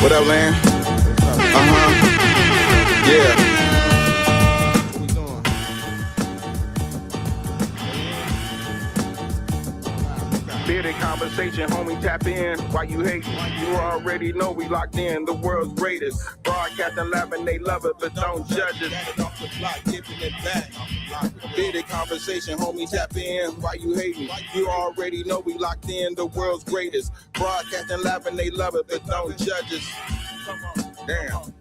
What up, man? Yeah. Bearded conversation, homie, tap in. Why you hate? You already know we locked in. The world's greatest. Broadcasting, laughing, they love it, but don't judge it. Off the block, giving it back. Bearded conversation, homie, tap in. Why you hating? You already know we locked in. The world's greatest. Broadcasting, laughing, they love it, but don't judge us. Damn.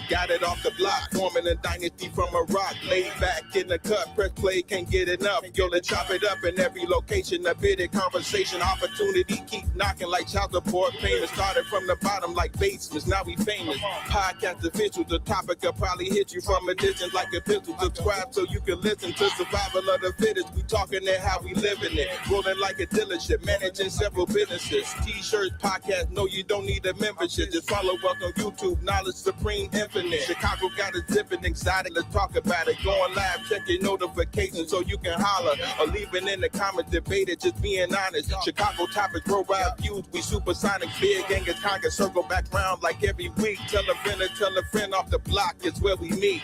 Got it off the block, forming a dynasty from a rock. Laid back in the cut, press play, can't get enough. Yo, let's chop it up in every location. A bidded conversation, opportunity keep knocking like child support payments. Started from the bottom like basements, now we famous. Podcast official, the topic will probably hit you from a distance like a pistol. Subscribe so you can listen to survival of the fittest. We talking it how we living it. Rolling like a dealership, managing several businesses. T-shirts, podcast, no, you don't need a membership. Just follow us on YouTube, knowledge supreme, infinite. Chicago got a different exciting, let's talk about it. Going live, check your notifications so you can holler. Or leave it in the comments, debate it, just being honest. Chicago topics, worldwide views, we supersonic. Big gang is conquer, circle back round like every week. Tell a friend off the block, it's where we meet.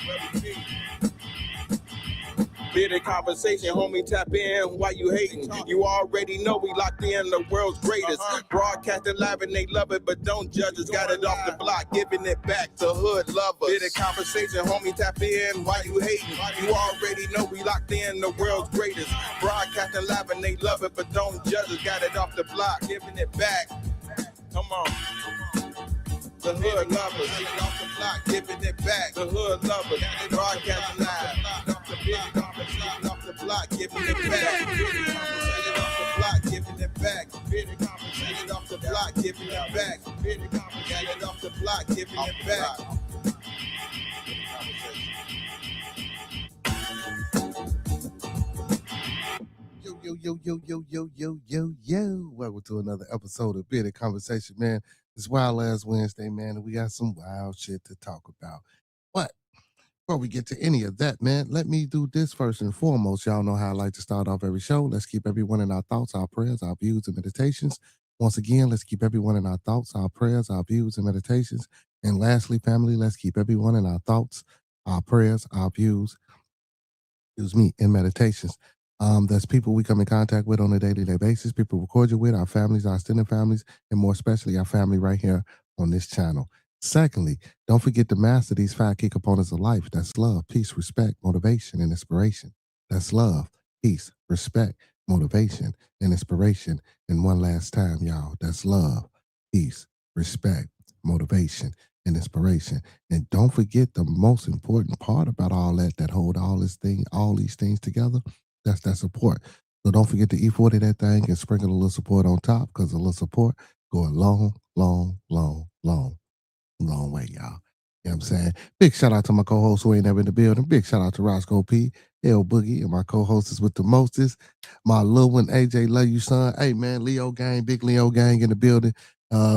Bearded conversation, homie, tap in. Why you hating? You already know we locked in, the world's greatest. Broadcasting live and they love it, but don't judge us. Got it off the block, giving it back to hood lovers. Bearded conversation, homie, tap in. Why you hating? You already know we locked in, the world's greatest. Broadcasting live and they love it, but don't judge us. Got it off the block, giving it back. Come on. The hood lovers, off the block, giving it back. The hood lovers, broadcasting live. Off the block, giving it back. Off the block, giving it back. Off the block, giving it back. Off the block, giving it back. Yo. Welcome to another episode of Bearded Conversation, man. It's Wild Ass Wednesday, man, and we got some wild shit to talk about. But before we get to any of that, man, let me do this first and foremost. Y'all know how I like to start off every show. Let's keep everyone in our thoughts, our prayers, our views, and meditations. Once again, let's keep everyone in our thoughts, our prayers, our views, and meditations. And lastly, family, let's keep everyone in our thoughts, our prayers, our views, and meditations. That's people we come in contact with on a daily basis, people we record you with, our families, our extended families, and more especially our family right here on this channel. Secondly, don't forget to master these 5 key components of life. That's love, peace, respect, motivation, and inspiration. That's love, peace, respect, motivation, and inspiration. And one last time, y'all, that's love, peace, respect, motivation, and inspiration. And don't forget the most important part about all that hold all these things together. That's that support. So don't forget to E40 that thing and sprinkle a little support on top, because a little support go a long way, y'all. You know what I'm saying? Big shout out to my co-host who ain't ever in the building. Big shout out to Roscoe P, L Boogie, and my co-hostess with the mostest, my little one, AJ, love you, son. Hey, man, Leo gang, big Leo gang in the building.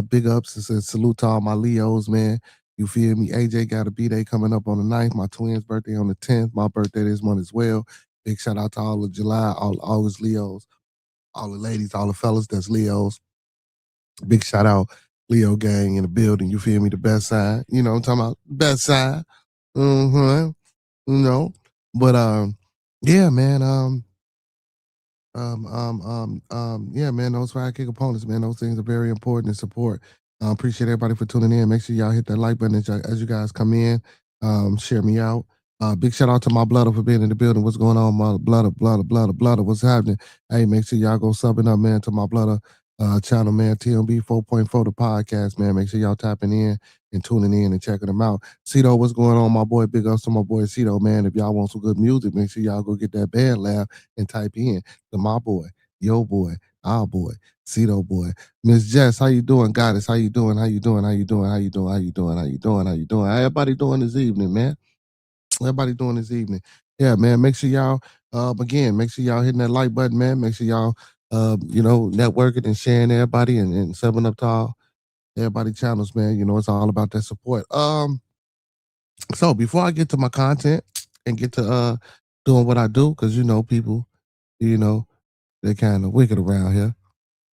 Big ups and salute to all my Leos, man. You feel me? AJ got a B-Day coming up on the 9th. My twins' birthday on the 10th. My birthday this month as well. Big shout out to all of July, all August Leos, all the ladies, all the fellas that's Leos. Big shout out, Leo gang in the building. You feel me? The best side. You know what I'm talking about? Best side. You know. But yeah, man. Yeah, man, those 5 key components, man, those things are very important to support. Appreciate everybody for tuning in. Make sure y'all hit that like button as you guys come in. Share me out. Big shout out to my blooder for being in the building. What's going on, my blooder? What's happening? Hey, make sure y'all go subbing up, man, to my blooder channel, man. TMB 4.4, the podcast, man. Make sure y'all tapping in and tuning in and checking them out. Cito, what's going on, my boy? Big ups to my boy Cito, man. If y'all want some good music, make sure y'all go get that band lab and type in to my boy, your boy, our boy, Cito boy. Miss Jess, how you doing? Goddess, how you doing? How you doing? How everybody doing this evening, man? Everybody doing this evening. Yeah, man. Make sure y'all make sure y'all hitting that like button, man. Make sure y'all networking and sharing everybody and subbing up to all everybody channels, man. You know, it's all about that support. So before I get to my content and get to doing what I do, because you know, people, you know, they're kind of wicked around here.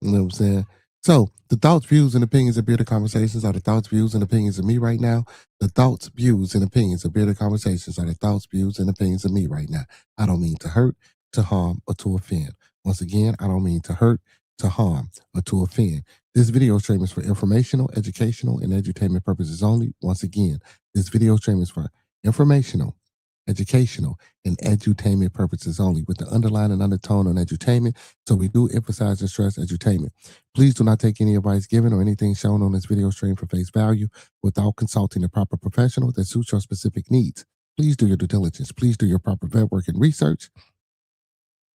You know what I'm saying? So, the thoughts, views, and opinions of Bearded Conversations are the thoughts, views, and opinions of me right now. The thoughts, views, and opinions of Bearded Conversations are the thoughts, views, and opinions of me right now. I don't mean to hurt, to harm, or to offend. Once again, I don't mean to hurt, to harm, or to offend. This video stream is for informational, educational, and edutainment purposes only. Once again, this video stream is for informational, educational, and edutainment purposes only, with the underlying undertone on edutainment. So we do emphasize and stress edutainment. Please do not take any advice given or anything shown on this video stream for face value without consulting the proper professional that suits your specific needs. Please do your due diligence. Please do your proper vet work and research.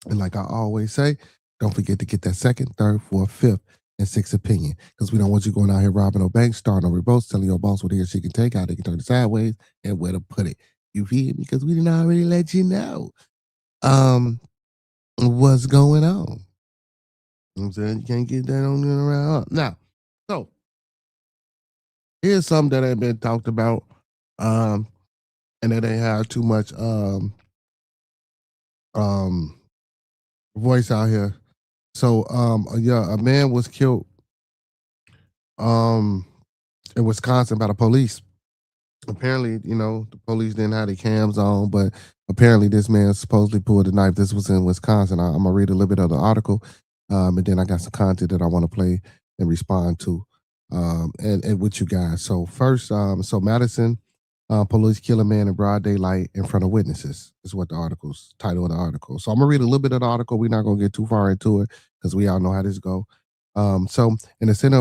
And like I always say, don't forget to get that second, third, fourth, fifth, and sixth opinion, because we don't want you going out here robbing no banks, starting no revolts, telling your boss what he or she can take, how they can turn it sideways, and where to put it. You feel me? Because we didn't already let you know what's going on. I'm saying you can't get that on and around. Now, so here's something that ain't been talked about, and that ain't have too much um voice out here. So yeah, a man was killed um in Wisconsin by the police. Apparently, the police didn't have the cams on, but apparently this man supposedly pulled a knife. This was in Wisconsin. I'm gonna read a little bit of the article, and then I got some content that I want to play and respond to, and with you guys. So first, so Madison, police kill a man in broad daylight in front of witnesses is what the article's title of the article. So I'm gonna read a little bit of the article. We're not gonna get too far into it because we all know how this go. So in the center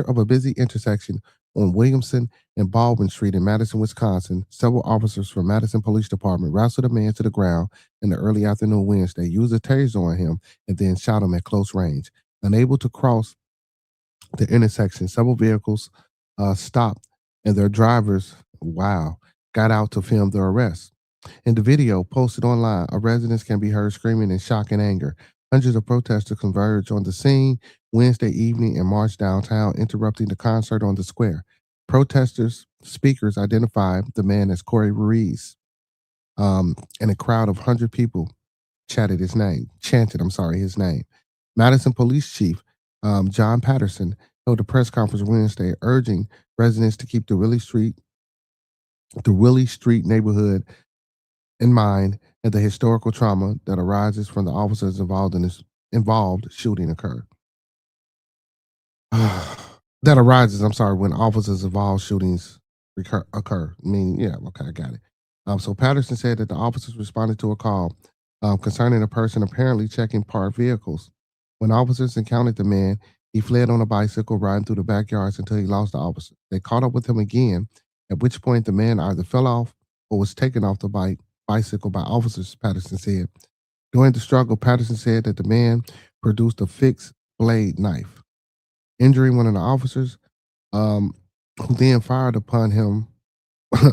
of a busy intersection on Williamson and Baldwin Street in Madison, Wisconsin, several officers from Madison Police Department wrestled a man to the ground in the early afternoon Wednesday, used a taser on him, and then shot him at close range. Unable to cross the intersection, several vehicles stopped, and their drivers, got out to film the arrest. In the video posted online, a resident can be heard screaming in shock and anger. Hundreds of protesters converged on the scene Wednesday evening and marched downtown, interrupting the concert on the square. Protesters, speakers identified the man as Cory Ruiz, and a crowd of 100 people chanted his name. Madison Police Chief John Patterson held a press conference Wednesday, urging residents to keep the Willie Street neighborhood in mind and the historical trauma that arises from the officers involved shooting occurred. That arises, when officers involved shootings occur. I mean, yeah, okay, I got it. So Patterson said that the officers responded to a call concerning a person apparently checking parked vehicles. When officers encountered the man, he fled on a bicycle, riding through the backyards until he lost the officer. They caught up with him again, at which point the man either fell off or was taken off the bicycle by officers, Patterson said. During the struggle, Patterson said that the man produced a fixed blade knife, injuring one of the officers, who then fired upon him,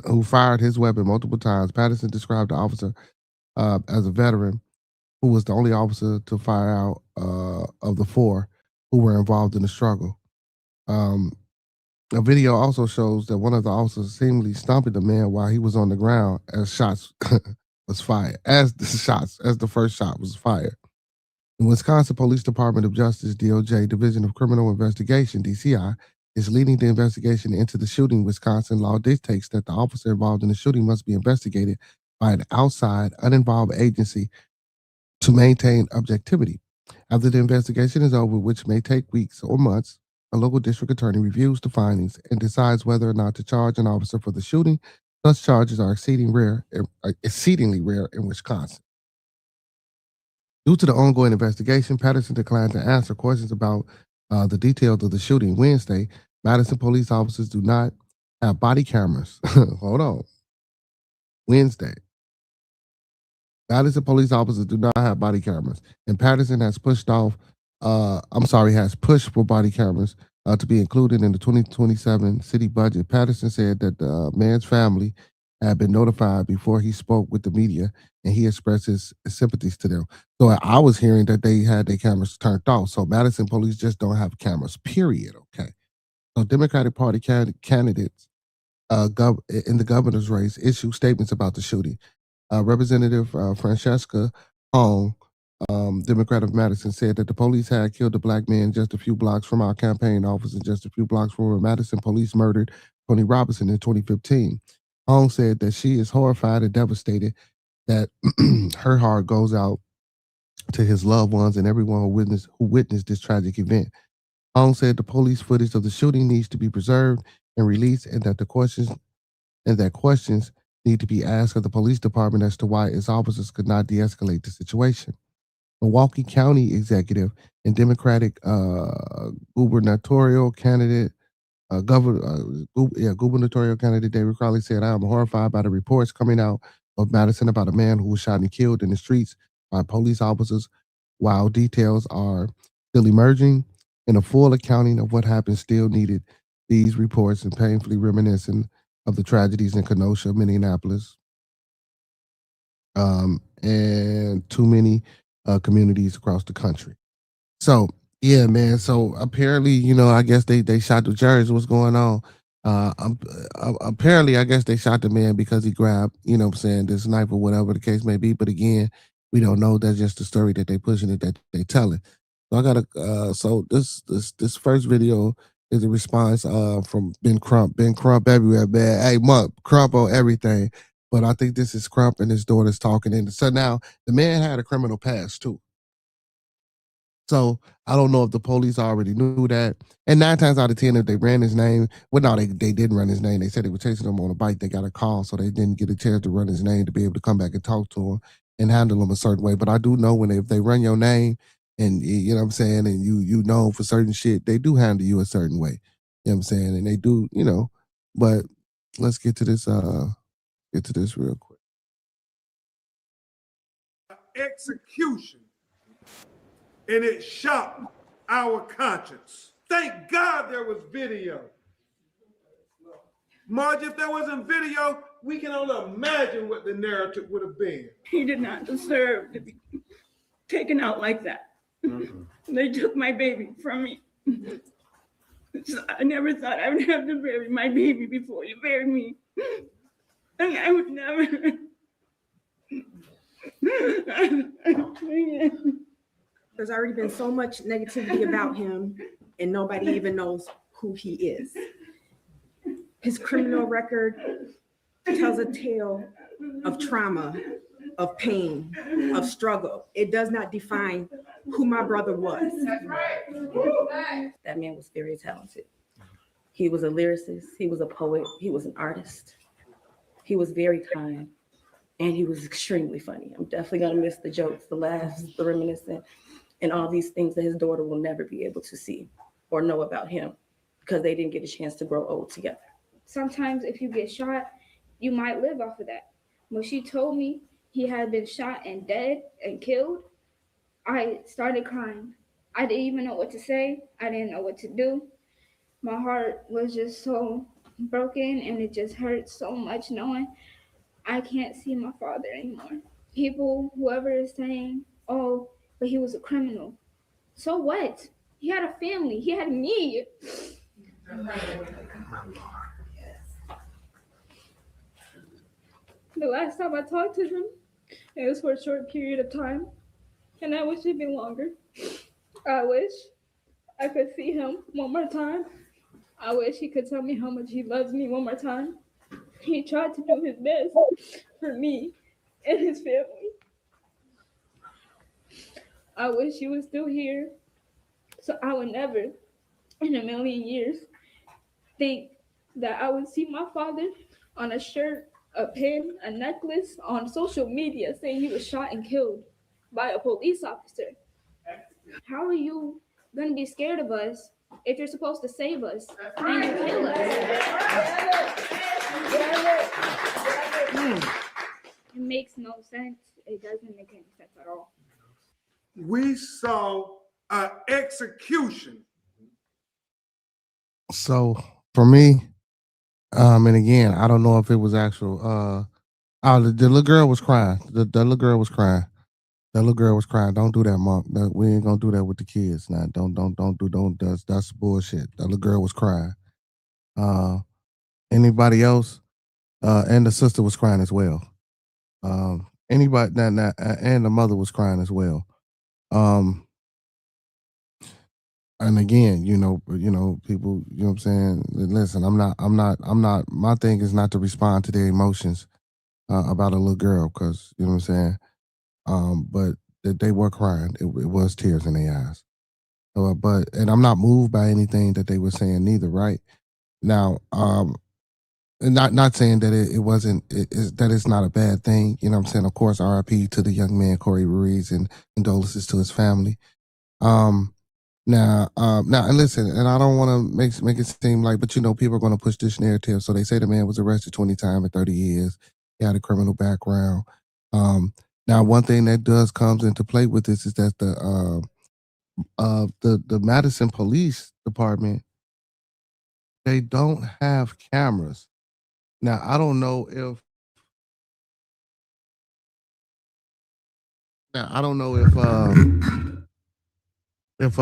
who fired his weapon multiple times. Patterson described the officer as a veteran who was the only officer to fire out of the four who were involved in the struggle. A video also shows that one of the officers seemingly stomping the man while he was on the ground as shots was fired. As the first shot was fired. The Wisconsin Police Department of Justice, DOJ, Division of Criminal Investigation, DCI, is leading the investigation into the shooting. Wisconsin law dictates that the officer involved in the shooting must be investigated by an outside, uninvolved agency to maintain objectivity. After the investigation is over, which may take weeks or months, a local district attorney reviews the findings and decides whether or not to charge an officer for the shooting. Such charges are exceedingly rare in Wisconsin. Due to the ongoing investigation, Patterson declined to answer questions about the details of the shooting. Wednesday, Madison police officers do not have body cameras. Hold on. Wednesday, Madison police officers do not have body cameras, and Patterson has pushed for body cameras to be included in the 2027 city budget. Patterson said that the man's family had been notified before he spoke with the media, and he expressed his sympathies to them. So I was hearing that they had their cameras turned off. So Madison police just don't have cameras, period. Okay. So Democratic Party candidates in the governor's race issued statements about the shooting. Representative Francesca Hong Democrat of Madison, said that the police had killed a black man just a few blocks from our campaign office and just a few blocks from where Madison police murdered Tony Robinson in 2015. Holmes said that she is horrified and devastated, that her heart goes out to his loved ones and everyone who witnessed this tragic event. Holmes said the police footage of the shooting needs to be preserved and released, and that questions need to be asked of the police department as to why its officers could not de-escalate the situation. Milwaukee County executive and Democratic gubernatorial candidate, gubernatorial candidate David Crowley said, "I am horrified by the reports coming out of Madison about a man who was shot and killed in the streets by police officers. While details are still emerging, and a full accounting of what happened still needed, these reports and painfully reminiscent of the tragedies in Kenosha, Minneapolis, and too many communities across the country." So yeah, man. So apparently, I guess they shot the judge. What's going on? Apparently, I guess they shot the man because he grabbed, what I'm saying, this knife or whatever the case may be. But again, we don't know. That's just the story that they pushing it, that they telling. So I gotta. So this first video is a response from Ben Crump. Ben Crump everywhere, man. Hey, Monk, Crump on everything. But I think this is Crump and his daughter's talking. And so now the man had a criminal past too. So I don't know if the police already knew that. And 9 times out of 10, if they ran his name, well, no, they didn't run his name. They said they were chasing him on a bike. They got a call, so they didn't get a chance to run his name to be able to come back and talk to him and handle him a certain way. But I do know if they run your name and you know what I'm saying, and you know for certain shit, they do handle you a certain way. You know what I'm saying? And they do, but let's get to this real quick. Execution. And it shocked our conscience. Thank God there was video. Marge, if there wasn't video, we can only imagine what the narrative would have been. He did not deserve to be taken out like that. Mm-hmm. They took my baby from me. So I never thought I would have to bury my baby before you bury me. And I would never. There's already been so much negativity about him, and nobody even knows who he is. His criminal record tells a tale of trauma, of pain, of struggle. It does not define who my brother was. That's right. That man was very talented. He was a lyricist, he was a poet, he was an artist. He was very kind, and he was extremely funny. I'm definitely gonna miss the jokes, the laughs, the reminiscing, and all these things that his daughter will never be able to see or know about him because they didn't get a chance to grow old together. Sometimes if you get shot, you might live off of that. When she told me he had been shot and dead and killed, I started crying. I didn't even know what to say. I didn't know what to do. My heart was just so broken, and it just hurt so much knowing I can't see my father anymore. People, whoever is saying, oh, but he was a criminal. So what? He had a family. He had me. The last time I talked to him, it was for a short period of time, and I wish it'd been longer. I wish I could see him one more time. I wish he could tell me how much he loves me one more time. He tried to do his best for me and his family. I wish he was still here, so I would never, in a million years, think that I would see my father on a shirt, a pin, a necklace, on social media saying he was shot and killed by a police officer. How are you gonna be scared of us if you're supposed to save us and you kill us? It makes no sense. It doesn't make any sense at all. We saw an execution. So for me, and again, I don't know if it was actual. The little girl was crying. The little girl was crying. The little girl was crying. Don't do that, Monk. We ain't gonna do that with the kids. Now, don't. That's bullshit. The little girl was crying. Anybody else? And the sister was crying as well. Anybody? And the mother was crying as well. Um, and again, people, you know what I'm saying? Listen, I'm not, my thing is not to respond to their emotions about a little girl, because, you know what I'm saying? But they were crying. It was tears in their eyes. And I'm not moved by anything that they were saying neither, right? Now, and not saying that it wasn't, that it's not a bad thing. You know what I'm saying? Of course, RIP to the young man, Cory Ruiz, and condolences to his family. Now, and listen, and I don't want to make it seem like, but people are going to push this narrative. So they say the man was arrested 20 times in 30 years. He had a criminal background. Now, one thing that does comes into play with this is that the Madison Police Department, they don't have cameras. Now, I don't know if if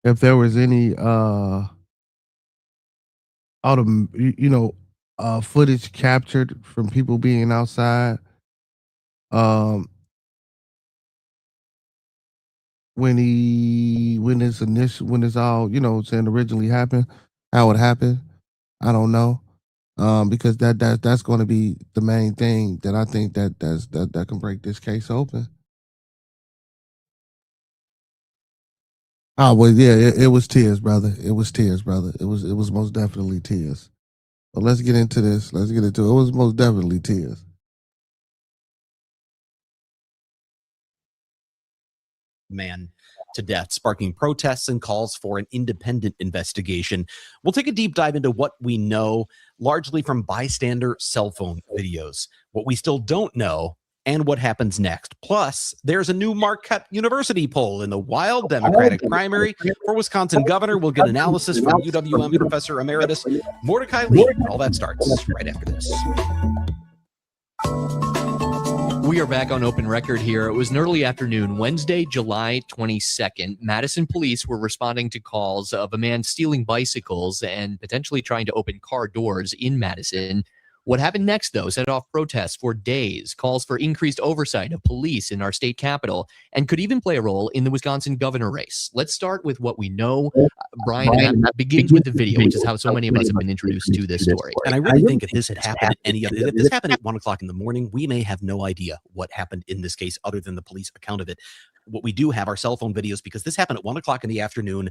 if there was any footage captured from people being outside um when this all saying originally happened, how it happened. I don't know. Because that's going to be the main thing that I think that can break this case open. Oh well, yeah, it was tears, brother. It was tears, brother. It was most definitely tears. But let's get into this. Let's get into it. It was most definitely tears. Man to death, sparking protests and calls for an independent investigation. We'll take a deep dive into what we know, largely from bystander cell phone videos, what we still don't know, and what happens next. Plus, there's a new Marquette University poll in the wild Democratic primary for Wisconsin governor. We'll get analysis from UWM Professor Emeritus Mordecai Lee. All that starts right after this. We are back on Open Record here. It was an early afternoon, Wednesday, July 22nd. Madison police were responding to calls of a man stealing bicycles and potentially trying to open car doors in Madison. What happened next, though, set off protests for days, calls for increased oversight of police in our state capital, and could even play a role in the Wisconsin governor race. Let's start with what we know. Brian, that begins with the video, which is how so many of us have been introduced to this story. And I really think if this had happened if this happened at 1 o'clock in the morning, we may have no idea what happened in this case other than the police account of it. What we do have are cell phone videos, because this happened at 1 o'clock in the afternoon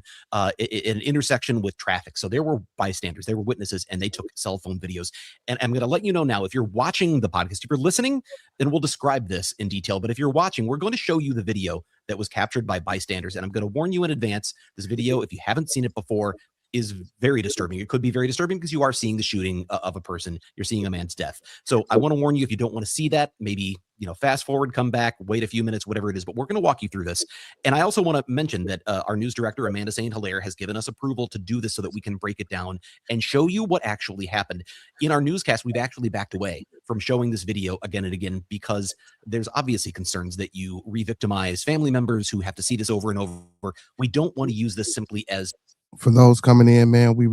in an intersection with traffic. So there were bystanders, there were witnesses, and they took cell phone videos. And I'm going to let you know now, if you're watching the podcast, if you're listening, then we'll describe this in detail. But if you're watching, we're going to show you the video that was captured by bystanders. And I'm going to warn you in advance, this video, if you haven't seen it before, is very disturbing. It could be very disturbing because you are seeing the shooting of a person. You're seeing a man's death. So I want to warn you, if you don't want to see that, maybe, fast forward, come back, wait a few minutes, whatever it is. But we're going to walk you through this. And I also want to mention that our news director, Amanda St. Hilaire, has given us approval to do this so that we can break it down and show you what actually happened. In our newscast, we've actually backed away from showing this video again and again, because there's obviously concerns that you re-victimize family members who have to see this over and over. We don't want to use this simply as... For those coming in, man, we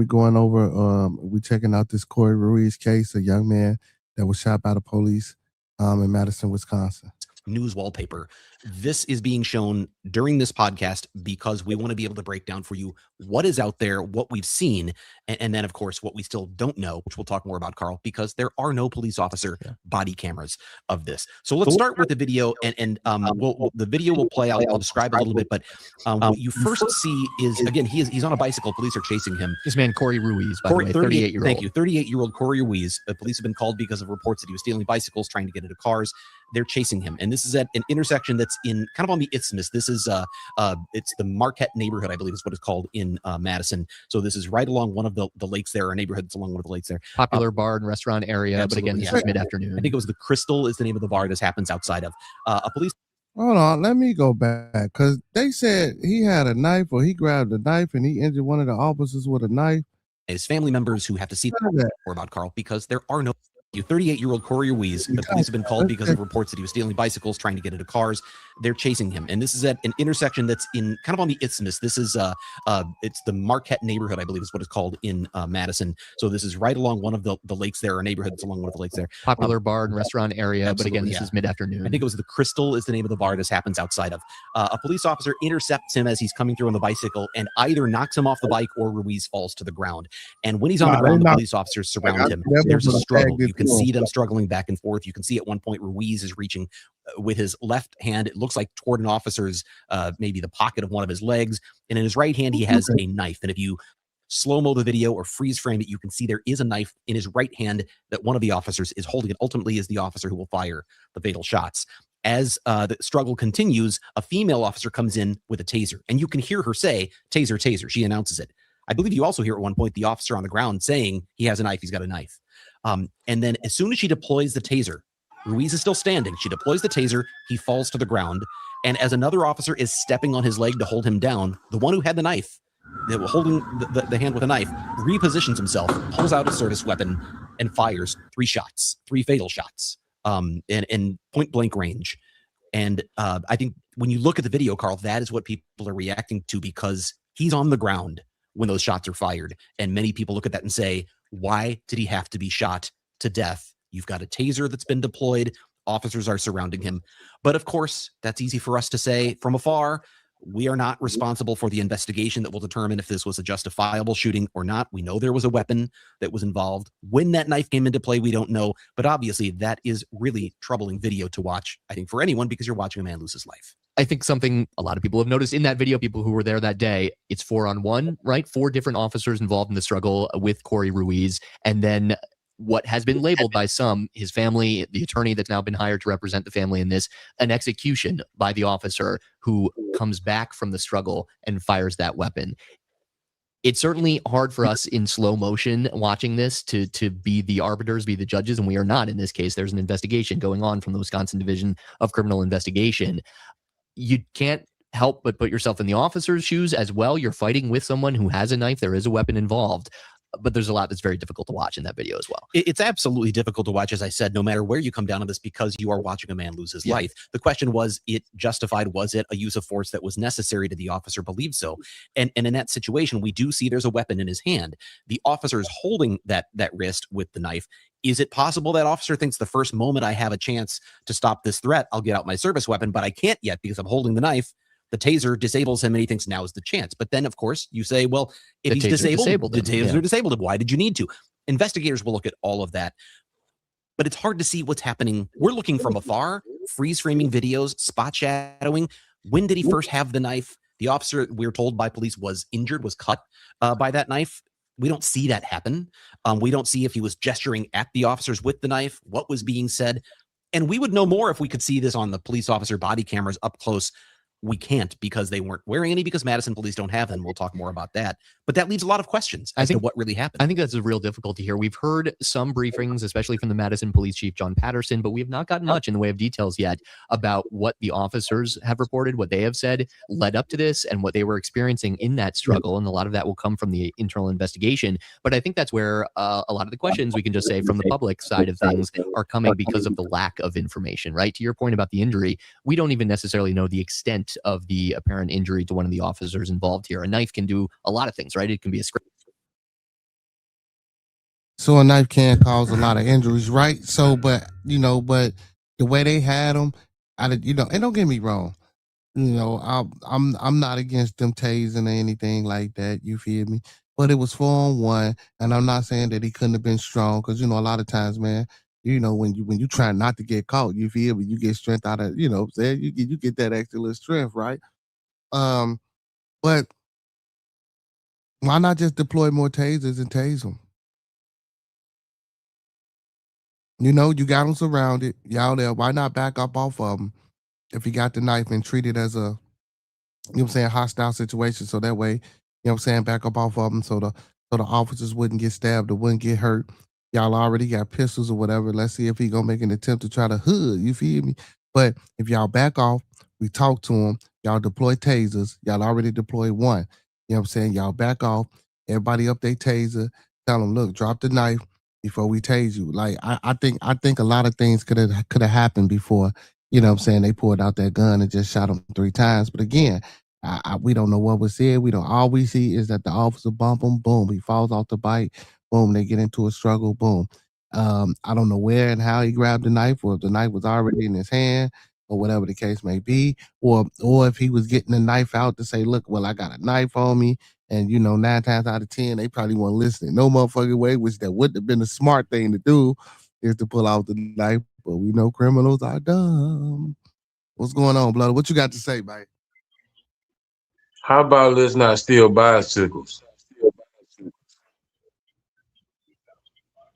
going over, we checking out this Cory Ruiz case, a young man that was shot by the police in Madison, Wisconsin. News wallpaper. This is being shown during this podcast because we want to be able to break down for you what is out there, what we've seen, and then, of course, what we still don't know, which we'll talk more about, Carl, because there are no police officer body cameras of this. So let's start with the video, and the video will play. I'll describe it a little bit, but what you first see is, again, he's on a bicycle. Police are chasing him. This man, Cory Ruiz, by the way, 38-year-old. Thank you. 38-year-old Cory Ruiz. Police have been called because of reports that he was stealing bicycles, trying to get into cars. They're chasing him. And this is at an intersection that's in kind of on the isthmus. This is it's the Marquette neighborhood, I believe is what it's called in Madison. So this is right along one of the lakes there, or neighborhoods along one of the lakes there. Popular bar and restaurant area, absolutely. But again, this is mid-afternoon. I think it was the Crystal is the name of the bar this happens outside of. A police... Hold on, let me go back, because they said he had a knife, or he grabbed a knife and he injured one of the officers with a knife. His family members who have to see more about Carl, because there are no 38-year-old Cory Ruiz. The police have been called because of reports that he was stealing bicycles, trying to get into cars. They're chasing him, and this is at an intersection that's in kind of on the isthmus. This is it's the Marquette neighborhood, I believe, is what it's called in Madison. So this is right along one of the lakes there, or neighborhood that's along one of the lakes there. Popular bar and restaurant area, but again, this is mid-afternoon. I think it was the Crystal is the name of the bar this happens outside of. A police officer intercepts him as he's coming through on the bicycle and either knocks him off the bike or Ruiz falls to the ground. And when he's on the ground, the police officers surround him. There's a struggle. You can see them struggling back and forth. You can see at one point Ruiz is reaching with his left hand, it looks like toward an officer's, maybe the pocket of one of his legs. And in his right hand, he has a knife. And if you slow-mo the video or freeze frame it, you can see there is a knife in his right hand that one of the officers is holding. It ultimately is the officer who will fire the fatal shots. As the struggle continues, a female officer comes in with a taser, and you can hear her say, "Taser, taser." She announces it. I believe you also hear at one point the officer on the ground saying he has a knife, he's got a knife. And then as soon as she deploys the taser, Ruiz is still standing. She deploys the taser, he falls to the ground, and as another officer is stepping on his leg to hold him down, the one who had the knife, holding the hand with a knife, repositions himself, pulls out a service weapon, and fires 3 shots, 3 fatal shots, in point-blank range. And I think when you look at the video, Carl, that is what people are reacting to, because he's on the ground when those shots are fired. And many people look at that and say, why did he have to be shot to death? You've got a taser that's been deployed. Officers are surrounding him. But of course, that's easy for us to say from afar. We are not responsible for the investigation that will determine if this was a justifiable shooting or not. We know there was a weapon that was involved. When that knife came into play, we don't know. But obviously, that is really troubling video to watch, I think, for anyone, because you're watching a man lose his life. I think something a lot of people have noticed in that video, people who were there that day, it's 4-on-1, right? 4 different officers involved in the struggle with Cory Ruiz. And then what has been labeled by some, his family, the attorney that's now been hired to represent the family in this, an execution by the officer who comes back from the struggle and fires that weapon. It's certainly hard for us in slow motion watching this to be the arbiters, be the judges, and we are not in this case. There's an investigation going on from the Wisconsin Division of Criminal Investigation. You can't help but put yourself in the officer's shoes as well. You're fighting with someone who has a knife. There is a weapon involved. But there's a lot that's very difficult to watch in that video as well. It's absolutely difficult to watch, as I said, no matter where you come down on this, because you are watching a man lose his life. The question was, it justified? Was it a use of force that was necessary? Did the officer believe so? And in that situation, we do see there's a weapon in his hand. The officer is holding that wrist with the knife. Is it possible that officer thinks the first moment I have a chance to stop this threat, I'll get out my service weapon, but I can't yet because I'm holding the knife? The taser disables him and he thinks now is the chance. But then, of course, you say, well, if he's disabled, the taser disabled him. Why did you need to? Investigators will look at all of that. But it's hard to see what's happening. We're looking from afar, freeze framing videos, spot shadowing. When did he first have the knife? The officer, we're told by police, was injured, was cut by that knife. We don't see that happen. We don't see if he was gesturing at the officers with the knife, what was being said. And we would know more if we could see this on the police officer body cameras up close. We can't, because they weren't wearing any, because Madison police don't have them. We'll talk more about that. But that leaves a lot of questions as to what really happened. I think that's a real difficulty here. We've heard some briefings, especially from the Madison Police Chief, John Patterson, but we have not gotten much in the way of details yet about what the officers have reported, what they have said led up to this, and what they were experiencing in that struggle. And a lot of that will come from the internal investigation. But I think that's where a lot of the questions, we can just say from the public side of things, are coming because of the lack of information, right? To your point about the injury, we don't even necessarily know the extent of the apparent injury to one of the officers involved here. A knife can do a lot of things, right? It can be a scratch. So a knife can cause a lot of injuries, right? So, but the way they had them, and don't get me wrong, I'm not against them tasing or anything like that. You feel me? But it was 4-on-1, and I'm not saying that he couldn't have been strong, because a lot of times, man, when you try not to get caught, you feel me? You get strength out of, you get that extra little strength, right? But why not just deploy more tasers and tase them? You got them surrounded. Y'all there. Why not back up off of them if you got the knife and treat it as a, hostile situation? So that way, back up off of them so the officers wouldn't get stabbed or wouldn't get hurt. Y'all already got pistols or whatever. Let's see if he gonna make an attempt to try to hood. You feel me? But if y'all back off, we talk to him. Y'all deploy tasers. Y'all already deployed one. You know what I'm saying? Y'all back off. Everybody up their taser. Tell them, look, drop the knife. before we tase you. Like I think a lot of things could have happened before, you know what I'm saying, they pulled out that gun and just shot him 3 times. But again, we don't know what was said. We don't all we see is that the officer bump him, boom, he falls off the bike, boom, they get into a struggle, boom. I don't know where and how he grabbed the knife, or if the knife was already in his hand, or whatever the case may be, or if he was getting the knife out to say, look, well, I got a knife on me. And 9 times out of 10, they probably weren't listening. No motherfucking way, which that wouldn't have been a smart thing to do, is to pull out the knife. But we know criminals are dumb. What's going on, blood? What you got to say, man? How about let's not steal bicycles?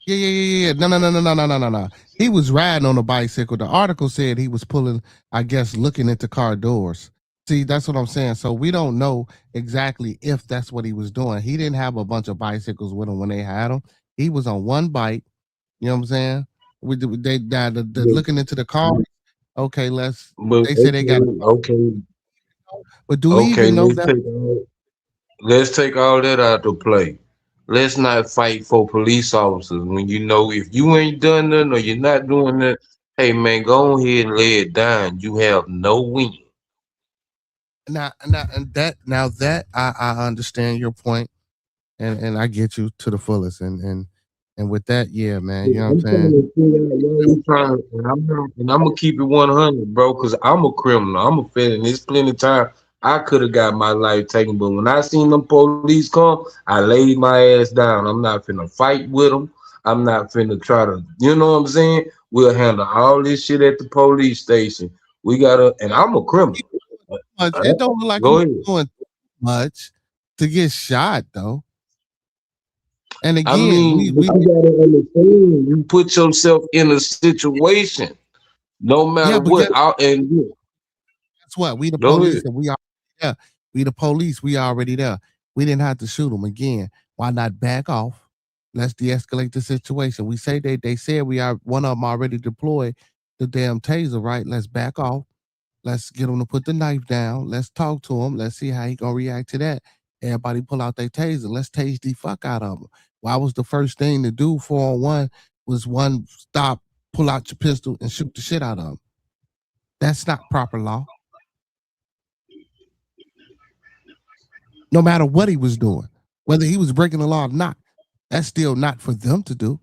Yeah. No. He was riding on a bicycle. The article said he was pulling, I guess, looking into car doors. See, that's what I'm saying. So we don't know exactly if that's what he was doing. He didn't have a bunch of bicycles with him when they had him. He was on one bike. You know what I'm saying? They looking into the car. Okay, But they say they got, okay, but do we even know let's that? take all that out to play. Let's not fight for police officers when you know if you ain't done nothing or you're not doing that. Hey man, go ahead and lay it down. You have no win. Now that I understand your point, and I get you to the fullest, and with that, yeah, man, you know what I'm I'm trying saying? to figure out why you trying, and I'm gonna keep it 100, bro, because I'm a criminal. I'm a felon. There's plenty of time I could have got my life taken, but when I seen them police come, I laid my ass down. I'm not finna fight with them. I'm not finna try to, you know what I'm saying? We'll handle all this shit at the police station. We gotta, and I'm a criminal. It don't look like Go I'm ahead. doing much to get shot though. And I again, mean, but you gotta understand, you put yourself in a situation, no matter yeah, but what. guess what? We the Go police, ahead. and we are there. We the police. We already there. We didn't have to shoot them again. Why not back off? Let's de-escalate the situation. We say they said we are one of them already deployed the damn taser, right? Let's back off. Let's get him to put the knife down. Let's talk to him. Let's see how he gonna react to that. Everybody pull out their taser. Let's tase the fuck out of him. Why was the first thing to do 4-on-1 was one stop, pull out your pistol and shoot the shit out of him? That's not proper law. No matter what he was doing, whether he was breaking the law or not, that's still not for them to do.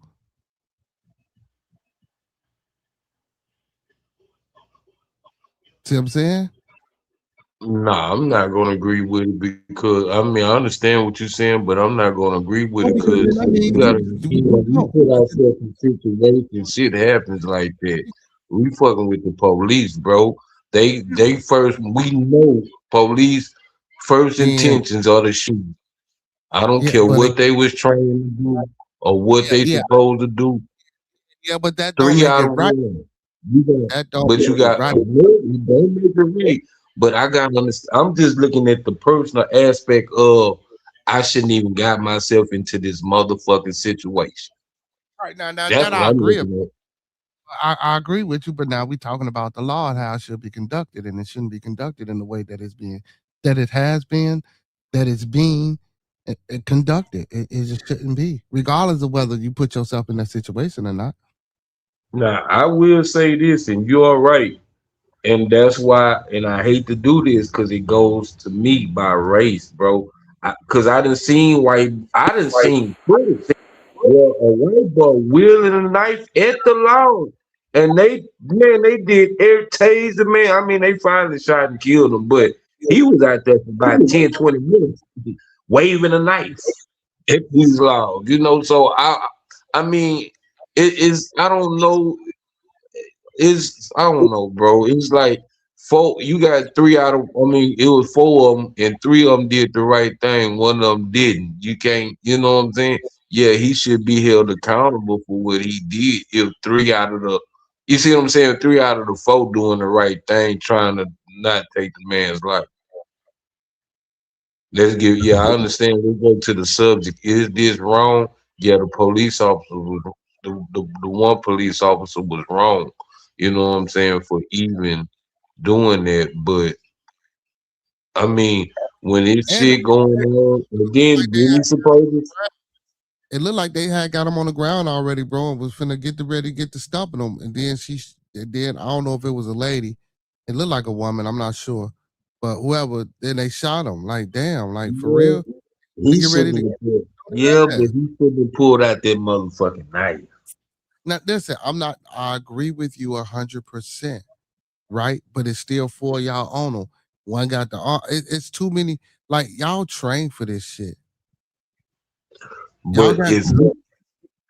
See what I'm saying? Nah, I'm not gonna agree with it because I mean I understand what you're saying, but I'm not gonna agree with it because you gotta we put ourselves in situations, shit happens like that. We fucking with the police, bro. They first we know police first Yeah, intentions are to shoot. I don't care but what they was trying to do or what they yeah, supposed to do. but that don't Three make it out of right. one. You got, That don't but you make it got right. you don't make it right. But I got to understand. I'm just looking at the personal aspect of I shouldn't even got myself into this motherfucking situation. Right now That's that what I I'm agree. looking at. I agree with you, but now we're talking about the law and how it should be conducted, and it shouldn't be conducted in the way that it has been, that it's being conducted. It just shouldn't be, regardless of whether you put yourself in that situation or not. Now I will say this, and you're right, and that's why. And I hate to do this because it goes to me by race, bro. Because I didn't seen white. I didn't seen footage. Well, a white boy wielding a knife at the lawn. And they did air tase the man. I mean, they finally shot and killed him, but he was out there for about 10, 20 minutes waving a knife at these laws, So I mean, it is, I don't know, I don't know, bro. It's like four, you got three out of, I mean, it was four of them, and three of them did the right thing. One of them didn't. You can't, you know what I'm saying? Yeah, he should be held accountable for what he did. If three out of the, you see what I'm saying? Three out of the four doing the right thing, trying to not take the man's life. Yeah, I understand. Let's go to the subject. Is this wrong? Yeah, the police officer was, the one police officer was wrong. You know what I'm saying? For even doing that. But I mean, when it's And shit going on, and then he supposed to, It looked like they had got him on the ground already, bro, and was finna get to stomping him. And then I don't know if it was a lady. It looked like a woman. I'm not sure, but whoever. Then they shot him. Like damn, like for real. He Get ready to shouldn't have pulled, yeah, but he shouldn't have pulled out that motherfucking knife. Now listen, I agree with you 100%, right? But it's still 4 y'all on them. One got the arm. It's too many. Like y'all train for this shit. But it's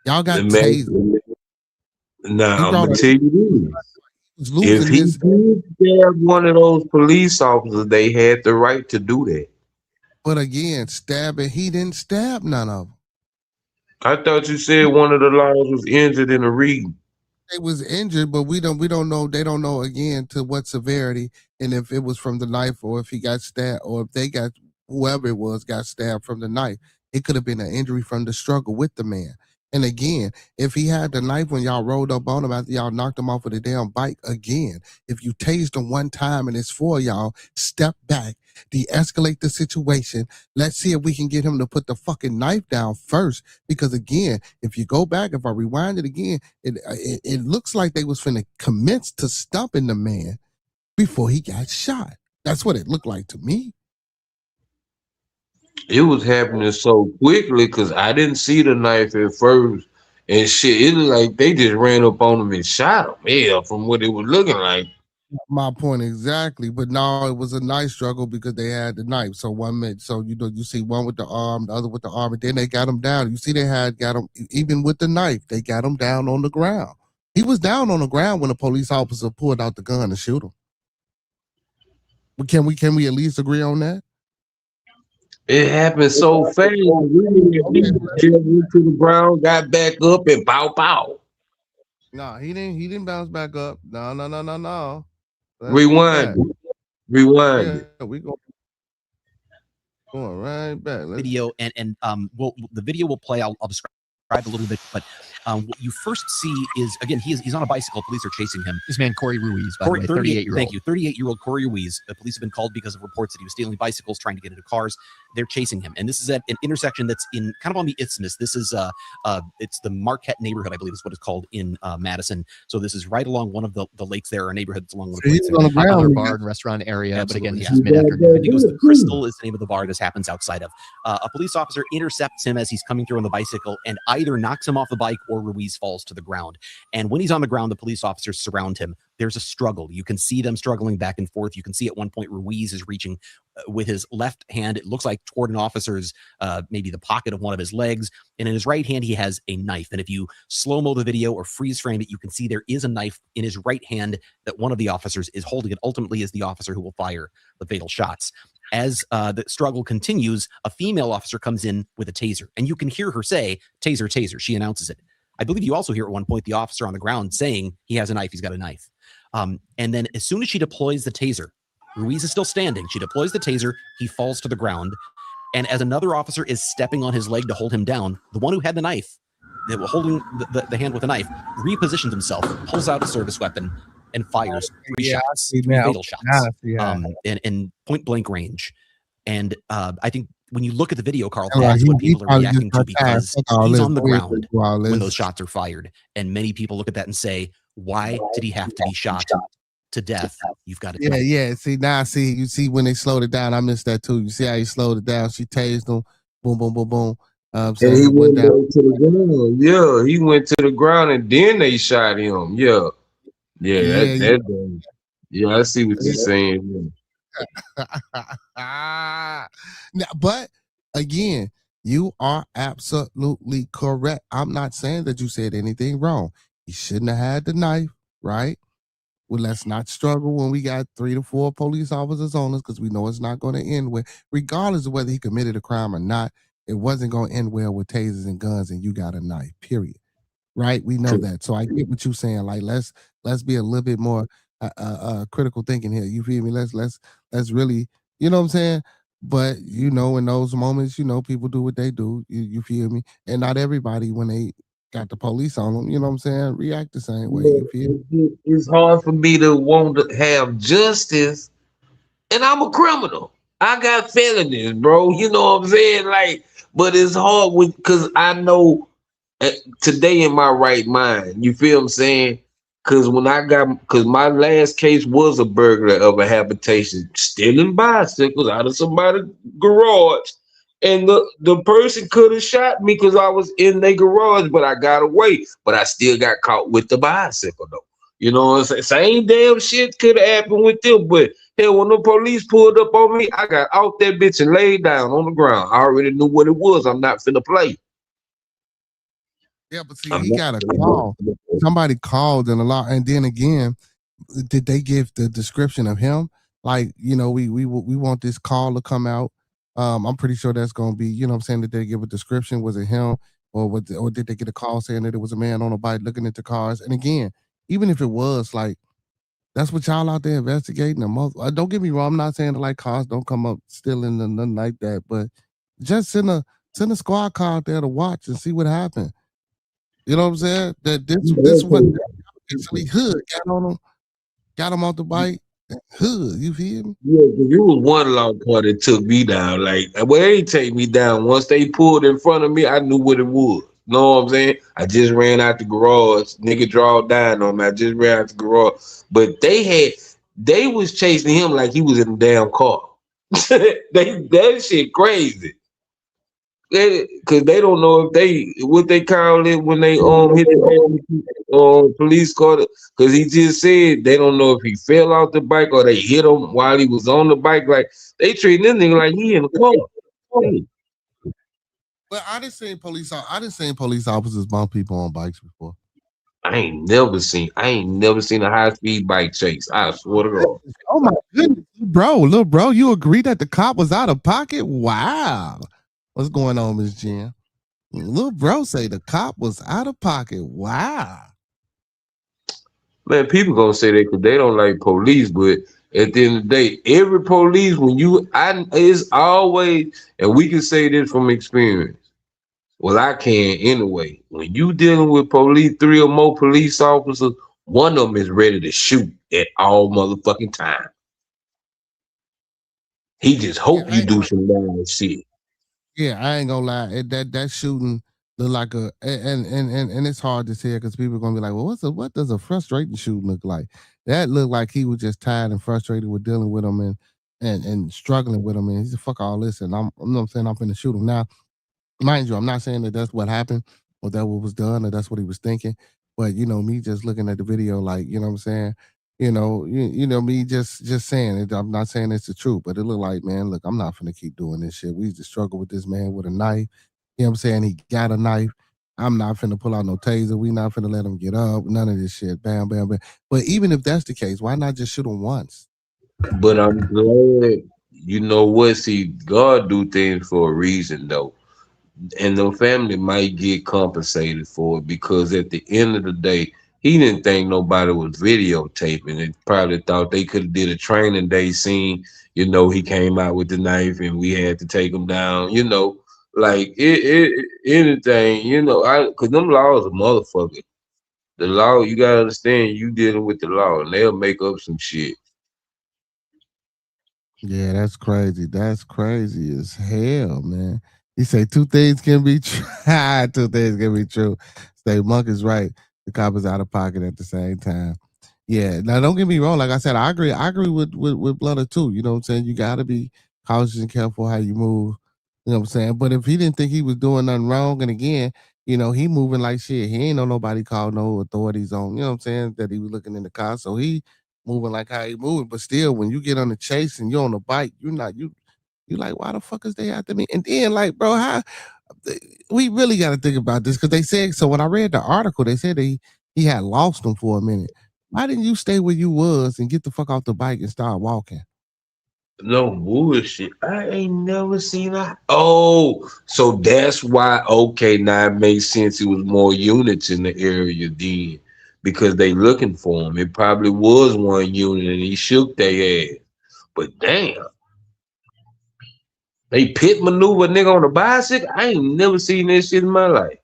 y'all got tasers. Now I'm gonna tell you this: if he did stab one of those police officers, they had the right to do that. But again, stabbing, he didn't stab none of them. I thought you said one of the laws was injured in the reading. They was injured, but we don't know. They don't know again to what severity, and if it was from the knife or if he got stabbed or if they got whoever it was got stabbed from the knife. It could have been an injury from the struggle with the man. And again, if he had the knife when y'all rolled up on him after y'all knocked him off of the damn bike, again, if you tased him one time and it's for y'all, step back, de-escalate the situation. Let's see if we can get him to put the fucking knife down first. Because again, if you go back, if I rewind it again, it looks like they was finna commence to stumping the man before he got shot. That's what it looked like to me. It was happening so quickly because I didn't see the knife at first, and shit. It looked like they just ran up on him and shot him. Yeah, from what it was looking like. My point exactly, but no, it was a knife struggle because they had the knife. So you see one with the arm, the other with the arm, and then they got him down. You see, got him even with the knife. They got him down on the ground. He was down on the ground when a police officer pulled out the gun to shoot him. But can we at least agree on that? It happened so fast. We went to the ground, got back up, and pow pow. No, he didn't bounce back up. No. Rewind. Yeah, we going right back. Video and the video will play. I'll describe a little bit, but what you first see is, again, he's on a bicycle. Police are chasing him. This man, Cory Ruiz, by the way, 38-year-old. Thank you. 38-year-old Cory Ruiz. The police have been called because of reports that he was stealing bicycles, trying to get into cars. They're chasing him. And this is at an intersection that's in kind of on the isthmus. This is it's the Marquette neighborhood, I believe is what it's called in Madison. So this is right along one of the lakes there, or neighborhoods along one of the lakes there. Another bar and restaurant area. Absolutely, but again, this is mid-afternoon. He goes, the Crystal is the name of the bar this happens outside of. A police officer intercepts him as he's coming through on the bicycle and either knocks him off the bike or Ruiz falls to the ground. And when he's on the ground, the police officers surround him. There's a struggle. You can see them struggling back and forth. You can see at one point Ruiz is reaching with his left hand, it looks like toward an officer's, maybe the pocket of one of his legs. And in his right hand, he has a knife. And if you slow-mo the video or freeze frame it, you can see there is a knife in his right hand that one of the officers is holding. It ultimately is the officer who will fire the fatal shots. As the struggle continues, a female officer comes in with a taser. And you can hear her say, "Taser, taser." She announces it. I believe you also hear at one point the officer on the ground saying he has a knife, he's got a knife. And then as soon as she deploys the taser, Ruiz is still standing. She deploys the taser. He falls to the ground. And as another officer is stepping on his leg to hold him down, the one who had the knife, holding the hand with the knife, repositions himself, pulls out a service weapon, and fires three fatal shots in point blank range. And I think when you look at the video, Carl, that's what people are reacting to, because he's on the ground when those shots are fired. And many people look at that and say, why did he have to be shot to death? You've got to you see when they slowed it down, I missed that too. You see how he slowed it down? She tased him, boom, boom, boom, boom. So he went down to the ground. Yeah, he went to the ground and then they shot him. Yeah. I see what you're saying. Now, but again, you are absolutely correct. I'm not saying that you said anything wrong. He shouldn't have had the knife, right? Well, let's not struggle when we got 3 to 4 police officers on us, because we know it's not going to end well. Regardless of whether he committed a crime or not, it wasn't going to end well with tasers and guns and you got a knife, period. Right? We know that. So I get what you're saying. Like, let's be a little bit more critical thinking here. You feel me? Let's really, you know what I'm saying? But, you know, in those moments, you know, people do what they do. You feel me? And not everybody, when they got the police on them, you know what I'm saying, react the same way. You feel me? It's hard for me to want to have justice, and I'm a criminal. I got felonies, bro. You know what I'm saying? Like, but it's hard because I know today in my right mind. You feel what I'm saying? Because because my last case was a burglar of a habitation, stealing bicycles out of somebody's garage. And the person could have shot me because I was in their garage, but I got away. But I still got caught with the bicycle, though. You know what I'm saying? Same damn shit could have happened with them. But hell, when the police pulled up on me, I got out that bitch and laid down on the ground. I already knew what it was. I'm not finna play. Yeah, but see, he got a call. Somebody called and a lot, and then again, did they give the description of him? Like, you know, we want this call to come out. I'm pretty sure that's gonna be, you know what I'm saying, did they give a description? Was it him? Or did they get a call saying that it was a man on a bike looking at the cars? And again, even if it was, like, that's what y'all out there investigating. Don't get me wrong, I'm not saying that like cars don't come up stealing and nothing like that, but just send a squad car out there to watch and see what happened. You know what I'm saying? That this one actually hood got him off the bike. Hood, you feel me? Yeah, 'cause it was one law car that took me down. Like, well, they ain't take me down. Once they pulled in front of me, I knew what it was. Know what I'm saying? I just ran out the garage. Nigga draw down on me. I just ran out the garage. But they was chasing him like he was in a damn car. That shit crazy. Cause they don't know if what they call it when they hit the police car. Cause he just said they don't know if he fell off the bike or they hit him while he was on the bike. Like they treating this nigga like he in the car. But I didn't see police officers bump people on bikes before. I ain't never seen a high speed bike chase. I swear to God. Oh my goodness, little bro, you agree that the cop was out of pocket? Wow. What's going on, Miss Jen? Little bro say the cop was out of pocket. Wow. Man, people gonna say that because they don't like police, but at the end of the day, every police it's always, and we can say this from experience. Well, I can anyway. When you dealing with police, 3 or more police officers, one of them is ready to shoot at all motherfucking time. He just hope you do some bad shit. Yeah, I ain't gonna lie. That shooting look like and it's hard to say because people are gonna be like, well, what does a frustrating shooting look like? That looked like he was just tired and frustrated with dealing with him and struggling with him. And he said, fuck all this. And I'm not saying I'm finna shoot him. Now, mind you, I'm not saying that that's what happened or that what was done or that's what he was thinking. But you know, me just looking at the video, like, you know what I'm saying? You know, me just saying it. I'm not saying it's the truth, but it looked like, man, look, I'm not finna keep doing this shit. We used to struggle with this man with a knife. You know what I'm saying? He got a knife. I'm not finna pull out no taser. We not finna let him get up. None of this shit. Bam, bam, bam. But even if that's the case, why not just shoot him once? But I'm glad, you know what? See, God do things for a reason, though. And the family might get compensated for it because at the end of the day, he didn't think nobody was videotaping. They probably thought they could have did a training day scene. You know, he came out with the knife and we had to take him down. You know, like anything. You know, because them laws are motherfucker. The law, you gotta understand, you dealing with the law, and they'll make up some shit. Yeah, that's crazy. That's crazy as hell, man. He say 2 things can be true. 2 things can be true. Say Monk is right. The cop is out of pocket at the same time. Yeah. Now don't get me wrong. Like I said, I agree. I agree with Blutter too. You know what I'm saying? You gotta be cautious and careful how you move. You know what I'm saying? But if he didn't think he was doing nothing wrong, and again, you know, he moving like shit. He ain't know nobody called no authorities on, you know what I'm saying, that he was looking in the car. So he moving like how he moving. But still, when you get on the chase and you're on the bike, you like, why the fuck is they after me? And then, like, bro, we really got to think about this because they said, so when I read the article, they said he had lost them for a minute. Why didn't you stay where you was and get the fuck off the bike and start walking? No bullshit. I ain't never seen that. Oh, so that's why. Okay, now it makes sense. It was more units in the area then, because they looking for him. It probably was one unit, and he shook their ass. But damn, they pit maneuver a nigga on a bicycle. I ain't never seen that shit in my life.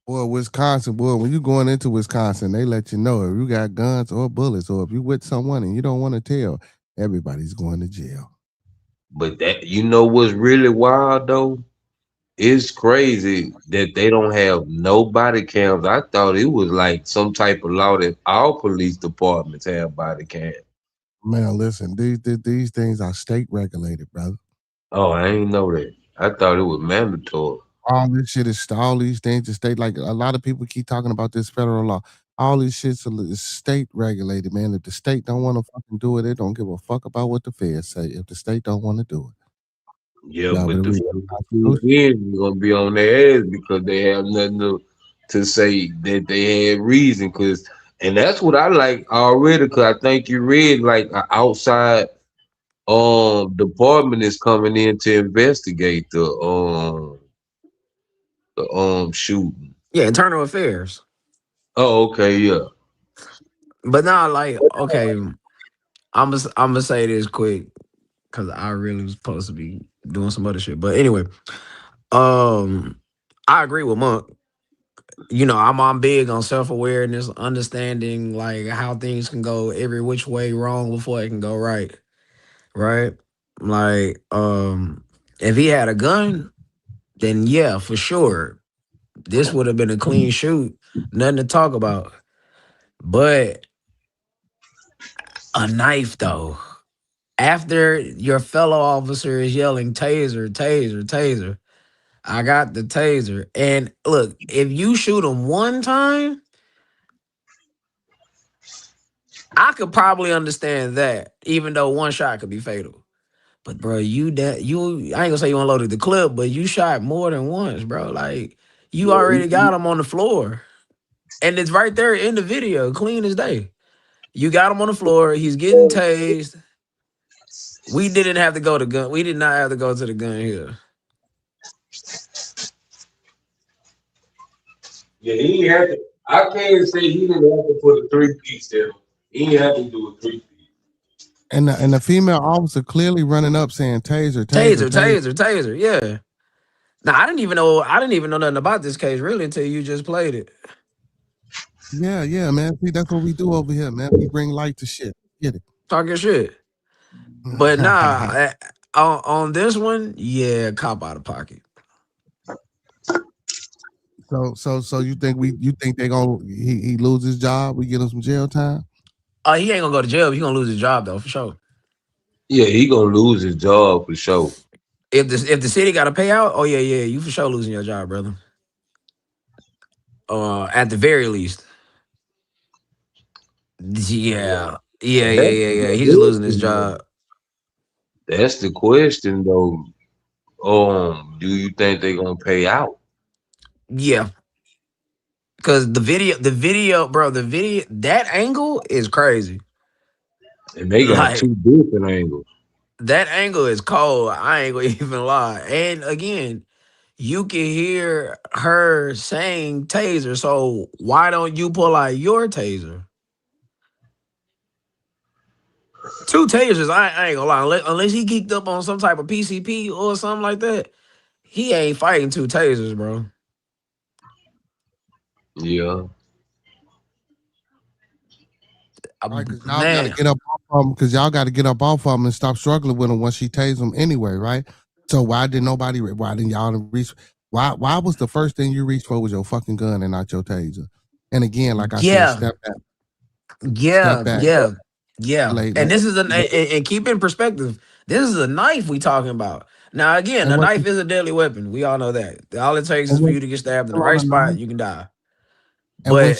Boy, Wisconsin, boy, when you going into Wisconsin, they let you know if you got guns or bullets or if you with someone and you don't want to tell. everybody's going to jail. But that, you know what's really wild though? It's crazy that they don't have no body cams. I thought it was like some type of law that all police departments have body cams. Man, listen, these things are state regulated, brother. Oh, I ain't know that. I thought it was mandatory. All this shit is all these things is state, like a lot of people keep talking about this federal law. All these shits is state regulated, man. If the state don't want to fucking do it, they don't give a fuck about what the feds say. If the state don't want to do it. Yeah, Y'all but better the read the Constitution. again, you're gonna be on their ass because they have nothing to say that they had reason. And that's what I like already. Cause I think you read like an outside department is coming in to investigate the shooting. Yeah, internal affairs. Oh, okay, yeah. But now, like, okay, I'm gonna say this quick because I really was supposed to be doing some other shit. But anyway, I agree with Monk. You know, I'm big on self-awareness, understanding like how things can go every which way wrong before it can go right. Right? Like, if he had a gun, then yeah, for sure. This would have been a clean shoot, nothing to talk about. But a knife though. After your fellow officer is yelling taser, taser, taser, I got the taser. And look, if you shoot him one time, I could probably understand that, even though one shot could be fatal. But bro, I ain't gonna say you unloaded the clip, but you shot more than once, bro. Like you already got him on the floor. And it's right there in the video, clean as day. You got him on the floor, he's getting tased. We didn't have to go to gun. We did not have to go to the gun here. Yeah, he didn't have to. I can't say he didn't have to put a 3-piece there. He didn't have to do a 3-piece. And the female officer clearly running up saying taser, taser, Taser, taser, taser. Yeah. Now I didn't even know nothing about this case really until you just played it. Yeah, man. See, that's what we do over here, man. We bring light to shit. Get it? Talking shit. But nah, on this one, yeah, cop out of pocket. So you think they gonna he lose his job? We get him some jail time? He ain't gonna go to jail. He gonna lose his job though, for sure. Yeah, he gonna lose his job for sure. If the city got to pay out, oh yeah, you for sure losing your job, brother. At the very least. Yeah. He's just losing his job. That's the question though. Do you think they're gonna pay out? Yeah. Cause the video, bro, that angle is crazy. And they got like, 2 different angles. That angle is cold. I ain't gonna even lie. And again, you can hear her saying taser. So why don't you pull out your taser? 2 tasers, I ain't gonna lie. Unless he geeked up on some type of PCP or something like that, he ain't fighting 2 tasers, bro. Yeah. Right, because y'all gotta get up off of them, because y'all gotta get up off of them and stop struggling with them once she tased them anyway, right? So why didn't y'all reach? Why was the first thing you reached for was your fucking gun and not your taser? And again, like I said, step back. Yeah. And this is and keep in perspective, this is a knife we talking about. Now again, a knife is a deadly weapon. We all know that. All it takes is for you to get stabbed in the right spot, you can die. And when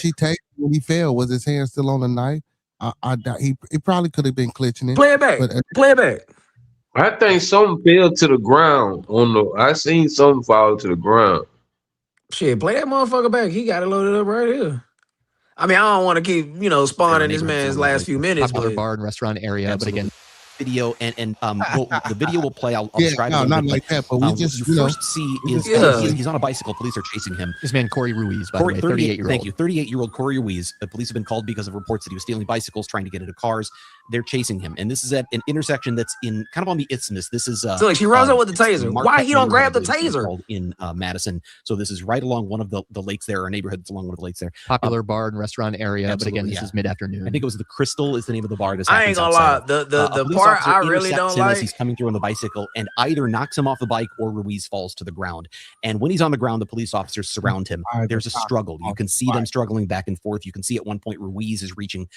he fell, was his hand still on the knife? He probably could have been clutching it. Play it back. Play it back. I think something fell to the ground I seen something fall to the ground. Shit, play that motherfucker back. He got it loaded up right here. I mean, I don't want to keep, spawning this man's last few minutes. Popular bar and restaurant area, Absolutely. but again, video and the video will play. I'll describe it. Not like that, but we just first see he's on a bicycle. Police are chasing him. This man Cory Ruiz, by the way, 38-year-old. Thank you, 38-year-old Cory Ruiz. The police have been called because of reports that he was stealing bicycles, trying to get into cars. they're chasing him, and this is at an intersection that's in kind of on the isthmus. This is So like she runs up with the taser. Why he don't grab the taser in Madison? So this is right along one of the lakes there, or neighborhood that's along one of the lakes there. Popular bar and restaurant area, but again, this is mid-afternoon. I think it was the Crystal is the name of the bar. This I ain't gonna lie. The part I really don't like as he's coming through on the bicycle and either knocks him off the bike or Ruiz falls to the ground. And when he's on the ground, the police officers surround him. There's a struggle. You can see them struggling back and forth. You can see at one point Ruiz is reaching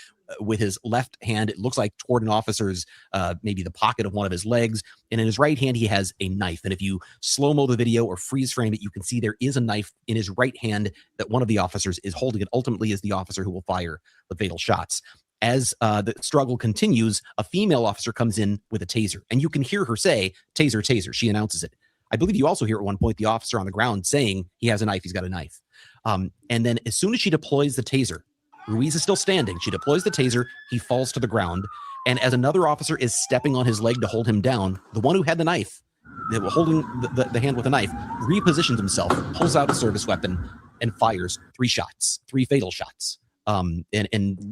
with his left hand, it looks like toward an officer's maybe the pocket of one of his legs, and in his right hand he has a knife. And if you slow-mo the video or freeze frame it, you can see there is a knife in his right hand that one of the officers is holding. It ultimately is the officer who will fire the fatal shots. As the struggle continues, a female officer comes in with a taser, and you can hear her say, "Taser, taser." She announces it. I believe you also hear at one point the officer on the ground saying he has a knife, he's got a knife. And then as soon as she deploys the taser, Ruiz is still standing. She deploys the taser. He falls to the ground. And as another officer is stepping on his leg to hold him down, the one who had the knife, holding the hand with the knife, repositions himself, pulls out a service weapon, and fires 3 shots, 3 fatal shots. In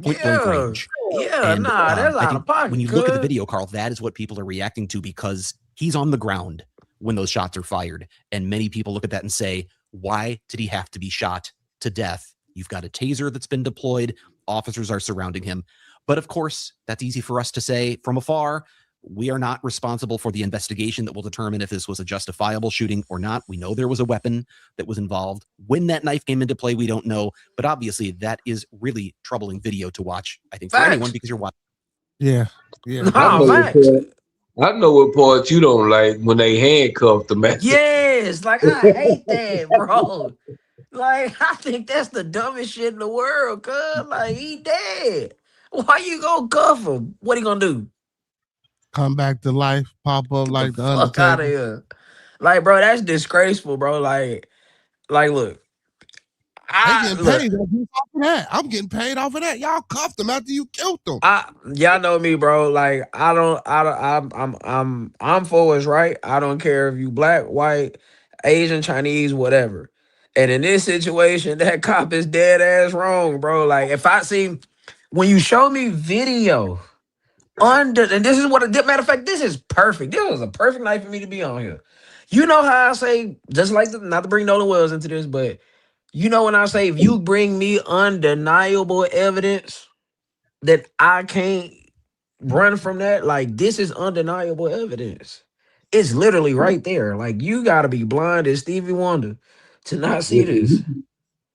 point blank range. Yeah, and, that's out of pocket. When you look at the video, Carl, that is what people are reacting to, because he's on the ground when those shots are fired. And many people look at that and say, why did he have to be shot to death? You've got a taser that's been deployed. Officers are surrounding him. But of course, that's easy for us to say from afar. We are not responsible for the investigation that will determine if this was a justifiable shooting or not. We know there was a weapon that was involved. When that knife came into play, we don't know. But obviously, that is really troubling video to watch, I think, for anyone, because you're watching. Yeah. I know what part you don't like, when they handcuff the man. Yes, like I hate that, bro. Like, I think that's the dumbest shit in the world, cuz. Like, he dead. Why you gonna cuff him? What he gonna do? Come back to life, pop up like the fuck out of here. Like, bro, that's disgraceful, bro. Like, look. I'm getting paid off of that. Y'all cuffed them after you killed them. Y'all know me, bro. Like, I'm for what's right. I don't care if you black, white, Asian, Chinese, whatever. And in this situation, that cop is dead ass wrong, bro. Like, when you show me video and this is matter of fact, this is perfect. This was a perfect night for me to be on here. You know how I say, just like not to bring Nolan Wells into this, but you know when I say, if you bring me undeniable evidence that I can't run from that, like, this is undeniable evidence. It's literally right there. Like, you got to be blind as Stevie Wonder to not see this.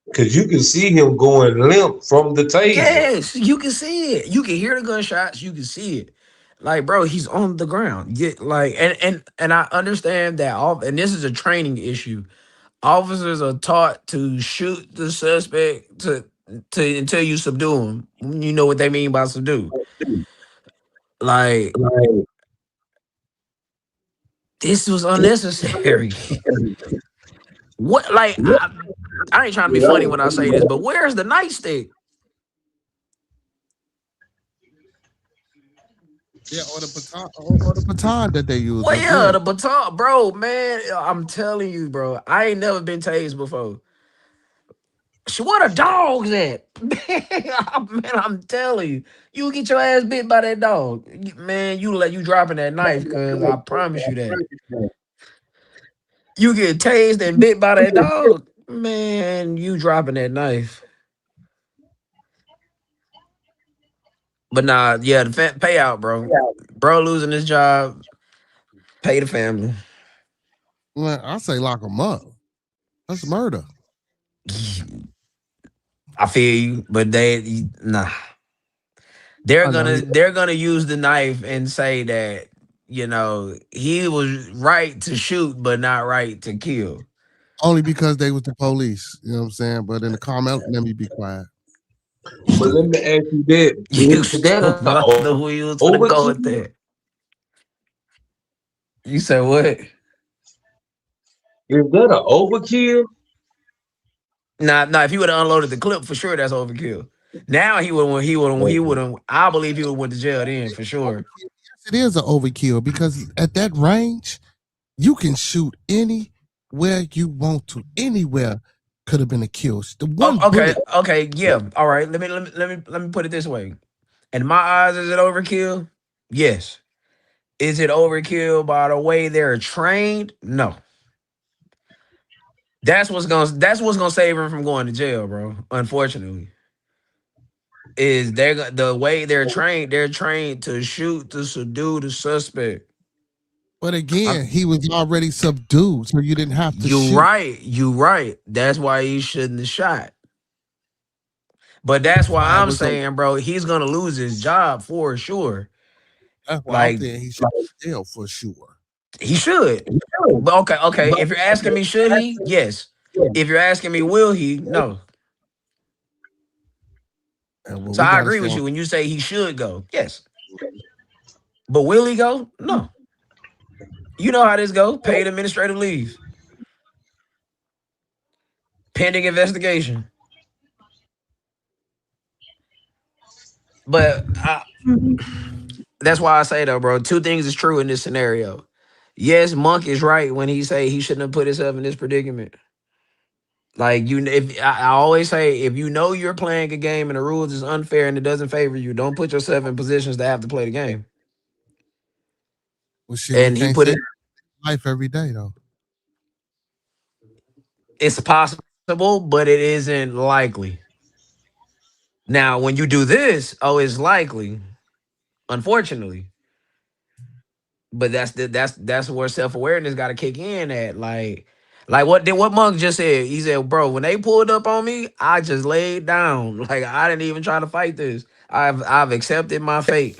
Because you can see him going limp from the taser. Yes, you can see it. You can hear the gunshots. You can see it. Like, bro, he's on the ground. And I understand that and this is a training issue. Officers are taught to shoot the suspect until you subdue him. You know what they mean by subdue. Like this was unnecessary. What? Like, I ain't trying to be funny when I say this, but where's the nightstick? Yeah, or the baton that they use. Well, yeah, the baton, bro, man. I'm telling you, bro. I ain't never been tased before. What are dogs at? Man, I'm telling you. You get your ass bit by that dog. Man, you dropping that knife, because I promise you that. You get tased and bit by that dog, man, you dropping that knife. But nah, yeah, the payout, bro. Bro losing his job, pay the family. Well, I say lock him up. That's murder. I feel you, but they're gonna use the knife and say that, you know, he was right to shoot, but not right to kill. Only because they was the police. You know what I'm saying? But in the comment, let me be quiet. But let me ask you that. You said what? Is that an overkill? Nah, if he would have unloaded the clip, for sure that's overkill. Now he would I believe he would have went to jail then, for sure. Yes, it is an overkill, because at that range, you can shoot anywhere you want to. Anywhere could have been a kill. The one okay, yeah. All right. Let me put it this way. In my eyes, is it overkill? Yes. Is it overkill by the way they're trained? No. That's what's gonna save him from going to jail, bro. Unfortunately, is the way they're trained? They're trained to shoot to subdue the suspect. But again, he was already subdued, so you didn't have to You shoot. right. You right. That's why he shouldn't have shot. But that's why I'm saying, bro, he's gonna lose his job for sure. That's why I'm Like saying he should go to jail for sure. he should. But okay. If you're asking me, should he? Yes. If you're asking me, will he? No. So I agree with you when you say he should go. Yes. But will he go? No. You know how this go. Paid administrative leave. Pending investigation. But that's why I say though, bro, two things is true in this scenario. Yes, Monk is right when he say he shouldn't have put himself in this predicament. Like if I always say, if you know you're playing a game and the rules is unfair and it doesn't favor you, don't put yourself in positions to have to play the game. Well, shit, And you he can't put say it. life every day though. It's possible, but it isn't likely. Now, when you do this, it's likely. Unfortunately. But that's where self-awareness got to kick in at. Like what Monk just said. He said, bro, when they pulled up on me, I just laid down. Like I didn't even try to fight this. I've accepted my fate.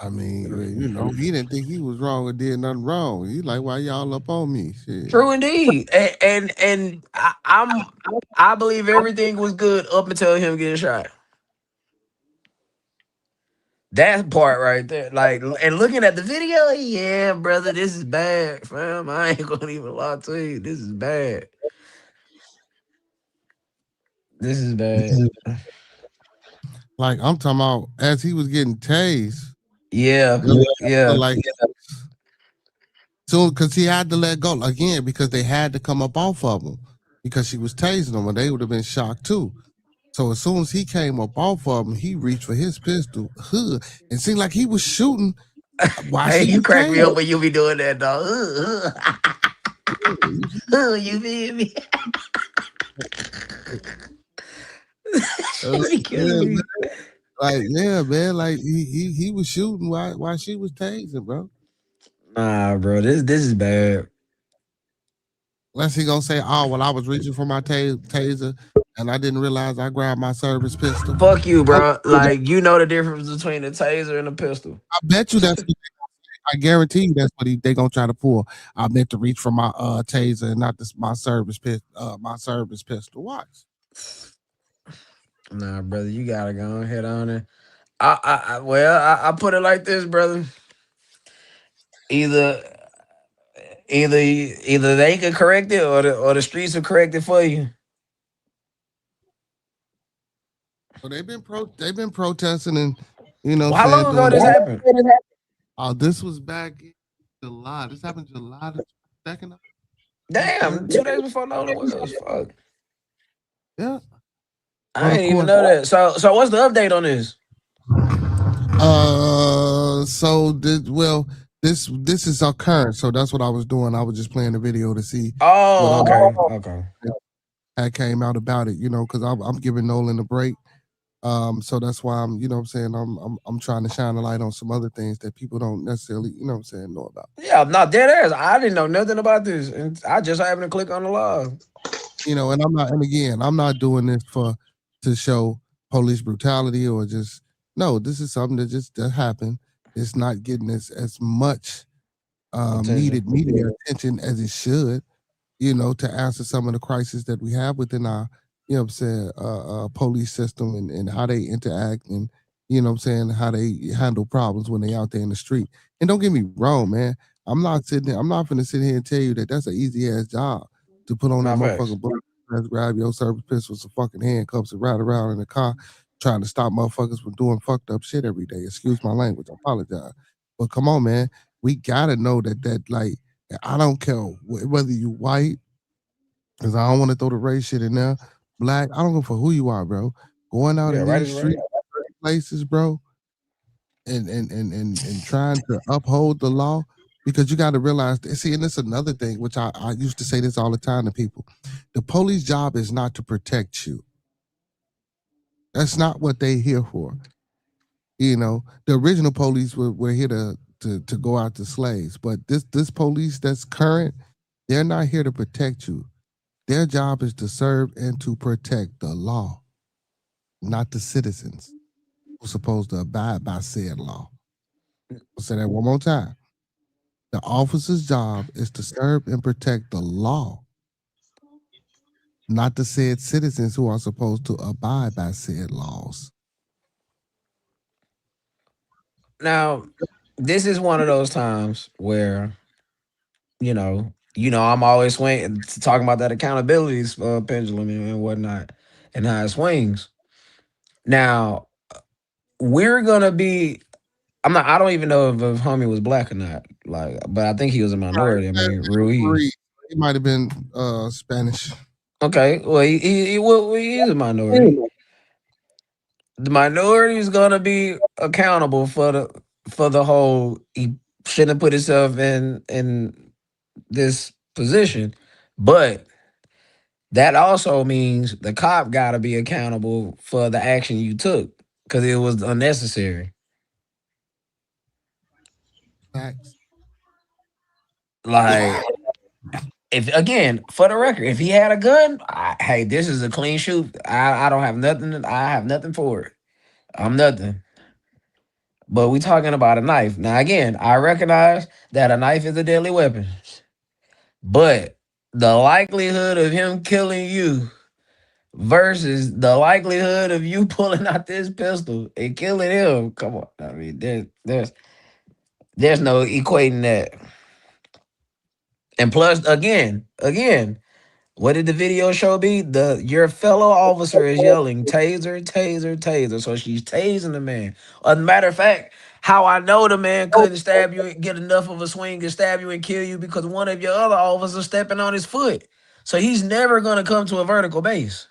I mean, you know, he didn't think he was wrong or did nothing wrong. He like, why y'all up on me? Shit. True indeed. And I believe everything was good up until him getting shot. That part right there, like, and looking at the video, yeah, brother, this is bad, fam. I ain't gonna even lie to you. This is bad. This is bad. Like I'm talking about as he was getting tased. Yeah. Like soon, because he had to let go again because they had to come up off of him because she was tasing them and they would have been shocked too. So as soon as he came up off of him, he reached for his pistol. It seemed like he was shooting. Hey, you crack me up when you be doing that, dog. You feel me? Yeah, man. Like he was shooting while she was tasing, bro. Nah, bro, this is bad. Unless he gonna say, "Oh, well, I was reaching for my taser and I didn't realize I grabbed my service pistol." Fuck you, bro. Like you know the difference between a taser and a pistol. I bet you that's. I guarantee you that's what they gonna try to pull. I meant to reach for my taser and not my service pistol. My service pistol. Watch. Nah, brother, you gotta go ahead on it. I put it like this, brother. Either they can correct it or the streets will correct it for you. Well, they've been protesting and How long ago this happened? Oh, this was back in July. This happened July the 2nd. Damn, 2 days before Nolan was. Fuck. Yeah. I didn't even know that. So what's the update on this? This is our current. So that's what I was doing. I was just playing the video to see. Oh, okay. That came out about it, because I'm giving Nolan a break. So that's why I'm, I'm trying to shine a light on some other things that people don't necessarily, know about. Yeah, I'm not dead ass. I didn't know nothing about this, and I just happened to click on the log. And I'm not doing this to show police brutality or just this is something that happened. It's not getting as much needed media attention as it should, to answer some of the crises that we have within our police system and how they interact and how they handle problems when they out there in the street. And don't get me wrong, man. I'm not gonna sit here and tell you that that's an easy ass job to put on that motherfucking bullet, grab your service pistol, some fucking handcuffs and ride around in the car trying to stop motherfuckers from doing fucked up shit every day. Excuse my language, I apologize. But come on, man. We gotta know that like I don't care whether you white, because I don't want to throw the race shit in there. black, I don't know for who you are, bro. Going out Yeah, in right these is right. street places, bro, and trying to uphold the law, because you got to realize, see, and it's another thing, which I used to say this all the time to people. The police job is not to protect you. That's not what they here for. You know, the original police were here to go after slaves, but this police that's current, they're not here to protect you. Their job is to serve and to protect the law, not the citizens who are supposed to abide by said law. I'll say that one more time. The officer's job is to serve and protect the law, not the said citizens who are supposed to abide by said laws. Now, this is one of those times where I'm always talking about that accountability pendulum and whatnot, and how it swings. Now, we're gonna be. I'm not. I don't even know if homie was black or not. Like, but I think he was a minority. I mean, Ruiz. He might have been Spanish. Okay, well, he is a minority. The minority is gonna be accountable for the whole. He shouldn't have put himself in this position, but that also means the cop got to be accountable for the action you took because it was unnecessary. Facts. Like, if again, for the record, if he had a gun, hey, this is a clean shoot. I don't have nothing. I have nothing for it. I'm nothing. But we talking about a knife. Now, again, I recognize that a knife is a deadly weapon, but the likelihood of him killing you versus the likelihood of you pulling out this pistol and killing him. Come on, I mean, there's no equating that. And plus, again, what did the video show be? Your fellow officer is yelling taser, taser, taser. So she's tasing the man. As a matter of fact, how I know the man couldn't stab you and get enough of a swing to stab you and kill you because one of your other officers stepping on his foot. So he's never gonna come to a vertical base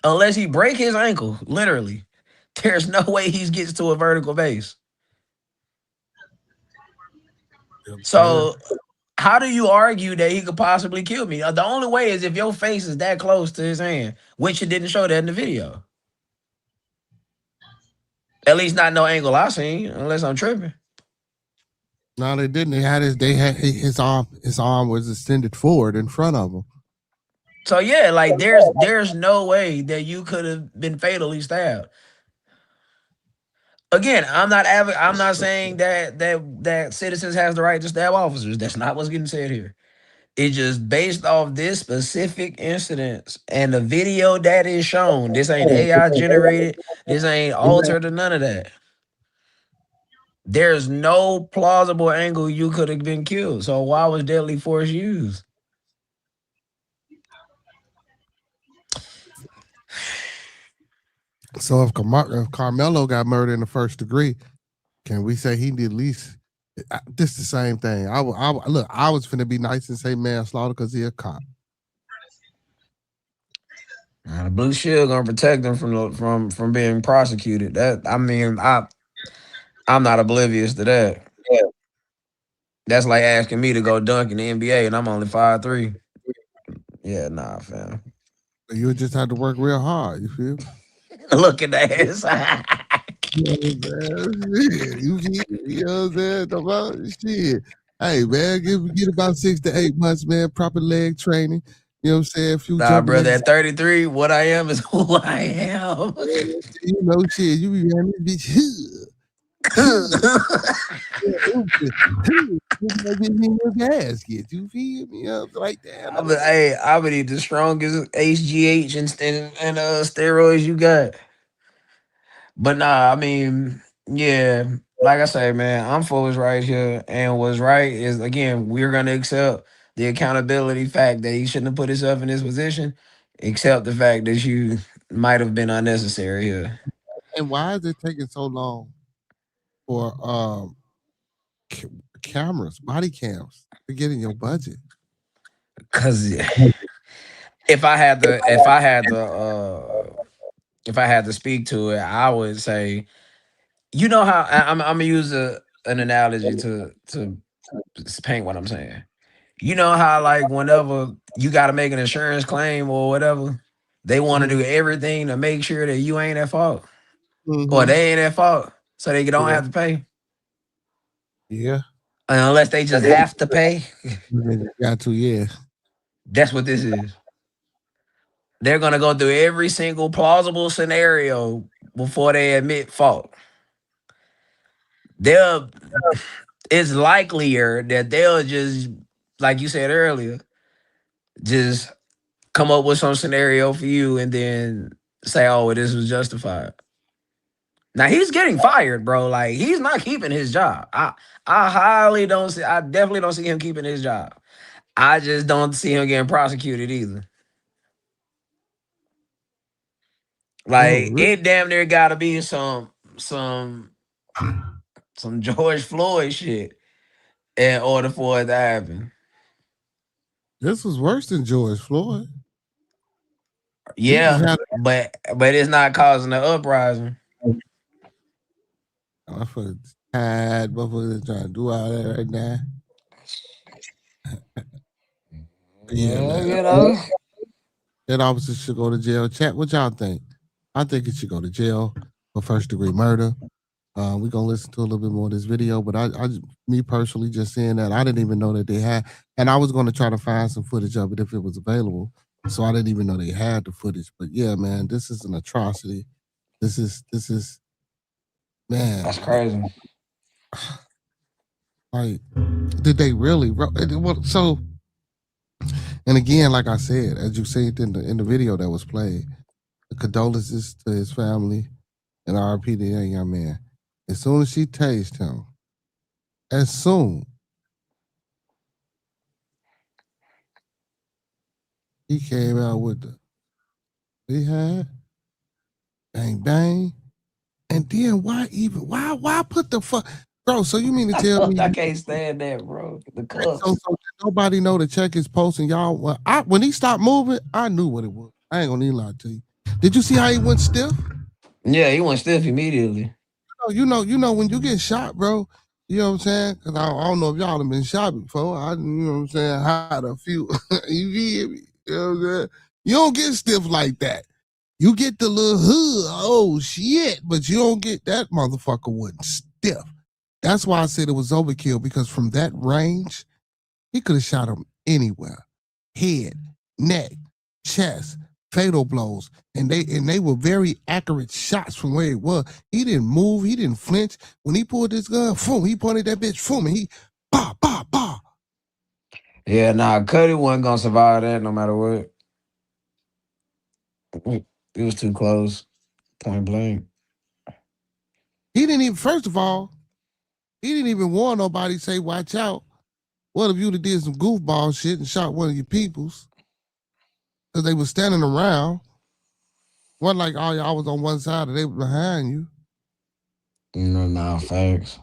unless he break his ankle. Literally, there's no way he gets to a vertical base. So how do you argue that he could possibly kill me? The only way is if your face is that close to his hand, which it didn't show that in the video. At least not no angle I seen, unless I'm tripping. No, they didn't. They had his arm. His arm was extended forward in front of him. So yeah, like there's no way that you could have been fatally stabbed. Again, I'm not saying that citizens has the right to stab officers. That's not what's getting said here. It's just based off this specific incident and the video that is shown. This ain't AI generated. This ain't altered or none of that. There's no plausible angle you could have been killed. So why was deadly force used? So if Carmelo got murdered in the first degree, can we say he did at least? This the same thing. Look, I was finna be nice and say manslaughter because he a cop. The blue shield gonna protect them from being prosecuted. I'm not oblivious to that. Yeah. That's like asking me to go dunk in the NBA and I'm only 5'3". Yeah, nah, fam. You just have to work real hard. You feel? Look at that. You know what I'm saying? Shit. Hey man, get about 6 to 8 months, man. Proper leg training. You know what I'm saying? A few nah, brother, at 33, what I am is who I am. You know, shit, you be running this bitch. Basket, you feel me? Like that. I would eat the strongest HGH and steroids you got. But nah, I mean, yeah, like I say, man, I'm for what's right here, and what's right is again, we're gonna accept the accountability fact that he shouldn't have put himself in this position, except the fact that you might have been unnecessary here. And why is it taking so long for cameras, body cams to get in your budget? Cause if I had to speak to it, I would say, you know how I'm gonna use an analogy to paint what I'm saying. You know how like whenever you got to make an insurance claim or whatever, they want to do everything to make sure that you ain't at fault or they ain't at fault, so they don't have to pay Yeah. unless they just have to pay. Got to, yeah. That's what this is. They're gonna go through every single plausible scenario before they admit fault. They'll It's likelier that they'll just, like you said earlier, just come up with some scenario for you and then say, "Oh, well, this was justified." Now he's getting fired, bro. Like he's not keeping his job. I definitely don't see him keeping his job. I just don't see him getting prosecuted either. Oh, Like really? it damn near gotta be some George Floyd shit in order for it to happen. This was worse than George Floyd. He just Yeah, had but it's not causing the uprising. I feel tired, motherfuckers trying to do all that right now. Yeah, Well, man. you know. That officer should go to jail. Chat, what y'all think? I think it should go to jail for first degree murder. We're gonna listen to a little bit more of this video, but me personally, just saying that I didn't even know that they had, and I was gonna try to find some footage of it if it was available. So I didn't even know they had the footage. But yeah, man, this is an atrocity. This is man. That's crazy. Like, did they really? So, and again, like I said, as you said in the video that was played, the condolences to his family and RP to that young man. As soon as she tased him, as soon he came out with the he had bang bang, and then why put the fuck, bro? So you mean to tell me I can't stand that, bro. The cuffs. so did nobody know to check his post and y'all? Well, when he stopped moving, I knew what it was. I ain't gonna need to lie to you. Did you see how he went stiff? Yeah, he went stiff immediately. You know when you get shot, bro. You know what I'm saying? Because I don't know if y'all have been shot before. You know what I'm saying? Had a few. You feel me? You know what I'm saying? You don't get stiff like that. You get the little hood. Oh shit! But you don't get that motherfucker wasn't stiff. That's why I said it was overkill, because from that range, he could have shot him anywhere. Head, neck, chest, fatal blows. And they were very accurate shots from where it was. He didn't move, he didn't flinch. When he pulled this gun, boom, he pointed that bitch, boom, and he bah, bah, bah. Yeah, nah, Cuddy wasn't gonna survive that no matter what. It was too close. Point blank. He didn't even, first of all, he didn't even warn nobody, say, watch out. What if you did some goofball shit and shot one of your peoples? Because they was standing around. Wasn't like all y'all was on one side and they was behind you. Nah, facts.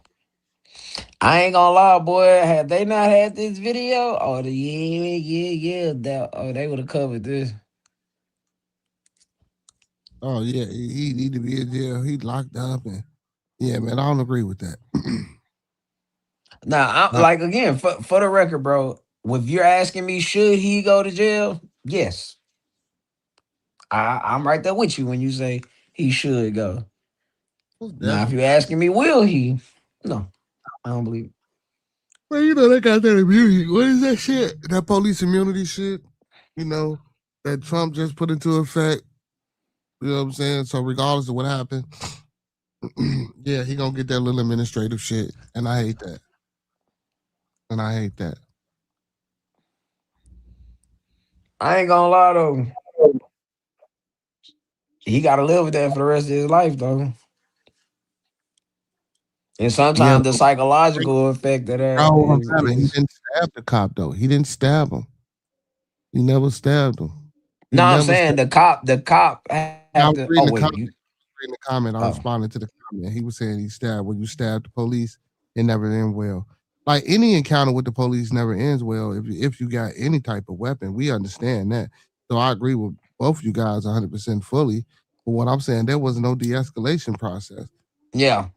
I ain't gonna lie, boy. Had they not had this video, they would have covered this. Oh yeah, he need to be in jail. He locked up, and yeah, man, I don't agree with that. Now, like again, for the record, bro, if you're asking me, should he go to jail? Yes. I'm right there with you when you say he should go. Now, if you're asking me, will he? No, I don't believe it. Well, you know, they got that immunity. What is that shit? That police immunity shit, you know, that Trump just put into effect. You know what I'm saying? So regardless of what happened, yeah, he gonna get that little administrative shit. And I hate that. I ain't gonna lie though. He gotta live with that for the rest of his life though. And Yeah. sometimes the psychological effect of that I'm is, saying, he didn't stab the cop though. He didn't stab him. He never stabbed him. He no, I'm never saying the cop I have was to. reading Oh the wait, comment. you. Reading the comment. I responded to the comment. He was saying he stabbed. When you stab the police, it never ends well. Like any encounter with the police never ends well if you got any type of weapon. We understand that. So I agree with both you guys 100% fully. But what I'm saying, there was no de-escalation process. Yeah.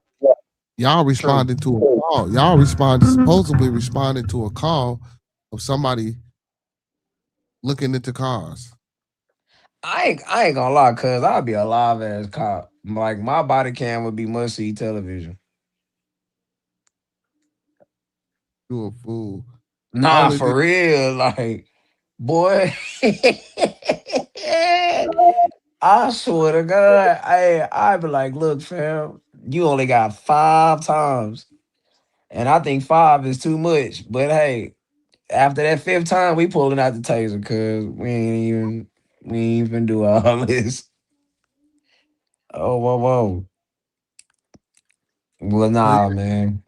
Y'all responded to a call. Y'all supposedly responded to a call of somebody looking into cars. I ain't gonna lie, cuz I'd be a live ass cop. Like my body cam would be must see television. You a fool. Nah, Only for thing, real. Like, boy. I swear to God, I'd be like, look, fam, you only got 5 times. And I think 5 is too much. But hey, after that 5th time, we pulling out the taser because we ain't even do all this. Oh, whoa, whoa. Well, so you nah, man.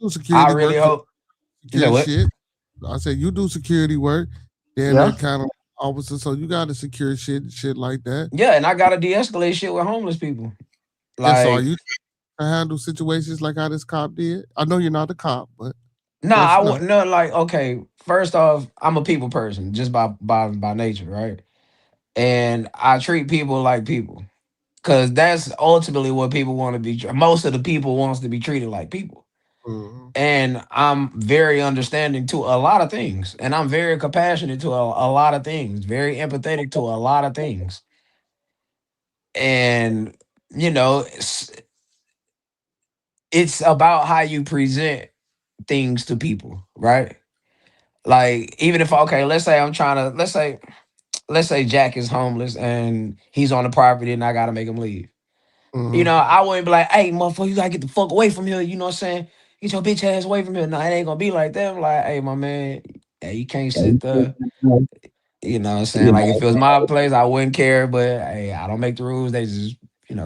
do I security really work, hope. You know secure what? shit. I said you do security work. Then Yeah. that kind of officer, so you got to secure shit like that. Yeah, and I gotta de-escalate shit with homeless people. And so are Like, you to handle situations like how this cop did? I know you're not a cop, but nah, close I enough. want no, like, okay, first off, I'm a people person just by nature, right? And I treat people like people. Cause that's ultimately what people want to be. Most of the people wants to be treated like people. Mhm. And I'm very understanding to a lot of things. And I'm very compassionate to a lot of things, very empathetic to a lot of things. And, you know, it's about how you present things to people, right? Like, even if, okay, let's say Jack is homeless and he's on the property and I got to make him leave. You Mhm. know, I wouldn't be like, hey, motherfucker, you gotta get the fuck away from here. You know what I'm saying? Get your bitch ass away from here. No, it ain't gonna be like that. I'm like, hey, my man, hey, you can't sit there. You know what I'm saying? Like, if it was my place, I wouldn't care. But hey, I don't make the rules. They just,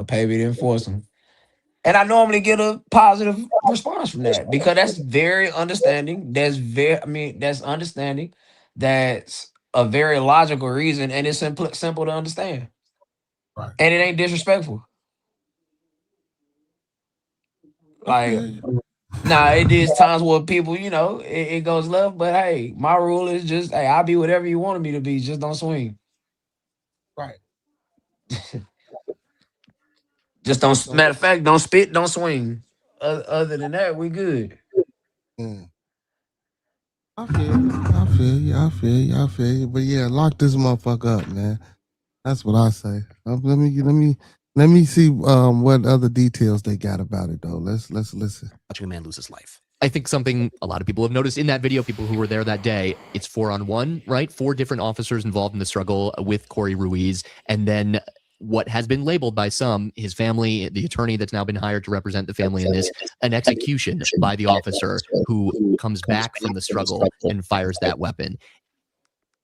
pay me to enforce them. And I normally get a positive response from that because that's very understanding. That's understanding. That's a very logical reason, and it's simple to understand. Right. And it ain't disrespectful. Like, Okay. nah, it is times where people, it goes left. But hey, my rule is just, hey, I'll be whatever you wanted me to be. Just don't swing. Right. Just Okay. don't. So Matter of fact, don't spit, don't swing. Other than that, we good. yeah. I feel you. I feel you. I feel you. I feel you. But yeah, lock this motherfucker up, man. That's what I say. Let me see what other details they got about it though. Let's listen. Watching a man lose his life. I think something a lot of people have noticed in that video, people who were there that day, it's 4-on-1, right? 4 different officers involved in the struggle with Cory Ruiz. And then what has been labeled by some, his family, the attorney that's now been hired to represent the family in this, an execution by the officer who comes back from the struggle and fires that weapon.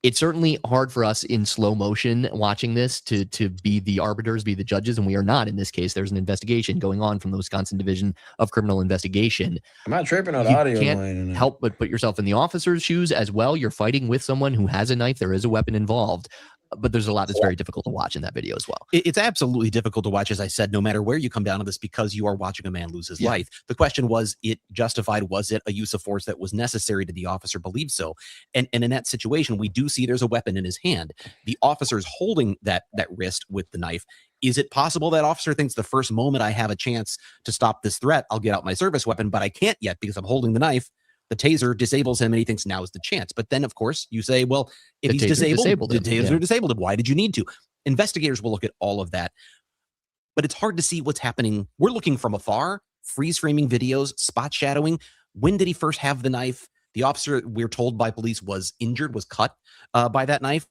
It's certainly hard for us in slow motion watching this to be the arbiters, be the judges, and we are not in this case. There's an investigation going on from the Wisconsin Division of Criminal Investigation. I'm not tripping on the You audio can't line. help but put yourself in the officer's shoes as well. You're fighting with someone who has a knife. There is a weapon involved. But there's a lot that's very difficult to watch in that video as well. It's absolutely difficult to watch, as I said, no matter where you come down to this, because you are watching a man lose his life. The question was it justified? Was it a use of force that was necessary? Did the officer believe so? And in that situation, we do see there's a weapon in his hand. The officer is holding that wrist with the knife. Is it possible that officer thinks the first moment I have a chance to stop this threat, I'll get out my service weapon, but I can't yet because I'm holding the knife? The taser disables him and he thinks now is the chance. But then, of course, you say, well, if he's disabled, the taser disabled him. Why did you need to? Investigators will look at all of that. But it's hard to see what's happening. We're looking from afar, freeze framing videos, spot shadowing. When did he first have the knife? The officer, we're told by police, was injured, was cut by that knife.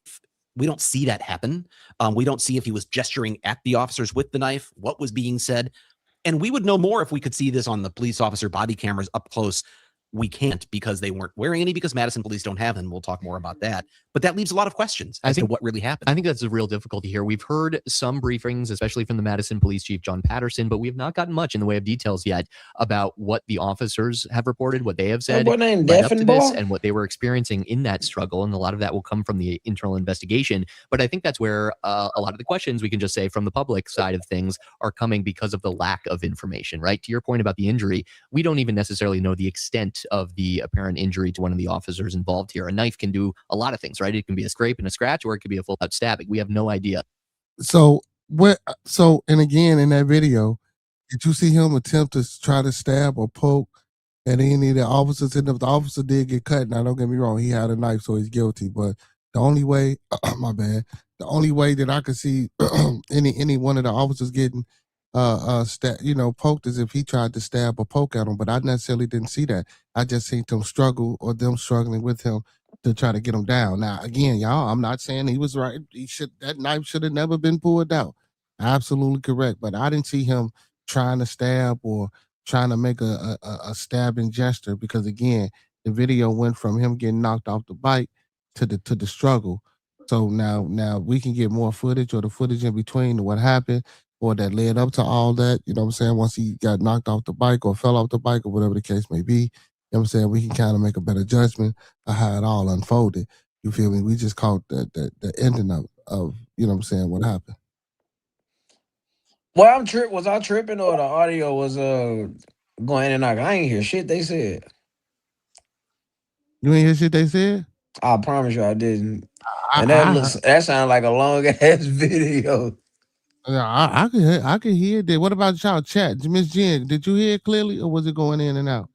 We don't see that happen. We don't see if he was gesturing at the officers with the knife, what was being said. And we would know more if we could see this on the police officer body cameras up close. We can't because they weren't wearing any, because Madison police don't have them. We'll talk more about that. But that leaves a lot of questions as to what really happened. I think that's a real difficulty here. We've heard some briefings, especially from the Madison Police Chief, John Patterson, but we have not gotten much in the way of details yet about what the officers have reported, what they have said boy named right up to this, Deffenbaugh? and what they were experiencing in that struggle. And a lot of that will come from the internal investigation. But I think that's where a lot of the questions, we can just say from the public side of things, are coming because of the lack of information, right? To your point about the injury, we don't even necessarily know the extent site of the apparent injury to one of the officers involved here. A knife can do a lot of things, right? It can be a scrape and a scratch, or it could be a full-out stabbing. We have no idea. So and again in that video, did you see him attempt to try to stab or poke at any of the officers? And if the officer did get cut, now don't get me wrong, he had a knife, so he's guilty. But the only way, my bad, the only way that I could see any one of the officers getting poked is if he tried to stab or poke at him. But I necessarily didn't see that. I just seen them struggle or them struggling with him to try to get him down. Now, again, y'all, I'm not saying he was right. That knife should have never been pulled out. Absolutely correct. But I didn't see him trying to stab or trying to make a stabbing gesture, because again, the video went from him getting knocked off the bike to the struggle. So now we can get more footage, or the footage in between what happened or that led up to all that, you know what I'm saying, once he got knocked off the bike or fell off the bike or whatever the case may be. You know what I'm saying? We can kind of make a better judgment of how it all unfolded. You feel me? We just caught the ending of you know what I'm saying, what happened. Well, was I tripping, or the audio was going in and out? I ain't hear shit they said. You ain't hear shit they said? I promise you I didn't. And that sounded like a long ass video. I can hear it. What about y'all chat? Miss Jen, did you hear it clearly, or was it going in and out?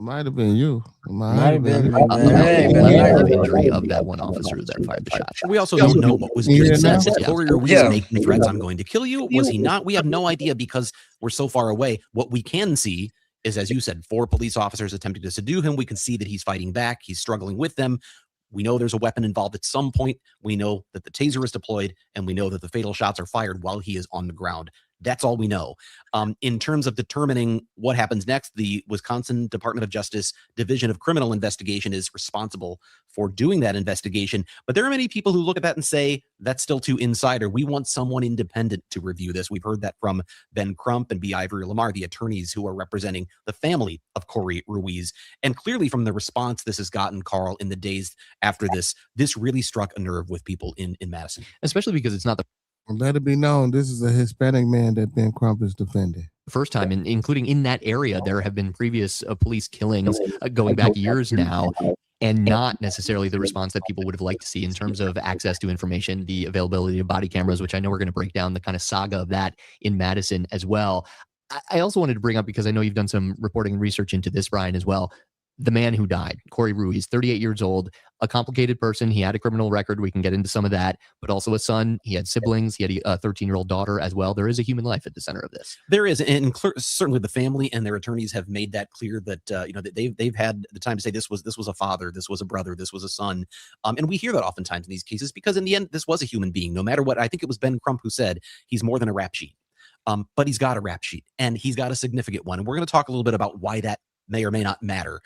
It might have been you. Might have been me, man. The injury of that one officer that fired the shot. We also don't know what was being said. Did Cory Ruiz making threats, "I'm going to kill you"? Was he not? We have no idea because we're so far away. What we can see is, as you said, 4 police officers attempting to subdue him. We can see that he's fighting back. He's struggling with them. We know there's a weapon involved at some point. We know that the taser is deployed, and we know that the fatal shots are fired while he is on the ground. That's all we know. In terms of determining what happens next, the Wisconsin Department of Justice Division of Criminal Investigation is responsible for doing that investigation. But there are many people who look at that and say, that's still too insider. We want someone independent to review this. We've heard that from Ben Crump and B. Ivory Lamar, the attorneys who are representing the family of Cory Ruiz. And clearly from the response this has gotten, Carl, in the days after this really struck a nerve with people in Madison. Especially because it's not the let it be known, this is a Hispanic man that Ben Crump is defending. First time, and including in that area, there have been previous police killings going back years now, and not necessarily the response that people would have liked to see in terms of access to information, the availability of body cameras, which I know we're going to break down the kind of saga of that in Madison as well. I also wanted to bring up, because I know you've done some reporting and research into this, Brian, as well. The man who died, Cory Ruiz, 38 years old, a complicated person. He had a criminal record. We can get into some of that, but also a son. He had siblings. He had a 13-year-old daughter as well. There is a human life at the center of this. There is, and certainly the family and their attorneys have made that clear that that they've had the time to say this was a father, this was a brother, this was a son, and we hear that oftentimes in these cases because in the end this was a human being. No matter what, I think it was Ben Crump who said he's more than a rap sheet, but he's got a rap sheet and he's got a significant one, and we're going to talk a little bit about why that may or may not matter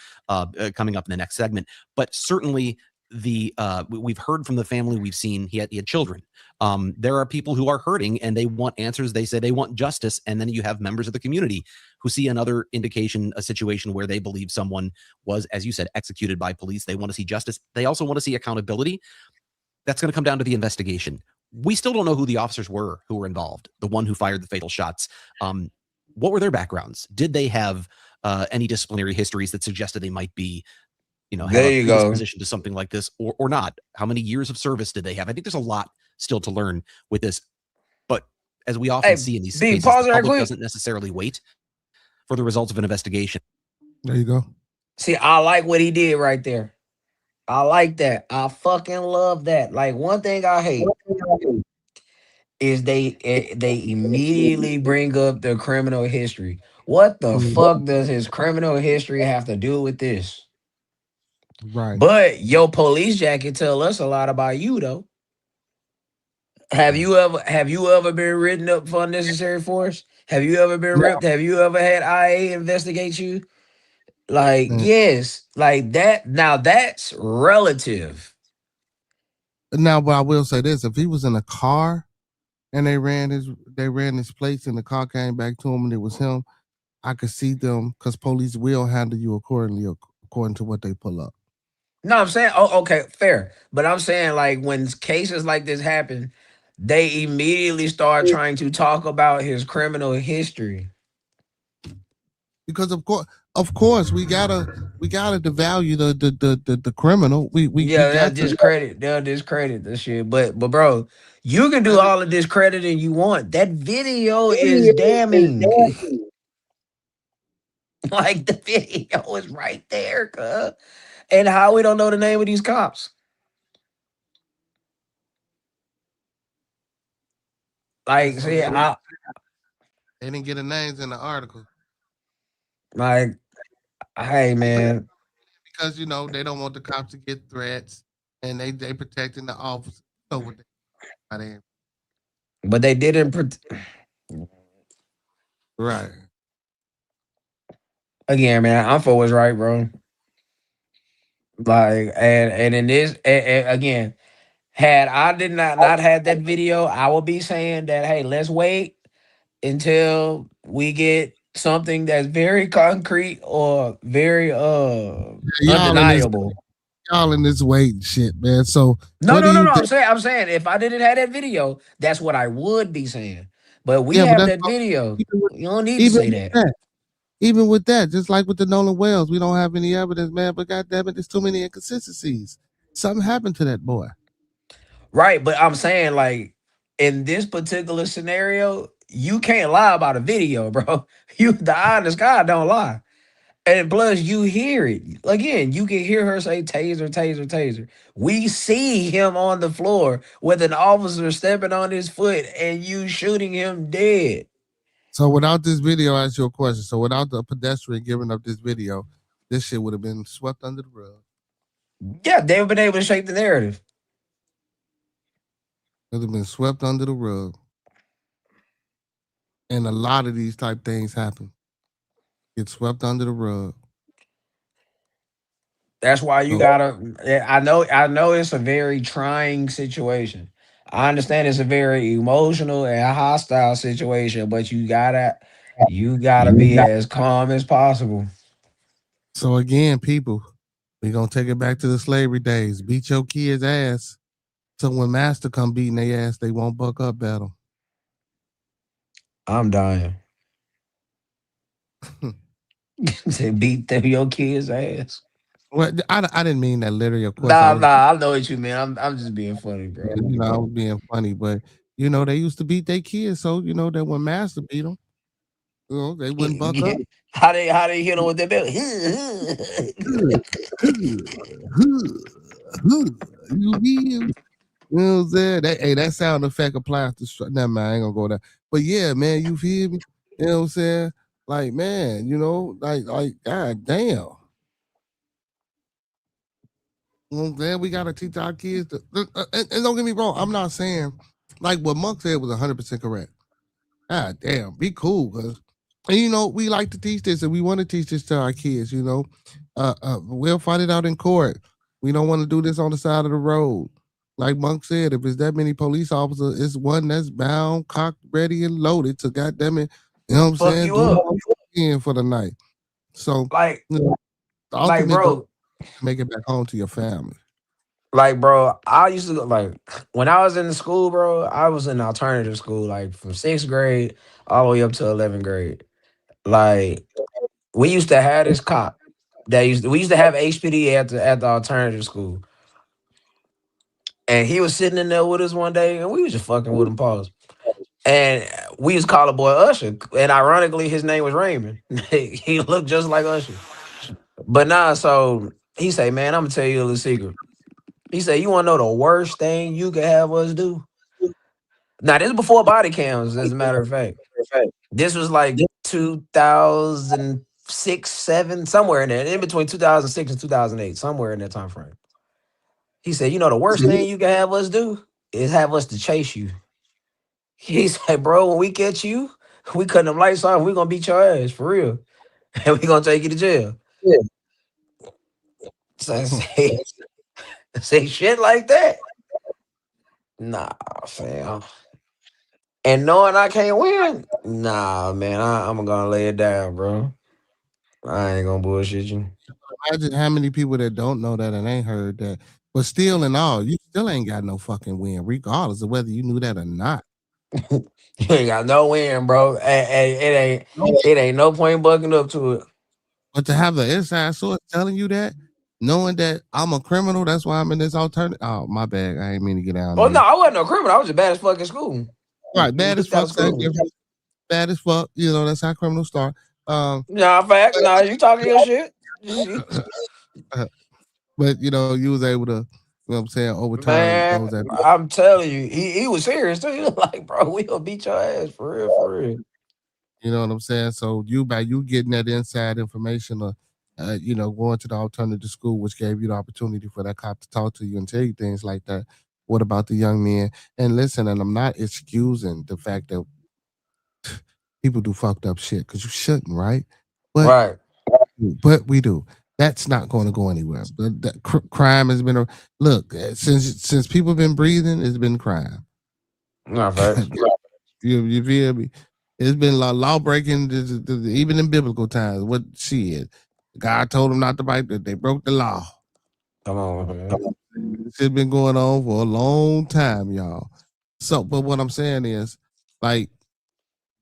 coming up in the next segment. But certainly we've heard from the family, we've seen he had children. There are people who are hurting and they want answers. They say they want justice. And then you have members of the community who see another indication, a situation where they believe someone was, as you said, executed by police. They want to see justice. They also want to see accountability. That's going to come down to the investigation. We still don't know who the officers were who were involved, the one who fired the fatal shots. What were their backgrounds? Did they have any disciplinary histories that suggested they might be, have a predisposition to something like this or not? How many years of service did they have? I think there's a lot still to learn with this. But as we often see in these cases, the public doesn't necessarily wait for the results of an investigation. There you go. See, I like what he did right there. I like that. I fucking love that. Like, one thing I hate is they immediately bring up the criminal history. What the fuck does his criminal history have to do with this? Right. But your police jacket tell us a lot about you, though. Have you ever been written up for unnecessary force? Have you ever been ripped? Have you ever had IA investigate you? Like, yes, like that. Now that's relative. Now, but I will say this: if he was in a car and they ran his plates and the car came back to him and it was him, I could see them, because police will handle you accordingly, according to what they pull up. No, I'm saying, okay, fair. But I'm saying, like, when cases like this happen, they immediately start trying to talk about his criminal history. Because of course, of course we gotta devalue the criminal. We Yeah, they'll got to. discredit the shit. But bro, you can do all the discrediting you want. That video is damning. Like the video is right there, cuz. And how we don't know the name of these cops. Like, see, They didn't get the names in the article like, hey man, because they don't want the cops to get threats, and they protecting the officers. So what they but they didn't. right. Again, man, I'm for what's right, bro. Like, and in this, again, had I did not had that video, I would be saying that, hey, let's wait until we get something that's very concrete or very Y'all in this undeniable. waiting shit, man. So No, what no, do no, you no. think? I'm saying if I didn't have that video, that's what I would be saying. But we Yeah, but have that's that video. even with, You don't need to even say with that. that. Even with that, just like with the Nolan Wells, we don't have any evidence, man. But goddamn it, there's too many inconsistencies. Something happened to that boy. Right, but I'm saying like in this particular scenario, you can't lie about a video, bro. You the honest God don't lie. And plus you hear it. Again, you can hear her say taser, taser, taser. We see him on the floor with an officer stepping on his foot and you shooting him dead. So without this video, I ask you a question. So without the pedestrian giving up this video, this shit would have been swept under the rug. Yeah, they've been able to shape the narrative. It would have been swept under the rug. And a lot of these type things happen. Get swept under the rug. That's why you So, gotta. I know it's a very trying situation. I understand it's a very emotional and hostile situation, but you gotta be as calm as possible. so again, people, we're gonna take it back to the slavery days. Beat your kids' ass. So when master come beating their ass, they won't buck up at them. I'm dying. Say beat your kids' ass. Well, I didn't mean that literally, of course. I know what you mean. I'm just being funny, bro. I was being funny, but they used to beat their kids, so that when master beat them, they wouldn't buck up. How they hit them with their belt? You know what I'm saying? That sound effect applies to never mind, I ain't gonna go there. But yeah, man, you feel me? You know what I'm saying? Like, man, like god damn. You know what I'm saying? We gotta teach our kids to and don't get me wrong, I'm not saying like what Monk said was 100% correct. God damn, be cool, cause and we like to teach this and we want to teach this to our kids, we'll fight it out in court. We don't want to do this on the side of the road. Like Monk said, if it's that many police officers, it's one that's bound, cocked, ready, and loaded to goddamn it, you know what I'm Fuck saying? you up. In for the night. So Like, the ultimate goal bro. is to make it back home to your family. Like, bro, I used to like when I was in the school, bro. I was in alternative school, like from 6th grade all the way up to 11th grade. Like, we used to have this cop we used to have HPD at the alternative school, and he was sitting in there with us one day, and we was just fucking with him, pause. And we used to call the boy Usher, and ironically, his name was Raymond. He looked just like Usher, but nah. So he say, "Man, I'm gonna tell you a little secret." He said, "You want to know the worst thing you could have us do?" Now, this is before body cams, as a matter of fact. This was like 2006, 7, somewhere in there, in between 2006 and 2008, somewhere in that time frame. He said, "You know, the worst thing you can have us do is have us to chase you." He said, "Bro, when we catch you, we cutting them lights off. We're going to beat your ass, for real. And we're going to take you to jail." Yeah. So I say shit like that. Nah, fam. And knowing I can't win, nah, man, I'm gonna lay it down, bro. I ain't gonna bullshit you. Imagine how many people that don't know that and ain't heard that. But still in all, you still ain't got no fucking win, regardless of whether you knew that or not. You ain't got no win, bro. It ain't no point bucking up to it. But to have the inside source telling you that, knowing that I'm a criminal, that's why I'm in this alternative. Oh, my bad. I ain't mean to get down. Oh no, I wasn't no criminal. I was just bad as fuck in school. Right, bad as fuck. School. Bad as fuck. You know, that's how criminals start. Nah, facts. Nah, you talking your shit. But you know, you was able to, you know what I'm saying, overturn Man, those. I'm telling you, he was serious too. He was like, bro, we'll beat your ass for real, for real. You know what I'm saying? So by you getting that inside information, or you know, going to the alternative school, which gave you the opportunity for that cop to talk to you and tell you things like that. What about the young men? And listen, and I'm not excusing the fact that people do fucked up shit, because you shouldn't, right? But we do. That's not going to go anywhere. But crime has been look, since people have been breathing, it's been crime. Not facts. You feel me? It's been law breaking, even in biblical times. What shit? God told them not to bite, but they broke the law. Come on, man. It's been going on for a long time, y'all. So, but what I'm saying is, like,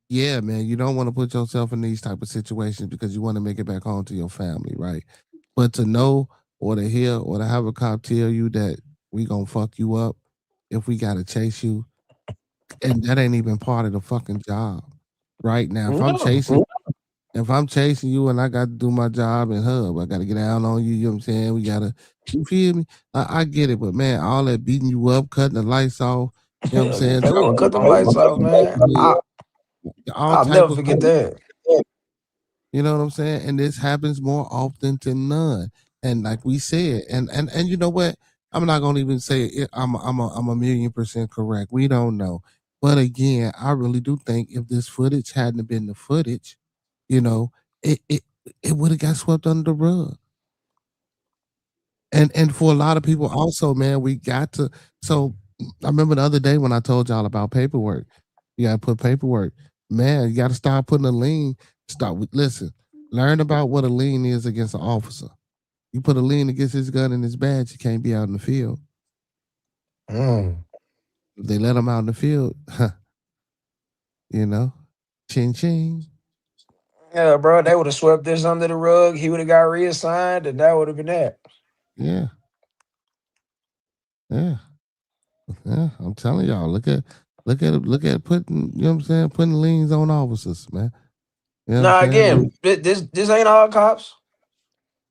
yeah, man, you don't want to put yourself in these type of situations because you want to make it back home to your family, right? But to know or to hear or to have a cop tell you that we gonna fuck you up if we gotta chase you, and that ain't even part of the fucking job, right? Now, if I'm chasing you and I got to do my job and hub, I got to get down on you. You know what I'm saying? We gotta, you feel me? I get it, but man, all that beating you up, cutting the lights off. You know what I'm saying? They gonna cut the lights off, man. I'll never forget that. You know what I'm saying? And this happens more often than none. And like we said, and you know what? I'm not gonna even say it, I'm a 1,000,000% correct. We don't know. But again, I really do think if this footage hadn't been the footage, you know, it would have got swept under the rug. And for a lot of people also, man, we got to. So I remember the other day when I told y'all about paperwork. You gotta put paperwork. Man, you gotta start putting a lien. Listen, learn about what a lien is against an officer. You put a lien against his gun and his badge, you can't be out in the field. If they let him out in the field, you know, ching ching. Yeah, bro, they would have swept this under the rug. He would have got reassigned, and that would have been that. Yeah. I'm telling y'all, look at putting, you know what I'm saying, putting liens on officers, man. You know again, this ain't all cops.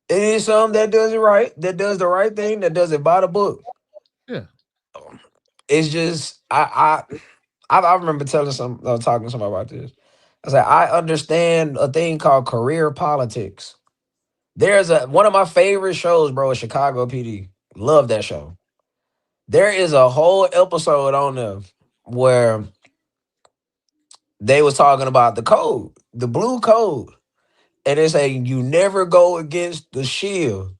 It is some that does it right, that does the right thing, that does it by the book. Yeah. It's just I remember talking to somebody about this. I said, I understand a thing called career politics. There's one of my favorite shows, bro, is Chicago PD. Love that show. There is a whole episode on them where they was talking about the code, the blue code. And they say you never go against the shield.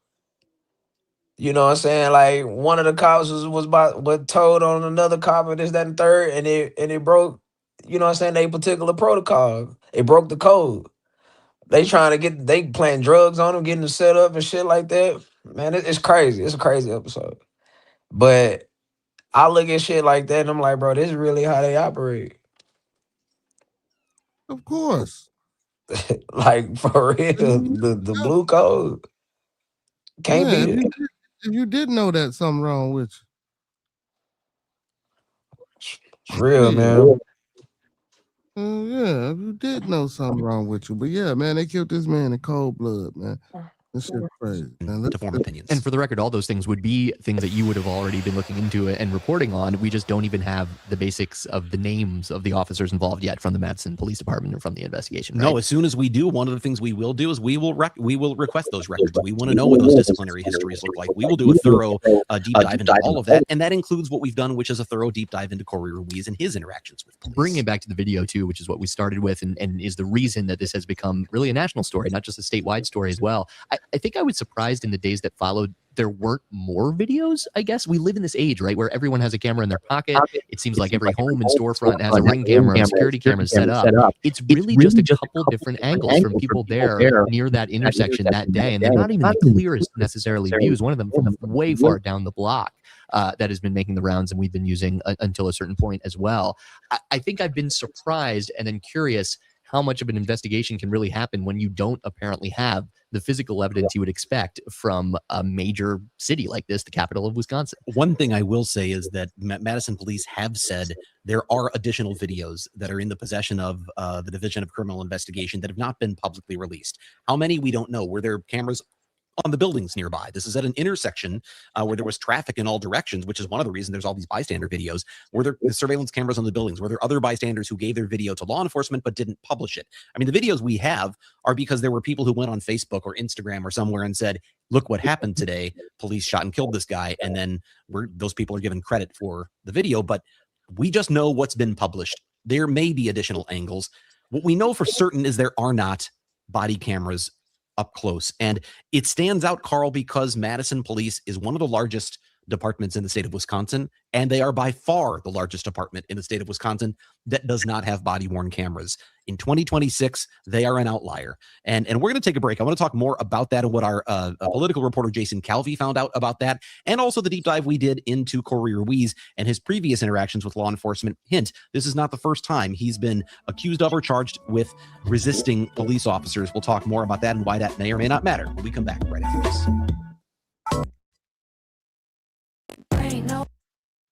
You know what I'm saying? Like one of the cops was told on another cop and this, that, and third, and it broke, you know what I'm saying, they particular protocol. It broke the code. They playing drugs on them, getting them set up and shit like that. Man, it's crazy. It's a crazy episode. But I look at shit like that and I'm like, bro, this is really how they operate. Of course. Like for real, the blue code can't beat it. If you did know that something wrong with you. It's real, man. Yeah, if you did know something wrong with you. But yeah, man, they killed this man in cold blood, man. This shit crazy. To form opinions. And for the record, all those things would be things that you would have already been looking into and reporting on. We just don't even have the basics of the names of the officers involved yet from the Madison Police Department or from the investigation. Right? No, as soon as we do, one of the things we will do is we will request those records. We want to know what those disciplinary histories look like. We will do a thorough deep dive into all of that, and that includes what we've done, which is a thorough deep dive into Cory Ruiz and his interactions with police. Bringing it back to the video too, which is what we started with, and is the reason that this has become really a national story, not just a statewide story as well. I think I was surprised in the days that followed there weren't more videos. I guess we live in this age, right, where everyone has a camera in their pocket. It seems like every home and storefront has a Ring camera and security cameras set up. It's really just a couple different angles from people there near that intersection that day, and they're not even the clearest necessarily views. One of them from way far down the block that has been making the rounds, and we've been using until a certain point as well. I think I've been surprised and then curious how much of an investigation can really happen when you don't apparently have the physical evidence you would expect from a major city like this, the capital of Wisconsin. One thing I will say is that Madison police have said there are additional videos that are in the possession of the Division of Criminal Investigation that have not been publicly released. How many, we don't know. Were there cameras on the buildings nearby? This is at an intersection where there was traffic in all directions, which is one of the reasons there's all these bystander videos. Were there surveillance cameras on the buildings? Were there other bystanders who gave their video to law enforcement but didn't publish it? I mean, the videos we have are because there were people who went on Facebook or Instagram or somewhere and said, look what happened today. Police shot and killed this guy. And then those people are given credit for the video, but we just know what's been published. There may be additional angles. What we know for certain is there are not body cameras up close. And it stands out, Carl, because Madison Police is one of the largest departments in the state of Wisconsin, and they are by far the largest department in the state of Wisconsin that does not have body-worn cameras. In 2026, they are an outlier. And we're going to take a break. I want to talk more about that and what our political reporter Jason Calvi found out about that, and also the deep dive we did into Cory Ruiz and his previous interactions with law enforcement. Hint, this is not the first time he's been accused of or charged with resisting police officers. We'll talk more about that and why that may or may not matter when we come back right after this.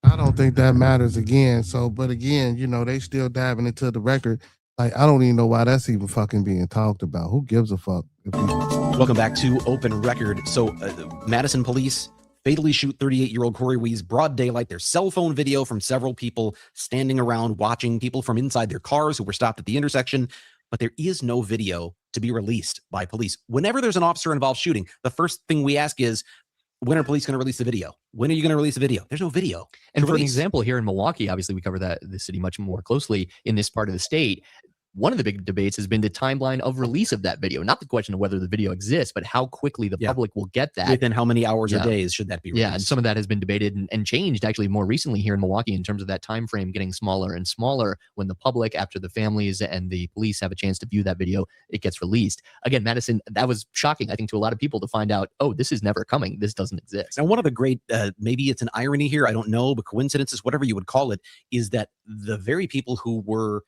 I don't think that matters again. So, but again, you know, they still diving into the record. Like, I don't even know why that's even fucking being talked about. Who gives a fuck? Welcome back to Open Record. So, Madison police fatally shoot 38-year-old Cory Ruiz, broad daylight. There's cell phone video from several people standing around watching, people from inside their cars who were stopped at the intersection. But there is no video to be released by police. Whenever there's an officer involved shooting, the first thing we ask is, when are police going to release the video? When are you going to release the video? There's no video. And for an example, here in Milwaukee, obviously we cover the city much more closely in this part of the state. One of the big debates has been the timeline of release of that video. Not the question of whether the video exists, but how quickly the public will get that. Within how many hours or days should that be released? Yeah, and some of that has been debated and changed actually more recently here in Milwaukee in terms of that time frame getting smaller and smaller when the public, after the families and the police have a chance to view that video, it gets released. Again, Madison, that was shocking, I think, to a lot of people to find out, oh, this is never coming. This doesn't exist. Now, one of the great, maybe it's an irony here, I don't know, but coincidences, whatever you would call it, is that the very people who were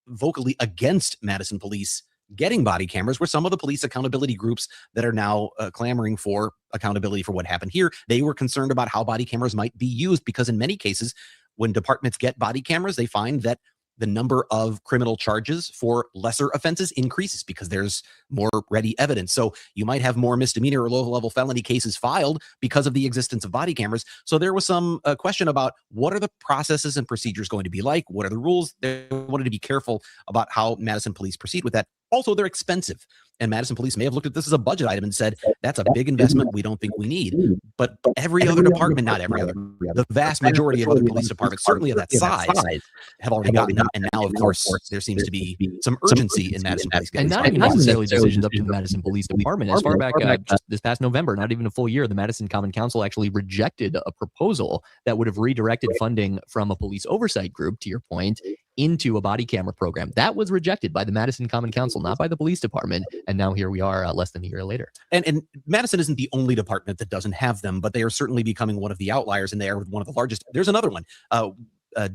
vocally against Madison police getting body cameras were some of the police accountability groups that are now clamoring for accountability for what happened here. They were concerned about how body cameras might be used because in many cases, when departments get body cameras, they find that the number of criminal charges for lesser offenses increases because there's more ready evidence. So you might have more misdemeanor or low-level felony cases filed because of the existence of body cameras. So there was some question about what are the processes and procedures going to be like? What are the rules? They wanted to be careful about how Madison police proceed with that. Also, they're expensive. And Madison police may have looked at this as a budget item and said, that's a big investment we don't think we need. But every other department, not every other, the vast majority of other police departments, certainly of that size, have already gotten them. And now, of course, there seems to be some urgency in Madison police. And not even necessarily decisions up to the Madison Police Department. As far back just this past November, not even a full year, the Madison Common Council actually rejected a proposal that would have redirected funding from a police oversight group, to your point, into a body camera program. That was rejected by the Madison Common Council, not by the police department. And now here we are less than a year later. And Madison isn't the only department that doesn't have them, but they are certainly becoming one of the outliers, and they are one of the largest. There's another one.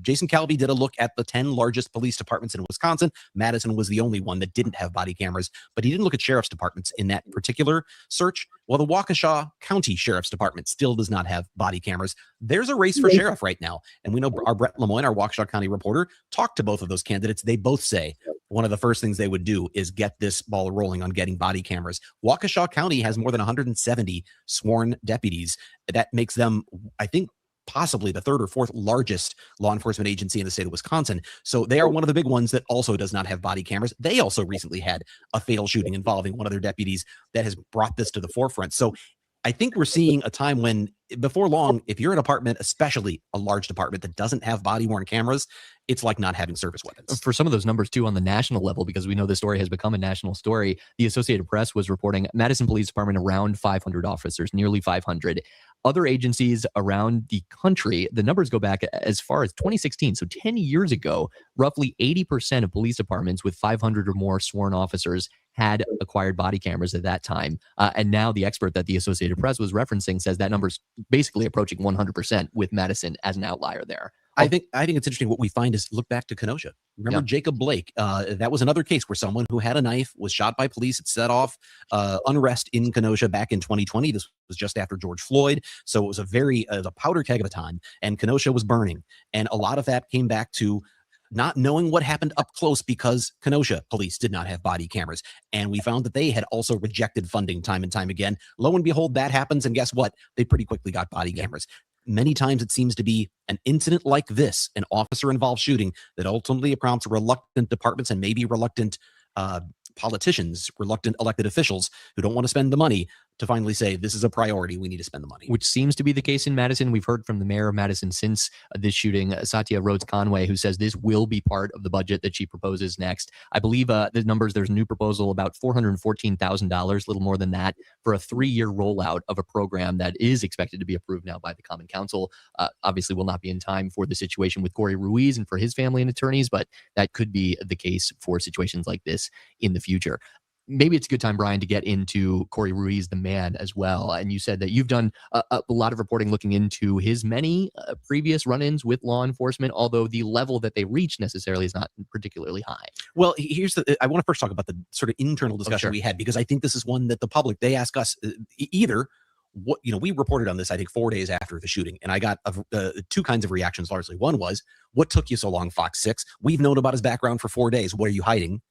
Jason Calvi did a look at the 10 largest police departments in Wisconsin. Madison was the only one that didn't have body cameras, but he didn't look at sheriff's departments in that particular search. Well, the Waukesha County Sheriff's Department still does not have body cameras. There's a race for sheriff right now. And we know our Brett Lemoyne, our Waukesha County reporter, talked to both of those candidates. They both say one of the first things they would do is get this ball rolling on getting body cameras. Waukesha County has more than 170 sworn deputies. That makes them, I think, possibly the third or fourth largest law enforcement agency in the state of Wisconsin. So they are one of the big ones that also does not have body cameras. They also recently had a fatal shooting involving one of their deputies that has brought this to the forefront. So I think we're seeing a time when before long, if you're a department, especially a large department that doesn't have body-worn cameras, it's like not having service weapons. For some of those numbers, too, on the national level, because we know this story has become a national story, the Associated Press was reporting Madison Police Department around 500 officers, nearly 500. Other agencies around the country, the numbers go back as far as 2016. So 10 years ago, roughly 80% of police departments with 500 or more sworn officers had acquired body cameras at that time. And now the expert that the Associated Press was referencing says that number's basically approaching 100% with Madison as an outlier there. I think it's interesting. What we find is look back to Kenosha. Remember Jacob Blake? That was another case where someone who had a knife was shot by police. It set off unrest in Kenosha back in 2020. This was just after George Floyd, so it was a powder keg of a time, and Kenosha was burning. And a lot of that came back to not knowing what happened up close because Kenosha police did not have body cameras. And we found that they had also rejected funding time and time again. Lo and behold, that happens. And guess what? They pretty quickly got body cameras. Many times it seems to be an incident like this, an officer-involved shooting, that ultimately prompts reluctant departments and maybe reluctant politicians, reluctant elected officials who don't want to spend the money to finally say, this is a priority, we need to spend the money. Which seems to be the case in Madison. We've heard from the mayor of Madison since this shooting, Satya Rhodes Conway, who says this will be part of the budget that she proposes next. I believe the numbers, there's a new proposal about $414,000, a little more than that, for a 3-year rollout of a program that is expected to be approved now by the Common Council. Obviously will not be in time for the situation with Cory Ruiz and for his family and attorneys, but that could be the case for situations like this in the future. Maybe it's a good time, Brian, to get into Cory Ruiz, the man, as well. And you said that you've done a lot of reporting looking into his many previous run-ins with law enforcement, although the level that they reach necessarily is not particularly high. Well, I want to first talk about the sort of internal discussion we had, because I think this is one that the public, they ask us either what, we reported on this, I think 4 days after the shooting, and I got two kinds of reactions largely. One was, what took you so long, Fox 6? We've known about his background for 4 days. What are you hiding?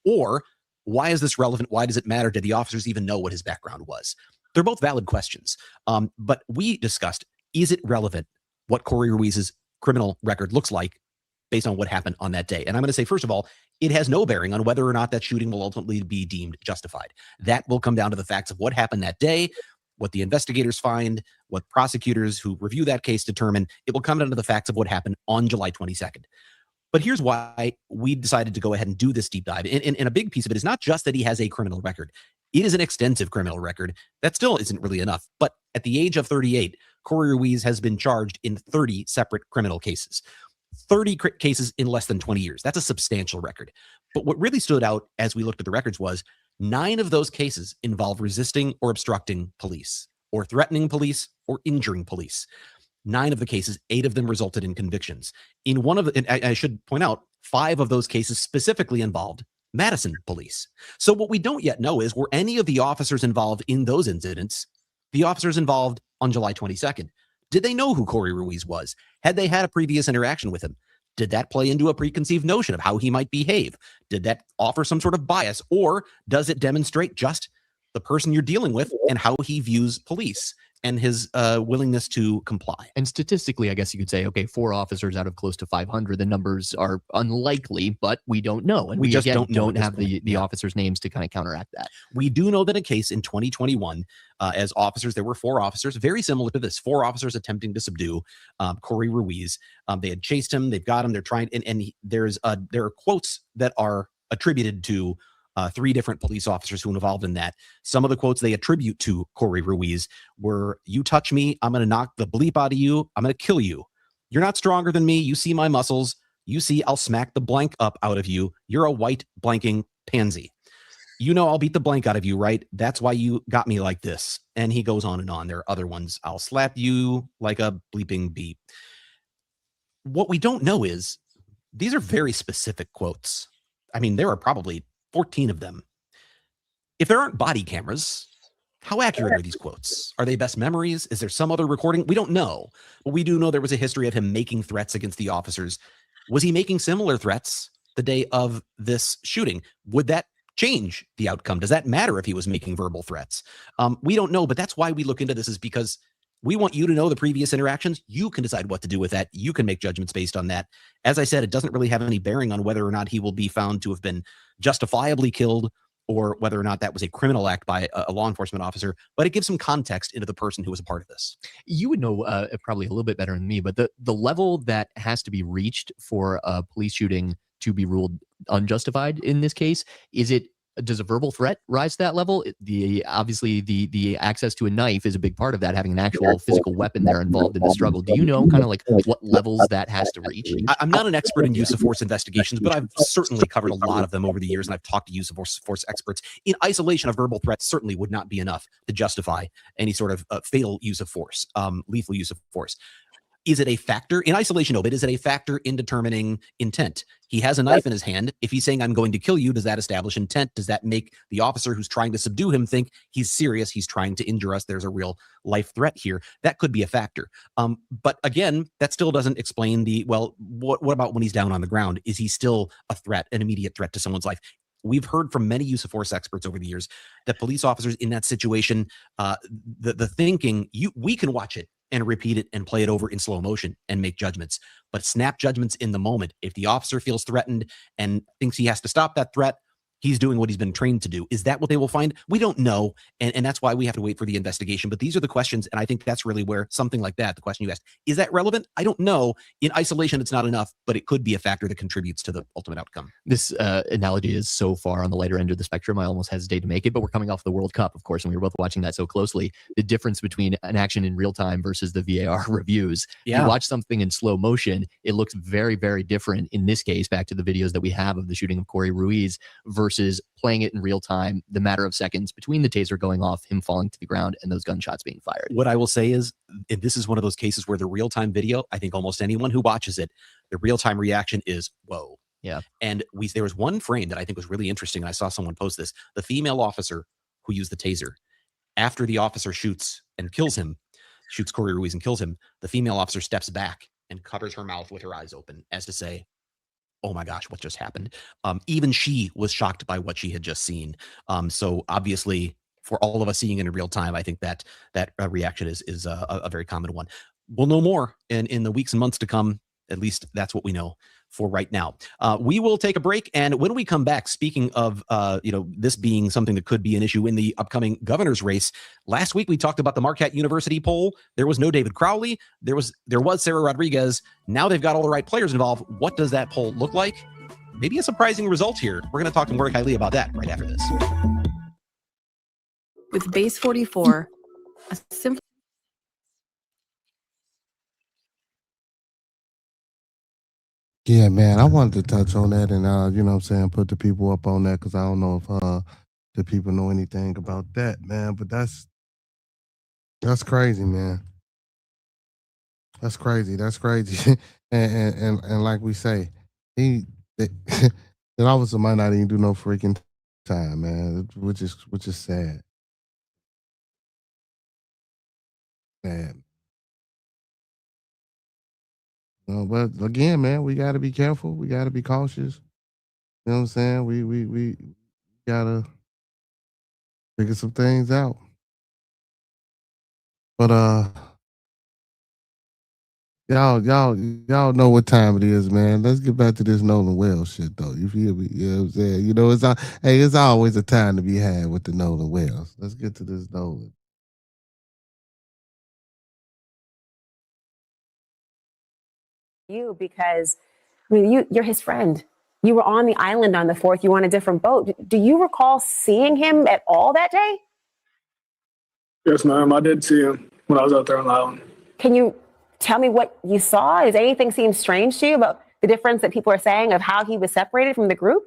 Or, why is this relevant? Why does it matter? Did the officers even know what his background was? They're both valid questions. But we discussed, is it relevant what Cory Ruiz's criminal record looks like based on what happened on that day? And I'm going to say, first of all, it has no bearing on whether or not that shooting will ultimately be deemed justified. That will come down to the facts of what happened that day, what the investigators find, what prosecutors who review that case determine. It will come down to the facts of what happened on July 22nd. But here's why we decided to go ahead and do this deep dive. And a big piece of it is not just that he has a criminal record. It is an extensive criminal record. That still isn't really enough. But at the age of 38, Cory Ruiz has been charged in 30 separate criminal cases. 30 cases in less than 20 years. That's a substantial record. But what really stood out as we looked at the records was 9 of those cases involve resisting or obstructing police, or threatening police, or injuring police. 9 of the cases, 8 of them resulted in convictions. In one of the, and I should point out, 5 of those cases specifically involved Madison police. So what we don't yet know is, were any of the officers involved in those incidents the officers involved on July 22nd? Did they know who Cory Ruiz was? Had they had a previous interaction with him? Did that play into a preconceived notion of how he might behave? Did that offer some sort of bias? Or does it demonstrate just the person you're dealing with and how he views police and his willingness to comply? And statistically, I guess you could say, okay, 4 officers out of close to 500. The numbers are unlikely, but we don't know. And we just don't have the officers' names to kind of counteract that. We do know that a case in 2021, as officers, there were 4 officers, very similar to this, 4 officers attempting to subdue Cory Ruiz. They had chased him. They've got him. They're trying, and there are quotes that are attributed to 3 different police officers who were involved in that. Some of the quotes they attribute to Cory Ruiz were, "You touch me, I'm going to knock the bleep out of you. I'm going to kill you. You're not stronger than me. You see my muscles. You see I'll smack the blank up out of you. You're a white blanking pansy. You know I'll beat the blank out of you, right? That's why you got me like this." And he goes on and on. There are other ones. "I'll slap you like a bleeping bee." What we don't know is, these are very specific quotes. I mean, there are probably 14 of them. If there aren't body cameras, how accurate are these quotes? Are they best memories? Is there some other recording? We don't know. But we do know there was a history of him making threats against the officers. Was he making similar threats the day of this shooting? Would that change the outcome? Does that matter if he was making verbal threats? We don't know, but that's why we look into this, is because we want you to know the previous interactions. You can decide what to do with that. You can make judgments based on that. As I said, it doesn't really have any bearing on whether or not he will be found to have been justifiably killed, or whether or not that was a criminal act by a law enforcement officer, but it gives some context into the person who was a part of this. You would know probably a little bit better than me, but the level that has to be reached for a police shooting to be ruled unjustified in this case, does a verbal threat rise to that level? Obviously the access to a knife is a big part of that, having an actual physical weapon there involved in the struggle. Do you know kind of like what levels that has to reach? I'm not an expert in use of force investigations, but I've certainly covered a lot of them over the years, and I've talked to use of force experts. In isolation, of verbal threats certainly would not be enough to justify any sort of fatal use of force, lethal use of force. Is it a factor in isolation? No, but is it a factor in determining intent? He has a knife in his hand. If he's saying, I'm going to kill you, does that establish intent? Does that make the officer who's trying to subdue him think he's serious? He's trying to injure us. There's a real life threat here. That could be a factor. But again, that still doesn't explain what about when he's down on the ground? Is he still a threat, an immediate threat to someone's life? We've heard from many use of force experts over the years that police officers in that situation, the thinking, we can watch it and repeat it and play it over in slow motion and make judgments, but snap judgments in the moment. If the officer feels threatened and thinks he has to stop that threat, he's doing what he's been trained to do. Is that what they will find? We don't know. And that's why we have to wait for the investigation. But these are the questions. And I think that's really where something like that, the question you asked, is that relevant? I don't know. In isolation, it's not enough, but it could be a factor that contributes to the ultimate outcome. This analogy is so far on the lighter end of the spectrum, I almost hesitate to make it, but we're coming off the World Cup, of course, and we were both watching that so closely. The difference between an action in real time versus the VAR reviews. Yeah. You watch something in slow motion, it looks very, very different in this case, back to the videos that we have of the shooting of Cory Ruiz versus playing it in real time, the matter of seconds between the taser going off, him falling to the ground, and those gunshots being fired. What I will say is, this is one of those cases where the real-time video, I think almost anyone who watches it, the real-time reaction is, whoa. Yeah. And there was one frame that I think was really interesting, and I saw someone post this. The female officer who used the taser, after the officer shoots Cory Ruiz and kills him, the female officer steps back and covers her mouth with her eyes open as to say, oh my gosh, what just happened? Even she was shocked by what she had just seen. So obviously, for all of us seeing it in real time, I think that reaction is a very common one. We'll know more in the weeks and months to come. At least that's what we know for right now. We will take a break, and when we come back, speaking of this being something that could be an issue in the upcoming governor's race, last week we talked about the Marquette University poll. There was no David Crowley. There was Sarah Rodriguez. Now they've got all the right players involved. What does that poll look like? Maybe a surprising result here. We're going to talk to Mordecai Lee about that right after this. With Base 44, a simple Yeah, man, I wanted to touch on that and, you know what I'm saying, put the people up on that because I don't know if the people know anything about that, man. But that's crazy, man. That's crazy. and like we say, the officer might not even do no freaking time, man, which is sad. Sad. But again, man, we got to be careful. We got to be cautious. You know what I'm saying? We got to figure some things out. But y'all know what time it is, man. Let's get back to this Nolan Wells shit, though. You feel me? You know what I'm saying? You know, it's always a time to be had with the Nolan Wells. Let's get to this Nolan. You because I mean you're his friend. You were on the island on the 4th. You were on a different boat. Do you recall seeing him at all that day? Yes, ma'am. I did see him when I was out there on the island. Can you tell me what you saw? Does anything seem strange to you about the difference that people are saying of how he was separated from the group?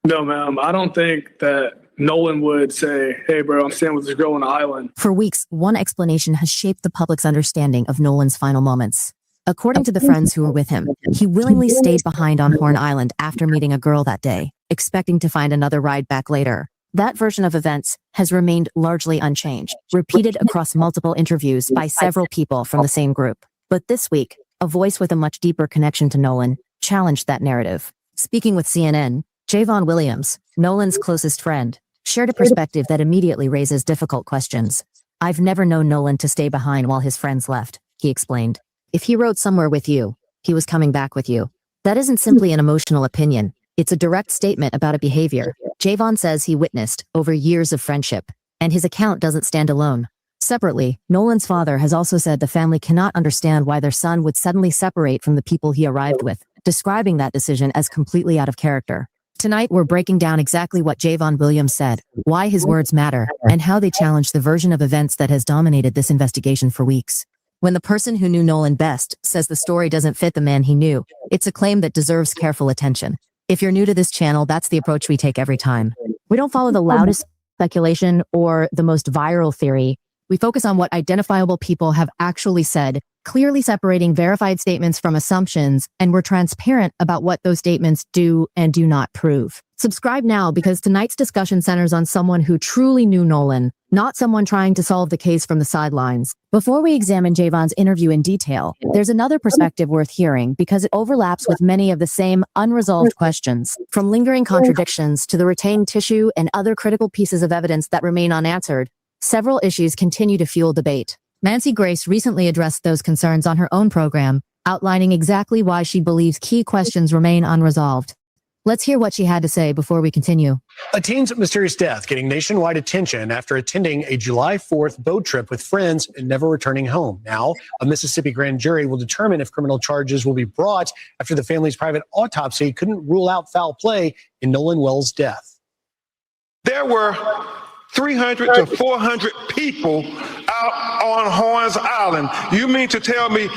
No, ma'am. I don't think that Nolan would say, hey, bro, I'm staying with this girl on the island. For weeks, one explanation has shaped the public's understanding of Nolan's final moments. According to the friends who were with him, he willingly stayed behind on Horn Island after meeting a girl that day, expecting to find another ride back later. That version of events has remained largely unchanged, repeated across multiple interviews by several people from the same group. But this week, a voice with a much deeper connection to Nolan challenged that narrative. Speaking with CNN, Javon Williams, Nolan's closest friend, shared a perspective that immediately raises difficult questions. I've never known Nolan to stay behind while his friends left, he explained. If he rode somewhere with you, he was coming back with you. That isn't simply an emotional opinion. It's a direct statement about a behavior Javon says he witnessed over years of friendship, and his account doesn't stand alone. Separately, Nolan's father has also said the family cannot understand why their son would suddenly separate from the people he arrived with, describing that decision as completely out of character. Tonight, we're breaking down exactly what Javon Williams said, why his words matter, and how they challenge the version of events that has dominated this investigation for weeks. When the person who knew Nolan best says the story doesn't fit the man he knew, it's a claim that deserves careful attention. If you're new to this channel, that's the approach we take every time. We don't follow the loudest speculation or the most viral theory. We focus on what identifiable people have actually said, clearly separating verified statements from assumptions, and we're transparent about what those statements do and do not prove. Subscribe now because tonight's discussion centers on someone who truly knew Nolan, not someone trying to solve the case from the sidelines. Before we examine Javon's interview in detail, there's another perspective worth hearing because it overlaps with many of the same unresolved questions, from lingering contradictions to the retained tissue and other critical pieces of evidence that remain unanswered. Several issues continue to fuel debate. Nancy Grace recently addressed those concerns on her own program, outlining exactly why she believes key questions remain unresolved. Let's hear what she had to say before we continue. A teen's mysterious death getting nationwide attention after attending a July 4th boat trip with friends and never returning home. Now, a Mississippi grand jury will determine if criminal charges will be brought after the family's private autopsy couldn't rule out foul play in Nolan Wells' death. There were 300 to 400 people out on Horns Island. You mean to tell me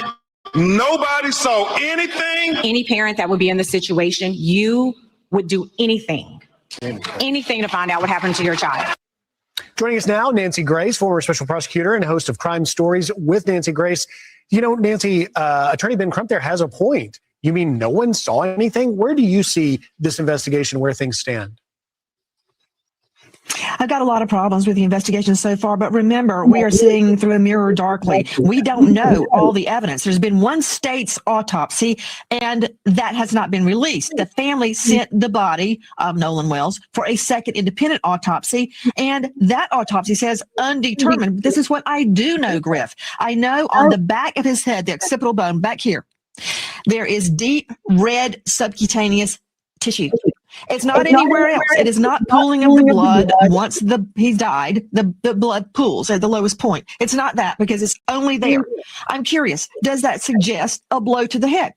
nobody saw anything? Any parent that would be in this situation, you would do anything to find out what happened to your child. Joining us now, Nancy Grace, former special prosecutor and host of Crime Stories with Nancy Grace. You know, Nancy, Attorney Ben Crump there has a point. You mean no one saw anything? Where do you see this investigation, where things stand? I've got a lot of problems with the investigation so far, but remember, we are seeing through a mirror darkly. We don't know all the evidence. There's been one state's autopsy, and that has not been released. The family sent the body of Nolan Wells for a second independent autopsy, and that autopsy says undetermined. This is what I do know, Griff. I know on the back of his head, the occipital bone back here, there is deep red subcutaneous tissue. It's not anywhere else. It is not pooling of the blood once he's died. The blood pools at the lowest point. It's not that because it's only there. I'm curious, does that suggest a blow to the head?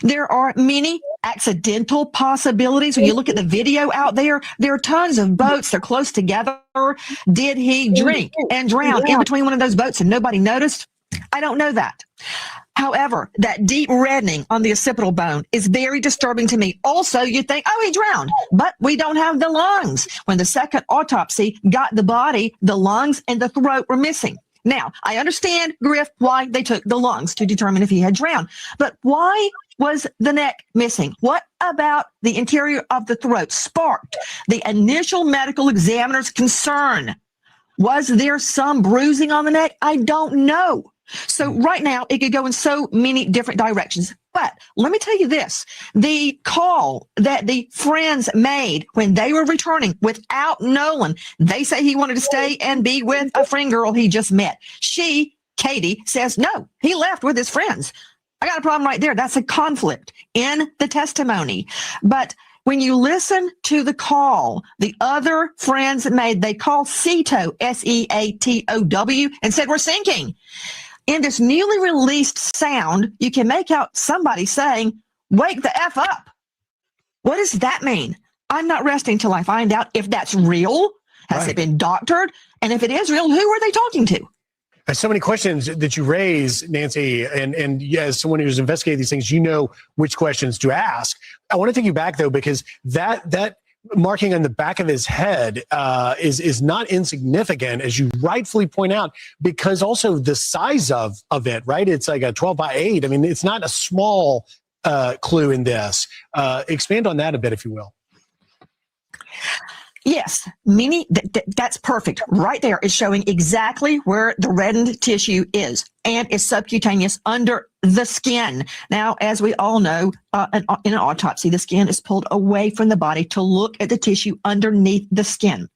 There are many accidental possibilities. When you look at the video out there, there are tons of boats. They're close together. Did he drink and drown in between one of those boats and nobody noticed? I don't know that. However, that deep reddening on the occipital bone is very disturbing to me. Also, you think, oh, he drowned, but we don't have the lungs. When the second autopsy got the body, the lungs and the throat were missing. Now, I understand, Griff, why they took the lungs to determine if he had drowned, but why was the neck missing? What about the interior of the throat sparked the initial medical examiner's concern? Was there some bruising on the neck? I don't know. So right now, it could go in so many different directions. But let me tell you this, the call that the friends made when they were returning without Nolan, they say he wanted to stay and be with a friend girl he just met. She, Katie, says, no, he left with his friends. I got a problem right there. That's a conflict in the testimony. But when you listen to the call the other friends made, they called SEATOW, S-E-A-T-O-W, and said, we're sinking. In this newly released sound, you can make out somebody saying, wake the F up. What does that mean? I'm not resting till I find out if that's real. Has it been doctored? And if it is real, who are they talking to? There's so many questions that you raise, Nancy, and as someone who's investigated these things, you know which questions to ask. I want to take you back, though, because that marking on the back of his head is not insignificant, as you rightfully point out, because also the size of it, right? It's like a 12 by 8. I mean, it's not a small clue in this. Expand on that a bit, if you will. Yes, that's perfect. Right there is showing exactly where the reddened tissue is, and it's subcutaneous under the skin. Now, as we all know, in an autopsy, the skin is pulled away from the body to look at the tissue underneath the skin.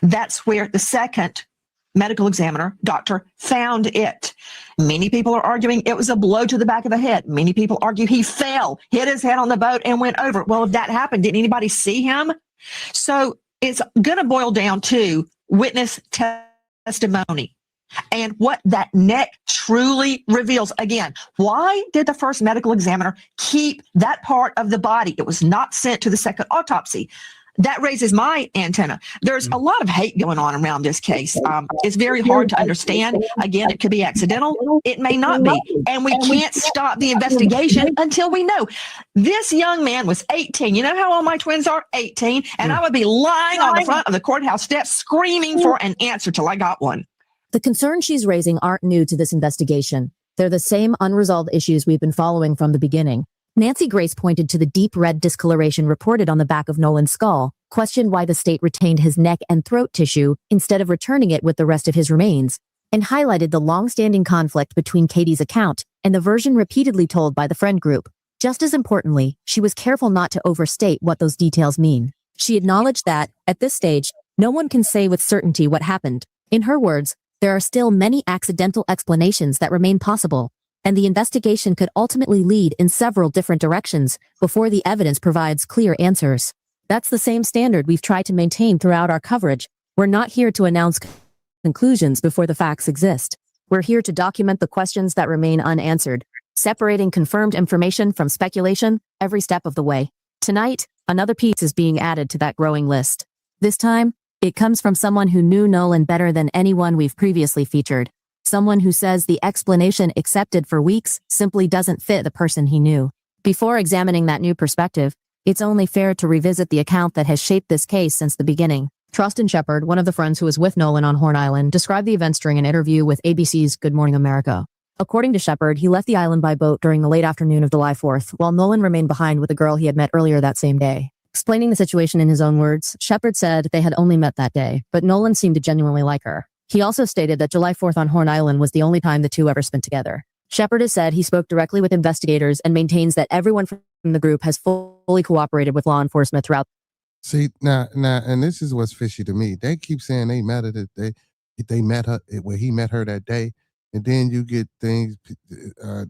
That's where the second medical examiner, doctor, found it. Many people are arguing it was a blow to the back of the head. Many people argue he fell, hit his head on the boat, and went over. Well, if that happened, didn't anybody see him? So it's going to boil down to witness testimony and what that neck truly reveals. Again, why did the first medical examiner keep that part of the body? It was not sent to the second autopsy. That raises my antenna. There's a lot of hate going on around this case. It's very hard to understand. Again, it could be accidental. It may not be. And we can't stop the investigation until we know. This young man was 18. You know how old my twins are? 18. And I would be lying on the front of the courthouse steps screaming for an answer till I got one. The concerns she's raising aren't new to this investigation. They're the same unresolved issues we've been following from the beginning. Nancy Grace pointed to the deep red discoloration reported on the back of Nolan's skull, questioned why the state retained his neck and throat tissue instead of returning it with the rest of his remains, and highlighted the long-standing conflict between Katie's account and the version repeatedly told by the friend group. Just as importantly, she was careful not to overstate what those details mean. She acknowledged that, at this stage, no one can say with certainty what happened. In her words, there are still many accidental explanations that remain possible, and the investigation could ultimately lead in several different directions before the evidence provides clear answers. That's the same standard we've tried to maintain throughout our coverage. We're not here to announce conclusions before the facts exist. We're here to document the questions that remain unanswered, separating confirmed information from speculation every step of the way. Tonight, another piece is being added to that growing list. This time, it comes from someone who knew Nolan better than anyone we've previously featured. Someone who says the explanation accepted for weeks simply doesn't fit the person he knew. Before examining that new perspective, it's only fair to revisit the account that has shaped this case since the beginning. Trostin Shepard, one of the friends who was with Nolan on Horn Island, described the events during an interview with ABC's Good Morning America. According to Shepard, he left the island by boat during the late afternoon of July 4th, while Nolan remained behind with a girl he had met earlier that same day. Explaining the situation in his own words, Shepard said they had only met that day, but Nolan seemed to genuinely like her. He also stated that July 4th on Horn Island was the only time the two ever spent together. Shepard has said he spoke directly with investigators and maintains that everyone from the group has fully cooperated with law enforcement throughout. See, now, and this is what's fishy to me. They keep saying they met her that they met her where he met her that day, and then you get things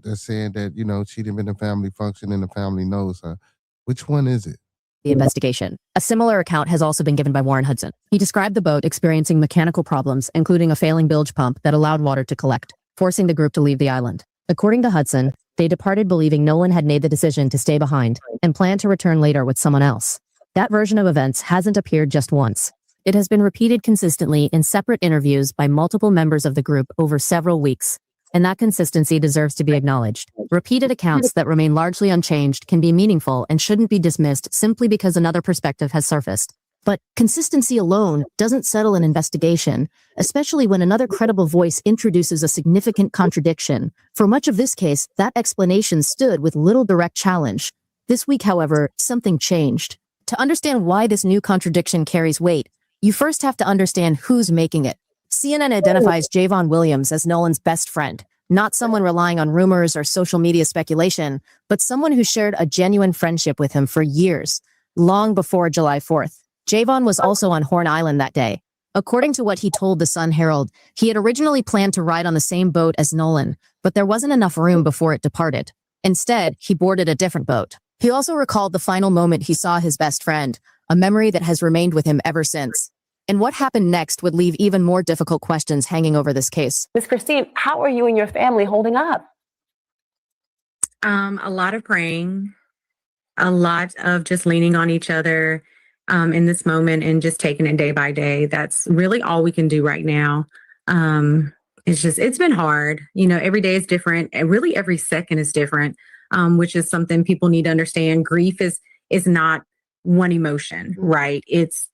that's saying that she didn't been a family function and the family knows her. Which one is it? The investigation. A similar account has also been given by Warren Hudson. He described the boat experiencing mechanical problems, including a failing bilge pump that allowed water to collect, forcing the group to leave the island. According to Hudson, they departed believing Nolan had made the decision to stay behind and planned to return later with someone else. That version of events hasn't appeared just once. It has been repeated consistently in separate interviews by multiple members of the group over several weeks, and that consistency deserves to be acknowledged. Repeated accounts that remain largely unchanged can be meaningful and shouldn't be dismissed simply because another perspective has surfaced. But consistency alone doesn't settle an investigation, especially when another credible voice introduces a significant contradiction. For much of this case, that explanation stood with little direct challenge. This week, however, something changed. To understand why this new contradiction carries weight, you first have to understand who's making it. CNN identifies Javon Williams as Nolan's best friend, not someone relying on rumors or social media speculation, but someone who shared a genuine friendship with him for years, long before July 4th. Javon was also on Horn Island that day. According to what he told the Sun Herald, he had originally planned to ride on the same boat as Nolan, but there wasn't enough room before it departed. Instead, he boarded a different boat. He also recalled the final moment he saw his best friend, a memory that has remained with him ever since. And what happened next would leave even more difficult questions hanging over this case. Miss Christine, how are you and your family holding up? A lot of praying, a lot of just leaning on each other in this moment and just taking it day by day. That's really all we can do right now. It's been hard. Every day is different, and really every second is different, which is something people need to understand. Grief is not one emotion, right? It's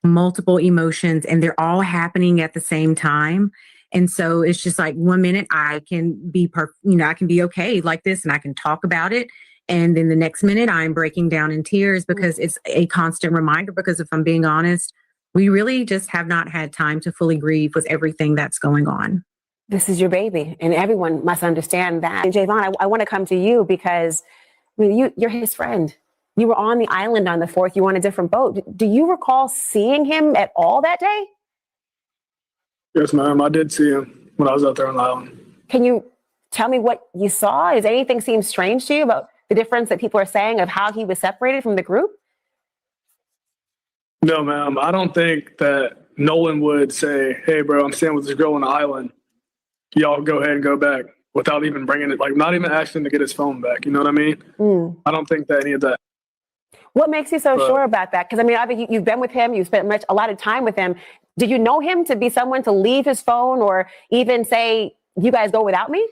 multiple emotions, and they're all happening at the same time. And so it's just like 1 minute I can be, I can be okay like this and I can talk about it. And then the next minute I'm breaking down in tears because it's a constant reminder, because if I'm being honest, we really just have not had time to fully grieve with everything that's going on. This is your baby, and everyone must understand that. And Javon, I want to come to you because you're his friend. You were on the island on the 4th. You were on a different boat. Do you recall seeing him at all that day? Yes, ma'am. I did see him when I was out there on the island. Can you tell me what you saw? Does anything seem strange to you about the difference that people are saying of how he was separated from the group? No, ma'am. I don't think that Nolan would say, "Hey, bro, I'm staying with this girl on the island. Y'all go ahead and go back," without even bringing it, not even asking to get his phone back. You know what I mean? I don't think that any of that. What makes you so sure about that? Because obviously you've been with him, you've spent a lot of time with him. Did you know him to be someone to leave his phone or even say, "You guys go without me"?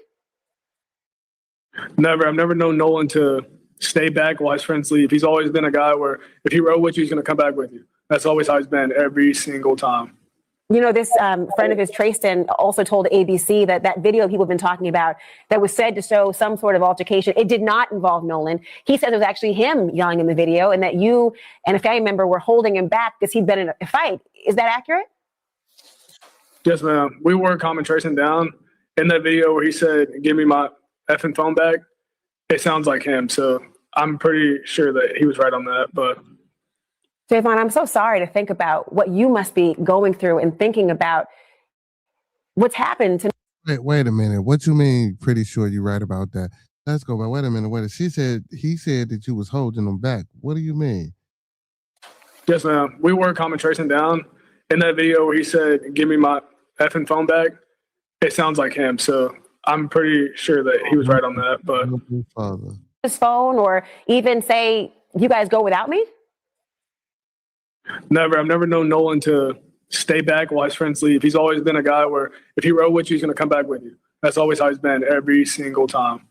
Never. I've never known Nolan to stay back while his friends leave. He's always been a guy where if he rode with you, he's going to come back with you. That's always how he's been every single time. You know, this friend of his, Trayston, also told ABC that that video people have been talking about that was said to show some sort of altercation, it did not involve Nolan. He said it was actually him yelling in the video and that you and a family member were holding him back because he'd been in a fight. Is that accurate? Yes, ma'am. We were calming Trayston down in that video where he said, "Give me my effing phone back." It sounds like him. So I'm pretty sure that he was right on that. But Javon, I'm so sorry to think about what you must be going through and thinking about what's happened to. Wait a minute. What you mean? Pretty sure you're right about that. Let's go back. Wait a minute. He said that you was holding him back. What do you mean? yes, ma'am. We were calming Trayston down in that video where he said, "Give me my effing phone back." It sounds like him. So I'm pretty sure that he was right on that. But His phone, or even say, "You guys go without me." never. I've never known Nolan to stay back while his friends leave. He's always been a guy where if he rode with you, he's going to come back with you. That's always how he's been every single time.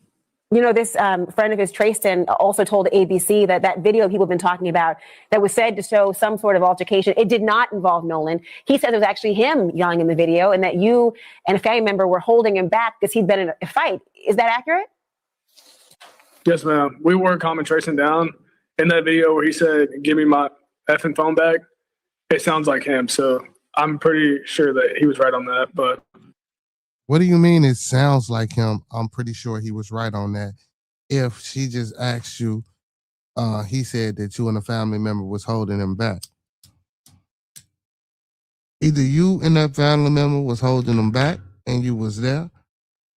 You know, this friend of his, Trayston, also told ABC that that video people have been talking about that was said to show some sort of altercation, it did not involve Nolan. He said it was actually him yelling in the video and that you and a family member were holding him back because he'd been in a fight. Is that accurate? Yes, ma'am. We were calming Trayston down in that video where he said, "Give me my effing phone back." It sounds like him. So I'm pretty sure that he was right on that. But what do you mean it sounds like him? I'm pretty sure he was right on that. If she just asked you, he said that you and a family member was holding him back. Either you and that family member was holding him back and you was there.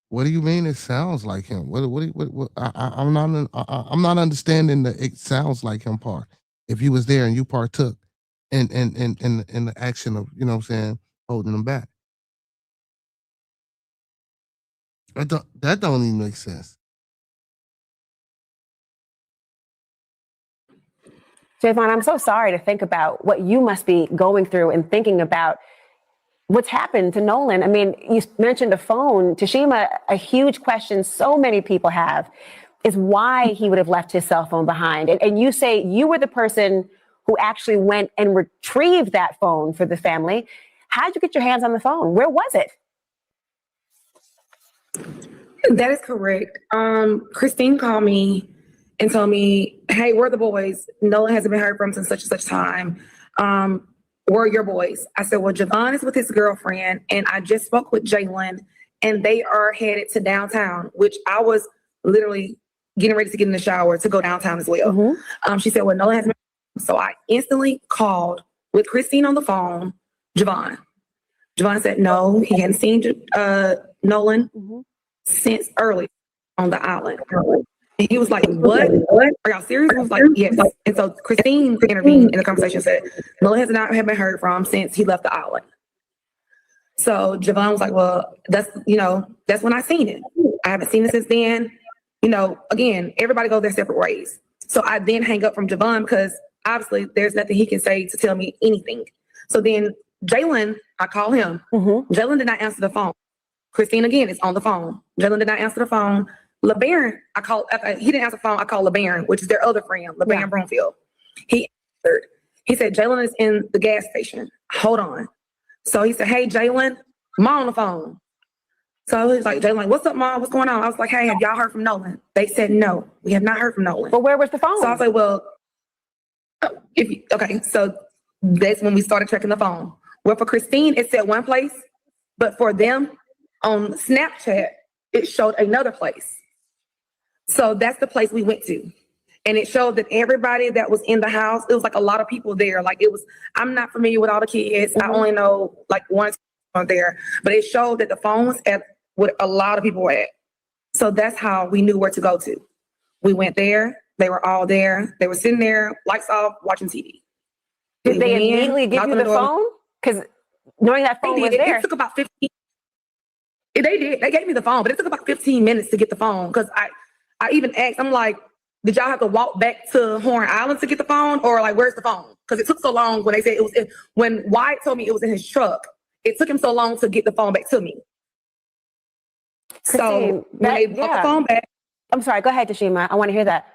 What do you mean it sounds like him? I'm not understanding the "it sounds like him" part. If you was there and you partook in the action of, you know what I'm saying, holding him back. That don't even make sense. Javon, I'm so sorry to think about what you must be going through and thinking about what's happened to Nolan. I mean, you mentioned a phone. Tashima, a huge question so many people have is why he would have left his cell phone behind. And you say you were the person who actually went and retrieved that phone for the family. How did you get your hands on the phone? Where was it? That is correct. Christine called me and told me, "Hey, where are the boys? Nolan hasn't been heard from since such and such time. Where are your boys?" I said, "Well, Javon is with his girlfriend, and I just spoke with Jalen, and they are headed to downtown," which I was literally getting ready to get in the shower to go downtown as well. Mm-hmm. She said, "Well, Nolan hasn't been." So I instantly called with Christine on the phone, Javon. Javon said, no, he hadn't seen Nolan since early on the island. And he was like, "What? Are y'all serious?" He was like, "Yes." And so Christine intervened in the conversation, said, "Nolan has not been heard from since he left the island." So Javon was like, "Well, that's when I seen it. I haven't seen it since then." Again, everybody goes their separate ways. So I then hang up from Javon because obviously there's nothing he can say to tell me anything. So then Jalen, I call him. Jalen did not answer the phone. Christine again is on the phone. Jalen did not answer the phone. LeBaron, he didn't answer the phone. I called LeBaron, which is their other friend, LeBaron Broomfield. He answered. He said, "Jalen is in the gas station. Hold on." So he said, "Hey, Jalen, Mom on the phone." So I was like, "Jalen, what's up, Mom? What's going on?" I was like, "Hey, have y'all heard from Nolan?" They said, "No, we have not heard from Nolan." But where was the phone? So I was like, "Well, okay." So that's when we started checking the phone. Well, for Christine, it said one place, but for them on Snapchat, it showed another place. So that's the place we went to. And it showed that everybody that was in the house, it was like a lot of people there. Like I'm not familiar with all the kids. I only know like one there, but it showed that the phone was at what a lot of people were at. So that's how we knew where to go to. We went there. They were all there. They were sitting there, lights off, watching TV. Did they immediately give you the phone? Because knowing that phone was there. It took about 15. They did. They gave me the phone, but it took about 15 minutes to get the phone. Because I even asked, I'm like, "Did y'all have to walk back to Horn Island to get the phone? Or like, where's the phone?" Because it took so long when they said when Wyatt told me it was in his truck, it took him so long to get the phone back to me. Christine, so when they brought the phone back. I'm sorry, go ahead, Tashima. I want to hear that.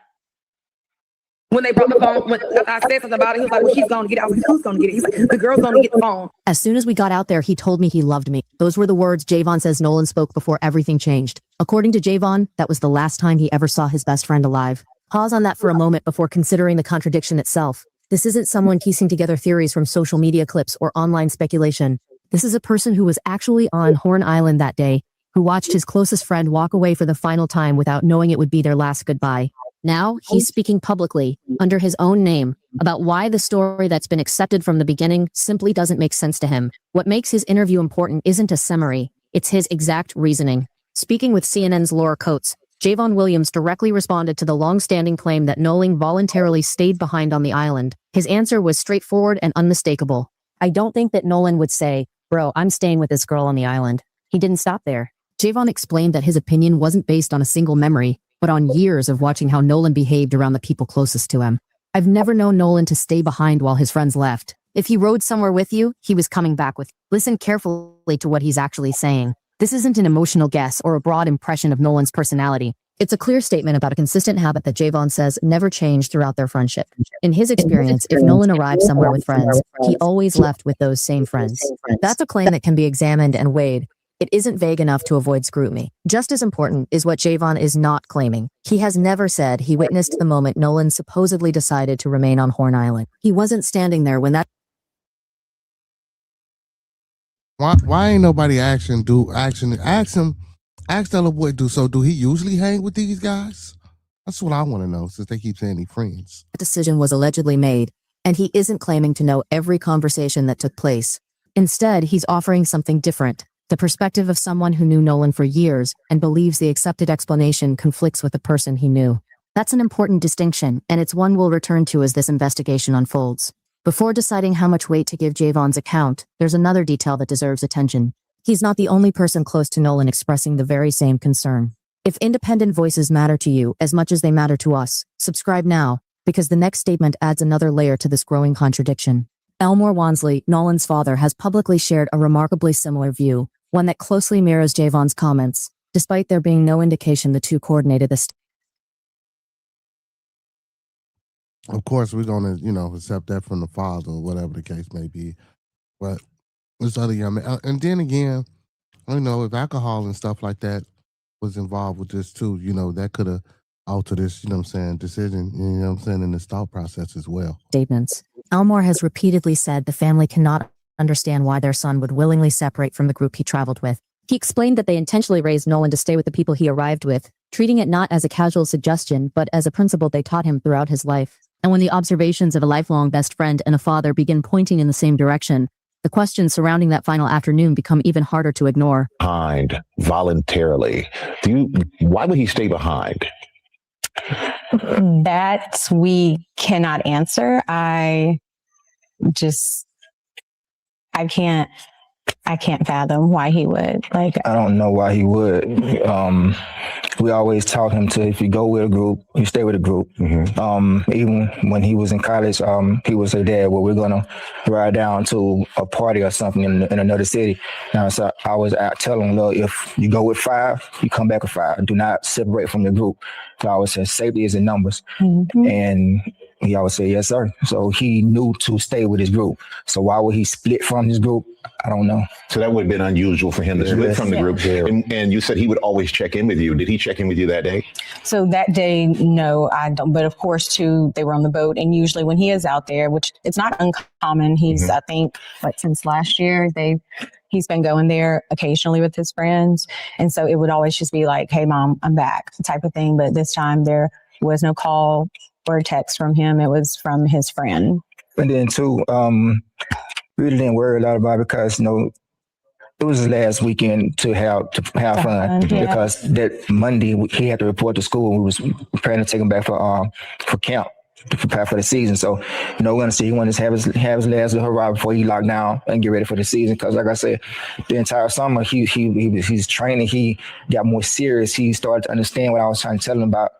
When they brought the phone, when I said something about it, he was like, well, he's going to get it. I was like, who's going to get it? He's like, the girl's going to get the phone. As soon as we got out there, he told me he loved me. Those were the words Javon says Nolan spoke before everything changed. According to Javon, that was the last time he ever saw his best friend alive. Pause on that for a moment before considering the contradiction itself. This isn't someone piecing together theories from social media clips or online speculation. This is a person who was actually on Horn Island that day, who watched his closest friend walk away for the final time without knowing it would be their last goodbye. Now, he's speaking publicly, under his own name, about why the story that's been accepted from the beginning simply doesn't make sense to him. What makes his interview important isn't a summary, it's his exact reasoning. Speaking with CNN's Laura Coates, Javon Williams directly responded to the long-standing claim that Nolan voluntarily stayed behind on the island. His answer was straightforward and unmistakable. I don't think that Nolan would say, bro, I'm staying with this girl on the island. He didn't stop there. Javon explained that his opinion wasn't based on a single memory, but on years of watching how Nolan behaved around the people closest to him. I've never known Nolan to stay behind while his friends left. If he rode somewhere with you, he was coming back with you. Listen carefully to what he's actually saying. This isn't an emotional guess or a broad impression of Nolan's personality. It's a clear statement about a consistent habit that Javon says never changed throughout their friendship. In his experience, if Nolan arrived somewhere with friends, he always left with those same friends. That's a claim that can be examined and weighed. It isn't vague enough to avoid scrutiny. Just as important is what Javon is not claiming. He has never said he witnessed the moment Nolan supposedly decided to remain on Horn Island. He wasn't standing there when that... Why ain't nobody ask that little boy do he usually hang with these guys? That's what I want to know, since they keep saying he friends. decision was allegedly made, and he isn't claiming to know every conversation that took place. Instead, he's offering something different. The perspective of someone who knew Nolan for years and believes the accepted explanation conflicts with the person he knew. That's an important distinction, and it's one we'll return to as this investigation unfolds. Before deciding how much weight to give Javon's account, there's another detail that deserves attention. He's not the only person close to Nolan expressing the very same concern. If independent voices matter to you as much as they matter to us, subscribe now, because the next statement adds another layer to this growing contradiction. Elmore Wansley, Nolan's father, has publicly shared a remarkably similar view, one that closely mirrors Javon's comments, despite there being no indication the two coordinated this. Of course, we're gonna, accept that from the father or whatever the case may be. But this other young man, and then again, if alcohol and stuff like that was involved with this too, that could have altered this, decision, in this thought process as well. Statements. Elmore has repeatedly said the family cannot understand why their son would willingly separate from the group he traveled with. He explained that they intentionally raised Nolan to stay with the people he arrived with, treating it not as a casual suggestion, but as a principle they taught him throughout his life. And when the observations of a lifelong best friend and a father begin pointing in the same direction, the questions surrounding that final afternoon become even harder to ignore. Behind voluntarily. Why would he stay behind? That we cannot answer. I can't fathom why he would. I don't know why he would. We always taught him to, if you go with a group, you stay with a group. Even when he was in college, he would say, Dad, well, we're going to ride down to a party or something in another city. Now, so I was telling him, look, if you go with 5, you come back with 5. Do not separate from the group. So I always say, safety is in numbers. And he always said, yes, sir. So he knew to stay with his group. So why would he split from his group? I don't know. So that would have been unusual for him to split from the group. And you said he would always check in with you. Did he check in with you that day? So that day, no, I don't. But of course, too, they were on the boat. And usually when he is out there, which it's not uncommon, he's, I think, since last year, he's been going there occasionally with his friends. And so it would always just be like, hey, Mom, I'm back type of thing. But this time there was no call or text from him. It was from his friend. And then, too, really didn't worry a lot about it because, it was his last weekend to have fun because that Monday he had to report to school. We was preparing to take him back for camp to prepare for the season. So, we're going to see. He wanted to have his last hurrah before he locked down and get ready for the season. Because, like I said, the entire summer he's training. He got more serious. He started to understand what I was trying to tell him about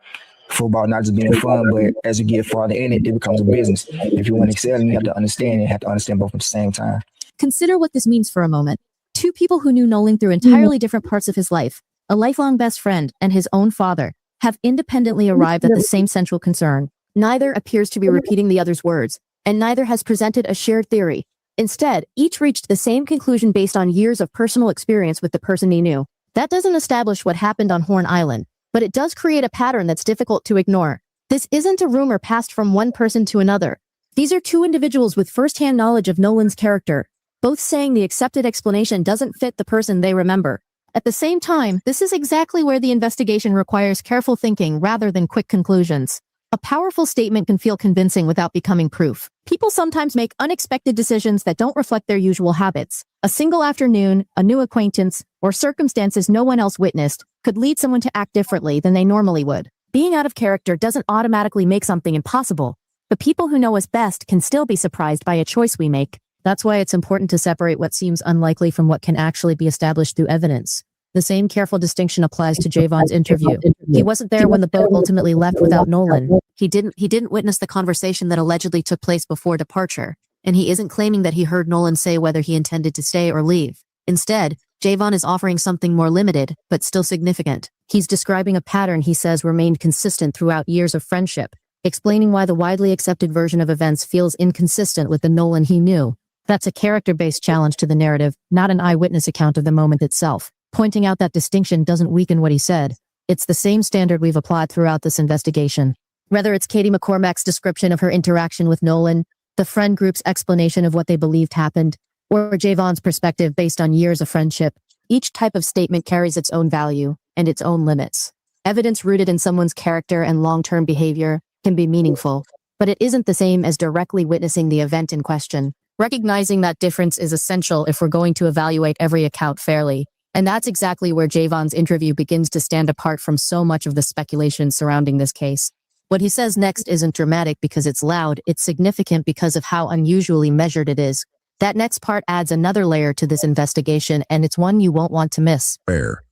football, not just being fun, but as you get farther in it, it becomes a business. If you want to excel, you have to understand. You have to understand both at the same time. Consider what this means for a moment. Two people who knew Nolan through entirely different parts of his life, a lifelong best friend and his own father, have independently arrived at the same central concern. Neither appears to be repeating the other's words, and neither has presented a shared theory. Instead, each reached the same conclusion based on years of personal experience with the person he knew. That doesn't establish what happened on Horn Island, but it does create a pattern that's difficult to ignore. This isn't a rumor passed from one person to another. These are two individuals with firsthand knowledge of Nolan's character, both saying the accepted explanation doesn't fit the person they remember. At the same time, this is exactly where the investigation requires careful thinking rather than quick conclusions. A powerful statement can feel convincing without becoming proof. People sometimes make unexpected decisions that don't reflect their usual habits. A single afternoon, a new acquaintance, or circumstances no one else witnessed could lead someone to act differently than they normally would. Being out of character doesn't automatically make something impossible, but people who know us best can still be surprised by a choice we make. That's why it's important to separate what seems unlikely from what can actually be established through evidence. The same careful distinction applies to Javon's interview. He wasn't there when the boat ultimately left without Nolan. He didn't witness the conversation that allegedly took place before departure, and he isn't claiming that he heard Nolan say whether he intended to stay or leave. Instead, Javon is offering something more limited, but still significant. He's describing a pattern he says remained consistent throughout years of friendship, explaining why the widely accepted version of events feels inconsistent with the Nolan he knew. That's a character-based challenge to the narrative, not an eyewitness account of the moment itself. Pointing out that distinction doesn't weaken what he said. It's the same standard we've applied throughout this investigation. Whether it's Katie McCormack's description of her interaction with Nolan, the friend group's explanation of what they believed happened, or Javon's perspective based on years of friendship, each type of statement carries its own value and its own limits. Evidence rooted in someone's character and long-term behavior can be meaningful, but it isn't the same as directly witnessing the event in question. Recognizing that difference is essential if we're going to evaluate every account fairly. And that's exactly where Javon's interview begins to stand apart from so much of the speculation surrounding this case. What he says next isn't dramatic because it's loud, it's significant because of how unusually measured it is. That next part adds another layer to this investigation, and it's one you won't want to miss. Fair.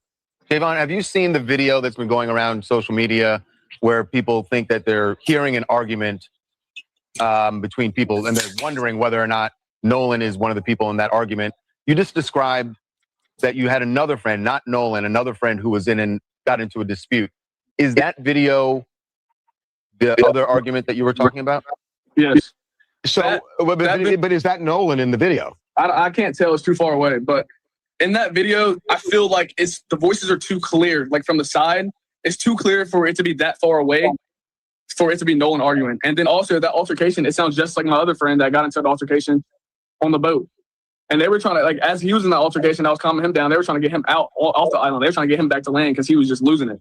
Javon, have you seen the video that's been going around social media where people think that they're hearing an argument between people and they're wondering whether or not Nolan is one of the people in that argument? You just described that you had another friend, not Nolan, another friend who was in and got into a dispute. Is that video the other argument that you were talking about? Yes. So, but is that Nolan in the video? I can't tell. It's too far away. But in that video, I feel like the voices are too clear. Like from the side, it's too clear for it to be that far away, for it to be Nolan arguing. And then also that altercation, it sounds just like my other friend that got into the altercation on the boat. And they were trying to, like, as he was in the altercation, I was calming him down. They were trying to get him out off the island. They were trying to get him back to land because he was just losing it.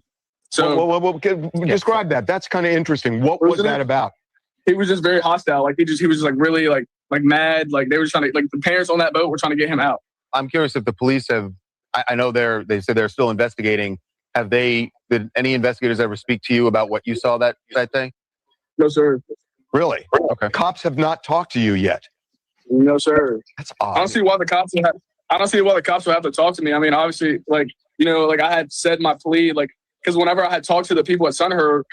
So describe that. That's kind of interesting. What was that about? He was just very hostile. Like he was just like really like mad. Like they were trying to, like the parents on that boat were trying to get him out. I'm curious if the police have. I know they said they're still investigating. Did any investigators ever speak to you about what you saw that day? No, sir. Really? Okay. Cops have not talked to you yet. No, sir. That's odd. I don't see why the cops would have to talk to me. I mean, obviously, like, you know, like I had said my plea, like, because whenever I had talked to the people at Sunheard,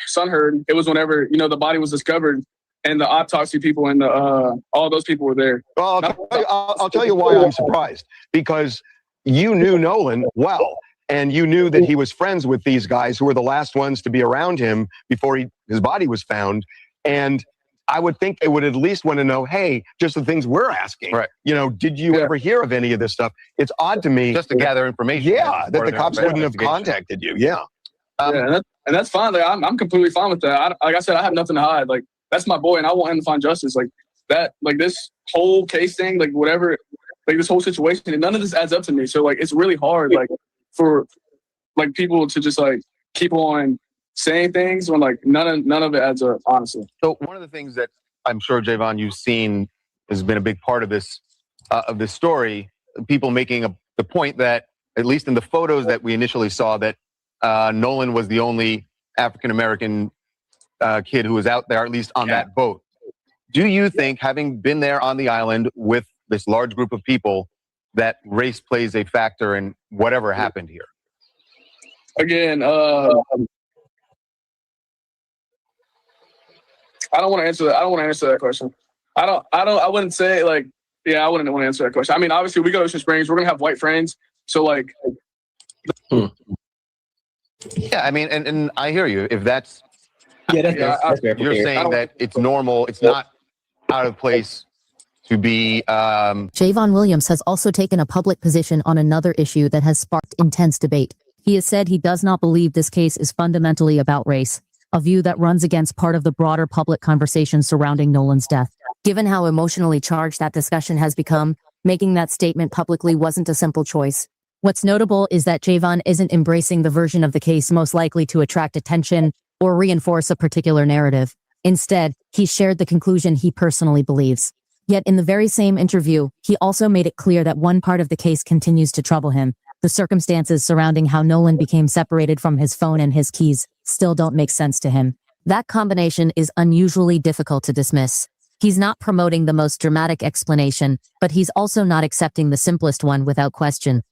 it was whenever, you know, the body was discovered and the autopsy people and all those people were there. Well, I'll tell you why I'm surprised. Because you knew Nolan well, and you knew that he was friends with these guys who were the last ones to be around him before his body was found. And I would think they would at least want to know, hey, just the things we're asking. Right. You know, did you ever hear of any of this stuff? It's odd to me. Just to gather information. Yeah, that the cops wouldn't have contacted you. Yeah. And that's fine. Like, I'm completely fine with that. Like I said, I have nothing to hide. Like, that's my boy, and I want him to find justice. Like, that, like, this whole case thing, like, whatever, like, this whole situation, and none of this adds up to me. So, like, it's really hard, like, for, like, people to just, like, keep on saying things when, like, none of it adds up, honestly. So one of the things that I'm sure, Javon, you've seen has been a big part of this story, people making the point that, at least in the photos that we initially saw, that Nolan was the only African-American kid who was out there, at least on that boat. Do you think, having been there on the island with this large group of people, that race plays a factor in whatever happened here? Again, I don't want to answer that. I don't want to answer that question. I wouldn't say, like, yeah, I wouldn't want to answer that question. I mean, obviously, we go to Ocean Springs. We're going to have white friends. So, like. Yeah, I mean, and I hear you. If that's You're saying that it's normal. It's not out of place to be. Javon Williams has also taken a public position on another issue that has sparked intense debate. He has said he does not believe this case is fundamentally about race, a view that runs against part of the broader public conversation surrounding Nolan's death. Given how emotionally charged that discussion has become, making that statement publicly wasn't a simple choice. What's notable is that Javon isn't embracing the version of the case most likely to attract attention or reinforce a particular narrative. Instead, he shared the conclusion he personally believes. Yet in the very same interview, he also made it clear that one part of the case continues to trouble him. The circumstances surrounding how Nolan became separated from his phone and his keys still don't make sense to him. That combination is unusually difficult to dismiss. He's not promoting the most dramatic explanation, but he's also not accepting the simplest one without question.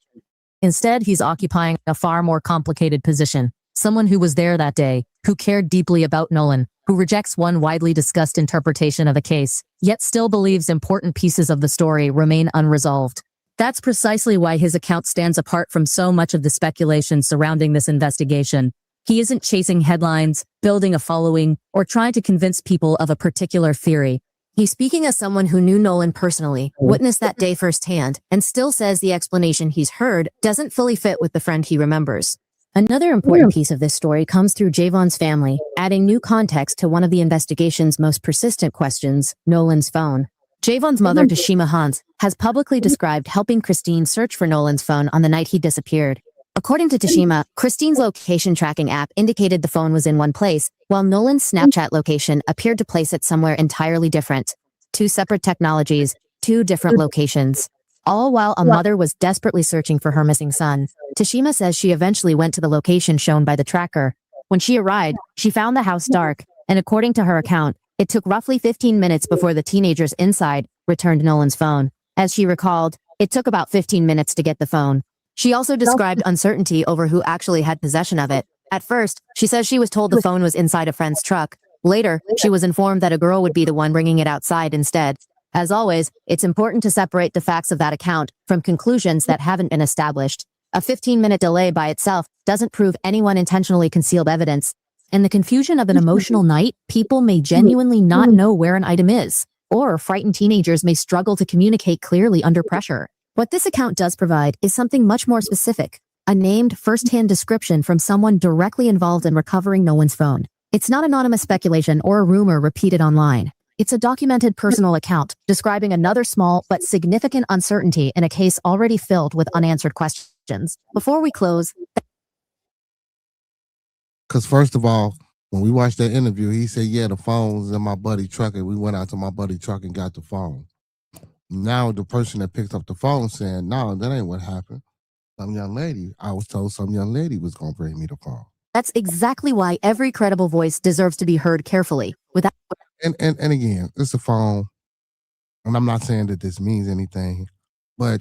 Instead, he's occupying a far more complicated position. Someone who was there that day, who cared deeply about Nolan, who rejects one widely discussed interpretation of a case, yet still believes important pieces of the story remain unresolved. That's precisely why his account stands apart from so much of the speculation surrounding this investigation. He isn't chasing headlines, building a following, or trying to convince people of a particular theory. He's speaking as someone who knew Nolan personally, witnessed that day firsthand, and still says the explanation he's heard doesn't fully fit with the friend he remembers. Another important piece of this story comes through Javon's family, adding new context to one of the investigation's most persistent questions, Nolan's phone. Javon's mother, Tashima Hans, has publicly described helping Christine search for Nolan's phone on the night he disappeared. According to Tashima, Christine's location tracking app indicated the phone was in one place, while Nolan's Snapchat location appeared to place it somewhere entirely different. Two separate technologies, two different locations. All while a mother was desperately searching for her missing son. Tashima says she eventually went to the location shown by the tracker. When she arrived, she found the house dark, and according to her account, it took roughly 15 minutes before the teenagers inside returned Nolan's phone. As she recalled, it took about 15 minutes to get the phone. She also described uncertainty over who actually had possession of it. At first, she says she was told the phone was inside a friend's truck. Later, she was informed that a girl would be the one bringing it outside instead. As always, it's important to separate the facts of that account from conclusions that haven't been established. A 15-minute delay by itself doesn't prove anyone intentionally concealed evidence. In the confusion of an emotional night, people may genuinely not know where an item is, or frightened teenagers may struggle to communicate clearly under pressure. What this account does provide is something much more specific, a named first-hand description from someone directly involved in recovering Nolan's phone. It's not anonymous speculation or a rumor repeated online. It's a documented personal account describing another small but significant uncertainty in a case already filled with unanswered questions. Before we close, because first of all, when we watched that interview, he said, yeah, the phone was in my buddy's truck, and we went out to my buddy's truck and got the phone. Now the person that picked up the phone saying, no, that ain't what happened. I was told some young lady was going to bring me the phone. that's exactly why every credible voice deserves to be heard carefully. Without And again, it's a phone, and I'm not saying that this means anything, but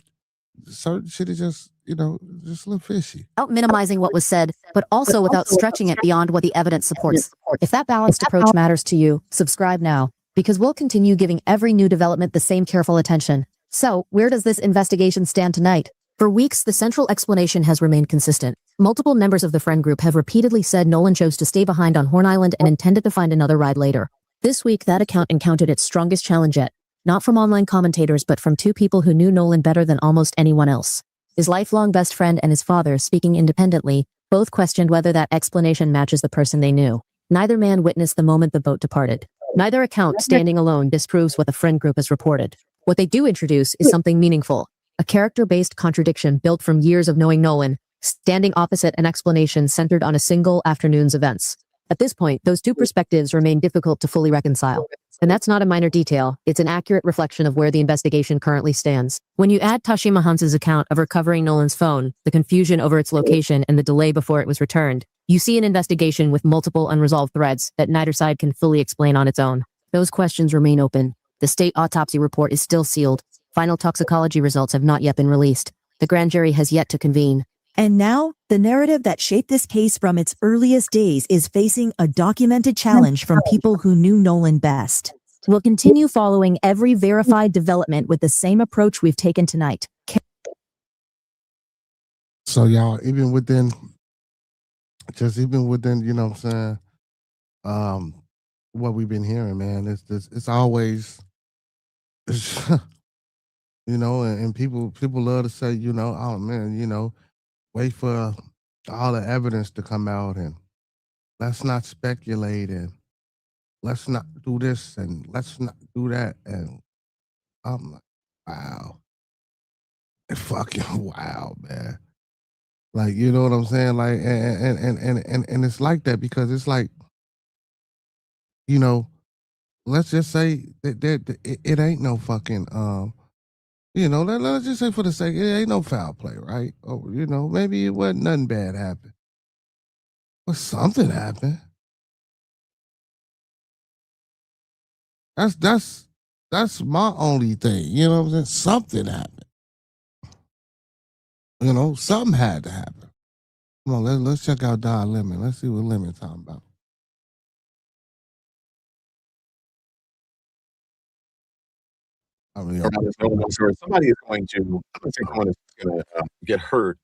certain shit is just, just a little fishy. minimizing what was said, but also without stretching it beyond what the evidence supports. If that balanced approach matters to you, subscribe now, because we'll continue giving every new development the same careful attention. So, where does this investigation stand tonight? For weeks, the central explanation has remained consistent. Multiple members of the friend group have repeatedly said Nolan chose to stay behind on Horn Island and intended to find another ride later. This week, that account encountered its strongest challenge yet. Not from online commentators, but from two people who knew Nolan better than almost anyone else. His lifelong best friend and his father, speaking independently, both questioned whether that explanation matches the person they knew. Neither man witnessed the moment the boat departed. Neither account, standing alone, disproves what the friend group has reported. What they do introduce is something meaningful. A character-based contradiction built from years of knowing Nolan, standing opposite an explanation centered on a single afternoon's events. At this point, those two perspectives remain difficult to fully reconcile. And that's not a minor detail, it's an accurate reflection of where the investigation currently stands. When you add Tashima Hans's account of recovering Nolan's phone, the confusion over its location, and the delay before it was returned, you see an investigation with multiple unresolved threads that neither side can fully explain on its own. Those questions remain open. The state autopsy report is still sealed. Final toxicology results have not yet been released. The grand jury has yet to convene. And now, the narrative that shaped this case from its earliest days is facing a documented challenge from people who knew Nolan best. We'll continue following every verified development with the same approach we've taken tonight. So y'all, even within, you know what I'm saying, what we've been hearing, man. It's always, you know, and people love to say, you know, oh man, you know, wait for all the evidence to come out and let's not speculate and let's not do this and let's not do that. And I'm like, wow. It's fucking wow, man. Like, you know what I'm saying? Like, and it's like that because it's like, you know, let's just say that it ain't no fucking you know, let's just say for the sake, it ain't no foul play, right? Or, you know, maybe it wasn't nothing bad happened. But something happened. That's my only thing. You know what I'm saying? Something happened. You know, something had to happen. Come on, let's check out Don Lemon. Let's see what Lemon's talking about. I mean, somebody is going to, I'm not saying someone is going to get hurt,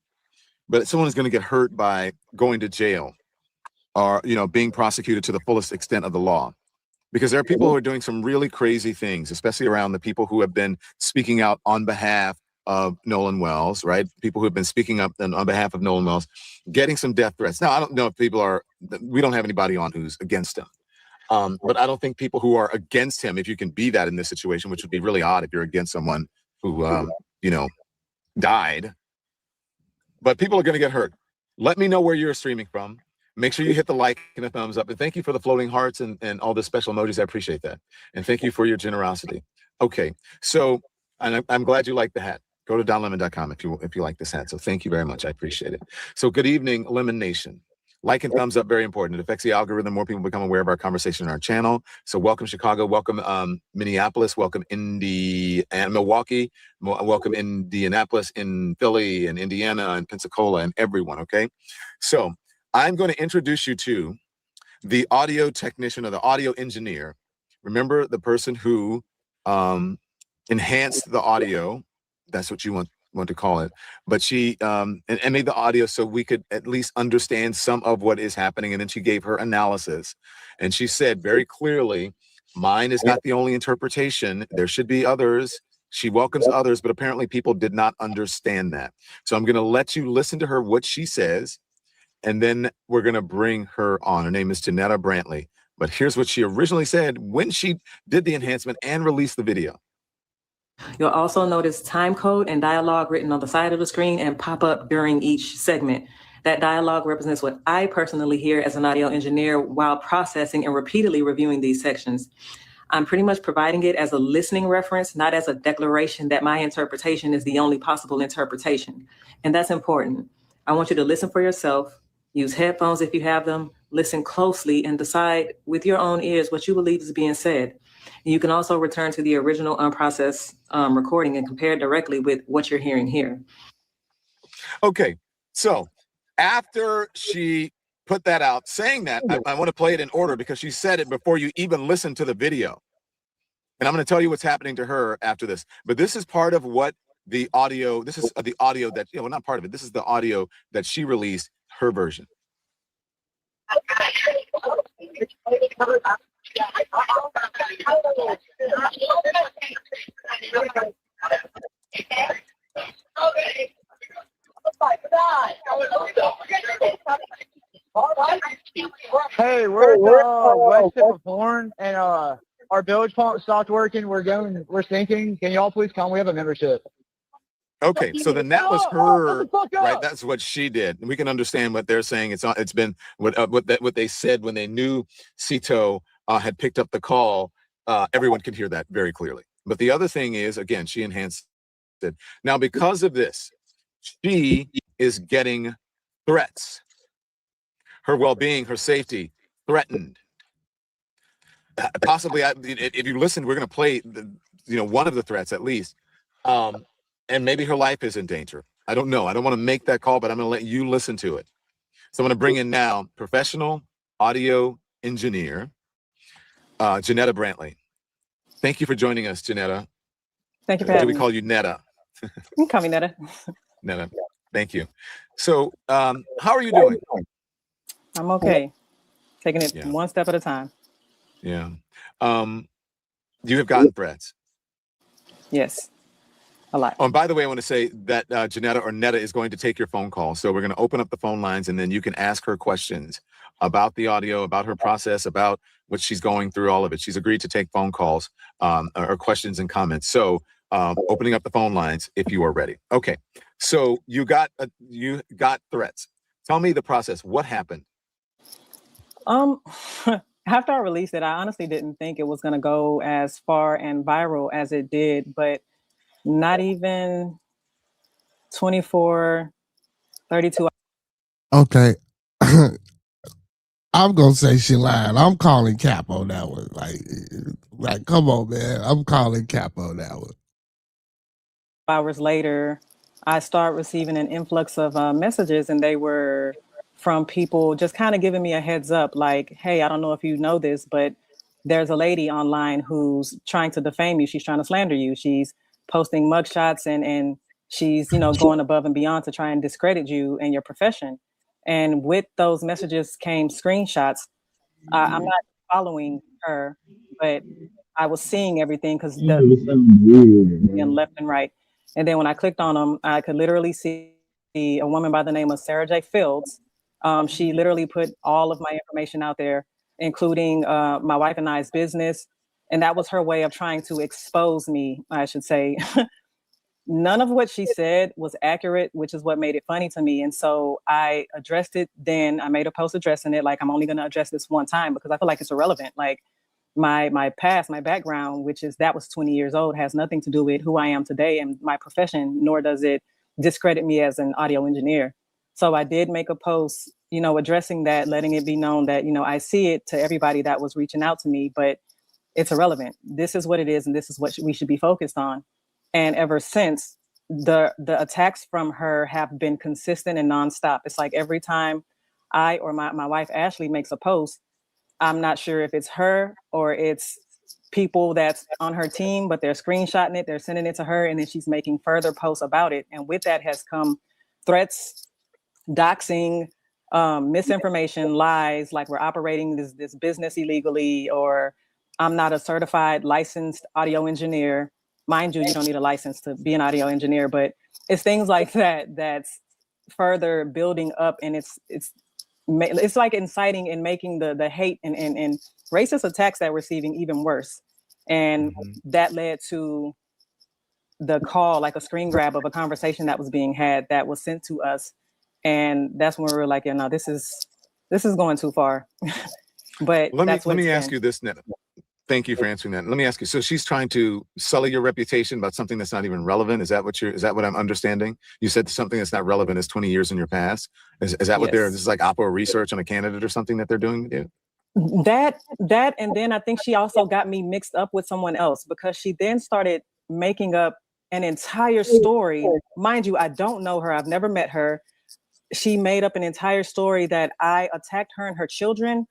but someone is going to get hurt by going to jail or, you know, being prosecuted to the fullest extent of the law. Because there are people who are doing some really crazy things, especially around the people who have been speaking out on behalf of Nolan Wells, right? People who have been speaking up on behalf of Nolan Wells, getting some death threats. Now, I don't know if people are, we don't have anybody on who's against him. But I don't think people who are against him, if you can be that in this situation, which would be really odd if you're against someone who, you know, died. But people are going to get hurt. Let me know where you're streaming from. Make sure you hit the like and the thumbs up. And thank you for the floating hearts and all the special emojis. I appreciate that. And thank you for your generosity. Okay, so I'm glad you like the hat. Go to donlemon.com if you like this hat. So thank you very much. I appreciate it. So good evening, Lemon Nation. Like and thumbs up, very important. It affects the algorithm. More people become aware of our conversation on our channel. So welcome Chicago, welcome Minneapolis, welcome Indy and Milwaukee, welcome Indianapolis, in Philly and Indiana and Pensacola and everyone, okay? So I'm going to introduce you to the audio technician or the audio engineer. Remember the person who enhanced the audio. That's what you want to call it. But she and made the audio so we could at least understand some of what is happening. And then she gave her analysis. And she said very clearly, mine is not the only interpretation. There should be others. She welcomes others, but apparently people did not understand that. So I'm going to let you listen to her, what she says. And then we're going to bring her on. Her name is Janetta Brantley. But here's what she originally said when she did the enhancement and released the video. You'll also notice time code and dialogue written on the side of the screen and pop up during each segment. That dialogue represents what I personally hear as an audio engineer while processing and repeatedly reviewing these sections. I'm pretty much providing it as a listening reference, not as a declaration that my interpretation is the only possible interpretation. And that's important. I want you to listen for yourself. Use headphones if you have them, listen closely, and decide with your own ears what you believe is being said. You can also return to the original unprocessed recording and compare directly with what you're hearing here. Okay, so after she put that out, saying that, I want to play it in order because she said it before you even listened to the video. And I'm going to tell you what's happening to her after this. But this is part of what the audio, this is the audio that, well, not part of it. This is the audio that she released, her version. Hey, we're at west tip of Horn, and our bilge pump stopped working. We're sinking. Can y'all please come? We have a membership. Okay, so then that was her, right? That's what she did. And we can understand what they're saying. It's been what they said when they knew Cito had picked up the call. Everyone could hear that very clearly. But the other thing is, again, she enhanced it. Now, because of this, she is getting threats. Her well-being, her safety threatened. Possibly, if you listen, we're going to play, one of the threats at least. And maybe her life is in danger. I don't know. I don't want to make that call, but I'm going to let you listen to it. So I'm going to bring in now professional audio engineer, Janetta Brantley. Thank you for joining us, Janetta. Thank you for having me. Do we call you Netta? You can call me Netta. Netta, thank you. So how are you doing? I'm okay. taking it one step at a time. Yeah. You have gotten threats. Yes, a lot. Oh, and by the way, I want to say that Janetta or Netta is going to take your phone call. So we're going to open up the phone lines, and then you can ask her questions about the audio, about her process, about what she's going through, all of it. She's agreed to take phone calls or questions and comments. So opening up the phone lines if you are ready. Okay. So you got threats. Tell me the process. What happened? After I released it, I honestly didn't think it was going to go as far and viral as it did, but not even 24, 32 hours. Okay. I'm gonna say she lied. I'm calling cap on that one. Like, come on, man. I'm calling cap on that one. Hours later, I start receiving an influx of messages, and they were from people just kind of giving me a heads up, like, hey, I don't know if you know this, but there's a lady online who's trying to defame you. She's trying to slander you. She's posting mugshots and she's, going above and beyond to try and discredit you and your profession. And with those messages came screenshots. I'm not following her, but I was seeing everything because and left and right. And then when I clicked on them, I could literally see a woman by the name of Sarah J. Fields. She literally put all of my information out there, including my wife and I's business. And that was her way of trying to expose me, I should say. None of what she said was accurate, which is what made it funny to me. And so I addressed it then. I made a post addressing it, like, I'm only going to address this one time because I feel like it's irrelevant. Like, my past, my background, that was 20 years old, has nothing to do with who I am today and my profession, nor does it discredit me as an audio engineer. So I did make a post, addressing that, letting it be known that, I see it to everybody that was reaching out to me, but it's irrelevant. This is what it is, and this is what we should be focused on. And ever since, the attacks from her have been consistent and nonstop. It's like every time I or my wife Ashley makes a post, I'm not sure if it's her or it's people that's on her team, but they're screenshotting it, they're sending it to her, and then she's making further posts about it. And with that has come threats, doxing, misinformation, lies, like we're operating this business illegally, or I'm not a certified licensed audio engineer. Mind you, you don't need a license to be an audio engineer, but it's things like that that's further building up, and it's like inciting and making the hate and racist attacks that we're receiving even worse. And that led to the call, like a screen grab of a conversation that was being had that was sent to us. And that's when we were like, no, this is going too far. But let me ask you this, Netta. Thank you for answering that. Let me ask you. So she's trying to sully your reputation about something that's not even relevant. Is that what I'm understanding? You said something that's not relevant is 20 years in your past. Is that what this is like Oppo research on a candidate or something that they're doing with you? That, and then I think she also got me mixed up with someone else because she then started making up an entire story. Mind you, I don't know her. I've never met her. She made up an entire story that I attacked her and her children.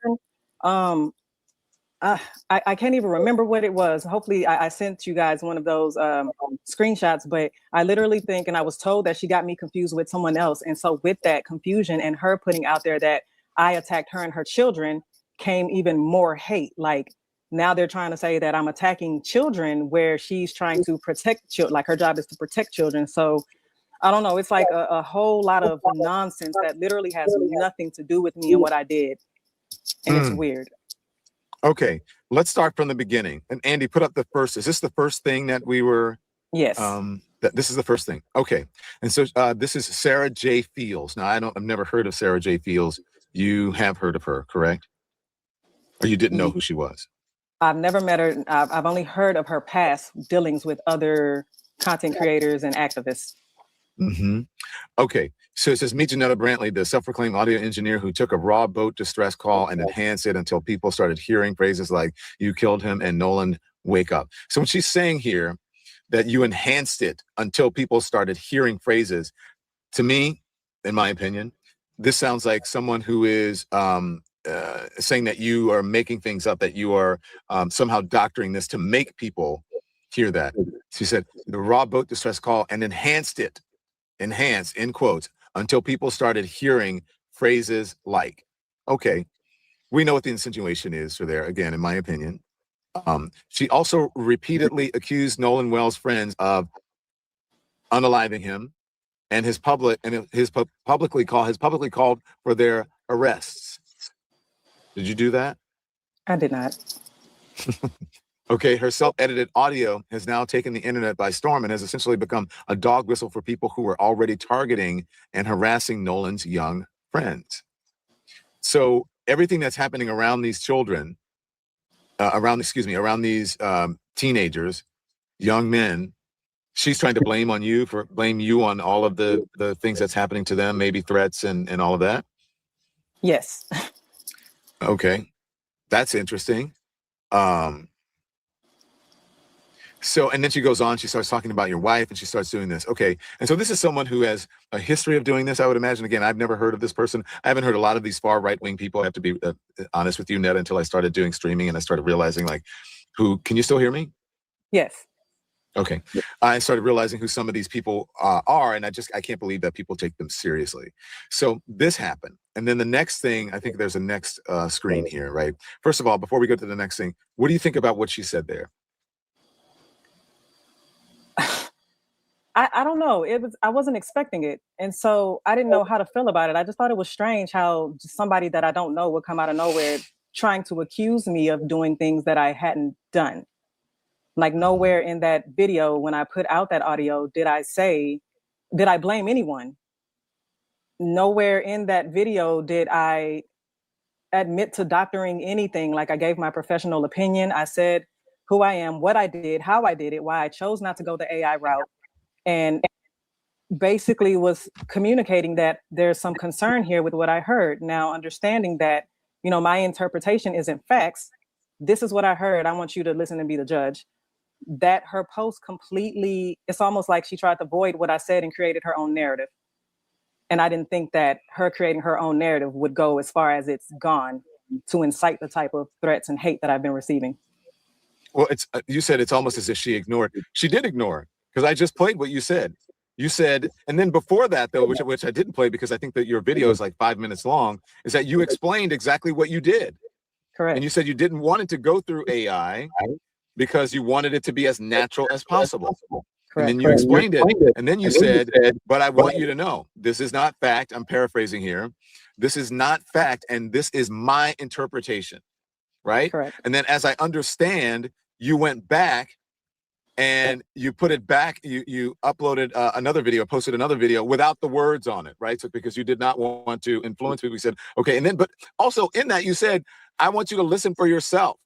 I can't even remember what it was. Hopefully I sent you guys one of those screenshots, but I literally think, and I was told that she got me confused with someone else. And so with that confusion and her putting out there that I attacked her and her children came even more hate. Like now they're trying to say that I'm attacking children where she's trying to protect children. Like her job is to protect children. So I don't know. It's like a whole lot of nonsense that literally has nothing to do with me and what I did. And it's weird. Okay, let's start from the beginning. And Andy, put up is this the first thing that we were? Yes. This is the first thing. Okay. And so this is Sarah J. Fields. Now, I've never heard of Sarah J. Fields. You have heard of her, correct? Or you didn't know who she was? I've never met her. I've only heard of her past dealings with other content creators and activists. Okay, so it says, meet Janetta Brantley, the self-proclaimed audio engineer who took a raw boat distress call and enhanced it until people started hearing phrases like, you killed him and Nolan, wake up. So when she's saying here that you enhanced it until people started hearing phrases, to me, in my opinion, this sounds like someone who is saying that you are making things up, that you are somehow doctoring this to make people hear that. She said, the raw boat distress call and enhanced it. In quotes, until people started hearing phrases like, okay, we know what the insinuation is for there, again, in my opinion. She also repeatedly accused Nolan Wells' friends of unaliving him, and his publicly called for their arrests. Did you do that? I did not. Okay, her self-edited audio has now taken the internet by storm and has essentially become a dog whistle for people who are already targeting and harassing Nolan's young friends. So everything that's happening around these children, around these teenagers, young men, she's trying to blame you on all of the things that's happening to them, maybe threats and all of that. Yes. Okay, that's interesting. So, and then she goes on, she starts talking about your wife and she starts doing this. Okay. And so this is someone who has a history of doing this, I would imagine. Again, I've never heard of this person. I haven't heard a lot of these far right-wing people. I have to be honest with you, Netta, until I started doing streaming and I started realizing can you still hear me? Yes. Okay. I started realizing who some of these people are, and I can't believe that people take them seriously. So this happened. And then the next thing, I think there's a next screen here, right? First of all, before we go to the next thing, what do you think about what she said there? I don't know. I wasn't expecting it. And so I didn't know how to feel about it. I just thought it was strange how somebody that I don't know would come out of nowhere trying to accuse me of doing things that I hadn't done. Like nowhere in that video, when I put out that audio, did I blame anyone? Nowhere in that video did I admit to doctoring anything. Like I gave my professional opinion. I said who I am, what I did, how I did it, why I chose not to go the AI route. And basically was communicating that there's some concern here with what I heard. Now, understanding that, my interpretation isn't facts. This is what I heard. I want you to listen and be the judge. That her post completely, it's almost like she tried to void what I said and created her own narrative. And I didn't think that her creating her own narrative would go as far as it's gone to incite the type of threats and hate that I've been receiving. Well, you said it's almost as if she ignored. She did ignore, because I just played what you said. You said, and then before that, though, which I didn't play because I think that your video is like 5 minutes long, is that you explained exactly what you did. Correct. And you said you didn't want it to go through AI because you wanted it to be as natural as possible. Correct. And then you explained it. And then you said, but I want you to know, this is not fact. I'm paraphrasing here. This is not fact. And this is my interpretation. Right? Correct. And then as I understand, you went back and you put it back, you uploaded another video, posted another video without the words on it, right? So because you did not want to influence people, you said, okay. And then, but also in that you said, I want you to listen for yourself.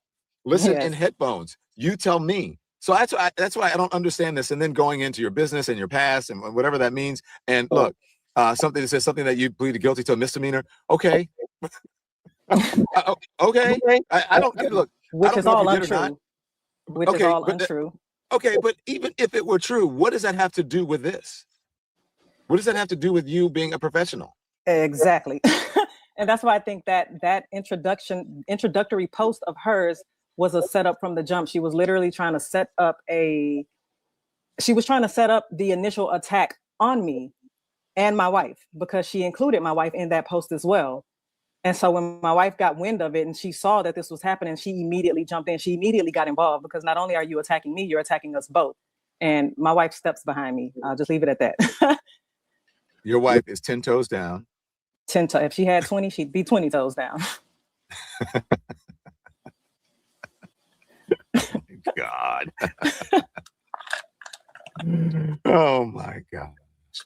Listen in headphones. You tell me. So that's why I don't understand this. And then going into your business and your past and whatever that means. And look, something that says something that you pleaded guilty to a misdemeanor. Okay. Okay. I don't look. Which is all untrue. Which is all untrue. Okay, but even if it were true, what does that have to do with this? What does that have to do with you being a professional? Exactly. And that's why I think that introductory post of hers was a setup from the jump. She was literally trying to set up the initial attack on me and my wife, because she included my wife in that post as well. And so when my wife got wind of it and she saw that this was happening, she immediately jumped in. She immediately got involved, because not only are you attacking me, you're attacking us both. And my wife steps behind me. I'll just leave it at that. Your wife is 10 toes down. If she had 20, she'd be 20 toes down. God. Oh my God.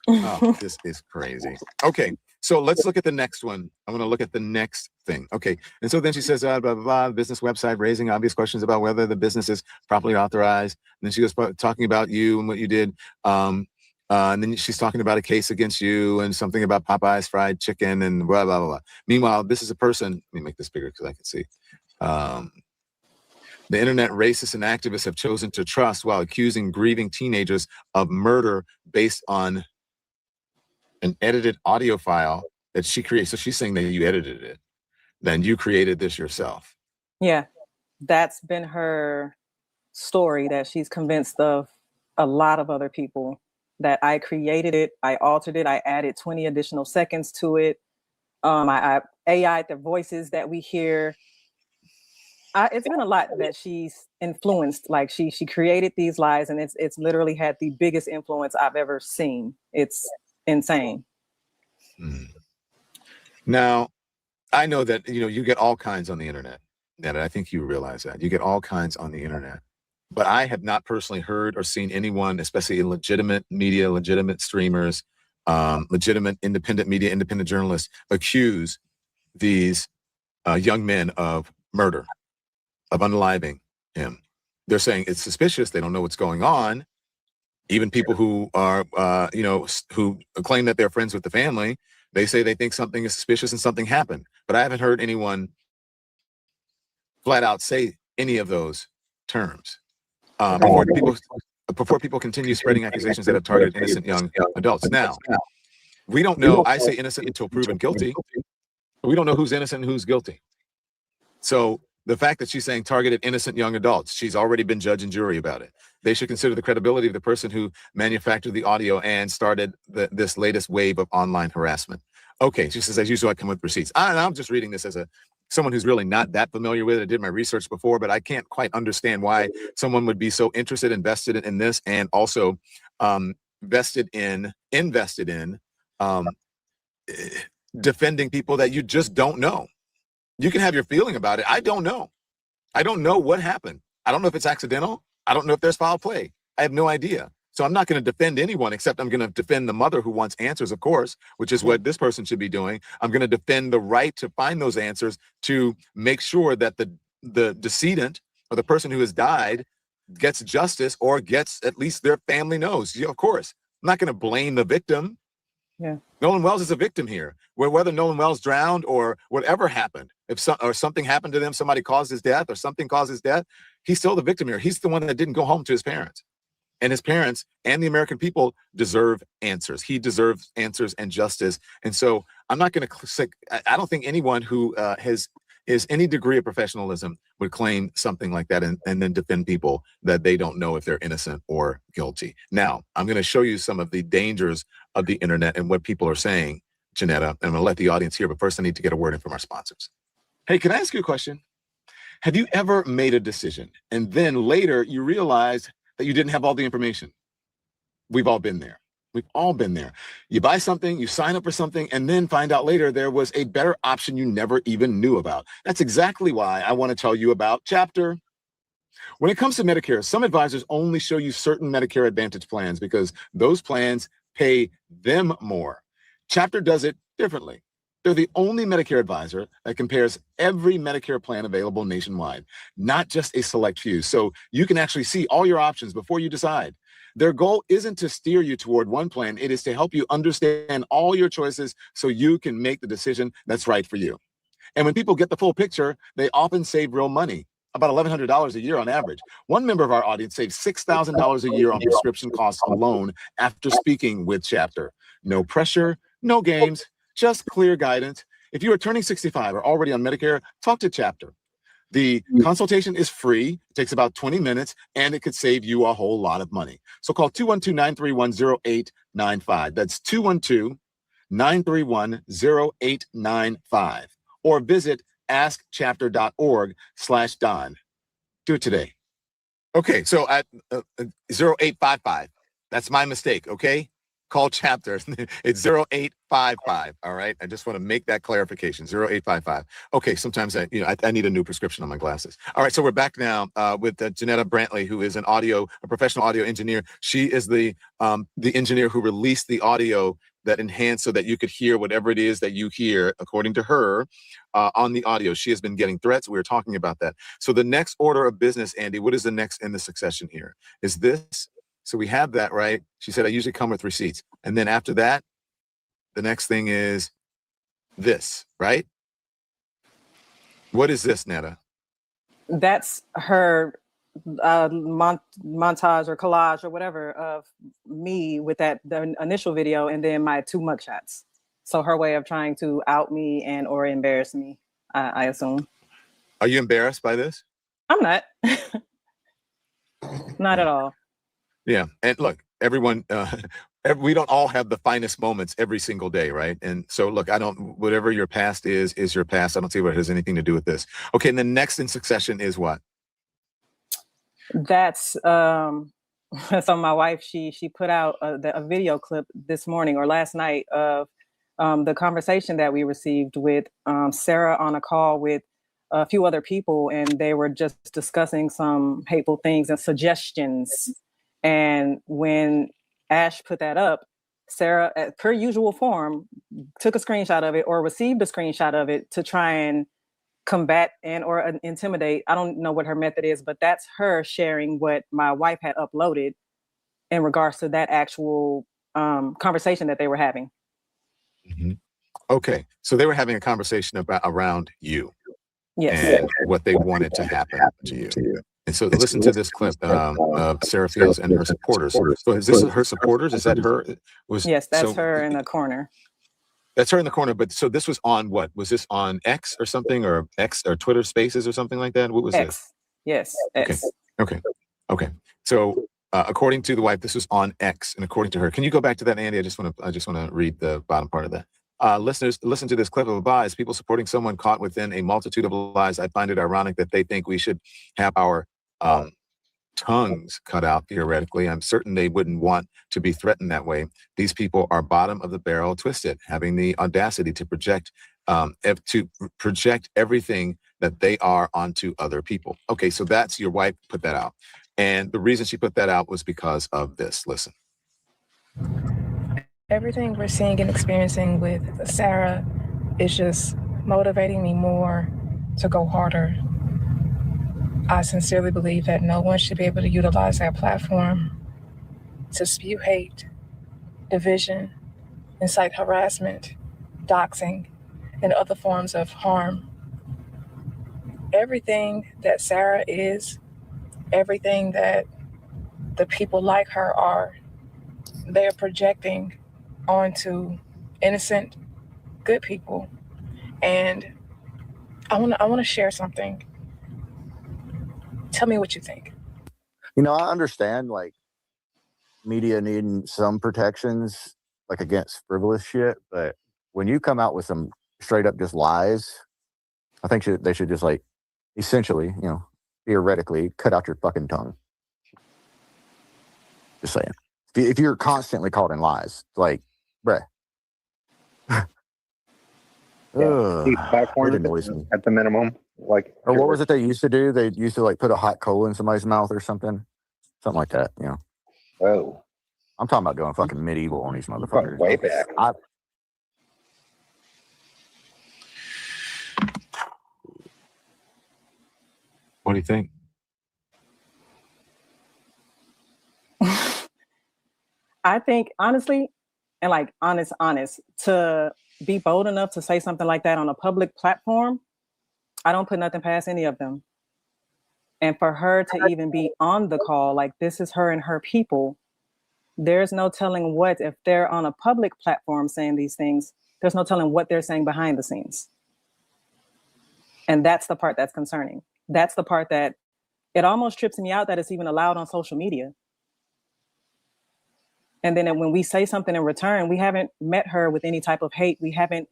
Oh, this is crazy. Okay, so let's look at the next one. I'm going to look at the next thing. Okay, and so then she says, blah, blah, blah, business website raising obvious questions about whether the business is properly authorized. And then she goes talking about you and what you did. And then she's talking about a case against you and something about Popeye's fried chicken and blah, blah, blah, blah. Meanwhile, this is a person. Let me make this bigger because I can see. The internet racists and activists have chosen to trust while accusing grieving teenagers of murder based on an edited audio file that she created. So she's saying that you edited it. Then you created this yourself. Yeah, that's been her story, that she's convinced of a lot of other people that I created it, I altered it, I added 20 additional seconds to it. I AI, the voices that we hear. It's been a lot that she's influenced. Like she created these lies, and it's literally had the biggest influence I've ever seen. It's insane. Now, I know that you get all kinds on the internet. And I think you realize that you get all kinds on the internet. But I have not personally heard or seen anyone, especially in legitimate media, legitimate streamers, legitimate independent media, independent journalists, accuse these young men of murder, of unaliving him. They're saying it's suspicious. They don't know what's going on. Even people who are, who claim that they're friends with the family, they say they think something is suspicious and something happened. But I haven't heard anyone flat out say any of those terms. Before people continue spreading accusations that have targeted innocent young adults. Now, we don't know. I say innocent until proven guilty. We don't know who's innocent and who's guilty. So the fact that she's saying targeted innocent young adults, she's already been judge and jury about it. They should consider the credibility of the person who manufactured the audio and started this latest wave of online harassment. Okay, she says, as usual, I come with receipts. I'm just reading this as someone who's really not that familiar with it. I did my research before, but I can't quite understand why someone would be so invested in this, and also invested in defending people that you just don't know. You can have your feeling about it. I don't know. I don't know what happened. I don't know if it's accidental. I don't know if there's foul play. I have no idea. So I'm not going to defend anyone, except I'm going to defend the mother who wants answers, of course, which is what this person should be doing. I'm going to defend the right to find those answers, to make sure that the decedent or the person who has died gets justice, or gets, at least their family knows. Yeah, of course. I'm not going to blame the victim. Yeah. Nolan Wells is a victim here. Whether Nolan Wells drowned or whatever happened, or something happened to them, somebody caused his death or something caused his death, he's still the victim here. He's the one that didn't go home to his parents. And his parents and the American people deserve answers. He deserves answers and justice. And so I'm not going to, I don't think anyone who is any degree of professionalism would claim something like that and then defend people that they don't know if they're innocent or guilty. Now, I'm going to show you some of the dangers of the internet and what people are saying, Janetta, and I'm going to let the audience hear, but first I need to get a word in from our sponsors. Hey, can I ask you a question? Have you ever made a decision and then later you realize that you didn't have all the information? We've all been there. We've all been there. You buy something, you sign up for something, and then find out later there was a better option you never even knew about. That's exactly why I want to tell you about Chapter. When it comes to Medicare, some advisors only show you certain Medicare Advantage plans because those plans pay them more. Chapter does it differently. They're the only Medicare advisor that compares every Medicare plan available nationwide, not just a select few. So you can actually see all your options before you decide. Their goal isn't to steer you toward one plan. It is to help you understand all your choices so you can make the decision that's right for you. And when people get the full picture, they often save real money, about $1,100 a year on average. One member of our audience saved $6,000 a year on prescription costs alone after speaking with Chapter. No pressure, no games, just clear guidance. If you are turning 65 or already on Medicare, talk to Chapter. The consultation is free, it takes about 20 minutes, and it could save you a whole lot of money. So call 212-931-0895. That's 212-931-0895. Or visit askchapter.org/Don. Do it today. Okay, so at 0855. That's my mistake, okay? Call Chapter. It's 0855. All right. I just want to make that clarification. 0855. Okay. Sometimes I need a new prescription on my glasses. All right. So we're back now with Janetta Brantley, who is a professional audio engineer. She is the engineer who released the audio that enhanced so that you could hear whatever it is that you hear, according to her, on the audio. She has been getting threats. We were talking about that. So the next order of business, Andy, what is the next in the succession here? Is this? So we have that, right? She said, I usually come with receipts. And then after that, the next thing is this, right? What is this, Netta? That's her montage or collage or whatever of me with the initial video and then my 2 mugshots. So her way of trying to out me and or embarrass me, I assume. Are you embarrassed by this? I'm not. Not at all. Yeah. And look, everyone we don't all have the finest moments every single day, right? And so, look, whatever your past is your past. I don't see what it has anything to do with this. Okay, and the next in succession is what? That's so my wife, she put out a video clip this morning or last night of the conversation that we received with Sarah on a call with a few other people, and they were just discussing some hateful things and suggestions. And when Ash put that up, Sarah, per usual form, took a screenshot of it or received a screenshot of it to try and combat and or intimidate. I don't know what her method is, but that's her sharing what my wife had uploaded in regards to that actual conversation that they were having. Mm-hmm. Okay, so they were having a conversation around you. Yes. And what they wanted to happen to you. And so listen to this clip of Sarah Fields and her supporters. So is this her supporters? Is that her? Yes, that's her in the corner. That's her in the corner. But so this was on what? Was this on X or something, or X or Twitter Spaces or something like that? What was X. this? Yes, X. Okay. So according to the wife, this was on X, and according to her, can you go back to that, Andy? I just want to read the bottom part of that. Listeners, listen to this clip of As people supporting someone caught within a multitude of lies. I find it ironic that they think we should have our tongues cut out theoretically. I'm certain they wouldn't want to be threatened that way. These people are bottom of the barrel twisted, having the audacity to project everything that they are onto other people. Okay, so that's your wife put that out. And the reason she put that out was because of this. Listen. Everything we're seeing and experiencing with Sarah is just motivating me more to go harder. I sincerely believe that no one should be able to utilize their platform to spew hate, division, incite harassment, doxing, and other forms of harm. Everything that Sarah is, everything that the people like her are, they're projecting onto innocent, good people. And I want to share something. Tell me what you think. You know, I understand like media needing some protections like against frivolous shit, but when you come out with some straight up just lies, I think they should just like essentially, you know, theoretically cut out your fucking tongue. Just saying. If you're constantly caught in lies, like, bruh. It annoys me. At the minimum. Like, or what was it they used to do? They used to like put a hot coal in somebody's mouth or something. Something like that, you know. Oh. I'm talking about going fucking medieval on these motherfuckers. Way back. What do you think? I think honestly, and like honest, to be bold enough to say something like that on a public platform, I don't put nothing past any of them. And for her to even be on the call, like this is her and her people, there's no telling what, if they're on a public platform saying these things, there's no telling what they're saying behind the scenes. And that's the part that's concerning. That's the part that it almost trips me out that it's even allowed on social media. And then when we say something in return, we haven't met her with any type of hate. We haven't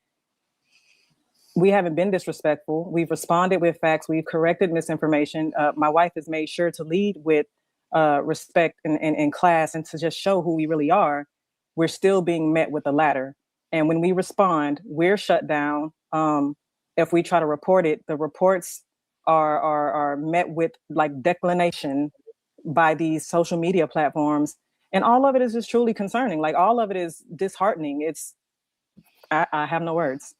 been disrespectful. We've responded with facts. We've corrected misinformation. My wife has made sure to lead with respect and class and to just show who we really are. We're still being met with the latter. And when we respond, we're shut down. If we try to report it, the reports are met with like declination by these social media platforms. And all of it is just truly concerning. Like all of it is disheartening. I have no words.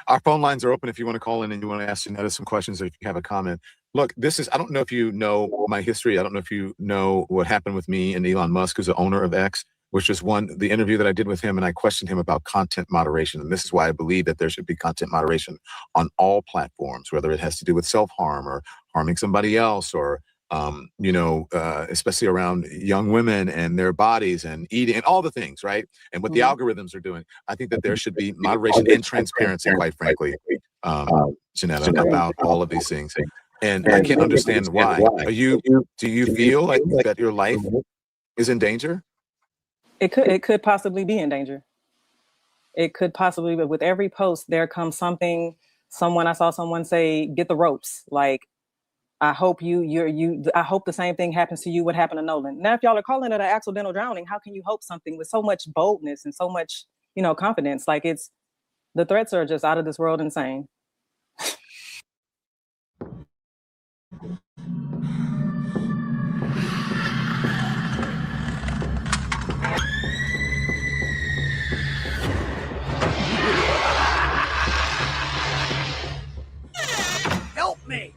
Our phone lines are open if you want to call in and you want to ask Janetta some questions or if you have a comment. Look, I don't know if you know my history. I don't know if you know what happened with me and Elon Musk, who's the owner of X, which is the interview that I did with him, and I questioned him about content moderation. And this is why I believe that there should be content moderation on all platforms, whether it has to do with self-harm or harming somebody else or especially around young women and their bodies and eating and all the things, right? And what the algorithms are doing. I think that there should be moderation and transparency, quite frankly, Janetta, about all of these things. And I can't understand why. Do you feel like that your life is in danger? It could possibly be in danger. It could possibly, but with every post, there comes something. I saw someone say, "Get the ropes." Like, I hope I hope the same thing happens to you. What happened to Nolan? Now, if y'all are calling it an accidental drowning, how can you hope something with so much boldness and so much, confidence? Like, the threats are just out of this world insane. Help me!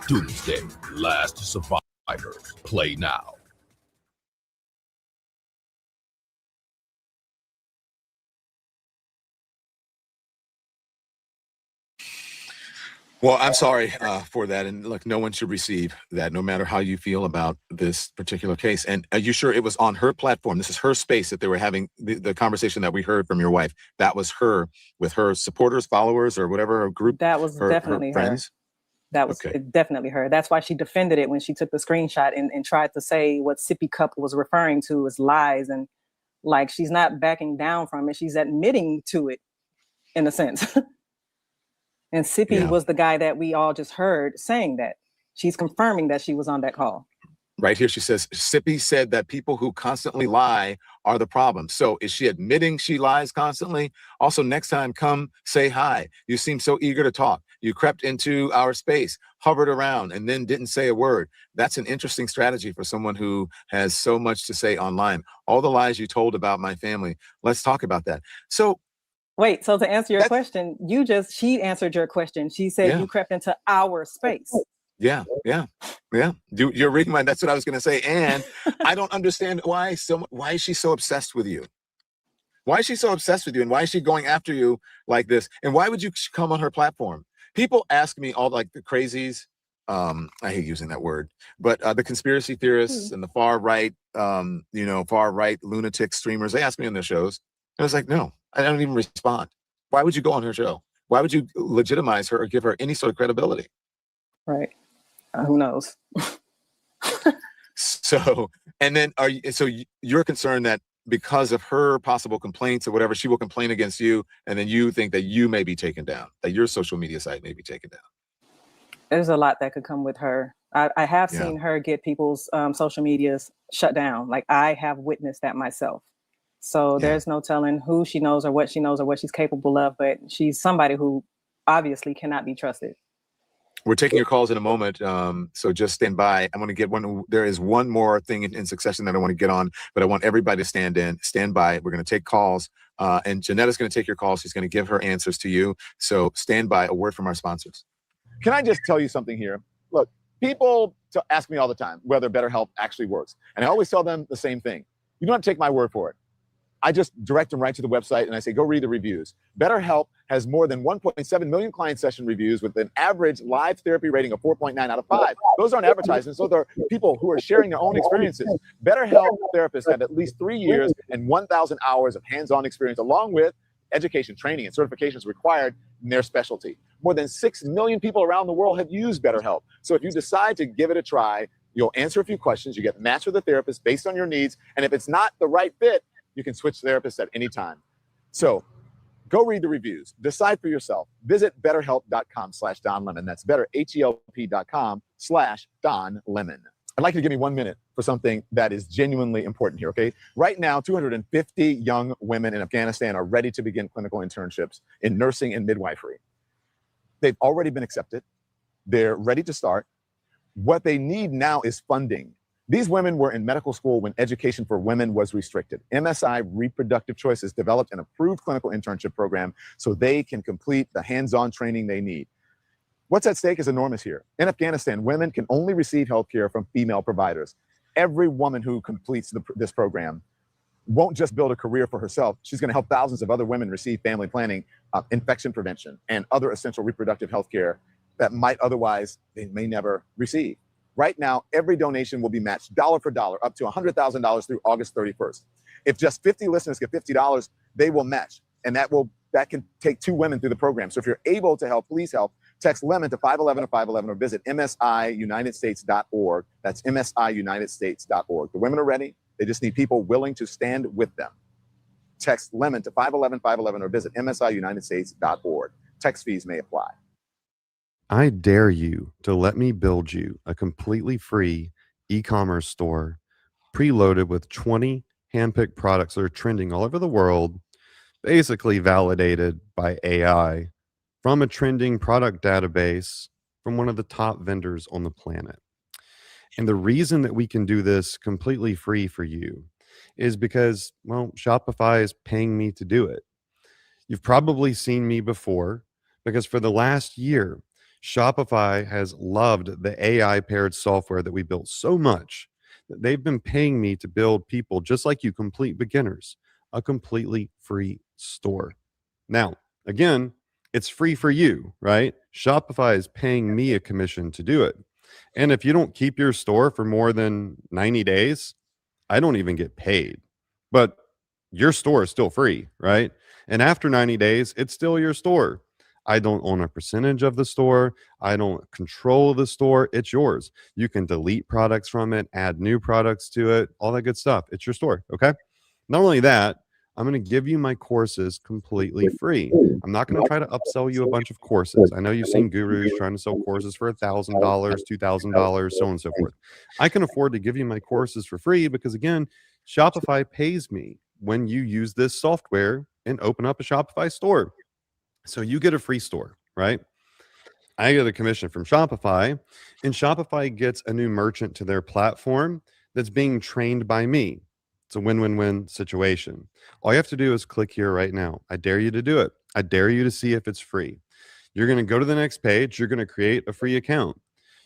Doomsday, Last Survivor. Play now. Well, I'm sorry for that. And look, no one should receive that, no matter how you feel about this particular case. And are you sure it was on her platform? This is her space that they were having the conversation that we heard from your wife. That was her with her supporters, followers, or whatever, her group. That was definitely her friends. That was definitely her. That's why she defended it when she took the screenshot and tried to say what Sippy Cup was referring to as lies. And like, she's not backing down from it. She's admitting to it in a sense. And Sippy was the guy that we all just heard saying that. She's confirming that she was on that call. Right here, she says, Sippy said that people who constantly lie are the problem. So is she admitting she lies constantly? Also, next time, come say hi. You seem so eager to talk. You crept into our space, hovered around, and then didn't say a word. That's an interesting strategy for someone who has so much to say online. All the lies you told about my family. Let's talk about that. So wait, so to answer your question, she answered your question. She said you crept into our space. Yeah. You're reading my, that's what I was going to say. And I don't understand why is she so obsessed with you? Why is she so obsessed with you? And why is she going after you like this? And why would you come on her platform? People ask me all like the crazies. I hate using that word, but the conspiracy theorists and the far right lunatic streamers, they ask me on their shows. And I was like, no, I don't even respond. Why would you go on her show? Why would you legitimize her or give her any sort of credibility? Right. Who knows? So, and then you're concerned that because of her possible complaints or whatever, she will complain against you. And then you think that you may be taken down, that your social media site may be taken down. There's a lot that could come with her. I have seen her get people's social medias shut down. Like, I have witnessed that myself. So there's no telling who she knows or what she's capable of, but she's somebody who obviously cannot be trusted. We're taking your calls in a moment, so just stand by. I want to get one. There is one more thing in succession that I want to get on, but I want everybody to stand by. We're going to take calls, and Janetta's going to take your calls. She's going to give her answers to you. So stand by. A word from our sponsors. Can I just tell you something here? Look, people ask me all the time whether BetterHelp actually works, and I always tell them the same thing. You don't have to take my word for it. I just direct them right to the website and I say, go read the reviews. BetterHelp has more than 1.7 million client session reviews with an average live therapy rating of 4.9 out of 5. Those aren't advertisements. Those are people who are sharing their own experiences. BetterHelp therapists have at least 3 years and 1,000 hours of hands-on experience, along with education, training, and certifications required in their specialty. More than 6 million people around the world have used BetterHelp. So if you decide to give it a try, you'll answer a few questions, you get matched with a therapist based on your needs, and if it's not the right fit, you can switch therapists at any time. So go read the reviews. Decide for yourself. Visit betterhelp.com/DonLemon. That's betterhelp.com/DonLemon. I'd like you to give me 1 minute for something that is genuinely important here, okay? Right now, 250 young women in Afghanistan are ready to begin clinical internships in nursing and midwifery. They've already been accepted. They're ready to start. What they need now is funding. These women were in medical school when education for women was restricted. MSI Reproductive Choices developed an approved clinical internship program so they can complete the hands-on training they need. What's at stake is enormous here. In Afghanistan, women can only receive health care from female providers. every woman who completes this program won't just build a career for herself. She's going to help thousands of other women receive family planning, infection prevention, and other essential reproductive health care that might otherwise they may never receive. Right now, every donation will be matched dollar for dollar up to $100,000 through August 31st. If just 50 listeners get $50, they will match. And that can take 2 women through the program. So if you're able to help, please help. Text LEMON to 511 or 511 or visit msiunitedstates.org. That's msiunitedstates.org. The women are ready. They just need people willing to stand with them. Text LEMON to 511 511 or visit msiunitedstates.org. Text fees may apply. I dare you to let me build you a completely free e-commerce store preloaded with 20 handpicked products that are trending all over the world, basically validated by AI from a trending product database from one of the top vendors on the planet. And the reason that we can do this completely free for you is because, well, Shopify is paying me to do it. You've probably seen me before because for the last year, Shopify has loved the AI paired software that we built so much that they've been paying me to build people just like you, complete beginners, a completely free store. Now, again, it's free for you, right? Shopify is paying me a commission to do it. And if you don't keep your store for more than 90 days, I don't even get paid. But your store is still free, right? And after 90 days, it's still your store. I don't own a percentage of the store. I don't control the store. It's yours. You can delete products from it, add new products to it, all that good stuff. It's your store, okay? Not only that, I'm going to give you my courses completely free. I'm not going to try to upsell you a bunch of courses. I know you've seen gurus trying to sell courses for $1,000, $2,000, so on and so forth. I can afford to give you my courses for free because, again, Shopify pays me when you use this software and open up a Shopify store. So you get a free store, right? I get a commission from Shopify, and Shopify gets a new merchant to their platform that's being trained by me. It's a win-win-win situation. All you have to do is click here right now. I dare you to do it. I dare you to see if it's free. You're going to go to the next page. You're going to create a free account.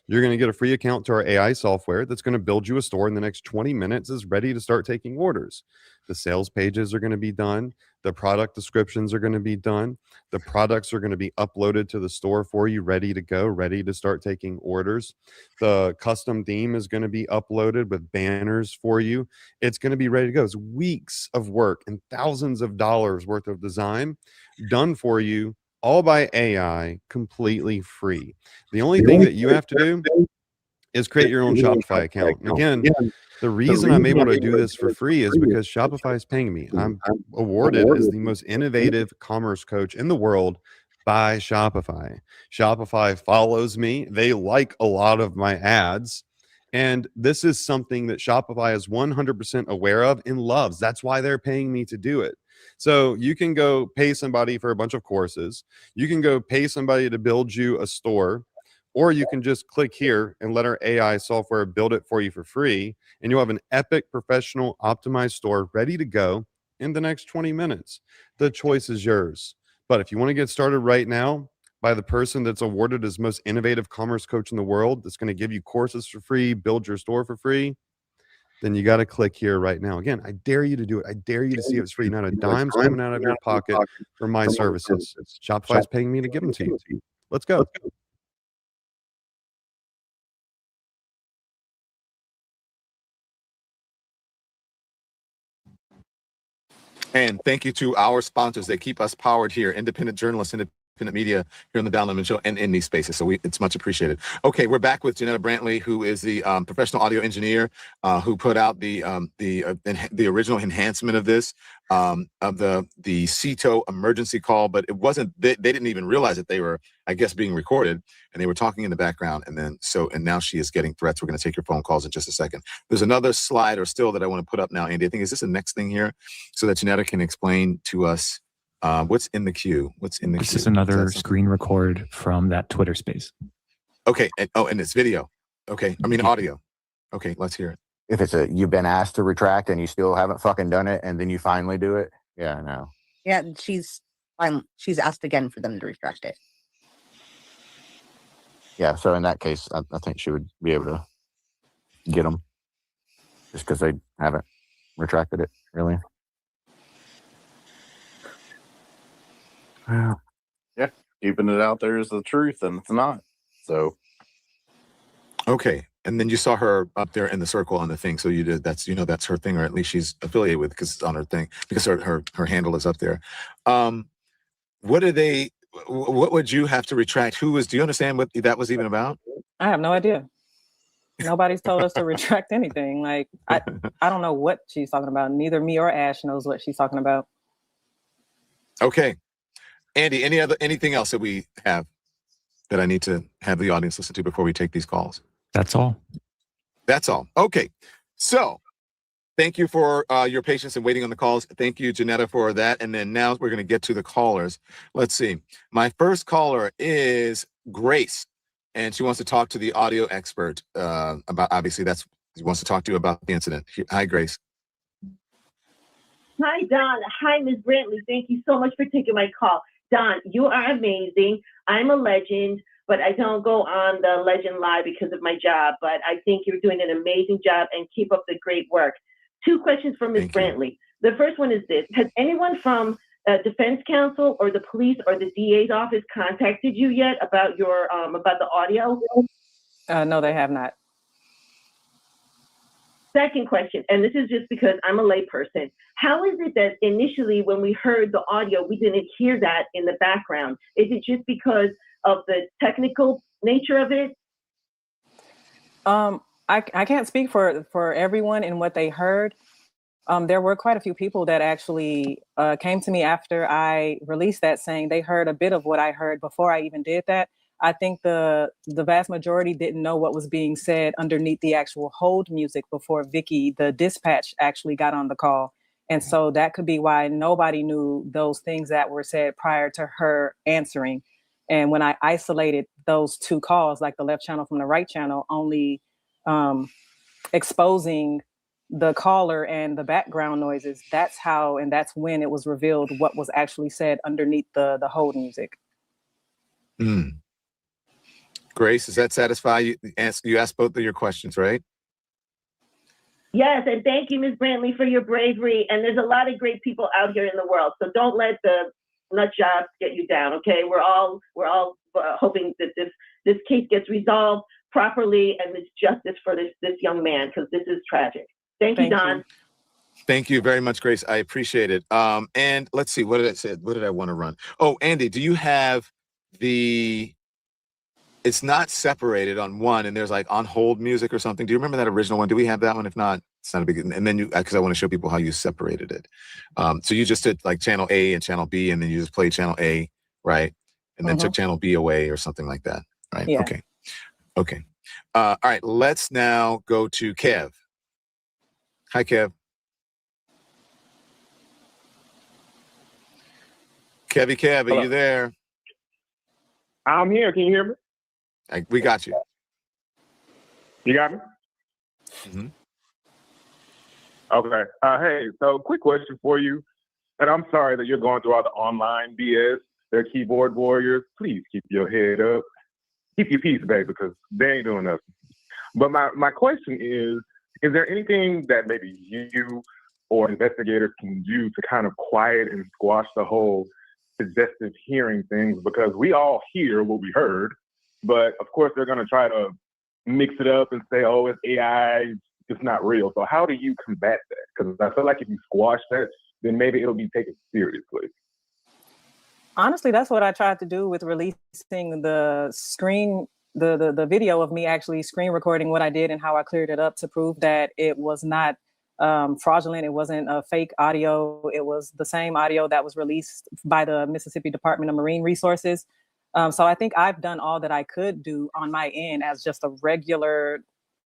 You're going to get a free account to our AI software that's going to build you a store in the next 20 minutes is ready to start taking orders. The sales pages are going to be done. The product descriptions are going to be done. The products are going to be uploaded to the store for you, ready to go, ready to start taking orders. The custom theme is going to be uploaded with banners for you. It's going to be ready to go. It's weeks of work and thousands of dollars worth of design done for you, all by AI, completely free. The only thing that you have to do is create your own Shopify account. And again, the reason I'm able to do this for free is because Shopify is paying me. I'm awarded as the most innovative commerce coach in the world by Shopify. Shopify follows me. They like a lot of my ads. And this is something that Shopify is 100% aware of and loves. That's why they're paying me to do it. So you can go pay somebody for a bunch of courses. You can go pay somebody to build you a store, or you can just click here and let our AI software build it for you for free. And you'll have an epic, professional, optimized store ready to go in the next 20 minutes. The choice is yours. But if you want to get started right now by the person that's awarded as most innovative commerce coach in the world, that's going to give you courses for free, build your store for free, then you got to click here right now. Again, I dare you to do it. I dare you to see if it's free. Not a dime's coming out of your pocket for my services. Shopify is paying me to give them to you. Let's go. And thank you to our sponsors. They keep us powered here. Independent journalists, independent media here on the Down Lemon Show and in these spaces. So it's much appreciated. Okay, we're back with Janetta Brantley, who is the professional audio engineer who put out the original enhancement of this, of the CETO emergency call. But it wasn't, they didn't even realize that they were, I guess, being recorded, and they were talking in the background. And now she is getting threats. We're going to take your phone calls in just a second. There's another slide or still that I want to put up now, Andy. I think, is this the next thing here so that Janetta can explain to us what's in the queue? What's in the queue? This is another screen record from that Twitter space. Okay. And it's video. Okay. I mean, audio. Okay. Let's hear it. If it's you've been asked to retract and you still haven't fucking done it, and then you finally do it. Yeah, no. Yeah, she's asked again for them to retract it. Yeah. So in that case, I think she would be able to get them. Just because they haven't retracted it, really. Yeah, keeping it out there is the truth, and it's not. So, okay. And then you saw her up there in the circle on the thing. So you did. That's that's her thing, or at least she's affiliated with because it's on her thing because her handle is up there. What do they? What would you have to retract? Do you understand what that was even about? I have no idea. Nobody's told us to retract anything. Like I don't know what she's talking about. Neither me or Ash knows what she's talking about. Okay. Andy, anything else that we have that I need to have the audience listen to before we take these calls? That's all. That's all. Okay. So thank you for your patience and waiting on the calls. Thank you, Janetta, for that. And then now we're going to get to the callers. Let's see. My first caller is Grace, and she wants to talk to the audio expert about, obviously, she wants to talk to you about the incident. Hi, Grace. Hi, Don. Hi, Ms. Brantley. Thank you so much for taking my call. Don, you are amazing. I'm a legend, but I don't go on the Legend Live because of my job. But I think you're doing an amazing job, and keep up the great work. 2 questions for Ms. Brantley. The first one is this. Has anyone from Defense Counsel or the police or the DA's office contacted you yet about your about the audio? No, they have not. Second question, and this is just because I'm a layperson. How is it that initially when we heard the audio, we didn't hear that in the background? Is it just because of the technical nature of it? I can't speak for everyone and what they heard. There were quite a few people that actually came to me after I released that saying they heard a bit of what I heard before I even did that. I think the vast majority didn't know what was being said underneath the actual hold music before Vicky, the dispatch, actually got on the call. And so that could be why nobody knew those things that were said prior to her answering. And when I isolated those 2 calls, like the left channel from the right channel, only exposing the caller and the background noises, that's how and that's when it was revealed what was actually said underneath the hold music. Grace, does that satisfy you? You asked both of your questions, right? Yes, and thank you, Ms. Brantley, for your bravery. And there's a lot of great people out here in the world, so don't let the nut jobs get you down. Okay, we're all hoping that this case gets resolved properly and there's justice for this young man, because this is tragic. Thank you, Don. Thank you very much, Grace. I appreciate it. And let's see, what did I say? What did I want to run? Oh, Andy, do you have it's not separated on one and there's like on hold music or something? Do you remember that original one? Do we have that one? If not, it's not a big, and then because I want to show people how you separated it. So you just did like channel A and channel B, and then you just played channel A, right? And then took channel B away or something like that, right? Yeah. Okay. All right, let's now go to Kev. Hi, Kev. Kev, are you there? I'm here. Can you hear me? We got you. You got me? Mm-hmm. Okay. Hey, so quick question for you. And I'm sorry that you're going through all the online BS. They're keyboard warriors. Please keep your head up. Keep your peace, baby, because they ain't doing nothing. But my question is there anything that maybe you or investigators can do to kind of quiet and squash the whole suggestive hearing things? Because we all hear what we heard, but of course they're going to try to mix it up and say, oh, it's AI, it's not real. So how do you combat that? Because I feel like if you squash that, then maybe it'll be taken seriously. Honestly, that's what I tried to do with releasing the the video of me actually screen recording what I did and how I cleared it up to prove that it was not fraudulent. It wasn't a fake audio. It was the same audio that was released by the Mississippi Department of Marine Resources. So I think I've done all that I could do on my end as just a regular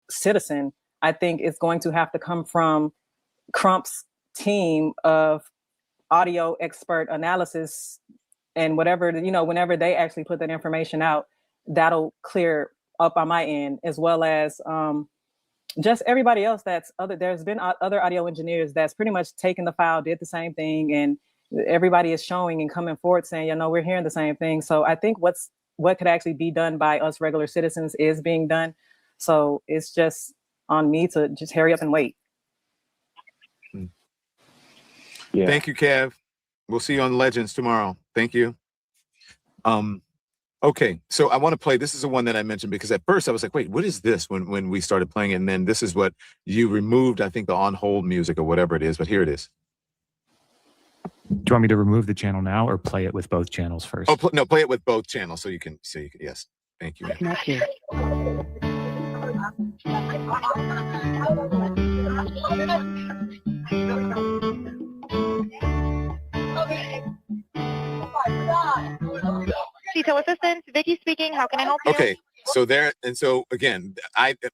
citizen. I think it's going to have to come from Crump's team of audio expert analysis and whatever, whenever they actually put that information out, that'll clear up on my end, as well as just everybody else there's been other audio engineers that's pretty much taken the file, did the same thing, and everybody is showing and coming forward saying, we're hearing the same thing. So I think what could actually be done by us regular citizens is being done. So it's just on me to just hurry up and wait. Yeah. Thank you, Kev. We'll see you on Legends tomorrow. Thank you. Okay, so I want to play. This is the one that I mentioned because at first I was like, wait, what is this when we started playing it? And then this is what you removed, I think, the on hold music or whatever it is, but here it is. Do you want me to remove the channel now or play it with both channels first? Oh, no, play it with both channels so you can, yes. Thank you. Thank you. Cito Assistance, Vicky speaking. How can I help you? Okay, so there, and so again,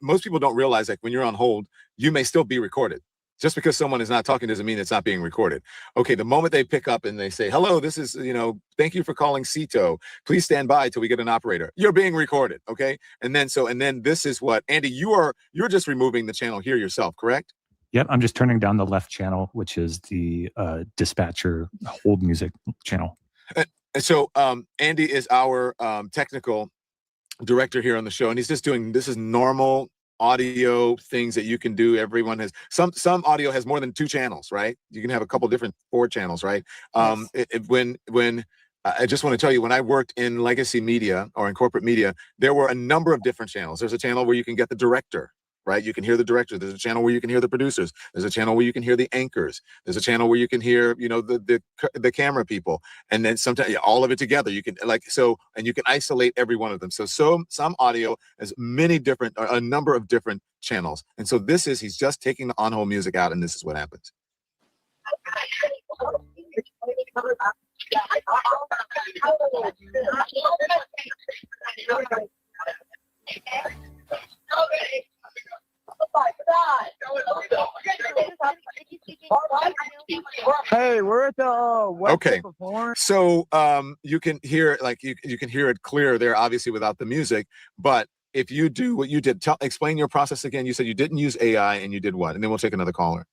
most people don't realize that when you're on hold, you may still be recorded. Just because someone is not talking doesn't mean it's not being recorded. Okay, the moment they pick up and they say, hello, this is, thank you for calling Cito. Please stand by till we get an operator. You're being recorded, okay? And then this is what, Andy, you're just removing the channel here yourself, correct? Yep, I'm just turning down the left channel, which is the dispatcher hold music channel. And so Andy is our technical director here on the show, and he's just doing, this is normal audio things that you can do. Everyone has some audio has more than 2 channels, right? You can have a couple different 4 channels, right? Yes. When I just want to tell you, when I worked in legacy media or in corporate media, there were a number of different channels. There's a channel where you can get the director, right? You can hear the director. There's a channel where you can hear the producers. There's a channel where you can hear the anchors. There's a channel where you can hear, the camera people. And then sometimes all of it together, you can and you can isolate every one of them. So some audio has a number of different channels. And so he's just taking the on-hold music out, and this is what happens. Hey, we're at the Okay, so you can hear you can hear it clear there, obviously without the music. But if you do what you did, explain your process again. You said you didn't use AI, and you did what? And then we'll take another caller.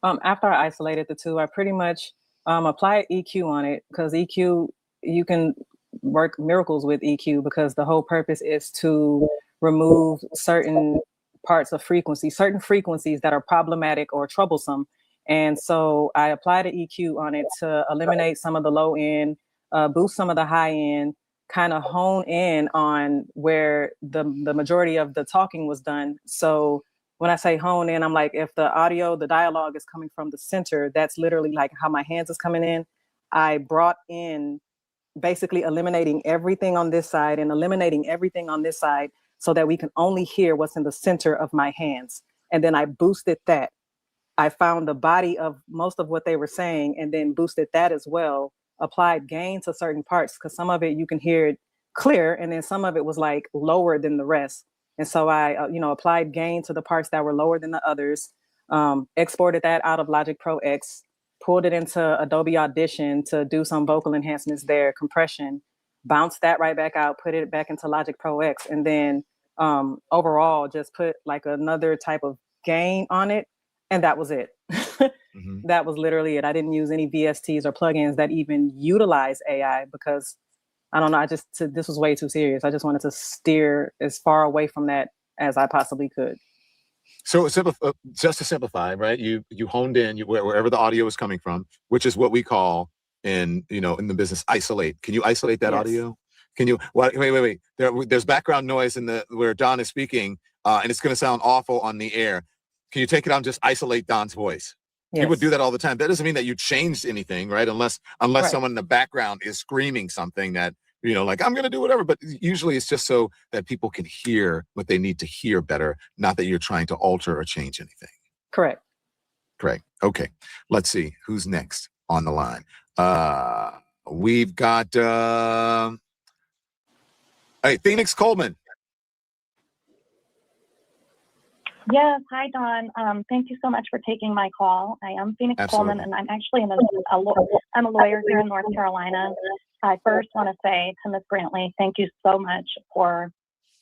After I isolated the two, I pretty much applied EQ on it, because EQ, you can work miracles with EQ, because the whole purpose is to remove certain parts of certain frequencies that are problematic or troublesome. And so I applied an EQ on it to eliminate some of the low end, boost some of the high end, kind of hone in on where the majority of the talking was done. So when I say hone in, I'm like, if the dialogue is coming from the center, that's literally like how my hands is coming in. I brought in basically eliminating everything on this side and eliminating everything on this side so that we can only hear what's in the center of my hands. And then I boosted that. I found the body of most of what they were saying and then boosted that as well, applied gain to certain parts, because some of it you can hear it clear, and then some of it was like lower than the rest. And so I, applied gain to the parts that were lower than the others, exported that out of Logic Pro X, pulled it into Adobe Audition to do some vocal enhancements there, compression, bounced that right back out, put it back into Logic Pro X, and then overall just put like another type of gain on it. And that was it. Mm-hmm. That was literally it. I didn't use any VSTs or plugins that even utilize AI, because I don't know. This was way too serious. I just wanted to steer as far away from that as I possibly could. So just to simplify, right? You honed in wherever the audio is coming from, which is what we call in the business isolate. Can you isolate that audio? Can you? Well, wait. There's background noise where Don is speaking, and it's going to sound awful on the air. Can you take it out and just isolate Don's voice? Yes. People do that all the time. That doesn't mean that you changed anything, right? Unless right. Someone in the background is screaming something that, like, I'm going to do whatever. But usually it's just so that people can hear what they need to hear better, not that you're trying to alter or change anything. Correct. Okay. Let's see. Who's next on the line? We've got Phoenix Coleman. Yes. Hi, Don. Thank you so much for taking my call. I am Phoenix Coleman, and I'm actually I'm a lawyer here in North Carolina. I first want to say to Ms. Brantley, thank you so much for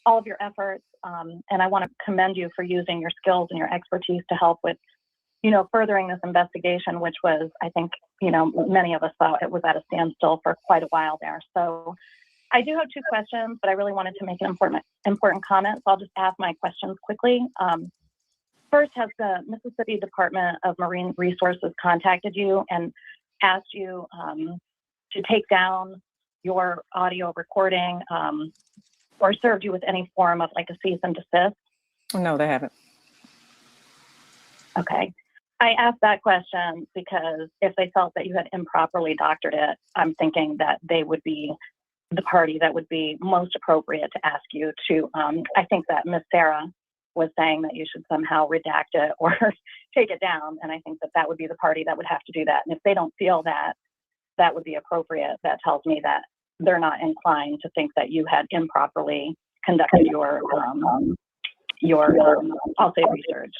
all of your efforts. And I want to commend you for using your skills and your expertise to help with, furthering this investigation, which was, I think, many of us thought it was at a standstill for quite a while there. So I do have 2 questions, but I really wanted to make an important comment. So I'll just ask my questions quickly. First, has the Mississippi Department of Marine Resources contacted you and asked you to take down your audio recording or served you with any form of like a cease and desist? No, they haven't. Okay. I asked that question because if they felt that you had improperly doctored it, I'm thinking that they would be the party that would be most appropriate to ask you to. I think that Miss Sarah was saying that you should somehow redact it or take it down. And I think that that would be the party that would have to do that. And if they don't feel that that would be appropriate, that tells me that they're not inclined to think that you had improperly conducted your I'll say research.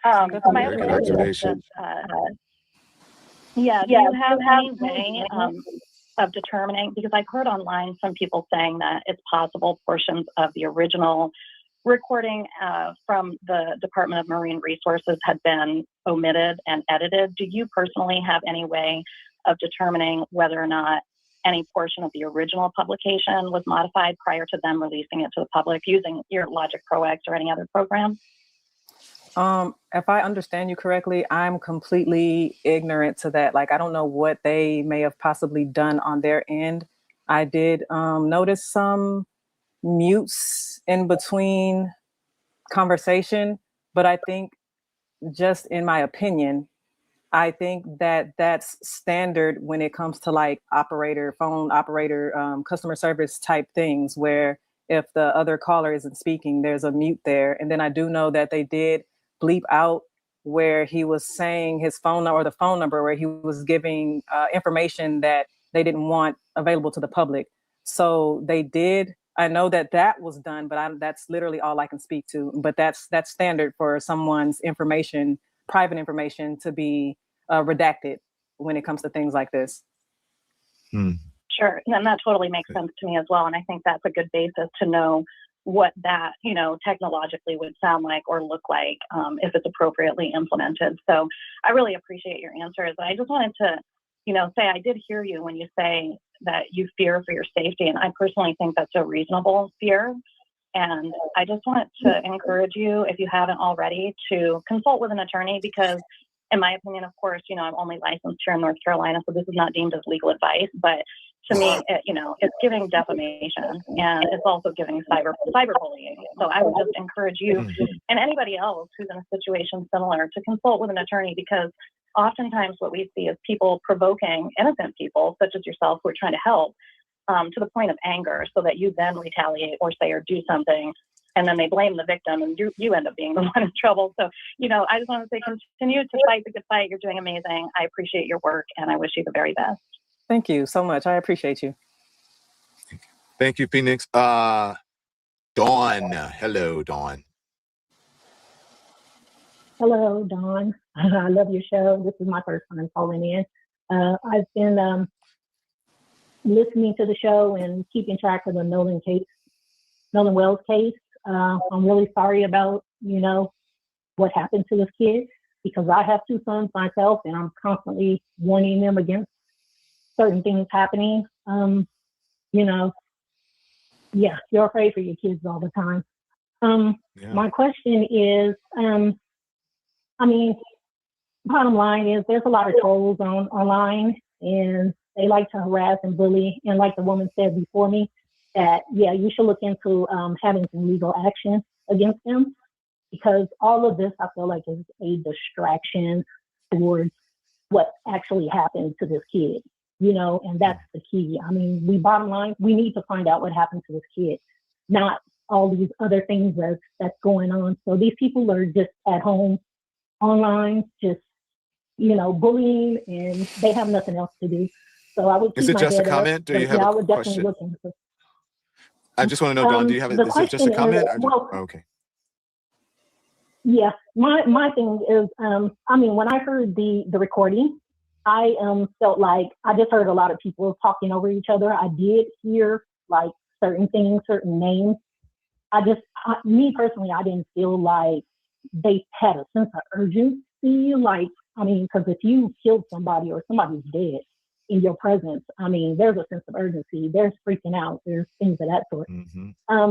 My other question is just, do you have any way of determining, because I've heard online some people saying that it's possible portions of the original recording from the Department of Marine Resources had been omitted and edited. Do you personally have any way of determining whether or not any portion of the original publication was modified prior to them releasing it to the public using your Logic Pro X or any other program? If I understand you correctly, I'm completely ignorant to that. Like, I don't know what they may have possibly done on their end. I did notice some mutes in between conversation, but I think, just in my opinion, I think that that's standard when it comes to like phone operator, customer service type things, where if the other caller isn't speaking, there's a mute there. And then I do know that they did bleep out where he was saying his phone number, or the phone number where he was giving information that they didn't want available to the public. So they did. I know that that was done, but that's literally all I can speak to. But that's standard for someone's information, private information, to be redacted when it comes to things like this. Sure, and that totally makes sense to me as well. And I think that's a good basis to know what that, technologically would sound like or look like if it's appropriately implemented. So I really appreciate your answers. I just wanted to, say I did hear you when you say that you fear for your safety. And I personally think that's a reasonable fear. And I just want to encourage you, if you haven't already, to consult with an attorney, because in my opinion, of course, I'm only licensed here in North Carolina, so this is not deemed as legal advice. But to me, it's giving defamation, and it's also giving cyberbullying. So I would just encourage you and anybody else who's in a situation similar to consult with an attorney, because oftentimes what we see is people provoking innocent people, such as yourself, who are trying to help, to the point of anger, so that you then retaliate or say or do something, and then they blame the victim, and you end up being the one in trouble. So, I just want to say, continue to fight the good fight. You're doing amazing. I appreciate your work, and I wish you the very best. Thank you so much. I appreciate you. Thank you, Phoenix. Dawn. Hello, Dawn. Hello, Dawn. I love your show. This is my first time calling in. I've been listening to the show and keeping track of the Nolan Wells case. I'm really sorry about, what happened to this kid, because I have two sons myself, and I'm constantly warning them against certain things happening. You're afraid for your kids all the time. My question is, bottom line is there's a lot of trolls online, and they like to harass and bully. And like the woman said before me, that, you should look into having some legal action against them, because all of this, I feel like, is a distraction towards what actually happened to this kid, and that's the key. Bottom line, we need to find out what happened to this kid, not all these other things that's going on. So these people are just at home online, just, bullying, and they have nothing else to do. So I would keep Is it my just a head up, comment? Do you but have I a would definitely question? look into. I just want to know, Dawn, do you have The is it just a question comment? is, Okay. Yeah, my thing is, when I heard the recording, I felt like I just heard a lot of people talking over each other. I did hear like certain things, certain names. Me personally, I didn't feel like they had a sense of urgency. Because if you killed somebody or somebody's dead in your presence, there's a sense of urgency. There's freaking out. There's things of that sort.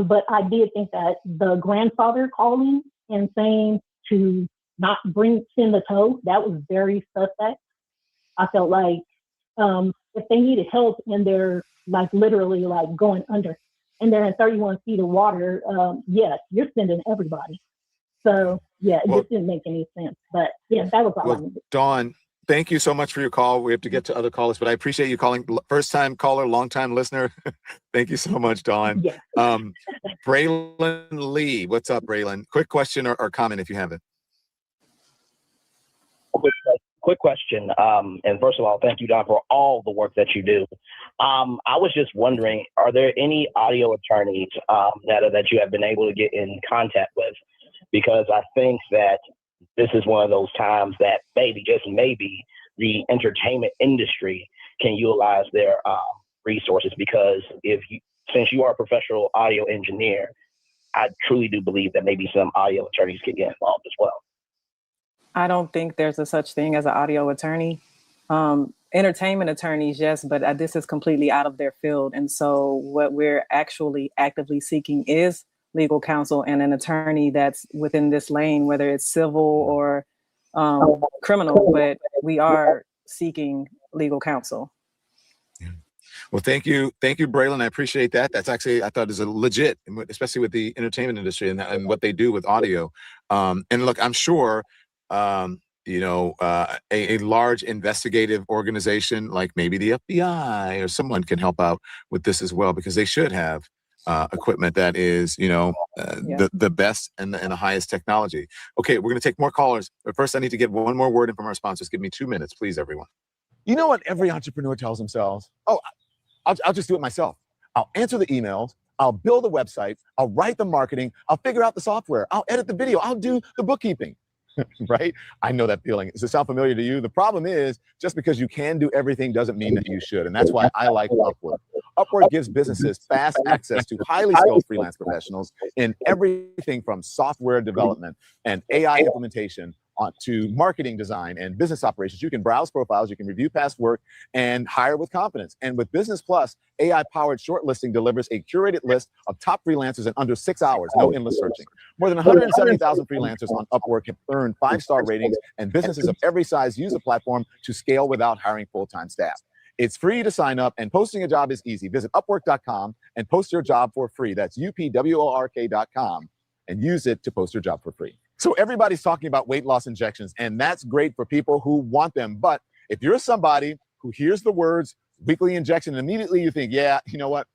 But I did think that the grandfather calling and saying to not send the tow, that was very suspect. I felt like if they needed help and they're like literally like going under and they're in 31 feet of water, yes, you're sending everybody. So yeah, it just didn't make any sense. But yeah, that was all I needed. Dawn, thank you so much for your call. We have to get to other callers, but I appreciate you calling. First time caller, long time listener. Thank you so much, Dawn. Yeah. Braylon Lee, what's up, Braylon? Quick question or comment if you have it. Quick question. And first of all, thank you, Don, for all the work that you do. I was just wondering, are there any audio attorneys that you have been able to get in contact with? Because I think that this is one of those times that maybe, just maybe, the entertainment industry can utilize their resources. Because since you are a professional audio engineer, I truly do believe that maybe some audio attorneys could get involved as well. I don't think there's a such thing as an audio attorney. Entertainment attorneys, yes, but this is completely out of their field. And so what we're actually actively seeking is legal counsel and an attorney that's within this lane, whether it's civil or criminal, but we are seeking legal counsel. Well, thank you, Braylon. I appreciate that. That's actually, I thought, is a legit, especially with the entertainment industry and what they do with audio. And look, I'm sure, a large investigative organization like maybe the FBI or someone can help out with this as well, because they should have equipment that is, the best and the highest technology. Okay, we're going to take more callers, but first I need to get one more word in from our sponsors. Give me 2 minutes, please, everyone. You know what every entrepreneur tells themselves? Oh, I'll just do it myself. I'll answer the emails. I'll build a website. I'll write the marketing. I'll figure out the software. I'll edit the video. I'll do the bookkeeping. Right? I know that feeling. Does it sound familiar to you? The problem is, just because you can do everything doesn't mean that you should. And that's why I like Upwork. Upwork gives businesses fast access to highly skilled freelance professionals in everything from software development and AI implementation to marketing design and business operations. You can browse profiles, you can review past work, and hire with confidence. And with Business Plus, AI-powered shortlisting delivers a curated list of top freelancers in under 6 hours, no endless searching. More than 170,000 freelancers on Upwork have earned 5-star ratings, and businesses of every size use the platform to scale without hiring full-time staff. It's free to sign up, and posting a job is easy. Visit Upwork.com and post your job for free. That's UPWORK.com, and use it to post your job for free. So everybody's talking about weight loss injections, and that's great for people who want them. But if you're somebody who hears the words weekly injection and immediately you think, yeah, you know what?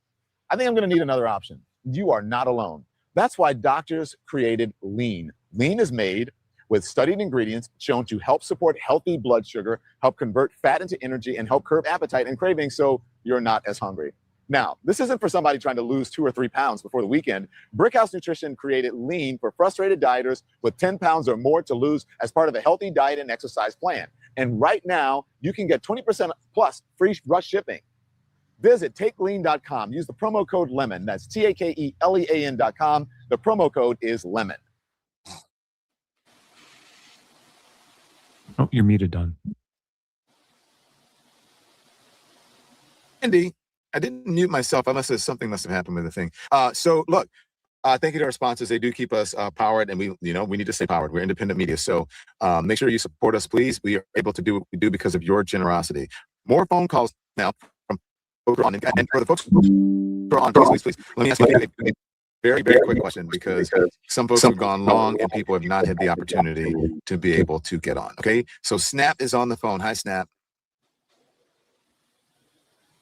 I think I'm going to need another option. You are not alone. That's why doctors created Lean. Lean is made with studied ingredients shown to help support healthy blood sugar, help convert fat into energy, and help curb appetite and cravings so you're not as hungry. Now, this isn't for somebody trying to lose 2 or 3 pounds before the weekend. Brickhouse Nutrition created Lean for frustrated dieters with 10 pounds or more to lose as part of a healthy diet and exercise plan. And right now, you can get 20% plus free rush shipping. Visit takelean.com. Use the promo code LEMON. That's TAKELEAN.com. The promo code is LEMON. Oh, you're muted, Don. Andy, I didn't mute myself unless something must have happened with the thing. So look, thank you to our sponsors. They do keep us powered, and we need to stay powered. We're independent media. So make sure you support us, please. We are able to do what we do because of your generosity. More phone calls now from folks on. And for the folks who are on, please. Let me ask you a very, very quick question, because some folks have gone long and people have not had the opportunity to be able to get on. Okay. So Snap is on the phone. Hi, Snap.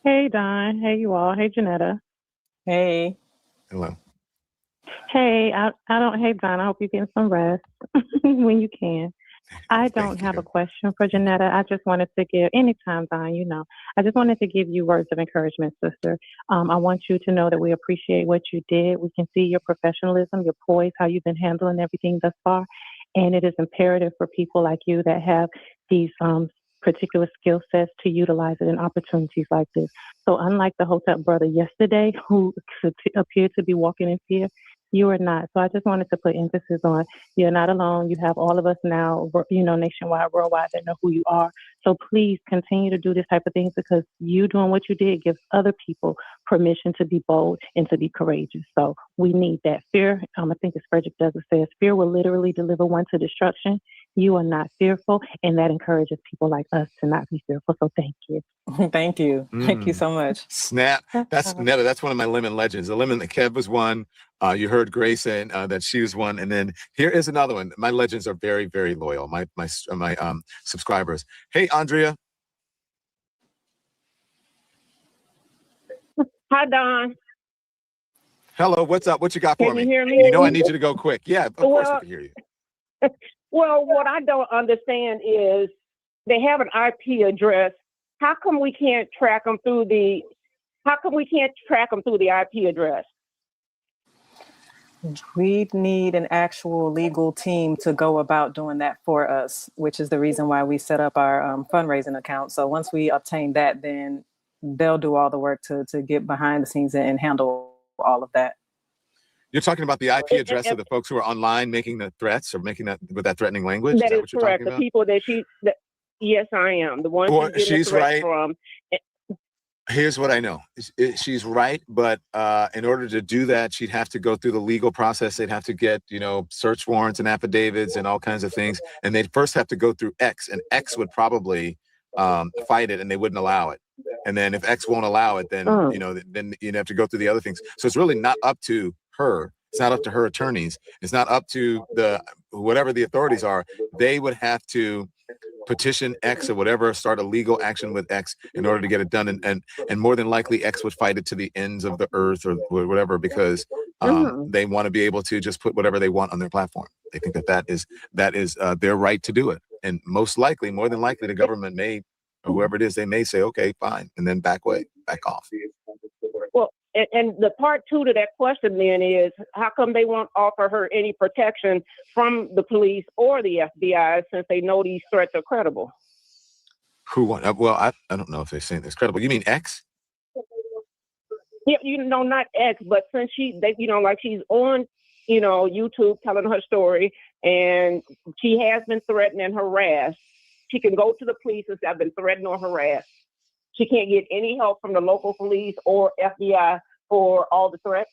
Hey, Don. Hey, you all. Hey, Janetta. Hey. Hello. Hey, I don't. Hey, Don. I hope you get some rest when you can. I don't have a question for Janetta. I just wanted to give, anytime, Don, I just wanted to give you words of encouragement, sister. I want you to know that we appreciate what you did. We can see your professionalism, your poise, how you've been handling everything thus far. And it is imperative for people like you that have these particular skill sets to utilize it in opportunities like this. So unlike the Hotep brother yesterday who appeared to be walking in fear, You are not. So I just wanted to put emphasis on you're not alone. You have all of us now, nationwide, worldwide that know who you are. So please continue to do this type of things because you doing what you did gives other people permission to be bold and to be courageous. So we need that. Fear, I think as Frederick Douglass says, fear will literally deliver one to destruction. You are not fearful, and that encourages people like us to not be fearful. So thank you. Thank you. Thank you so much. Snap. That's Netta. That's one of my lemon legends. The lemon that Kev was one. You heard Grace saying that she was one, and then here is another one. My legends are very, very loyal. My subscribers. Hey, Andrea. Hi, Don. Hello. What's up? What you got for Can me? you hear me? You know I need you to go quick. Yeah, of course I can hear you. Well, what I don't understand is they have an IP address. How come we can't track them through the? How come we can't track them through the IP address? We need an actual legal team to go about doing that for us, which is the reason why we set up our fundraising account. So once we obtain that, then they'll do all the work to get behind the scenes and handle all of that. You're talking about the IP address of the folks who are online making the threats or making that with that threatening language? That is that is what you're correct. talking The about? people that yes, I am the one Well, she's getting the she's threats right. from. Here's what I know. She's right, but in order to do that, she'd have to go through the legal process. They'd have to get, search warrants and affidavits and all kinds of things. And they'd first have to go through X, and X would probably fight it, and they wouldn't allow it. And then if X won't allow it, then then you'd have to go through the other things. So it's really not up to her. It's not up to her attorneys. It's not up to whatever the authorities are. They would have to petition X or whatever, start a legal action with X in order to get it done. And more than likely X would fight it to the ends of the earth or whatever, because they want to be able to just put whatever they want on their platform. They think that is their right to do it. And most likely, more than likely, the government may, or whoever it is, they may say, okay, fine, and then back off. Well, and the part two to that question then is, how come they won't offer her any protection from the police or the FBI since they know these threats are credible? Who won? Well, I don't know if they're saying it's credible. You mean X? Yeah, not X, but since she's on, YouTube telling her story, and she has been threatened and harassed. She can go to the police and say, I've been threatened or harassed. She can't get any help from the local police or FBI for all the threats.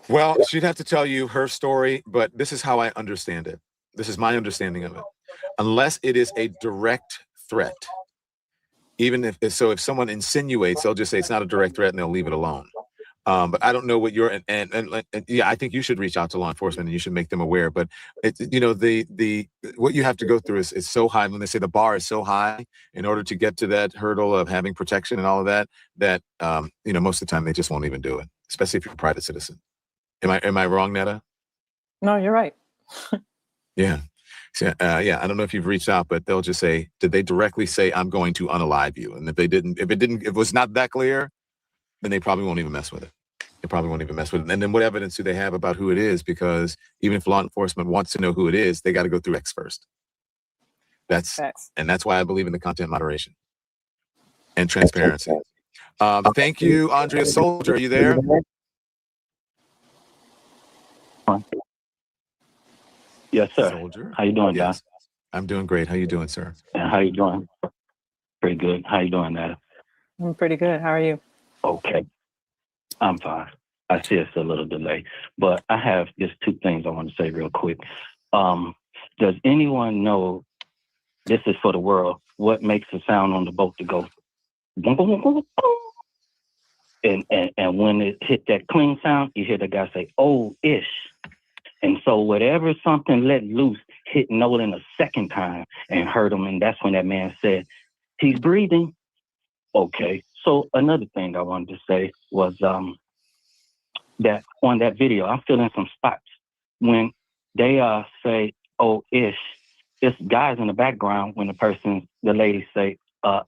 Well, she'd have to tell you her story, but this is how I understand it. This is my understanding of it. Unless it is a direct threat, even if someone insinuates, they'll just say it's not a direct threat and they'll leave it alone. But I don't know what you're and yeah, I think you should reach out to law enforcement and you should make them aware. But the what you have to go through is so high. When they say the bar is so high in order to get to that hurdle of having protection and all of that, most of the time they just won't even do it, especially if you're a private citizen. Am I wrong, Netta? No, you're right. Yeah. So, yeah, I don't know if you've reached out, but they'll just say, did they directly say, I'm going to unalive you? And if it was not that clear, then they probably won't even mess with it. They probably won't even mess with it. And then what evidence do they have about who it is? Because even if law enforcement wants to know who it is, they got to go through X first. That's why I believe in the content moderation and transparency. Thank you, Andrea Soldier. Are you there? Yes, sir. Soldier. How you doing, Don? Yes. I'm doing great. How you doing, sir? How you doing? Pretty good. How you doing, Netta? I'm pretty good. How are you? Okay. I'm fine. I see it's a little delay, but I have just two things I want to say real quick. Does anyone know, this is for the world, what makes a sound on the boat to go boom, boom, boom, boom, boom? And when it hit that clean sound, you hear the guy say, oh, ish. And so whatever something let loose hit Nolan a second time and hurt him. And that's when that man said, he's breathing. Okay. So another thing I wanted to say was that on that video, I'm feeling some spots when they say, oh, ish. It's guys in the background when the lady say, I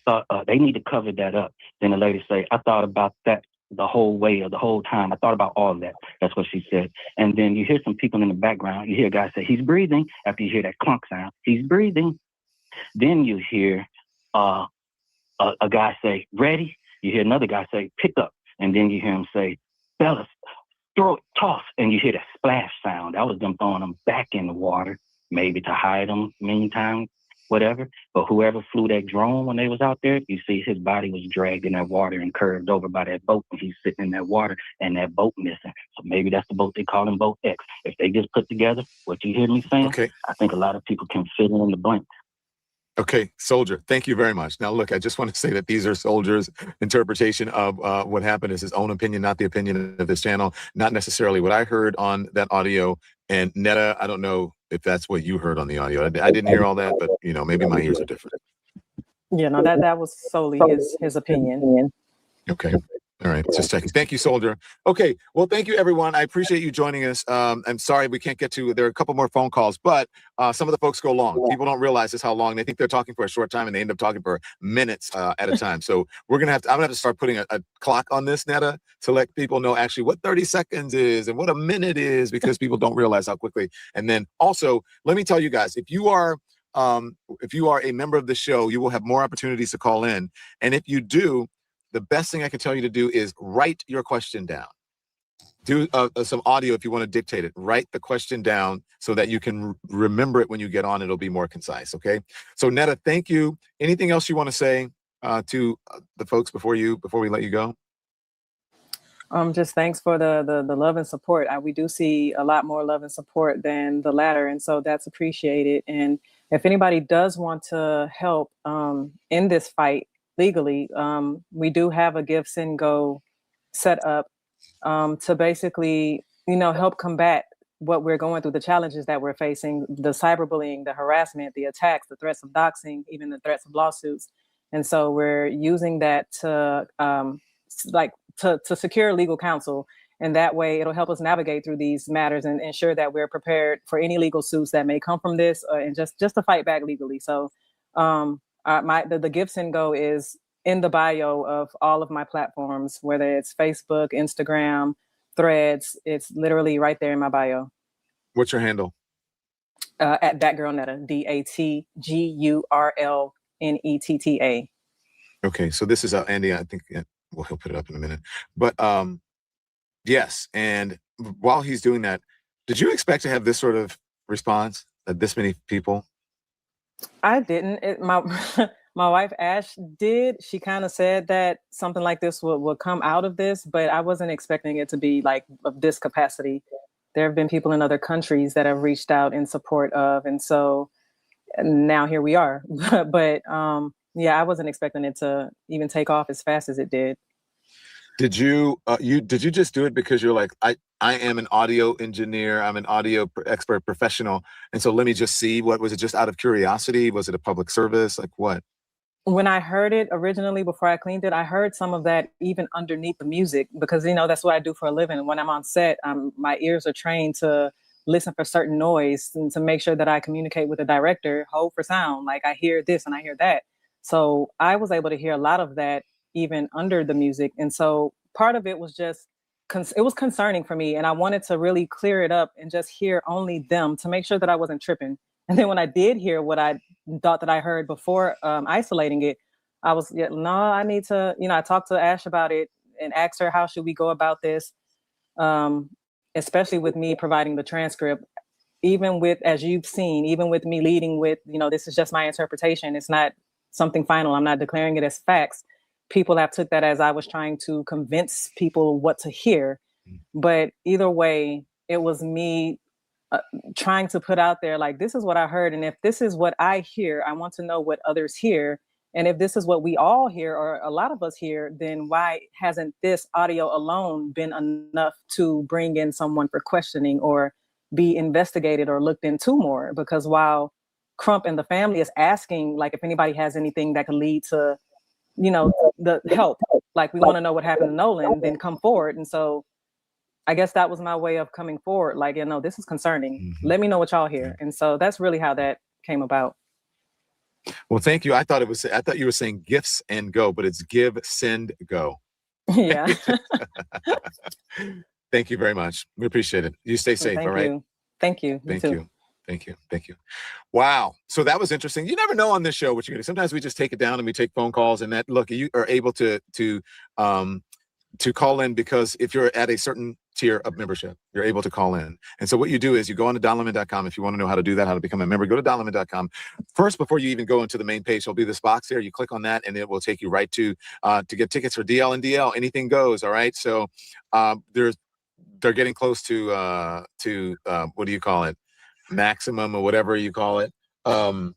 thought they need to cover that up. Then the lady say, I thought about that the whole way or the whole time. I thought about all of that. That's what she said. And then you hear some people in the background. You hear a guy say, he's breathing. After you hear that clunk sound, he's breathing. Then you hear a guy say, ready. You hear another guy say, pick up. And then you hear him say, fellas, throw it, toss, and you hear that splash sound. That was them throwing them back in the water, maybe to hide them meantime, whatever. But whoever flew that drone when they was out there, you see his body was dragged in that water and curved over by that boat, and he's sitting in that water and that boat missing. So maybe that's the boat they call him Boat X. If they just put together what you hear me saying, Okay. I think a lot of people can fill in the blank. Okay, Soldier, thank you very much. Now, look, I just want to say that these are Soldier's interpretation of what happened. Is his own opinion, not the opinion of this channel, not necessarily what I heard on that audio. And Netta, I don't know if that's what you heard on the audio. I didn't hear all that, but maybe my ears are different. Yeah, no, that was solely his opinion. Okay. All right. Just checking. Thank you, Soldier. Okay. Well, thank you, everyone. I appreciate you joining us. I'm sorry we can't get to, there are a couple more phone calls, but some of the folks go long. People don't realize just how long. They think they're talking for a short time and they end up talking for minutes at a time. So I'm going to have to start putting a clock on this, Netta, to let people know actually what 30 seconds is and what a minute is, because people don't realize how quickly. And then also, let me tell you guys, if you are a member of the show, you will have more opportunities to call in. And if you do, the best thing I can tell you to do is write your question down. Do some audio if you want to dictate it. Write the question down so that you can remember it when you get on. It'll be more concise, okay? So Netta, thank you. Anything else you want to say to the folks before we let you go? Just thanks for the love and support. We do see a lot more love and support than the latter, and so that's appreciated. And if anybody does want to help in this fight legally, we do have a Give, Send, Go set up to basically, help combat what we're going through, the challenges that we're facing, the cyberbullying, the harassment, the attacks, the threats of doxing, even the threats of lawsuits. And so we're using that to secure legal counsel. And that way it'll help us navigate through these matters and ensure that we're prepared for any legal suits that may come from this, and just to fight back legally. So the Give, Send, Go is in the bio of all of my platforms, whether it's Facebook, Instagram, Threads. It's literally right there in my bio. What's your handle? At That Girl Netta, DATGURLNETTA. Okay, so this is Andy. I think he'll put it up in a minute. But yes, and while he's doing that, did you expect to have this sort of response? This many people? I didn't. My wife Ash did. She kind of said that something like this would come out of this, but I wasn't expecting it to be like of this capacity. There have been people in other countries that have reached out in support of, and so now here we are. But yeah, I wasn't expecting it to even take off as fast as it did. Did you just do it because you're like, I am an audio engineer, I'm an audio expert professional, and so let me just see? What was it? Just out of curiosity? Was it a public service? Like what? When I heard it originally, before I cleaned it, I heard some of that even underneath the music, because that's what I do for a living. When I'm on set, my ears are trained to listen for certain noise and to make sure that I communicate with the director, hold for sound. Like I hear this and I hear that. So I was able to hear a lot of that even under the music. And so part of it was just, it was concerning for me. And I wanted to really clear it up and just hear only them to make sure that I wasn't tripping. And then when I did hear what I thought that I heard before isolating it, I was, I need to, I talked to Ash about it and asked her, how should we go about this? Especially with me providing the transcript, even with, as you've seen, even with me leading with, this is just my interpretation. It's not something final. I'm not declaring it as facts. People have took that as I was trying to convince people what to hear. But either way, it was me trying to put out there, like, this is what I heard. And if this is what I hear, I want to know what others hear. And if this is what we all hear, or a lot of us hear, then why hasn't this audio alone been enough to bring in someone for questioning or be investigated or looked into more? Because while Crump and the family is asking, like, if anybody has anything that could lead to, the help, like, we want to know what happened to Nolan, then come forward. And so I guess that was my way of coming forward. Like, this is concerning. Mm-hmm. Let me know what y'all hear. And so that's really how that came about. Well, thank you. I thought you were saying gifts and go, but it's give, send, go. Yeah. Thank you very much. We appreciate it. You stay safe. All right. Thank you. Thank you. Thank you. Thank you. Wow. So that was interesting. You never know on this show what you're going to do. Sometimes we just take it down and we take phone calls, and that, look, you are able to call in, because if you're at a certain tier of membership. You're able to call in. And so what you do is you go on to donlemon.com. If you want to know how to do that, how to become a member, go to donlemon.com. First, before you even go into the main page, there'll be this box there. You click on that and it will take you right to get tickets for DL and DL. Anything goes. All right. So they're getting close to what do you call it? Maximum or whatever you call it. So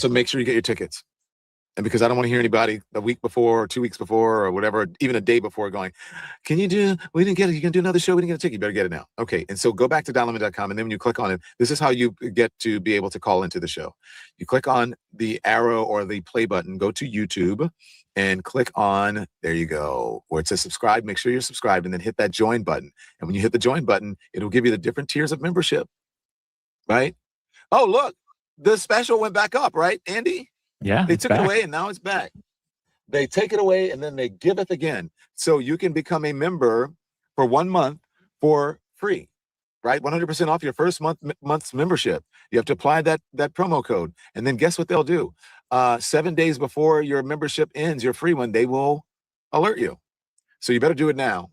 make sure you get your tickets. And because I don't want to hear anybody the week before or 2 weeks before or whatever, even a day before going, we didn't get it. You can do another show. We didn't get a ticket. You better get it now. Okay. And so go back to donlemon.com. And then when you click on it, this is how you get to be able to call into the show. You click on the arrow or the play button, go to YouTube and click on, there you go, where it says subscribe. Make sure you're subscribed and then hit that join button. And when you hit the join button, it'll give you the different tiers of membership, right? Oh, look, the special went back up, right, Andy? Yeah, they took it away and now it's back. They take it away and then they give it again. So you can become a member for 1 month for free, right? 100% off your first month's membership. You have to apply that promo code. And then guess what they'll do? 7 days before your membership ends, your free one, they will alert you. So you better do it now.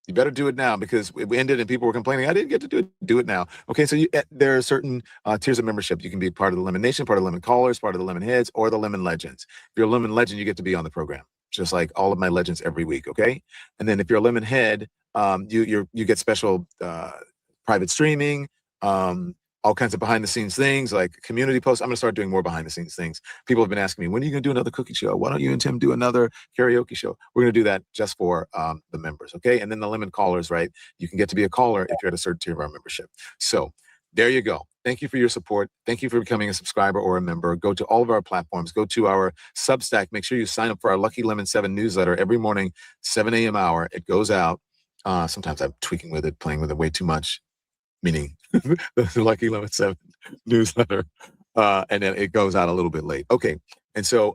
You better do it now because it ended and people were complaining, I didn't get to do it now. Okay, so there are certain tiers of membership. You can be part of the Lemon Nation, part of the Lemon Callers, part of the Lemon Heads, or the Lemon Legends. If you're a Lemon Legend, you get to be on the program, just like all of my legends every week, okay? And then if you're a Lemon Head, you get special private streaming, all kinds of behind-the-scenes things like community posts. I'm going to start doing more behind-the-scenes things. People have been asking me, when are you going to do another cooking show? Why don't you and Tim do another karaoke show? We're going to do that just for the members, okay? And then the Lemon Callers, right? You can get to be a caller if you're at a certain tier of our membership. So there you go. Thank you for your support. Thank you for becoming a subscriber or a member. Go to all of our platforms. Go to our Substack. Make sure you sign up for our Lucky Lemon 7 newsletter every morning, 7 a.m. hour. It goes out. Sometimes I'm tweaking with it, playing with it way too much. Meaning the Lucky Lemon 7 newsletter, and then it goes out a little bit late. Okay, and so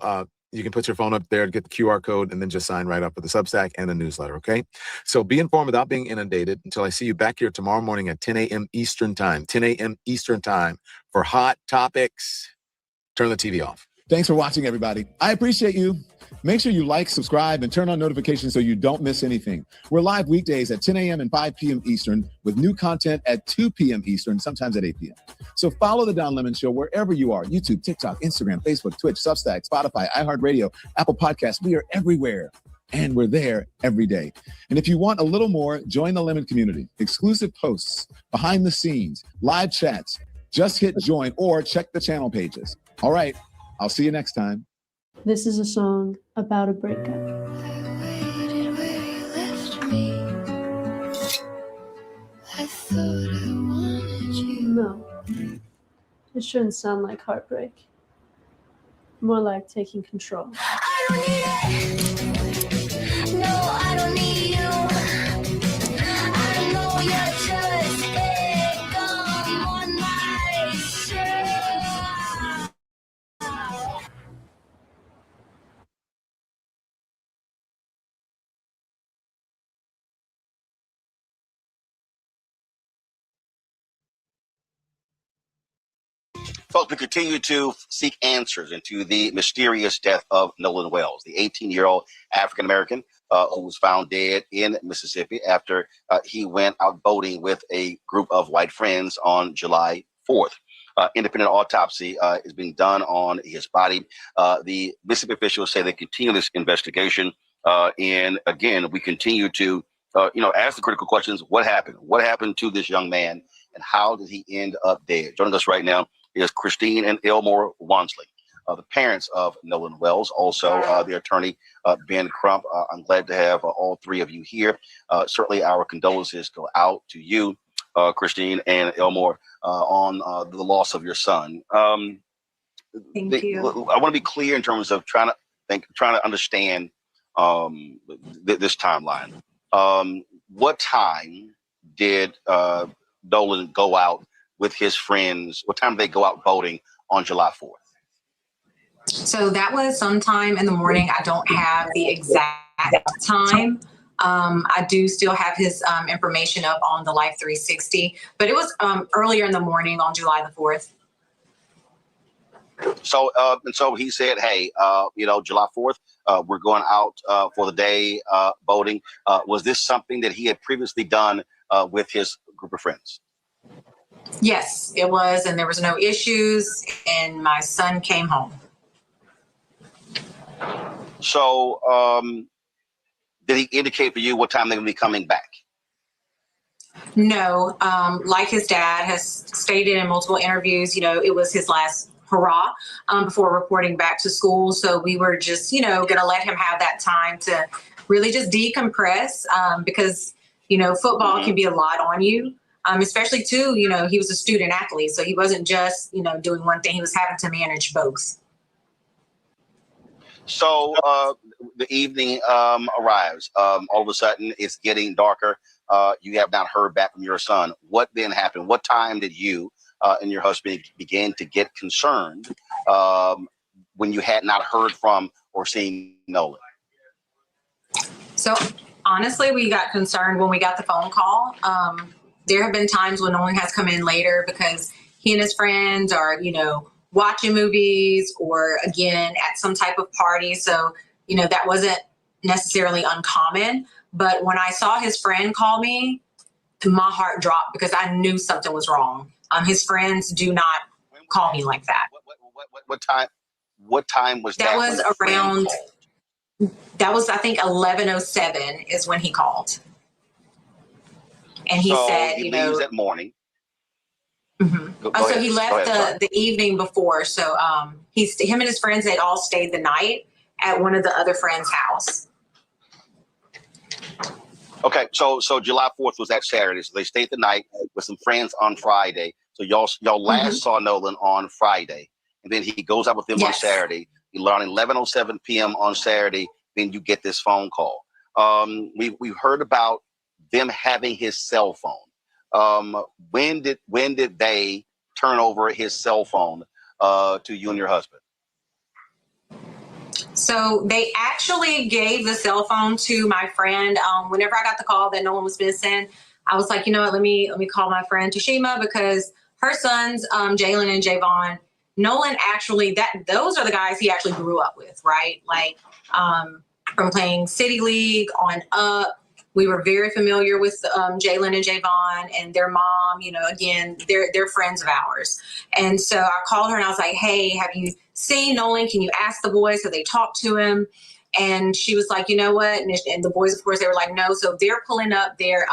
you can put your phone up there to get the QR code and then just sign right up for the Substack and the newsletter, okay? So be informed without being inundated until I see you back here tomorrow morning at 10 a.m. Eastern Time, 10 a.m. Eastern Time for Hot Topics. Turn the TV off. Thanks for watching, everybody. I appreciate you. Make sure you like, subscribe, and turn on notifications so you don't miss anything. We're live weekdays at 10 a.m. and 5 p.m. Eastern with new content at 2 p.m. Eastern, sometimes at 8 p.m. So follow The Don Lemon Show wherever you are. YouTube, TikTok, Instagram, Facebook, Twitch, Substack, Spotify, iHeartRadio, Apple Podcasts. We are everywhere, and we're there every day. And if you want a little more, join the Lemon community. Exclusive posts, behind the scenes, live chats. Just hit join or check the channel pages. All right. I'll see you next time. This is a song about a breakup. I thought I wanted you. No, it shouldn't sound like heartbreak. More like taking control. I don't need it. No, I don't need you. I don't know you're just a gum on my shirt. Folks, we continue to seek answers into the mysterious death of Nolan Wells, the 18-year-old African-American who was found dead in Mississippi after he went out boating with a group of white friends on July 4th. Independent autopsy is being done on his body. The Mississippi officials say they continue this investigation. And again, we continue to ask the critical questions. What happened? What happened to this young man? And how did he end up dead? Joining us right now is Christine and Elmore Wansley, the parents of Nolan Wells, also the attorney, Ben Crump. I'm glad to have all three of you here. Certainly our condolences go out to you, Christine and Elmore, on the loss of your son. Thank you. I want to be clear in terms of trying to understand this timeline. What time did Nolan go out with his friends? What time did they go out boating on July 4th? So that was sometime in the morning. I don't have the exact time. I do still have his information up on the Life 360, but it was earlier in the morning on July the 4th. So, and so he said, hey, July 4th, were going out for the day boating. Was this something that he had previously done with his group of friends? Yes, it was, and there was no issues, and my son came home. So, did he indicate for you what time they're going to be coming back? No, like his dad has stated in multiple interviews, it was his last hurrah before reporting back to school. So we were just, going to let him have that time to really just decompress because, football can be a lot on you. Especially too, he was a student athlete. So he wasn't just, doing one thing. He was having to manage both. So the evening arrives. All of a sudden, it's getting darker. You have not heard back from your son. What then happened? What time did you and your husband begin to get concerned when you had not heard from or seen Nolan? So honestly, we got concerned when we got the phone call. There have been times when Nolan has come in later because he and his friends are, watching movies or again at some type of party. So, that wasn't necessarily uncommon. But when I saw his friend call me, my heart dropped because I knew something was wrong. His friends do not call me like that. What time? What time was that? That was around. That was, I think, 11:07 is when he called, and he said, he leaves that morning. Mm-hmm. So he left the evening before. So him and his friends had all stayed the night at one of the other friends' house. Okay, so July 4th was that Saturday. So they stayed the night with some friends on Friday. So y'all last saw Nolan on Friday, and then he goes out with them on Saturday. You learn 11:07 p.m. on Saturday. Then you get this phone call. We've heard about them having his cell phone. When did they turn over his cell phone to you and your husband? So they actually gave the cell phone to my friend. Whenever I got the call that Nolan was missing, I was like, let me call my friend Tashima because her sons, Jalen and Javon, Nolan actually, those are the guys he actually grew up with, right? Like from playing City League on up. We were very familiar with Jalen and Javon and their mom, again, they're friends of ours. And so I called her and I was like, hey, have you seen Nolan? Can you ask the boys? Have they talked to him? And she was like, you know what? And the boys, of course, they were like, no. So they're pulling up their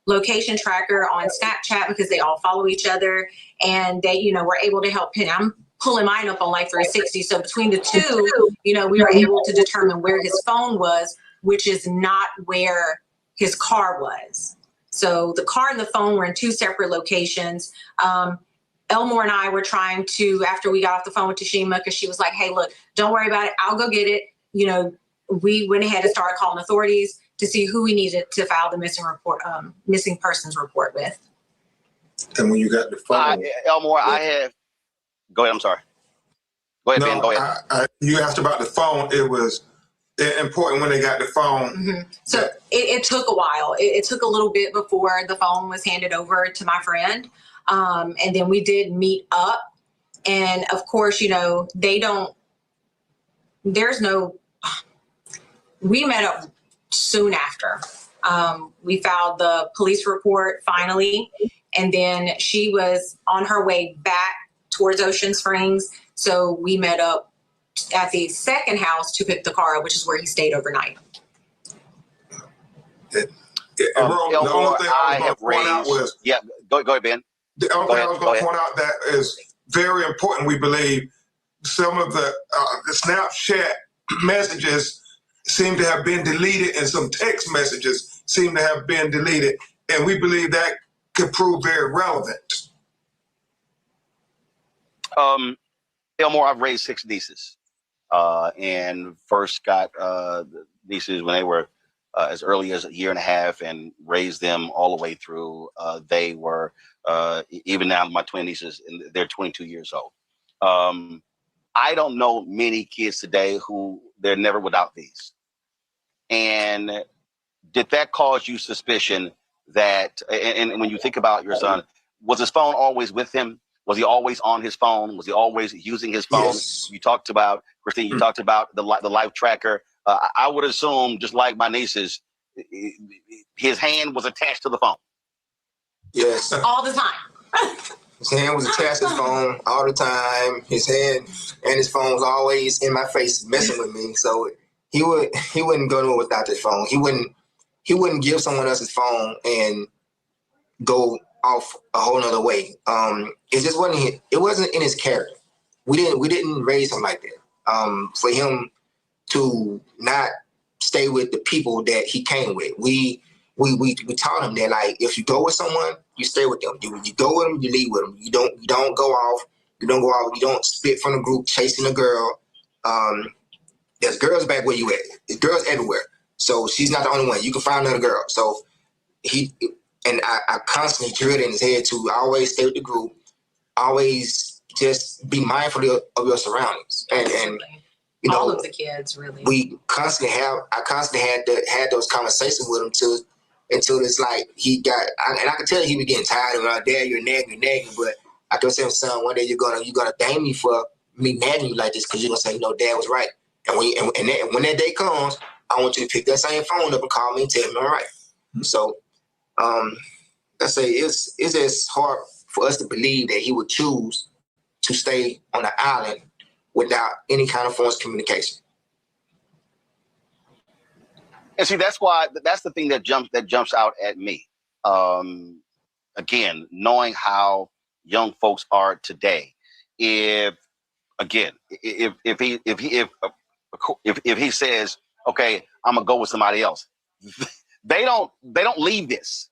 location tracker on Snapchat because they all follow each other. And they, were able to help pin. I'm pulling mine up on Life 360. So between the two, we were able to determine where his phone was, which is not where his car was. So the car and the phone were in two separate locations. Elmore and I were trying to, after we got off the phone with Tashima, because she was like, hey, look, don't worry about it. I'll go get it. We went ahead and started calling authorities to see who we needed to file the missing persons report with. And when you got the phone, Elmore, go ahead. I'm sorry. Go ahead, Ben. Go ahead. You asked about the phone. It was important when they got the phone. Mm-hmm. So it took a while. It took a little bit before the phone was handed over to my friend. And then we did meet up. And of course, we met up soon after. We filed the police report finally. And then she was on her way back towards Ocean Springs. So we met up at the second house to pick the car up, which is where he stayed overnight. The only thing I was going to point out was... Yeah, go ahead, Ben. The only thing I was going to point out that is very important, we believe, some of the Snapchat messages seem to have been deleted and some text messages seem to have been deleted. And we believe that could prove very relevant. Elmore, I've raised 6 nieces. And first got nieces when they were as early as a year and a half and raised them all the way through. They were, even now, my twin nieces, they're 22 years old. I don't know many kids today who they're never without these. And did that cause you suspicion that, and when you think about your son, was his phone always with him? Was he always on his phone? Was he always using his phone? Yes. You talked about, Christine, you talked about the life tracker. I would assume, just like my nieces, his hand was attached to the phone. Yes. All the time. His hand was attached to his phone all the time. His hand and his phone was always in my face messing with me. So he wouldn't go nowhere without his phone. He wouldn't give someone else his phone and go off a whole nother way. It just wasn't in his character. We didn't raise him like that. For him to not stay with the people that he came with. We taught him that, like, if you go with someone, you stay with them. You go with them, you leave with them. You don't go off. You don't split from the group chasing a girl. There's girls back where you at. There's girls everywhere. So she's not the only one. You can find another girl. So I constantly drilled in his head to always stay with the group, always just be mindful of your surroundings. And you know, all of the kids, really. I constantly had those conversations with him until it's like he got, and I could tell he was getting tired of my dad, you're nagging, but I kept saying, son, one day you're gonna thank me for me nagging you like this, because you're gonna say, no, dad was right. And when that day comes, I want you to pick that same phone up and call me and tell me I'm right. So I say it's just hard for us to believe that he would choose to stay on the island without any kind of forced communication. And see, that's the thing that jumps out at me. Again, knowing how young folks are today, if he says, okay, I'm gonna go with somebody else, they don't leave this.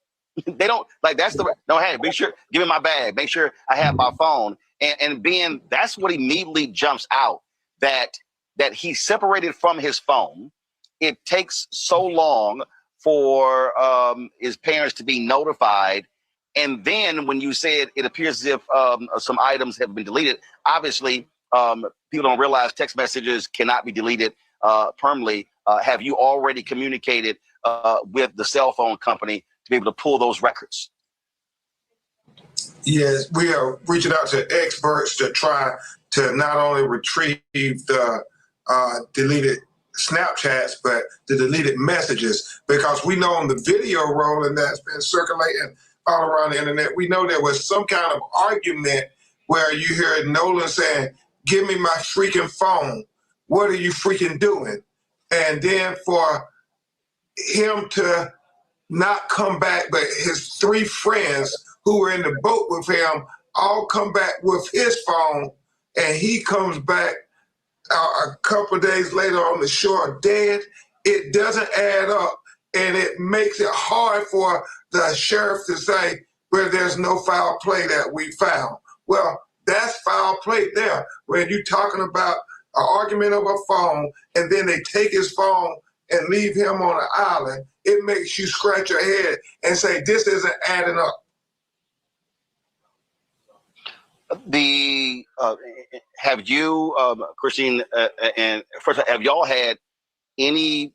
They don't, like, that's no, hey, be sure, give me my bag, make sure I have my phone. And being, that's what immediately jumps out, that he's separated from his phone. It takes so long for his parents to be notified. And then when you said it appears as if some items have been deleted, obviously people don't realize text messages cannot be deleted permanently. Have you already communicated with the cell phone company to be able to pull those records? Yes, we are reaching out to experts to try to not only retrieve the deleted Snapchats, but the deleted messages, because we know on the video rolling that's been circulating all around the internet, we know there was some kind of argument where you hear Nolan saying, give me my freaking phone. What are you freaking doing? And then for him to not come back, but his three friends who were in the boat with him all come back with his phone, and he comes back a couple of days later on the shore dead. It doesn't add up, and it makes it hard for the sheriff to say, well, there's no foul play that we found. Well, that's foul play there. When you're talking about an argument over a phone, and then they take his phone and leave him on an island, it makes you scratch your head and say, this isn't adding up. Have you, Christine, and first, have y'all had any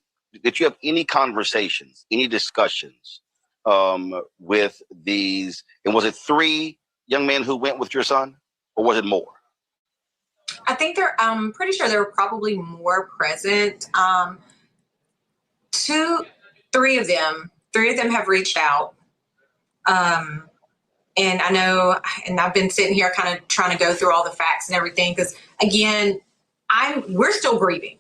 conversations, any discussions with these, and was it 3 young men who went with your son, or was it more? I think I'm pretty sure there were probably more present. 3 of them have reached out. And I know, and I've been sitting here kind of trying to go through all the facts and everything, because again, we're still grieving.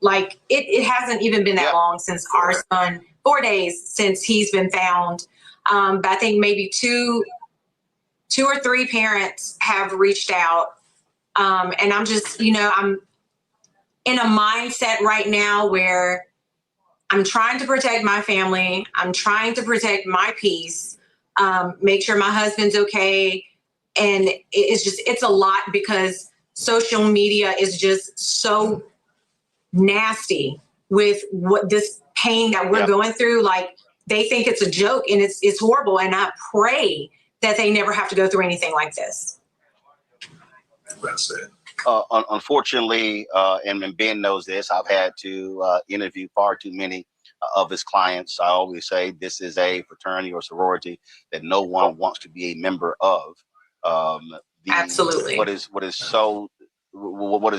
Like it hasn't even been that long since our son, 4 days since he's been found. But I think maybe two or 3 parents have reached out. And I'm just, I'm in a mindset right now where I'm trying to protect my family. I'm trying to protect my peace. Make sure my husband's okay. And it's a lot, because social media is just so nasty with what this pain that we're going through. Like, they think it's a joke, and it's horrible. And I pray that they never have to go through anything like this. That's it. Unfortunately, and Ben knows this, I've had to interview far too many of his clients. I always say this is a fraternity or sorority that no one wants to be a member of. Absolutely. What is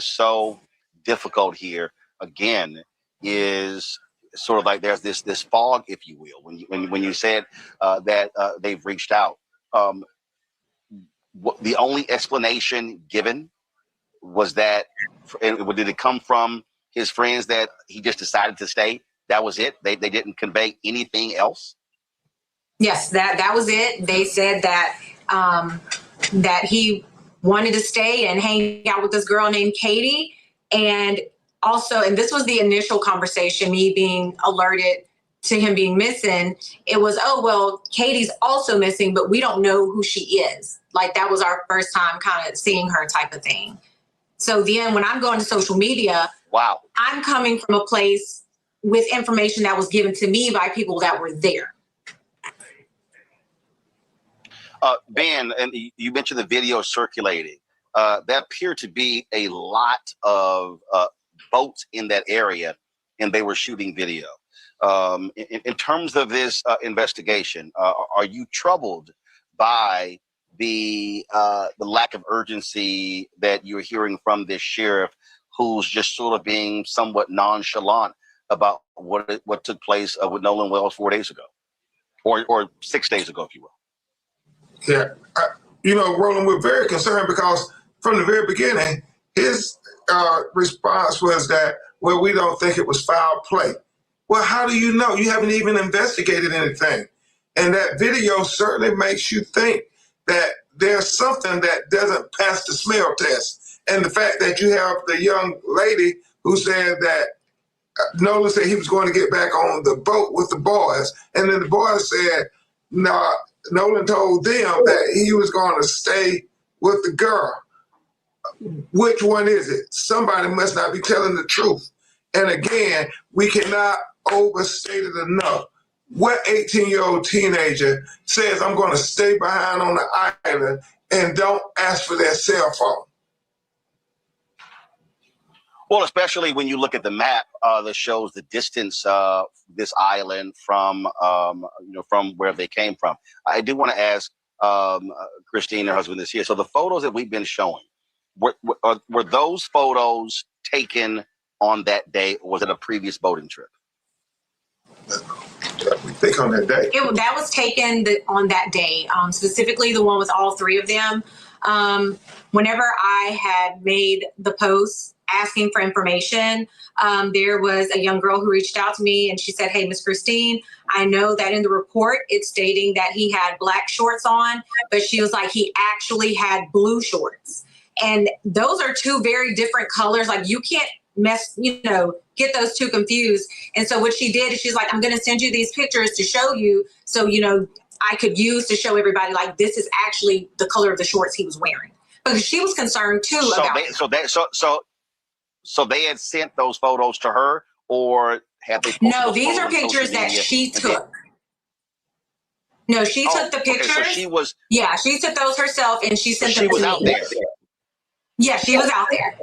so difficult here again is sort of like there's this fog, if you will, when you said that they've reached out. The only explanation given was that, and did it come from his friends that he just decided to stay? That was it. They didn't convey anything else. Yes, that was it. They said that that he wanted to stay and hang out with this girl named Katie, and also, and this was the initial conversation, me being alerted to him being missing. It was, oh, well, Katie's also missing, but we don't know who she is. Like, that was our first time kind of seeing her type of thing. So then when I'm going to social media, wow, I'm coming from a place with information that was given to me by people that were there. Ben, and you mentioned the video circulating. There appeared to be a lot of boats in that area, and they were shooting video. In terms of this investigation, are you troubled by the lack of urgency that you're hearing from this sheriff, who's just sort of being somewhat nonchalant about what took place with Nolan Wells 4 days ago, or 6 days ago, if you will? Yeah, Roland, we're very concerned because from the very beginning, his response was that, well, we don't think it was foul play. Well, how do you know? You haven't even investigated anything. And that video certainly makes you think that there's something that doesn't pass the smell test. And the fact that you have the young lady who said that Nolan said he was going to get back on the boat with the boys. And then the boys said, no, Nolan told them that he was going to stay with the girl. Which one is it? Somebody must not be telling the truth. And again, we cannot overstate it enough. What 18-year-old teenager says, I'm going to stay behind on the island and don't ask for their cell phone? Well, especially when you look at the map that shows the distance of this island from where they came from. I do want to ask Christine, her husband, is here. So the photos that we've been showing, were those photos taken on that day, or was it a previous boating trip? We think on that day. That was taken on that day, specifically the one with all three of them. Whenever I had made the post asking for information, there was a young girl who reached out to me and she said, hey, Miss Christine, I know that in the report it's stating that he had black shorts on, but she was like, he actually had blue shorts. And those are two very different colors. Like, you can't get those two confused. And so what she did is she's like, I'm going to send you these pictures to show you. So, I could use to show everybody, like, this is actually the color of the shorts he was wearing. Because she was concerned too So they had sent those photos to her, or have they? No, these are pictures that she took. No, she took the pictures. Okay, so she was. Yeah, she took those herself, and she sent them to me. She was out there. Yeah, she was out there.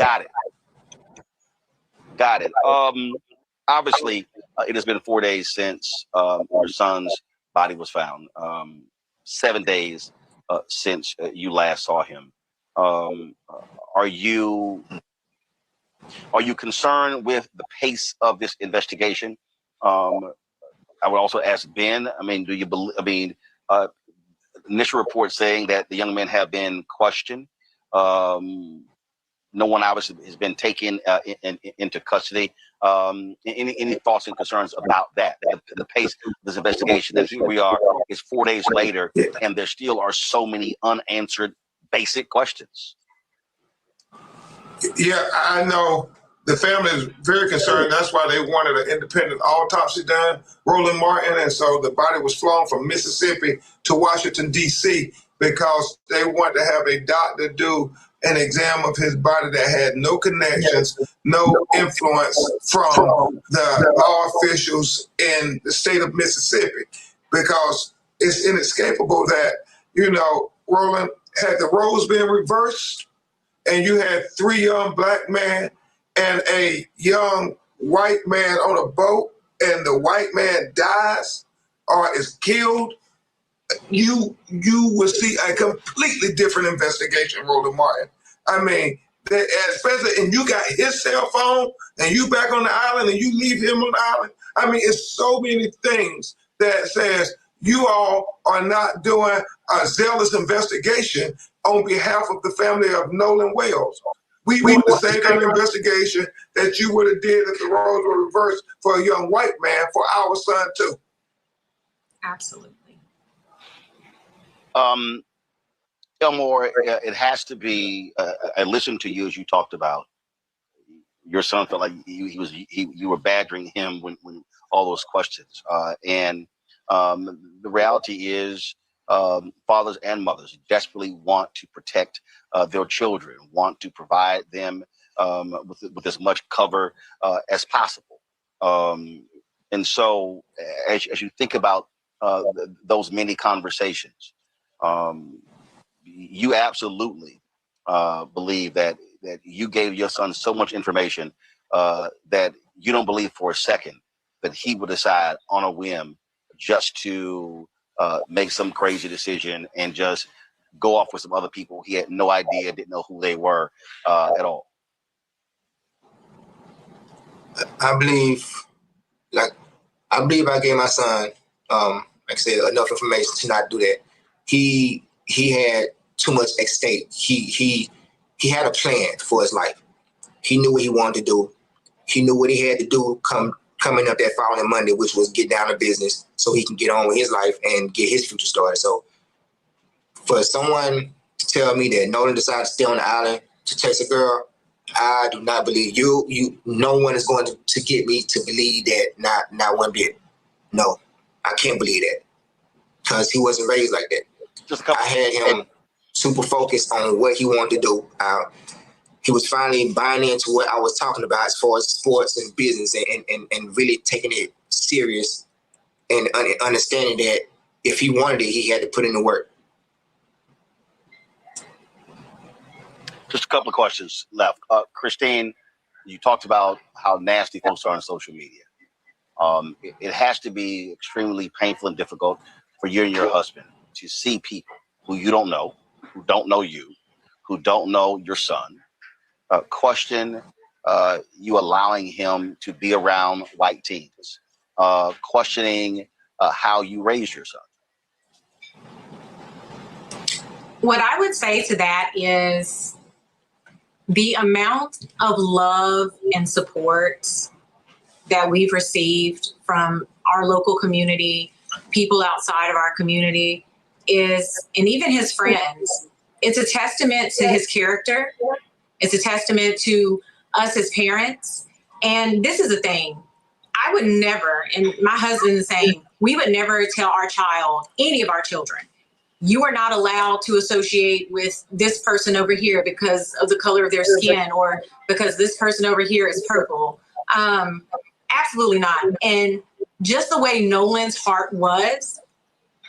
Got it. Obviously, it has been 4 days since your son's body was found. 7 days since you last saw him. Are you concerned with the pace of this investigation? I would also ask Ben. I mean, do you believe? Initial reports saying that the young men have been questioned. No one obviously has been taken into custody. Any thoughts and concerns about that? The pace of this investigation, that here we are, is 4 days later, and there still are so many unanswered basic questions. Yeah, I know the family is very concerned. That's why they wanted an independent autopsy done, Roland Martin. And so the body was flown from Mississippi to Washington, D.C., because they want to have a doctor do an exam of his body that had no connections, no influence from the law officials in the state of Mississippi, because it's inescapable that, Roland, had the roles been reversed and you had 3 young black men and a young white man on a boat, and the white man dies or is killed, you will see a completely different investigation, Roland Martin. I mean, especially, and you got his cell phone, and you back on the island, and you leave him on the island. I mean, it's so many things that says you all are not doing a zealous investigation on behalf of the family of Nolan Wells. We want the same kind of investigation that you would have did if the roles were reversed for a young white man for our son too. Absolutely. Elmore, it has to be. I listened to you as you talked about your son felt like you were badgering him when all those questions. And the reality is, fathers and mothers desperately want to protect their children, want to provide them with as much cover as possible. And so, as you think about those many conversations, you absolutely believe that you gave your son so much information that you don't believe for a second that he would decide on a whim just to make some crazy decision and just go off with some other people he had no idea, didn't know who they were at all. I believe I gave my son, like I said, enough information to not do that. He had too much at stake. He had a plan for his life. He knew what he wanted to do. He knew what he had to do coming up that following Monday, which was get down to business so he can get on with his life and get his future started. So for someone to tell me that Nolan decided to stay on the island to chase a girl, I do not believe you. No one is going to get me to believe that, not one bit. No, I can't believe that because he wasn't raised like that. I had him super focused on what he wanted to do. He was finally buying into what I was talking about as far as sports and business and really taking it serious and understanding that if he wanted it, he had to put in the work. Just a couple of questions left. Christine, you talked about how nasty folks are on social media. It has to be extremely painful and difficult for you and your husband to see people who you don't know, who don't know you, who don't know your son, question you allowing him to be around white teens, questioning how you raised your son. What I would say to that is the amount of love and support that we've received from our local community, people outside of our community is, and even his friends, it's a testament to his character. It's a testament to us as parents. And this is the thing. I would never, and my husband is saying, we would never tell our child, any of our children, you are not allowed to associate with this person over here because of the color of their skin or because this person over here is purple. Absolutely not. And just the way Nolan's heart was,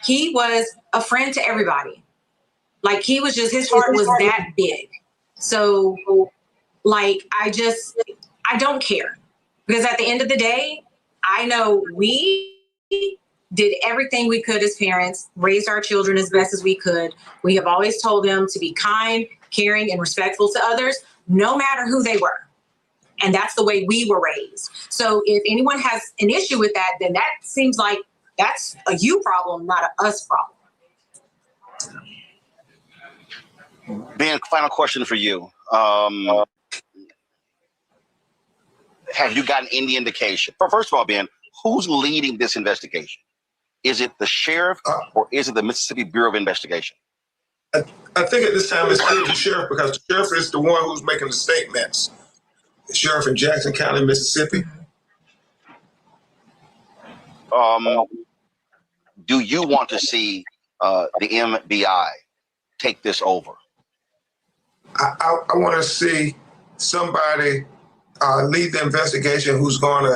he was a friend to everybody. Like he was just, his heart was that big. So like, I don't care because at the end of the day, I know we did everything we could as parents, raised our children as best as we could. We have always told them to be kind, caring, and respectful to others, no matter who they were. And that's the way we were raised. So if anyone has an issue with that, then that seems like that's a you problem, not a us problem. Ben, final question for you. Have you gotten any indication? First of all, Ben, who's leading this investigation? Is it the sheriff or is it the Mississippi Bureau of Investigation? I think at this time it's still the sheriff because the sheriff is the one who's making the statements. The sheriff in Jackson County, Mississippi. Do you want to see the MBI take this over? I want to see somebody lead the investigation who's going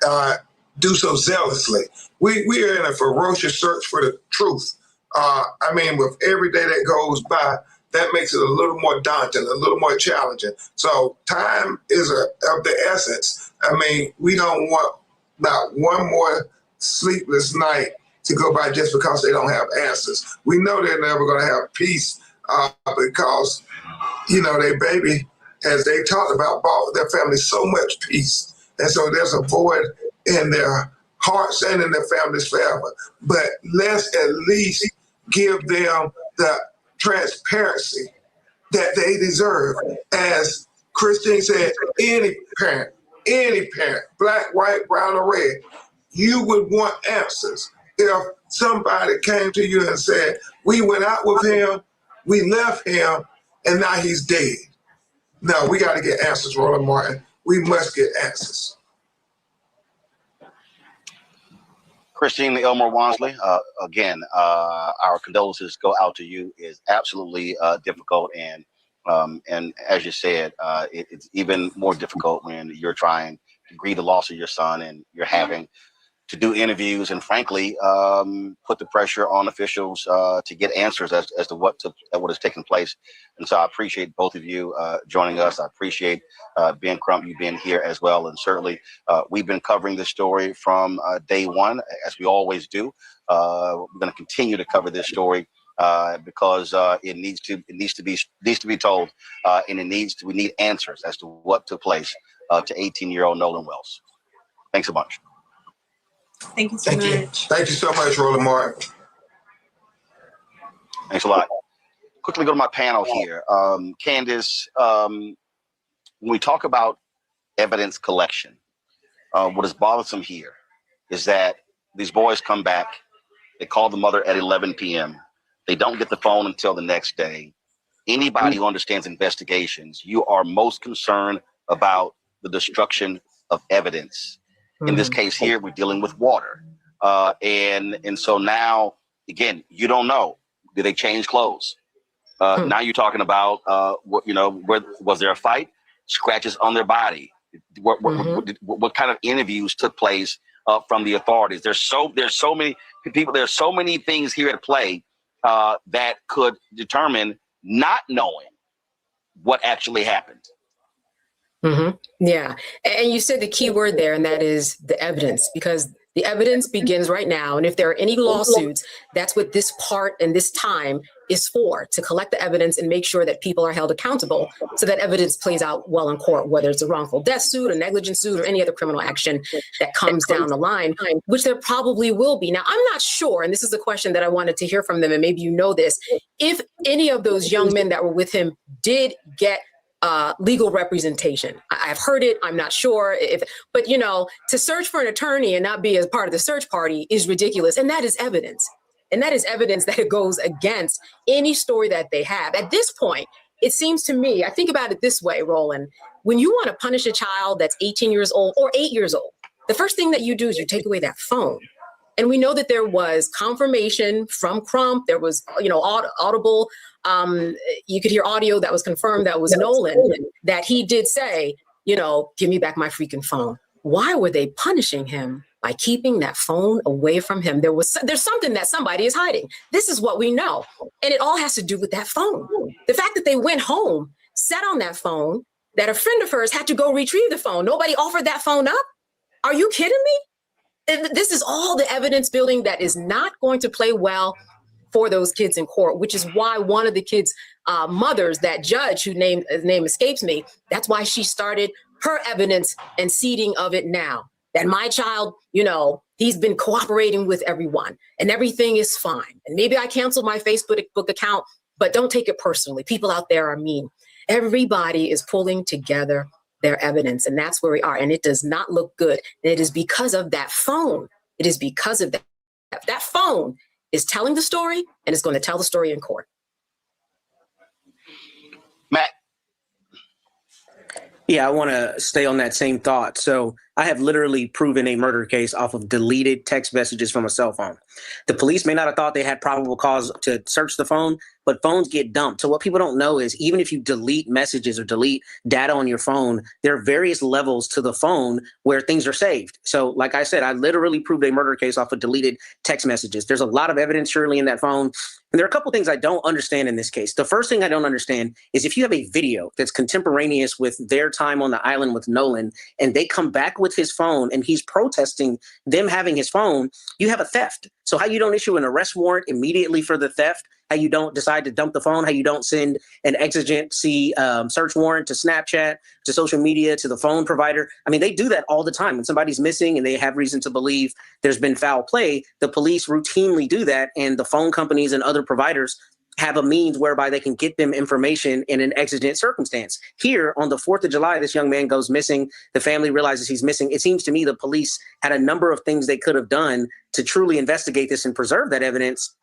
to do so zealously. We are in a ferocious search for the truth. I mean, with every day that goes by, that makes it a little more daunting, a little more challenging. So time is of the essence. I mean, we don't want not one more sleepless night to go by just because they don't have answers. We know they're never going to have peace because, you know, their baby, as they talked about, brought their family so much peace. And so there's a void in their hearts and in their families forever. But let's at least give them the transparency that they deserve. As Christine said, any parent, black, white, brown, or red, you would want answers. If somebody came to you and said, we went out with him, we left him, and now he's dead. No, we got to get answers, Roland Martin. We must get answers. Christine Elmore Wansley, again, our condolences go out to you. It's absolutely difficult, and as you said, it's even more difficult when you're trying to grieve the loss of your son and you're having to do interviews and, frankly, put the pressure on officials to get answers as to what has taken place. And so I appreciate both of you joining us. I appreciate Ben Crump, you being here as well. And certainly we've been covering this story from day one, as we always do. We're going to continue to cover this story because it needs to be told, and we need answers as to what took place to 18-year-old Nolan Wells. Thanks so much. Thank you so much. Thank you so much, Roland Martin. Thanks a lot. Quickly go to my panel here. Candace, when we talk about evidence collection, what is bothersome here is that these boys come back, they call the mother at 11 p.m. They don't get the phone until the next day. Anybody who understands investigations, you are most concerned about the destruction of evidence. In this case here, we're dealing with water. And so now, again, you don't know. Did they change clothes? Now you're talking about, was there a fight? Scratches on their body. What kind of interviews took place from the authorities? There's so many people. There's so many things here at play that could determine not knowing what actually happened. Yeah. And you said the key word there, and that is the evidence, because the evidence begins right now. And if there are any lawsuits, that's what this part and this time is for, to collect the evidence and make sure that people are held accountable so that evidence plays out well in court, whether it's a wrongful death suit, a negligent suit, or any other criminal action that comes down the line, which there probably will be. Now, I'm not sure, and this is a question that I wanted to hear from them, and maybe you know this, if any of those young men that were with him did get legal representation. I've heard it. I'm not sure but to search for an attorney and not be as part of the search party is ridiculous. And that is evidence. And that is evidence that it goes against any story that they have. At this point, it seems to me, I think about it this way, Roland, when you want to punish a child that's 18 years old or 8 years old, the first thing that you do is you take away that phone. And we know that there was confirmation from Crump. There was, audible. You could hear audio that was confirmed that was Nolan, that he did say, give me back my freaking phone. Why were they punishing him by keeping that phone away from him? There's something that somebody is hiding. This is what we know. And it all has to do with that phone. The fact that they went home, sat on that phone, that a friend of hers had to go retrieve the phone. Nobody offered that phone up. Are you kidding me? This is all the evidence building that is not going to play well for those kids in court, which is why one of the kids' mothers, that judge whose name escapes me, that's why she started her evidence and seeding of it now. That my child, he's been cooperating with everyone and everything is fine. And maybe I canceled my Facebook account, but don't take it personally. People out there are mean. Everybody is pulling together their evidence, and that's where we are. And it does not look good. And it is because of that phone. It is because of that. That phone is telling the story, and it's going to tell the story in court. Matt. Yeah, I want to stay on that same thought. So I have literally proven a murder case off of deleted text messages from a cell phone. The police may not have thought they had probable cause to search the phone, but phones get dumped. So what people don't know is even if you delete messages or delete data on your phone, there are various levels to the phone where things are saved. So like I said, I literally proved a murder case off of deleted text messages. There's a lot of evidence surely in that phone. And there are a couple things I don't understand in this case. The first thing I don't understand is if you have a video that's contemporaneous with their time on the island with Nolan and they come back with with his phone and he's protesting them having his phone, you have a theft. So how you don't issue an arrest warrant immediately for the theft, how you don't decide to dump the phone, how you don't send an exigency search warrant to Snapchat, to social media, to the phone provider. I mean, they do that all the time. When somebody's missing and they have reason to believe there's been foul play, the police routinely do that, and the phone companies and other providers have a means whereby they can get them information in an exigent circumstance. Here on the 4th of July, this young man goes missing. The family realizes he's missing. It seems to me the police had a number of things they could have done to truly investigate this and preserve that evidence.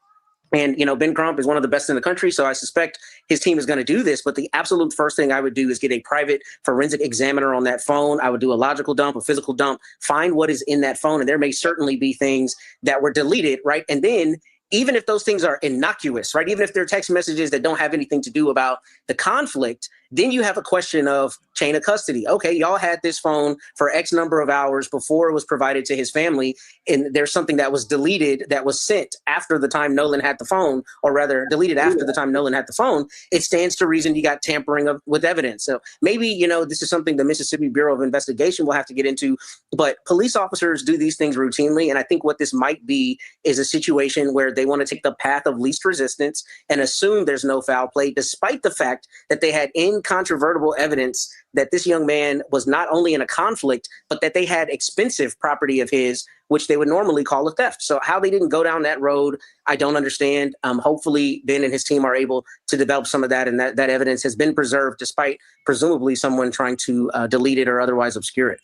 And, you know, Ben Crump is one of the best in the country, so I suspect his team is going to do this. But the absolute first thing I would do is get a private forensic examiner on that phone. I would do a logical dump, a physical dump, find what is in that phone. And there may certainly be things that were deleted, right? And then even if those things are innocuous, right? Even if they're text messages that don't have anything to do about the conflict, then you have a question of chain of custody. Okay, y'all had this phone for X number of hours before it was provided to his family, and there's something that was deleted that was sent after the time Nolan had the phone, or rather deleted after the time Nolan had the phone. It stands to reason you got tampering with evidence. So maybe, you know, this is something the Mississippi Bureau of Investigation will have to get into, but police officers do these things routinely. And I think what this might be is a situation where they want to take the path of least resistance and assume there's no foul play, despite the fact that they had incontrovertible evidence that this young man was not only in a conflict, but that they had expensive property of his, which they would normally call a theft. So how they didn't go down that road, I don't understand. Hopefully Ben and his team are able to develop some of that, and that evidence has been preserved despite presumably someone trying to delete it or otherwise obscure it.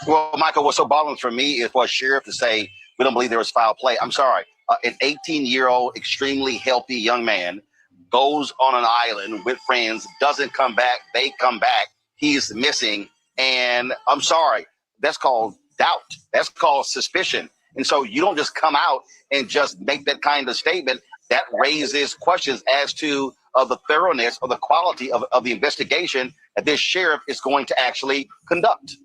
Well, Michael, what's so bothering for me is for a sheriff to say, we don't believe there was foul play. I'm sorry. An 18-year-old, extremely healthy young man goes on an island with friends, doesn't come back, they come back, he's missing, and I'm sorry, that's called doubt. That's called suspicion. And so you don't just come out and just make that kind of statement. That raises questions as to the thoroughness or the quality of the investigation that this sheriff is going to actually conduct.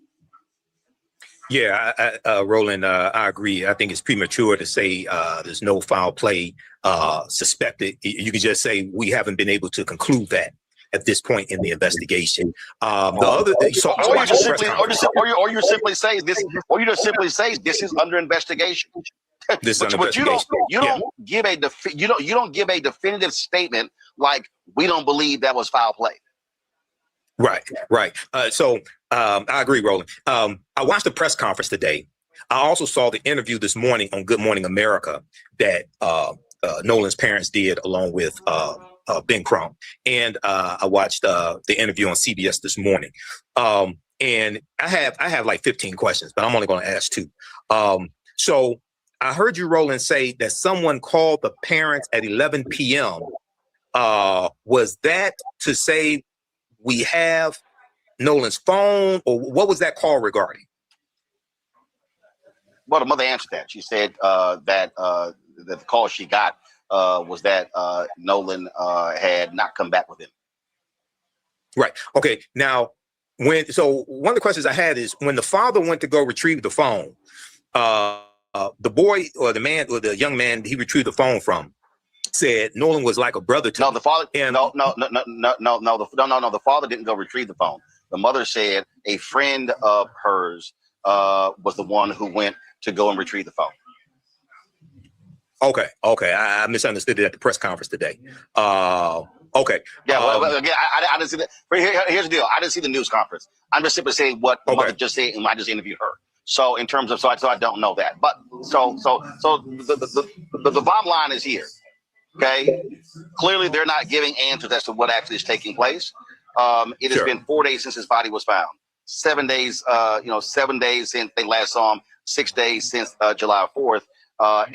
Yeah, Roland, I agree. I think it's premature to say there's no foul play suspected. You can just say we haven't been able to conclude that at this point in the investigation. The other thing, or you simply say this is under investigation. But you don't give a definitive statement like we don't believe that was foul play. Right. So I agree, Roland. I watched the press conference today. I also saw the interview this morning on Good Morning America that Nolan's parents did along with Ben Crump. And I watched the interview on CBS this morning. And I have like 15 questions, but I'm only going to ask 2. So I heard you, Roland, say that someone called the parents at 11 p.m. Was that to say we have Nolan's phone, or what was that call regarding? Well, the mother answered that. She said that the call she got was that Nolan had not come back with him. Right. Okay. Now, one of the questions I had is when the father went to go retrieve the phone, the boy or the man or the young man he retrieved the phone from said Nolan was like a brother to him. The father. No. The father didn't go retrieve the phone. The mother said a friend of hers was the one who went to go and retrieve the phone. Okay. I misunderstood it at the press conference today. Okay. Yeah. Again, I didn't see that. Here's the deal. I didn't see the news conference. I'm just simply saying what the mother just said, and I just interviewed her. So in terms of, so I don't know that. But so the bottom line is here. Okay. Clearly, they're not giving answers as to what actually is taking place. It has been 4 days since his body was found. 7 days, 7 days since they last saw him. 6 days since July 4th.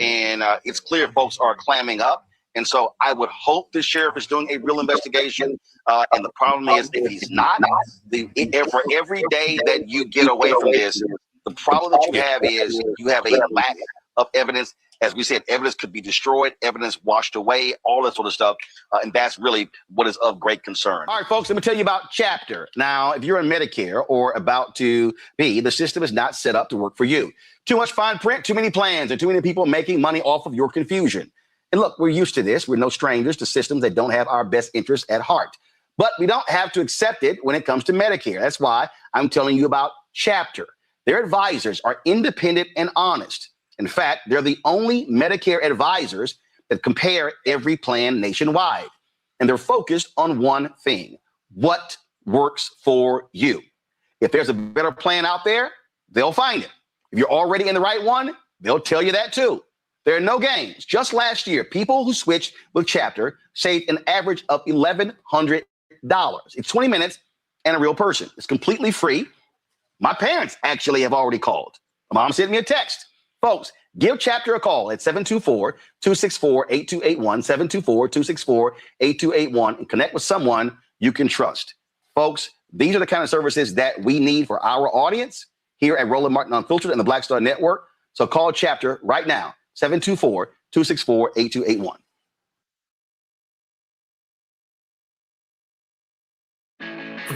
And it's clear folks are clamming up. And so I would hope the sheriff is doing a real investigation. And the problem is, if he's not, for every day that you get away from this, the problem that you have is you have a lack of evidence. As we said, evidence could be destroyed, evidence washed away, all that sort of stuff. And that's really what is of great concern. All right, folks, let me tell you about Chapter. Now, if you're on Medicare or about to be, the system is not set up to work for you. Too much fine print, too many plans, and too many people making money off of your confusion. And look, we're used to this. We're no strangers to systems that don't have our best interests at heart. But we don't have to accept it when it comes to Medicare. That's why I'm telling you about Chapter. Their advisors are independent and honest. In fact, they're the only Medicare advisors that compare every plan nationwide. And they're focused on one thing: what works for you. If there's a better plan out there, they'll find it. If you're already in the right one, they'll tell you that too. There are no games. Just last year, people who switched with Chapter saved an average of $1,100. It's 20 minutes and a real person. It's completely free. My parents actually have already called. My mom sent me a text. Folks, give Chapter a call at 724-264-8281, 724-264-8281, and connect with someone you can trust. Folks, these are the kind of services that we need for our audience here at Roland Martin Unfiltered and the Black Star Network. So call Chapter right now, 724-264-8281.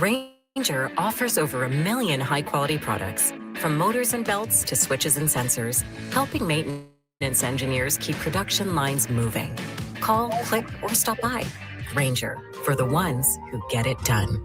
Ranger offers over 1 million high-quality products, from motors and belts to switches and sensors, helping maintenance engineers keep production lines moving. Call, click, or stop by. Ranger, for the ones who get it done.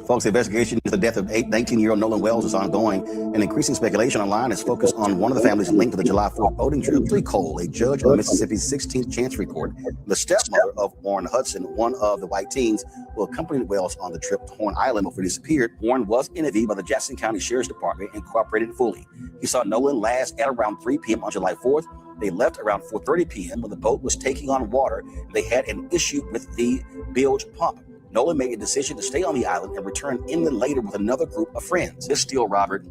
Folks, the investigation into the death of 19-year-old Nolan Wells is ongoing, and increasing speculation online is focused on one of the families linked to the July 4th boating trip. Lee Cole, a judge on Mississippi's 16th Chancery Court, the stepmother of Warren Hudson, one of the white teens who accompanied Wells on the trip to Horn Island before he disappeared. Warren was interviewed by the Jackson County Sheriff's Department and cooperated fully. He saw Nolan last at around 3 p.m. on July 4th. They left around 4:30 p.m. when the boat was taking on water. They had an issue with the bilge pump. Nolan made a decision to stay on the island and return inland later with another group of friends. This still, Robert,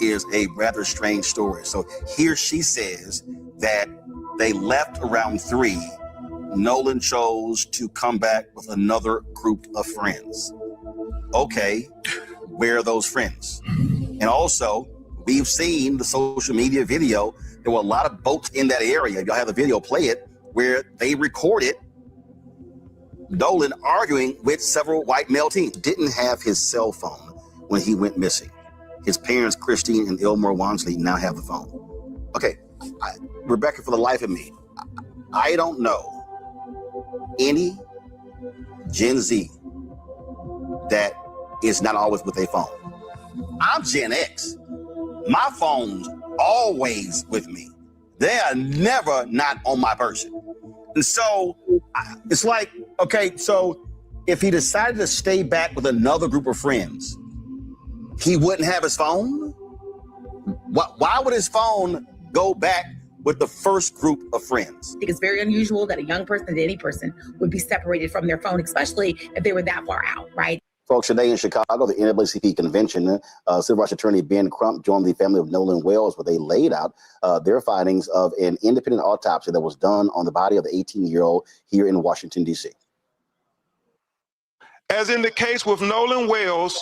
is a rather strange story. So here she says that they left around 3. Nolan chose to come back with another group of friends. Okay, where are those friends? And also, we've seen the social media video. There were a lot of boats in that area. Y'all have the video, play it, where they recorded Nolan arguing with several white male teens. Didn't have his cell phone when he went missing. His parents, Christine and Elmore Wansley, now have the phone. Okay, Rebecca, for the life of me, I don't know any Gen Z that is not always with a phone. I'm Gen X. My phone's always with me. They are never not on my person. And so it's like, okay, so if he decided to stay back with another group of friends, he wouldn't have his phone? Why would his phone go back with the first group of friends? I think it's very unusual that a young person, any person, would be separated from their phone, especially if they were that far out, right? Folks, today in Chicago, the NAACP convention, Civil Rights Attorney Ben Crump joined the family of Nolan Wells, where they laid out their findings of an independent autopsy that was done on the body of the 18-year-old here in Washington, D.C. As in the case with Nolan Wells,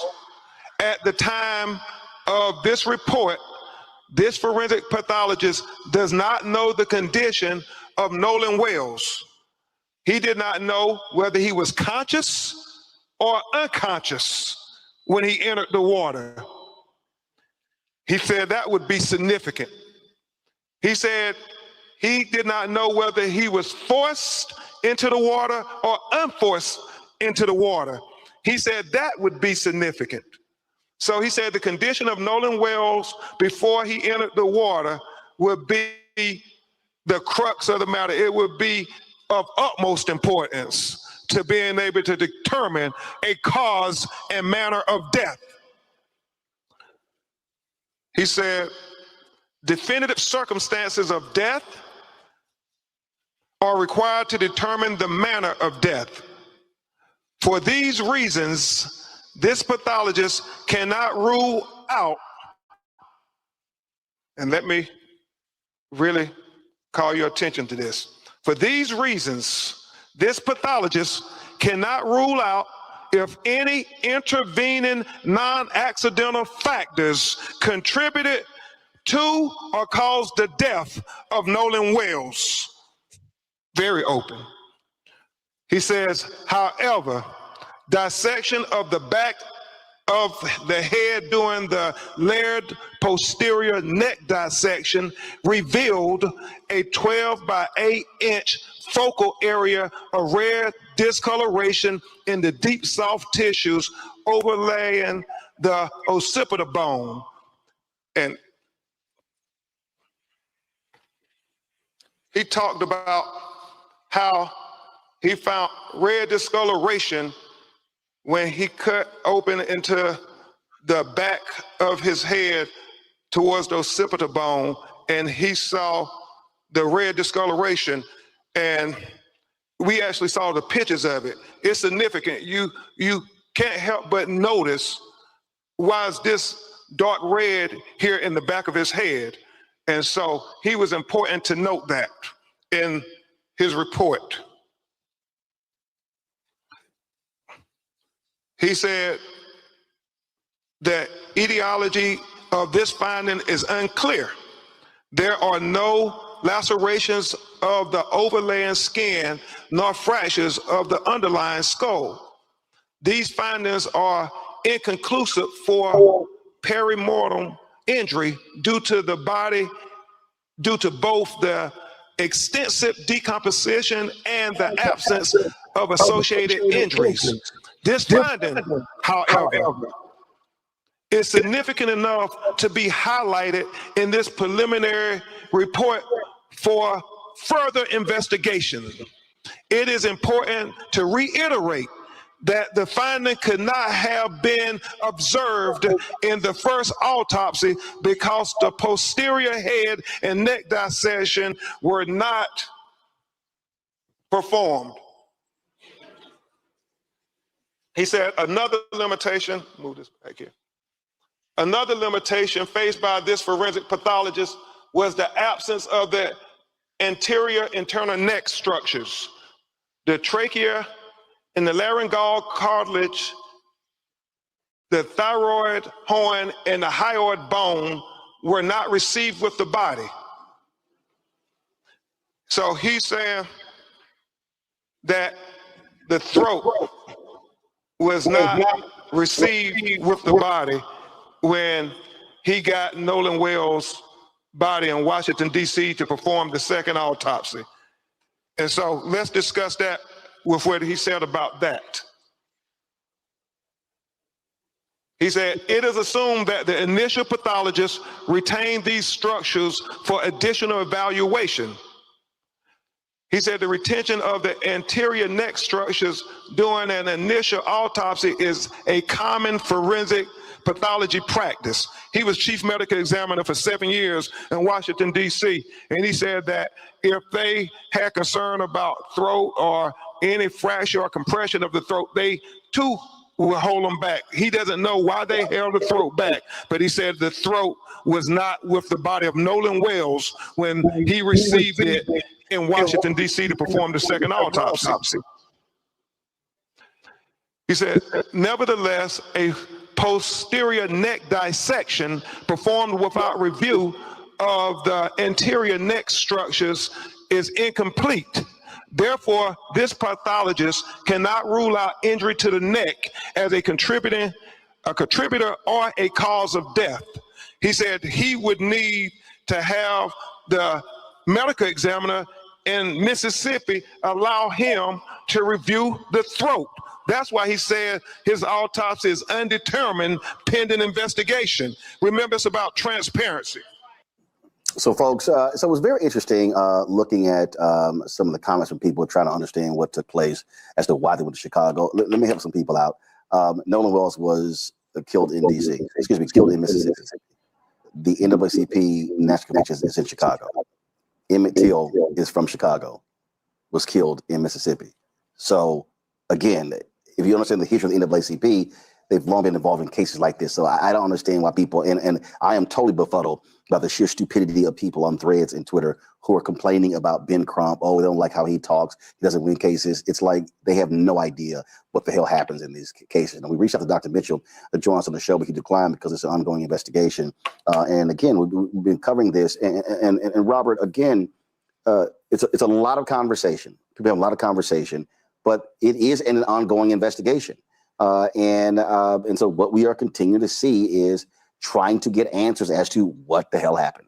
at the time of this report, this forensic pathologist does not know the condition of Nolan Wells. He did not know whether he was conscious or unconscious when he entered the water. He said that would be significant. He said he did not know whether he was forced into the water or unforced into the water. He said that would be significant. So he said the condition of Nolan Wells before he entered the water would be the crux of the matter. It would be of utmost importance to being able to determine a cause and manner of death. He said, definitive circumstances of death are required to determine the manner of death. For these reasons, this pathologist cannot rule out, and let me really call your attention to this. For these reasons, this pathologist cannot rule out if any intervening non-accidental factors contributed to or caused the death of Nolan Wells. Very open. He says, however, dissection of the back of the head during the layered posterior neck dissection revealed a 12 by 8 inch focal area of red discoloration in the deep soft tissues overlaying the occipital bone. And he talked about how he found red discoloration when he cut open into the back of his head towards the occipital bone, and he saw the red discoloration, and we actually saw the pictures of it. It's significant. You can't help but notice, why is this dark red here in the back of his head? And so he was important to note that in his report. He said that etiology of this finding is unclear. There are no lacerations of the overlaying skin nor fractures of the underlying skull. These findings are inconclusive for perimortem injury due to both the extensive decomposition and the absence of associated injuries. This finding, however, is significant enough to be highlighted in this preliminary report for further investigation. It is important to reiterate that the finding could not have been observed in the first autopsy because the posterior head and neck dissection were not performed. He said another limitation, move this back here. Another limitation faced by this forensic pathologist was the absence of the anterior internal neck structures. The trachea and the laryngeal cartilage, the thyroid horn, and the hyoid bone were not received with the body. So he's saying that the throat was not received with the body when he got Nolan Wells' body in Washington, D.C. to perform the second autopsy. And so let's discuss that with what he said about that. He said, it is assumed that the initial pathologist retained these structures for additional evaluation. He said the retention of the anterior neck structures during an initial autopsy is a common forensic pathology practice. He was chief medical examiner for 7 years in Washington, D.C., and he said that if they had concern about throat or any fracture or compression of the throat, they too will hold them back. He doesn't know why they held the throat back, but he said the throat was not with the body of Nolan Wells when he received it in Washington, D.C. to perform the second autopsy. He said, nevertheless, a posterior neck dissection performed without review of the anterior neck structures is incomplete. Therefore, this pathologist cannot rule out injury to the neck as a contributor or a cause of death. He said he would need to have the medical examiner in Mississippi allow him to review the throat. That's why he said his autopsy is undetermined pending investigation. Remember, it's about transparency. So, folks, so it was very interesting looking at some of the comments from people trying to understand what took place as to why they went to Chicago. Let me help some people out. Nolan Wells was killed in D.C., killed in Mississippi. The NAACP National Convention is in Chicago. Emmett Till is from Chicago, was killed in Mississippi. So, again, if you understand the history of the NAACP, they've long been involved in cases like this. So I don't understand why people, and I am totally befuddled about the sheer stupidity of people on threads and Twitter who are complaining about Ben Crump. Oh, they don't like how he talks. He doesn't win cases. It's like they have no idea what the hell happens in these cases. And we reached out to Dr. Mitchell to join us on the show, but he declined because it's an ongoing investigation. And again, we've been covering this. And Robert, again, it's a lot of conversation. People have a lot of conversation, but it is an ongoing investigation. And so what we are continuing to see is trying to get answers as to what the hell happened.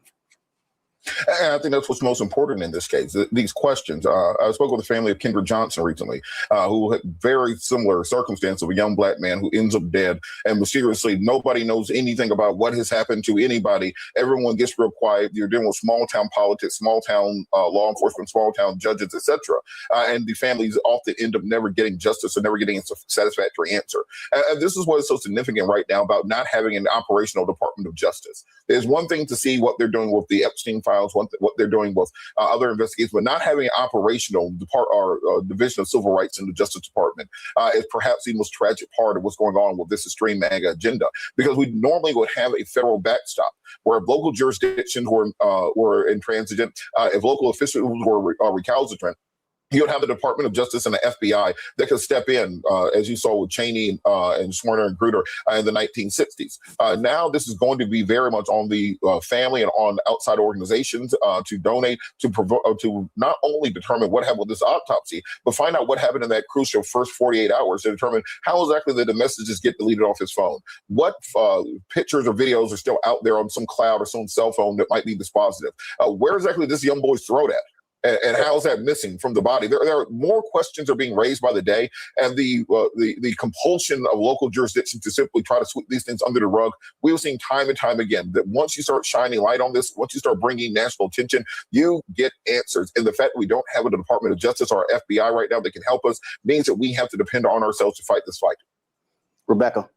And I think that's what's most important in this case, these questions. I spoke with the family of Kendra Johnson recently, who had very similar circumstance of a young black man who ends up dead. And mysteriously, nobody knows anything about what has happened to anybody. Everyone gets real quiet. You're dealing with small town politics, small town law enforcement, small town judges, etc. And the families often end up never getting justice or never getting a satisfactory answer. And this is what is so significant right now about not having an operational Department of Justice. There's one thing to see what they're doing with the Epstein files, what they're doing with other investigations, but not having an operational division of civil rights in the Justice Department is perhaps the most tragic part of what's going on with this extreme MAGA agenda, because we normally would have a federal backstop where if local jurisdictions were intransigent, if local officials were recalcitrant, you would have the Department of Justice and the FBI that could step in, as you saw with Cheney and Schwerner and Grutter in the 1960s. Now this is going to be very much on the family and on outside organizations to donate, to not only determine what happened with this autopsy, but find out what happened in that crucial first 48 hours to determine how exactly did the messages get deleted off his phone. What pictures or videos are still out there on some cloud or some cell phone that might be dispositive? Where exactly did this young boy's throat at? And how is that missing from the body? There are more questions are being raised by the day, and the compulsion of local jurisdictions to simply try to sweep these things under the rug. We've seen time and time again that once you start shining light on this, once you start bringing national attention, you get answers. And the fact that we don't have a Department of Justice or FBI right now that can help us means that we have to depend on ourselves to fight this fight. Rebecca.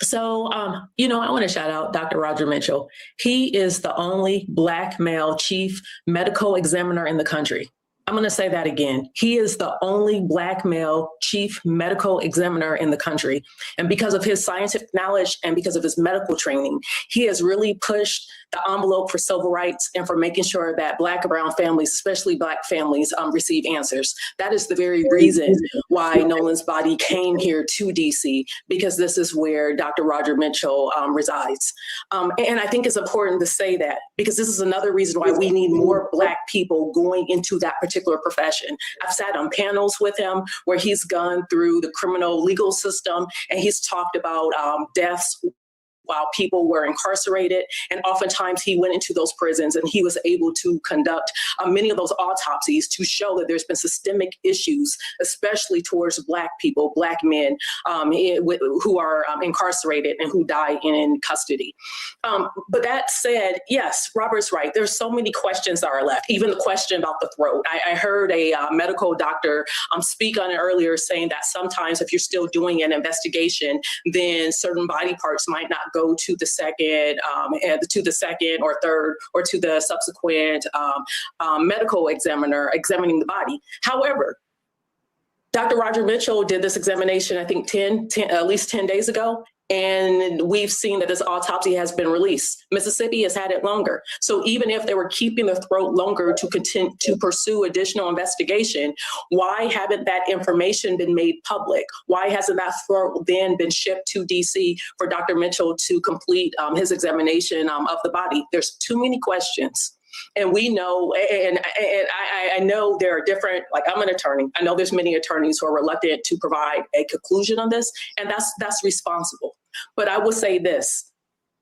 So, I want to shout out Dr. Roger Mitchell. He is the only Black male chief medical examiner in the country. I'm going to say that again. He is the only Black male chief medical examiner in the country. And because of his scientific knowledge and because of his medical training, he has really pushed the envelope for civil rights and for making sure that Black and brown families, especially Black families, receive answers. That is the very reason why Nolan's body came here to DC, because this is where Dr. Roger Mitchell resides. And I think it's important to say that, because this is another reason why we need more Black people going into that particular profession. I've sat on panels with him where he's gone through the criminal legal system and he's talked about deaths while people were incarcerated. And oftentimes he went into those prisons and he was able to conduct many of those autopsies to show that there's been systemic issues, especially towards Black people, Black men who are incarcerated and who die in custody. But that said, yes, Robert's right. There's so many questions that are left, even the question about the throat. I heard a medical doctor speak on it earlier, saying that sometimes if you're still doing an investigation, then certain body parts might not go to the second or third or to the subsequent medical examiner examining the body. However, Dr. Roger Mitchell did this examination, I think at least 10 days ago. And we've seen that this autopsy has been released. Mississippi has had it longer. So even if they were keeping the throat longer to continue to pursue additional investigation, why haven't that information been made public? Why hasn't that throat then been shipped to DC for Dr. Mitchell to complete his examination of the body? There's too many questions. And we know, and I know there are different, like I'm an attorney. I know there's many attorneys who are reluctant to provide a conclusion on this, and that's responsible. But I will say this,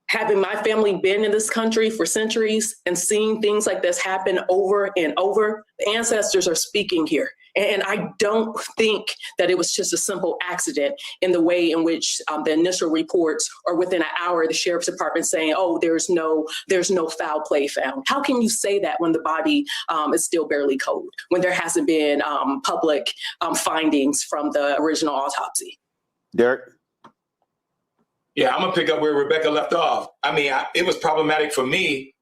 having my family been in this country for centuries and seeing things like this happen over and over, the ancestors are speaking here. And I don't think that it was just a simple accident in the way in which the initial reports are within an hour, the sheriff's department saying, oh, there's no foul play found. How can you say that when the body is still barely cold, when there hasn't been public findings from the original autopsy? Derek? Yeah, I'm gonna pick up where Rebecca left off. I mean, it was problematic for me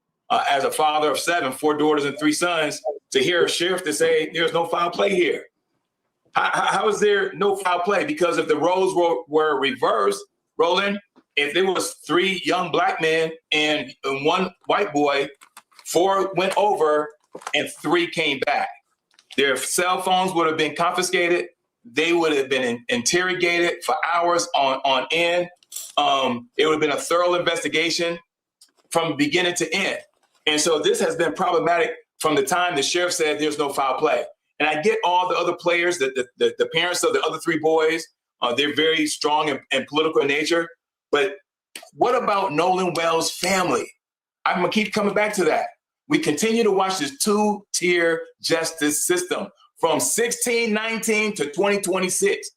as a father of 7, 4 daughters and 3 sons, to hear a sheriff to say there's no foul play here. How is there no foul play? Because if the roles were reversed, Roland, if there was 3 young Black men and 1 white boy, 4 went over and 3 came back. Their cell phones would have been confiscated. They would have been interrogated for hours on end. It would have been a thorough investigation from beginning to end. And so this has been problematic from the time the sheriff said there's no foul play. And I get all the other players, the parents of the other 3 boys They're very strong and political in nature. But what about Nolan Wells' family? I'm going to keep coming back to that. We continue to watch this two-tier justice system from 1619 to 2026.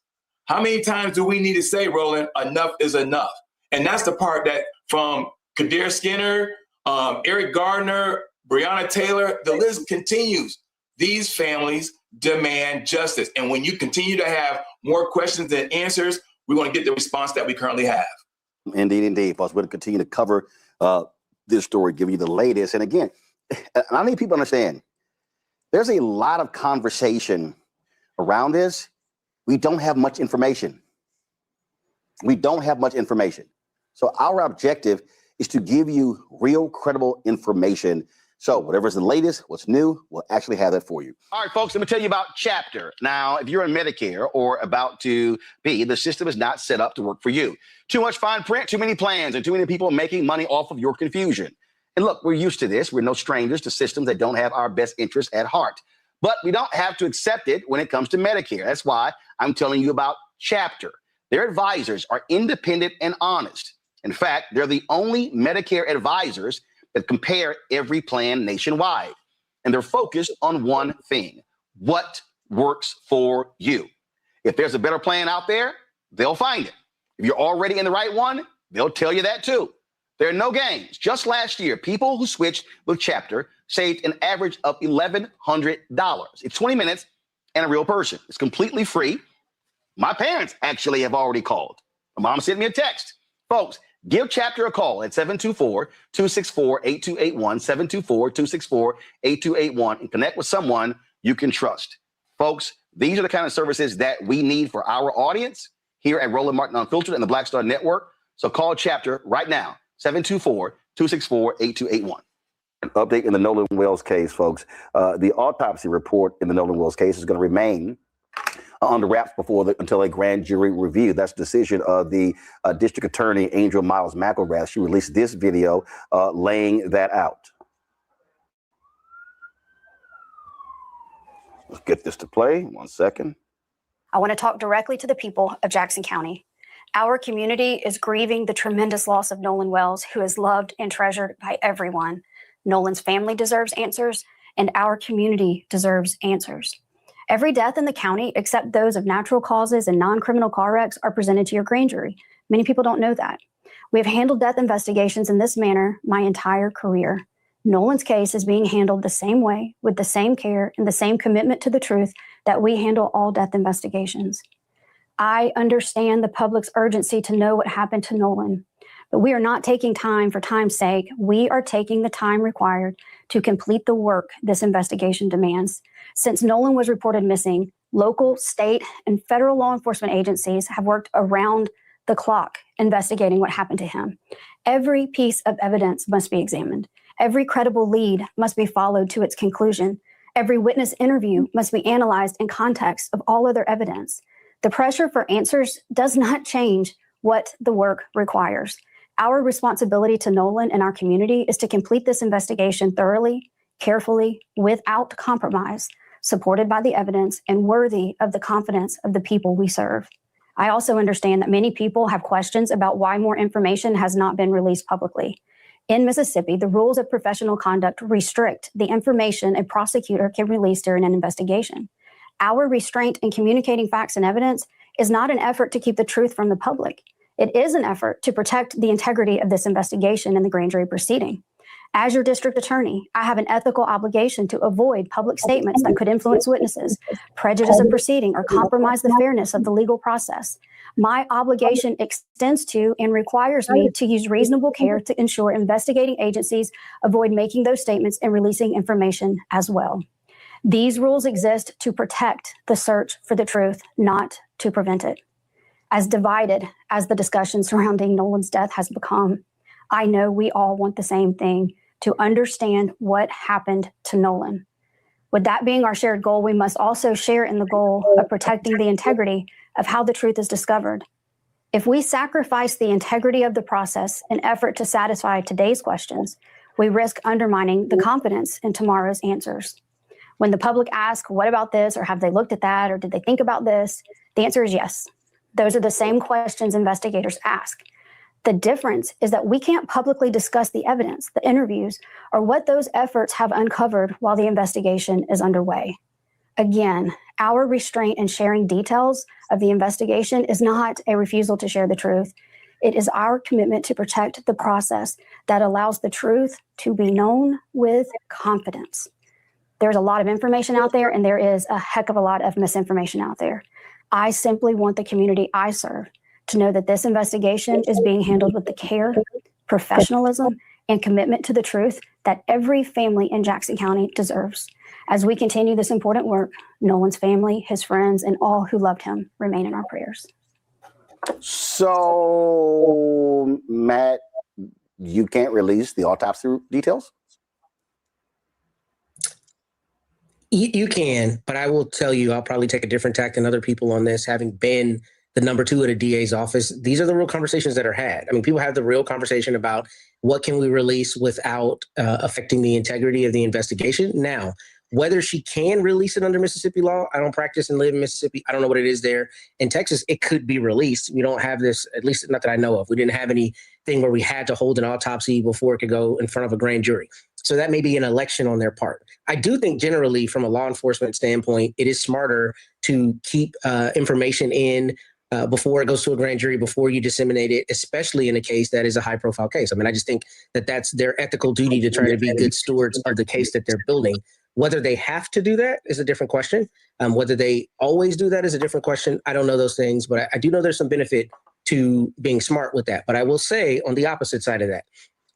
How many times do we need to say, Roland, enough is enough? And that's the part that from Kadir Skinner, Eric Gardner, Breonna Taylor, the list continues. These families demand justice. And when you continue to have more questions than answers, we're going to get the response that we currently have. Indeed, folks. We're going to continue to cover this story, give you the latest. And again, I need people to understand, there's a lot of conversation around this. We don't have much information. We don't have much information. So our objective is to give you real, credible information. So whatever's the latest, what's new, we'll actually have that for you. All right, folks, let me tell you about Chapter. Now, if you're in Medicare or about to be, the system is not set up to work for you. Too much fine print, too many plans, and too many people making money off of your confusion. And look, we're used to this. We're no strangers to systems that don't have our best interests at heart. But we don't have to accept it when it comes to Medicare. That's why I'm telling you about Chapter. Their advisors are independent and honest. In fact, they're the only Medicare advisors that compare every plan nationwide. And they're focused on one thing: what works for you. If there's a better plan out there, they'll find it. If you're already in the right one, they'll tell you that too. There are no games. Just last year, people who switched with Chapter saved an average of $1,100. It's 20 minutes and a real person. It's completely free. My parents actually have already called. My mom sent me a text. Folks, give Chapter a call at 724-264-8281, 724-264-8281, and connect with someone you can trust. Folks, these are the kind of services that we need for our audience here at Roland Martin Unfiltered and the Black Star Network. So call Chapter right now, 724-264-8281. An update in the Nolan Wells case, folks. The autopsy report in the Nolan Wells case is going to remain under wraps until a grand jury review. That's the decision of the District Attorney Angel Miles McElrath. She released this video laying that out. Let's get this to play. 1 second. I want to talk directly to the people of Jackson County. Our community is grieving the tremendous loss of Nolan Wells, who is loved and treasured by everyone. Nolan's family deserves answers, and our community deserves answers. Every death in the county, except those of natural causes and non-criminal car wrecks, are presented to your grand jury. Many people don't know that. We have handled death investigations in this manner my entire career. Nolan's case is being handled the same way, with the same care and the same commitment to the truth that we handle all death investigations. I understand the public's urgency to know what happened to Nolan, but we are not taking time for time's sake. We are taking the time required to complete the work this investigation demands. Since Nolan was reported missing, local, state, and federal law enforcement agencies have worked around the clock investigating what happened to him. Every piece of evidence must be examined. Every credible lead must be followed to its conclusion. Every witness interview must be analyzed in context of all other evidence. The pressure for answers does not change what the work requires. Our responsibility to Nolan and our community is to complete this investigation thoroughly, carefully, without compromise, supported by the evidence and worthy of the confidence of the people we serve. I also understand that many people have questions about why more information has not been released publicly. In Mississippi, the rules of professional conduct restrict the information a prosecutor can release during an investigation. Our restraint in communicating facts and evidence is not an effort to keep the truth from the public. It is an effort to protect the integrity of this investigation and the grand jury proceeding. As your district attorney, I have an ethical obligation to avoid public statements that could influence witnesses, prejudice a proceeding, or compromise the fairness of the legal process. My obligation extends to and requires me to use reasonable care to ensure investigating agencies avoid making those statements and releasing information as well. These rules exist to protect the search for the truth, not to prevent it. As divided as the discussion surrounding Nolan's death has become, I know we all want the same thing: to understand what happened to Nolan. With that being our shared goal, we must also share in the goal of protecting the integrity of how the truth is discovered. If we sacrifice the integrity of the process in effort to satisfy today's questions, we risk undermining the confidence in tomorrow's answers. When the public asks, what about this, or have they looked at that, or did they think about this? The answer is yes. Those are the same questions investigators ask. The difference is that we can't publicly discuss the evidence, the interviews, or what those efforts have uncovered while the investigation is underway. Again, our restraint in sharing details of the investigation is not a refusal to share the truth. It is our commitment to protect the process that allows the truth to be known with confidence. There's a lot of information out there, and there is a heck of a lot of misinformation out there. I simply want the community I serve to know that this investigation is being handled with the care, professionalism, and commitment to the truth that every family in Jackson County deserves. As we continue this important work, Nolan's family, his friends, and all who loved him remain in our prayers. So, Matt, you can't release the autopsy details? You can, but I will tell you, I'll probably take a different tack than other people on this, having been the number 2 at a DA's office. These are the real conversations that are had. I mean, people have the real conversation about what can we release without affecting the integrity of the investigation. Now, whether she can release it under Mississippi law, I don't practice and live in Mississippi. I don't know what it is there. In Texas, it could be released. We don't have this, at least not that I know of. We didn't have anything where we had to hold an autopsy before it could go in front of a grand jury. So that may be an election on their part. I do think generally from a law enforcement standpoint, it is smarter to keep information in before it goes to a grand jury, before you disseminate it, especially in a case that is a high profile case. I mean, I just think that that's their ethical duty to try to be good stewards of the case that they're building. Whether they have to do that is a different question. Whether they always do that is a different question. I don't know those things, but I do know there's some benefit to being smart with that. But I will say on the opposite side of that,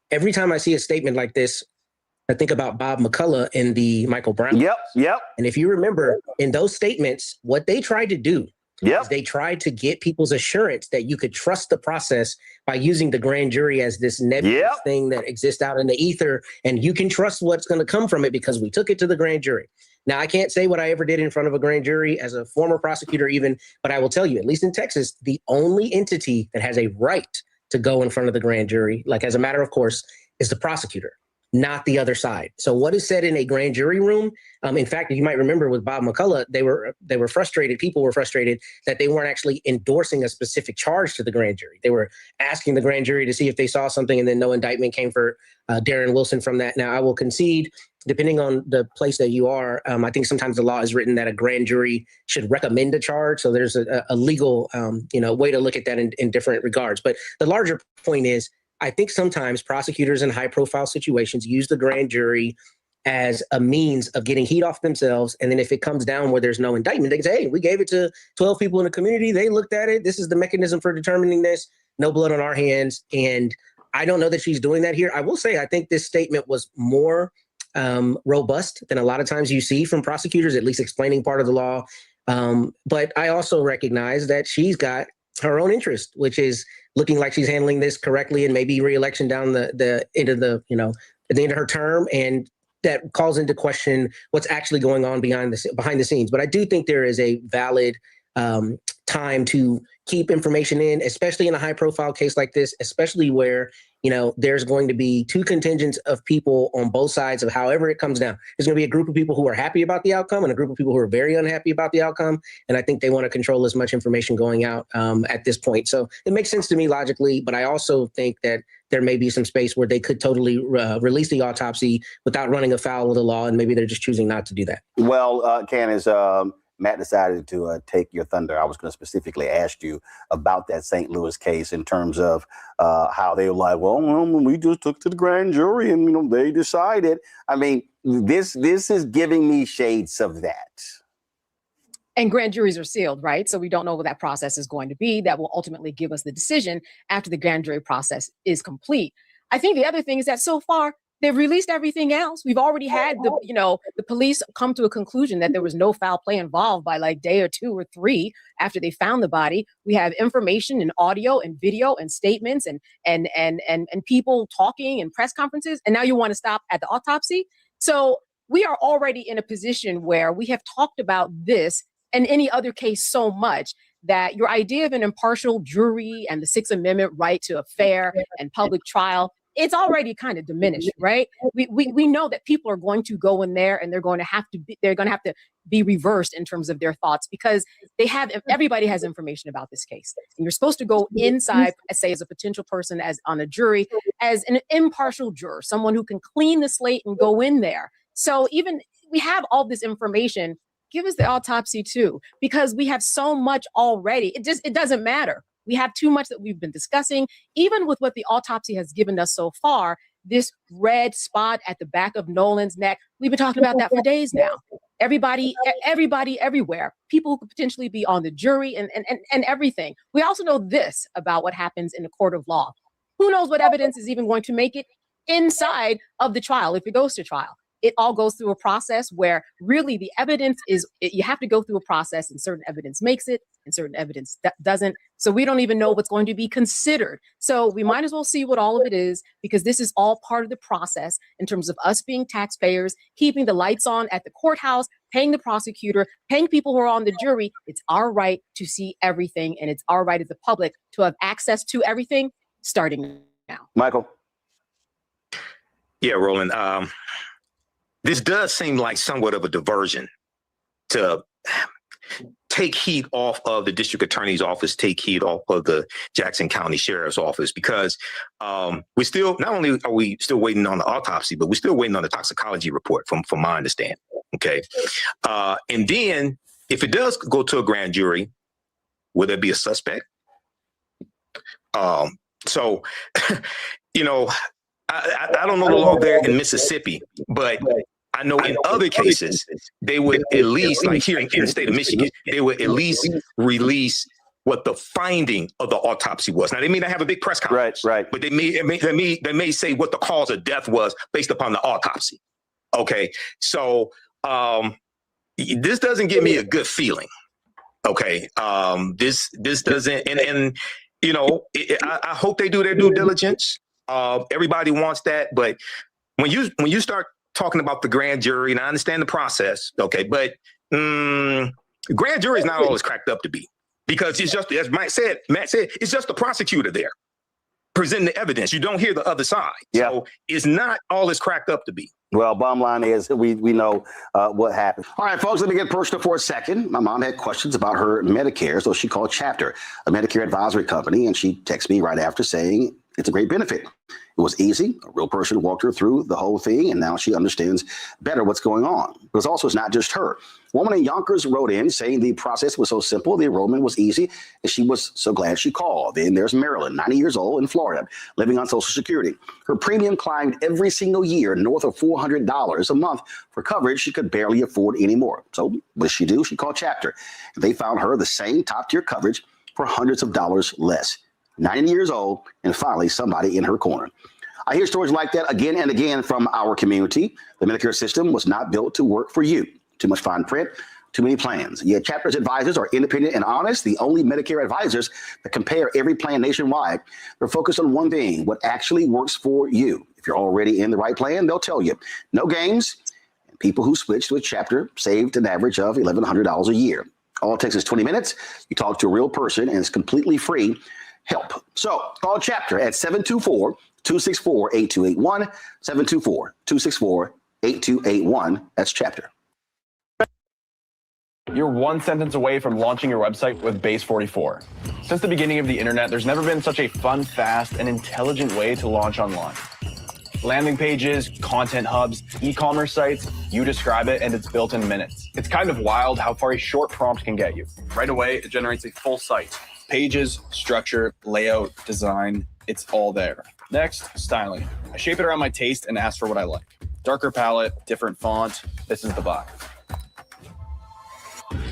every time I see a statement like this, I think about Bob McCullough in the Michael Brown. Yep. And if you remember in those statements, what they tried to do is they tried to get people's assurance that you could trust the process by using the grand jury as this nebulous thing that exists out in the ether, and you can trust what's going to come from it because we took it to the grand jury. Now, I can't say what I ever did in front of a grand jury as a former prosecutor even, but I will tell you, at least in Texas, the only entity that has a right to go in front of the grand jury, like as a matter of course, is the prosecutor, not the other side. So what is said in a grand jury room? In fact, you might remember with Bob McCullough, they were frustrated. People were frustrated that they weren't actually endorsing a specific charge to the grand jury. They were asking the grand jury to see if they saw something, and then no indictment came for Darren Wilson from that. Now, I will concede, depending on the place that you are, I think sometimes the law is written that a grand jury should recommend a charge. So there's a legal way to look at that in different regards. But the larger point is, I think sometimes prosecutors in high profile situations use the grand jury as a means of getting heat off themselves. And then if it comes down where there's no indictment, they can say, hey, we gave it to 12 people in the community. They looked at it. This is the mechanism for determining this. No blood on our hands. And I don't know that she's doing that here. I will say, I think this statement was more robust than a lot of times you see from prosecutors, at least explaining part of the law. But I also recognize that she's got her own interest, which is looking like she's handling this correctly and maybe re-election down the end of at the end of her term. And that calls into question what's actually going on behind the scenes. But I do think there is a valid time to keep information in, especially in a high profile case like this, especially where, there's going to be two contingents of people on both sides of however it comes down. There's going to be a group of people who are happy about the outcome and a group of people who are very unhappy about the outcome. And I think they want to control as much information going out at this point. So it makes sense to me logically, but I also think that there may be some space where they could totally release the autopsy without running afoul of the law. And maybe they're just choosing not to do that. Well, Candace, Matt decided to take your thunder. I was going to specifically ask you about that St. Louis case in terms of how they were like, well, we just took to the grand jury and, they decided. I mean, this is giving me shades of that. And grand juries are sealed, right? So we don't know what that process is going to be. That will ultimately give us the decision after the grand jury process is complete. I think the other thing is that so far, they've released everything else. We've already had the police come to a conclusion that there was no foul play involved by like day or 2 or 3 after they found the body. We have information and audio and video and statements and people talking and press conferences. And now you want to stop at the autopsy. So we are already in a position where we have talked about this and any other case so much that your idea of an impartial jury and the Sixth Amendment right to a fair and public trial it's already kind of diminished, right? We know that people are going to go in there and they're going to have to be reversed in terms of their thoughts, because everybody has information about this case. And you're supposed to go inside, say, as a potential person, as on a jury, as an impartial juror, someone who can clean the slate and go in there. So even we have all this information, give us the autopsy too, because we have so much already. It doesn't matter. We have too much that we've been discussing. Even with what the autopsy has given us so far, this red spot at the back of Nolan's neck, we've been talking about that for days now. Everybody, everywhere, people who could potentially be on the jury and everything. We also know this about what happens in a court of law. Who knows what evidence is even going to make it inside of the trial if it goes to trial? It all goes through a process where really the evidence you have to go through a process, and certain evidence makes it and certain evidence doesn't. So we don't even know what's going to be considered. So we might as well see what all of it is, because this is all part of the process in terms of us being taxpayers, keeping the lights on at the courthouse, paying the prosecutor, paying people who are on the jury. It's our right to see everything, and it's our right as the public to have access to everything starting now. Michael? Yeah, Roland. This does seem like somewhat of a diversion to take heat off of the district attorney's office, take heat off of the Jackson County Sheriff's Office, because we still, not only are we still waiting on the autopsy, but we're still waiting on the toxicology report from my understanding. Okay. And then if it does go to a grand jury, will there be a suspect? So, you know, I don't know the law there in Mississippi, but I know in other cases, they would at least, like here in the state of Michigan, they would at least release what the finding of the autopsy was. Now, they may not have a big press conference, right. But they may say what the cause of death was based upon the autopsy. Okay, so this doesn't give me a good feeling. Okay, this doesn't, and you know, I hope they do their due diligence. Everybody wants that, but when you start talking about the grand jury, and I understand the process, okay, but grand jury is not all it's cracked up to be, because it's just, as Matt said, it's just the prosecutor there presenting the evidence. You don't hear the other side. Yeah. So it's not all it's cracked up to be. Well, bottom line is we know what happened. All right, folks, let me get personal for a second. My mom had questions about her Medicare, so she called Chapter, a Medicare advisory company, and she texted me right after saying it's a great benefit. It was easy. A real person walked her through the whole thing, and now she understands better what's going on. But it's not just her. A woman in Yonkers wrote in saying the process was so simple, the enrollment was easy, and she was so glad she called. Then there's Marilyn, 90 years old, in Florida, living on Social Security. Her premium climbed every single year, north of $400 a month for coverage she could barely afford anymore. So what did she do? She called Chapter. They found her the same top-tier coverage for hundreds of dollars less. 90 years old, and finally somebody in her corner. I hear stories like that again and again from our community. The Medicare system was not built to work for you. Too much fine print, too many plans. Yet Chapter's advisors are independent and honest, the only Medicare advisors that compare every plan nationwide. They're focused on one thing, what actually works for you. If you're already in the right plan, they'll tell you. No games. And people who switched to a Chapter saved an average of $1,100 a year. All it takes is 20 minutes. You talk to a real person, and it's completely free help. So call Chapter at 724-264-8281, 724-264-8281. That's Chapter. You're one sentence away from launching your website with Base 44. Since the beginning of the internet, there's never been such a fun, fast, and intelligent way to launch online. Landing pages, content hubs, e-commerce sites, you describe it and it's built in minutes. It's kind of wild how far a short prompt can get you. Right away, it generates a full site. Pages, structure, layout, design, it's all there. Next, styling. I shape it around my taste and ask for what I like. Darker palette, different font, this is the vibe.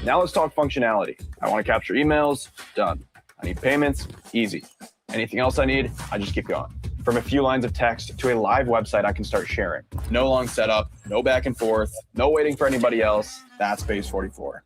Now let's talk functionality. I want to capture emails, done. I need payments, easy. Anything else I need, I just keep going. From a few lines of text to a live website I can start sharing. No long setup, no back and forth, no waiting for anybody else. That's Base 44.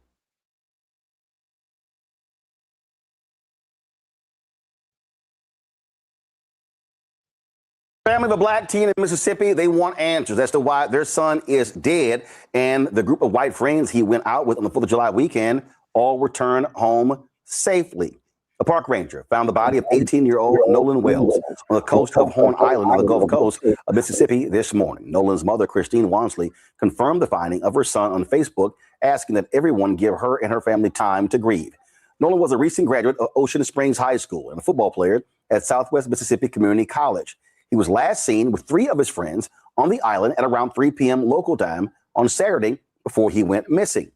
Family of a black teen in Mississippi, they want answers as to why their son is dead, and the group of white friends he went out with on the 4th of July weekend all return home safely. A park ranger found the body of 18-year-old Nolan Wells on the coast of Horn Island on the Gulf Coast of Mississippi this morning. Nolan's mother, Christine Wansley, confirmed the finding of her son on Facebook, asking that everyone give her and her family time to grieve. Nolan was a recent graduate of Ocean Springs High School and a football player at Southwest Mississippi Community College. He was last seen with 3 of his friends on the island at around 3 p.m. local time on Saturday before he went missing.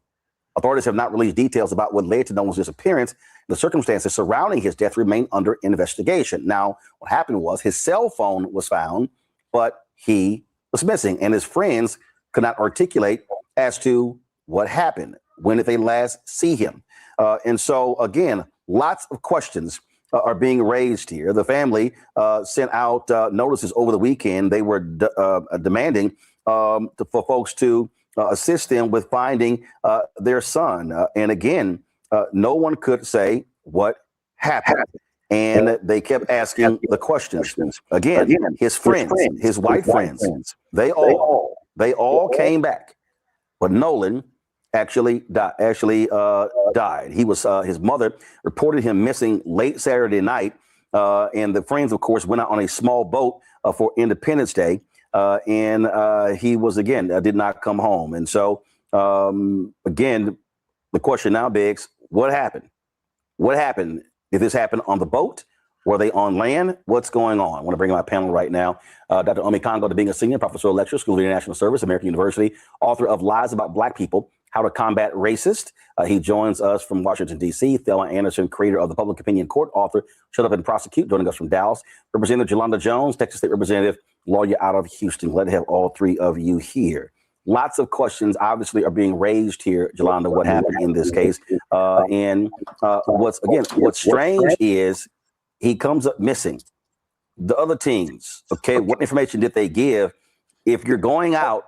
Authorities have not released details about what led to Nolan's disappearance. The circumstances surrounding his death remain under investigation. Now, what happened was his cell phone was found, but he was missing, and his friends could not articulate as to what happened. When did they last see him? And so, again, lots of questions are being raised here. The family sent out notices over the weekend. They were demanding for folks to assist them with finding their son. And again, no one could say what happened. And they kept asking the questions. Again, his friends, his white friends, they all came back. But Nolan actually died. He was his mother reported him missing late Saturday night. And the friends, of course, went out on a small boat for Independence Day. And he was, again, did not come home. And so, again, the question now begs, what happened? What happened? Did this happen on the boat? Were they on land? What's going on? I want to bring in my panel right now. Dr. Omi Congo, being a senior professor of lecture, School of International Service, American University, author of Lies About Black People, How to Combat Racist. He joins us from Washington, D.C. Thelma Anderson, creator of the Public Opinion Court, author, Shut Up and Prosecute, joining us from Dallas. Representative Jolanda Jones, Texas State Representative, lawyer out of Houston. Glad to have all 3 of you here. Lots of questions obviously are being raised here, Jolanda, what happened in this case. What's strange is he comes up missing. The other teams, okay, what information did they give? If you're going out,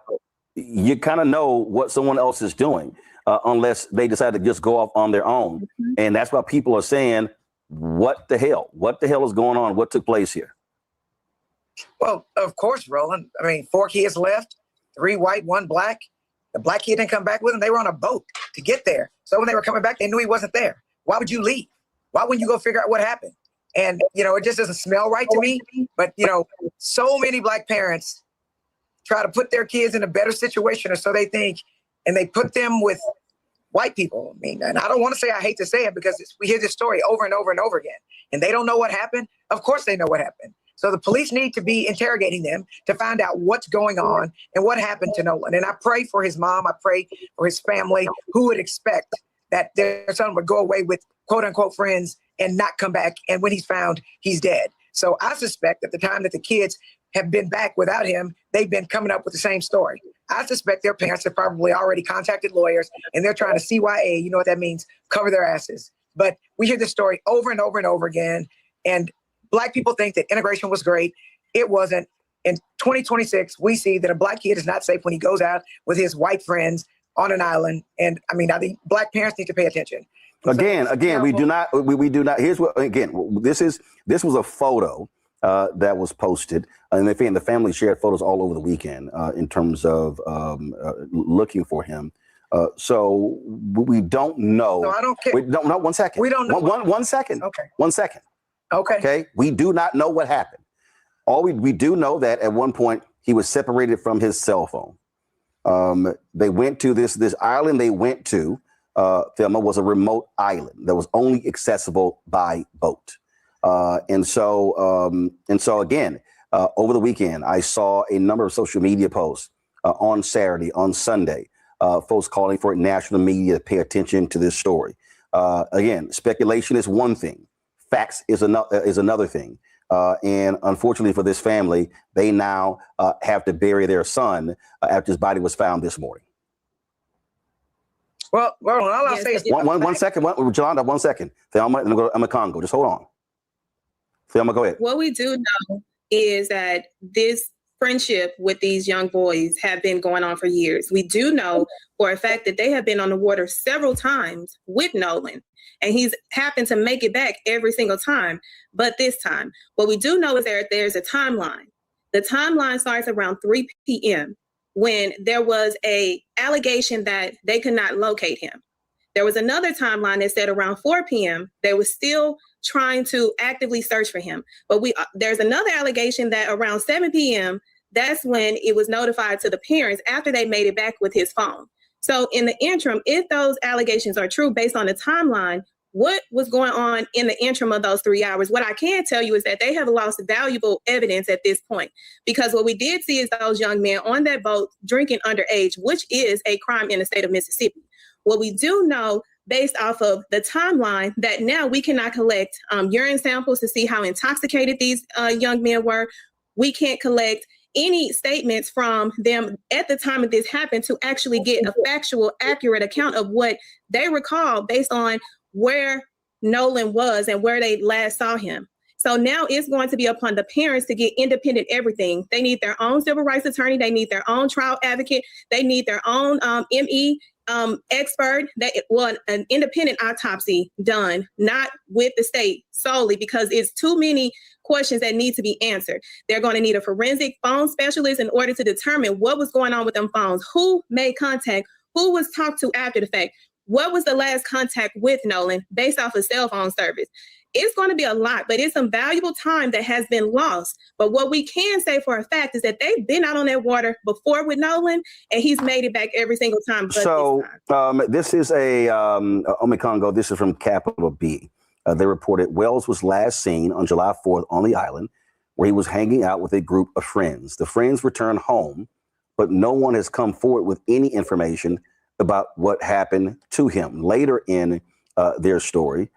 you kind of know what someone else is doing, unless they decide to just go off on their own. And that's why people are saying, what the hell? What the hell is going on? What took place here? Well, of course, Roland. I mean, 4 kids left, 3 white, 1 black. The black kid didn't come back with them. They were on a boat to get there. So when they were coming back, they knew he wasn't there. Why would you leave? Why wouldn't you go figure out what happened? And, it just doesn't smell right to me. But, so many black parents try to put their kids in a better situation, or so they think, and they put them with white people. I mean, and I don't want to say, I hate to say it, because we hear this story over and over and over again, and they don't know what happened. Of course they know what happened. So the police need to be interrogating them to find out what's going on and what happened to Nolan. And I pray for his mom. I pray for his family, who would expect that their son would go away with quote unquote friends and not come back. And when he's found, he's dead. So I suspect at the time that the kids have been back without him, they've been coming up with the same story. I suspect their parents have probably already contacted lawyers, and they're trying to CYA, you know what that means, cover their asses. But we hear this story over and over and over again. And Black people think that integration was great. It wasn't. In 2026, we see that a Black kid is not safe when he goes out with his white friends on an island. And I mean, I think Black parents need to pay attention. Again, we do not. Here's what. Again, this was a photo that was posted, and the family shared photos all over the weekend in terms of looking for him. So we don't know. No, I don't care. No, 1 second. We don't know. One second. Okay. 1 second. Okay. We do not know what happened. We do know that at one point he was separated from his cell phone. They went to this island. They went to Thelma was a remote island that was only accessible by boat. And so again, over the weekend, I saw a number of social media posts on Saturday, on Sunday, folks calling for national media to pay attention to this story. Again, speculation is one thing. Facts is another thing. And unfortunately for this family, they now have to bury their son after his body was found this morning. Well, all I'll say is one second, Jolanda, 1 second. Thelma, I'm a Congo. Just hold on. Thelma, go ahead. What we do know is that this friendship with these young boys have been going on for years. We do know for a fact that they have been on the water several times with Nolan, and he's happened to make it back every single time. But this time, what we do know is there's a timeline. The timeline starts around 3 p.m. when there was a allegation that they could not locate him. There was another timeline that said around 4 p.m. they were still trying to actively search for him. But there's another allegation that around 7 p.m., that's when it was notified to the parents after they made it back with his phone. So in the interim, if those allegations are true based on the timeline, what was going on in the interim of those 3 hours? What I can tell you is that they have lost valuable evidence at this point, because what we did see is those young men on that boat drinking underage, which is a crime in the state of Mississippi. What we do know based off of the timeline that now we cannot collect urine samples to see how intoxicated these young men were. We can't collect any statements from them at the time of this happened to actually get a factual, accurate account of what they recall based on where Nolan was and where they last saw him. So now it's going to be upon the parents to get independent everything. They need their own civil rights attorney. They need their own trial advocate. They need their own ME expert, an independent autopsy done, not with the state solely, because it's too many questions that need to be answered. They're going to need a forensic phone specialist in order to determine what was going on with them phones, who made contact, who was talked to after the fact, what was the last contact with Nolan based off of cell phone service. It's going to be a lot, but it's some valuable time that has been lost. But what we can say for a fact is that they've been out on that water before with Nolan, and he's made it back every single time. So this is a Omekongo. This is from Capital B. They reported Wells was last seen on July 4th on the island, where he was hanging out with a group of friends. The friends returned home, but no one has come forward with any information about what happened to him. Later in their story,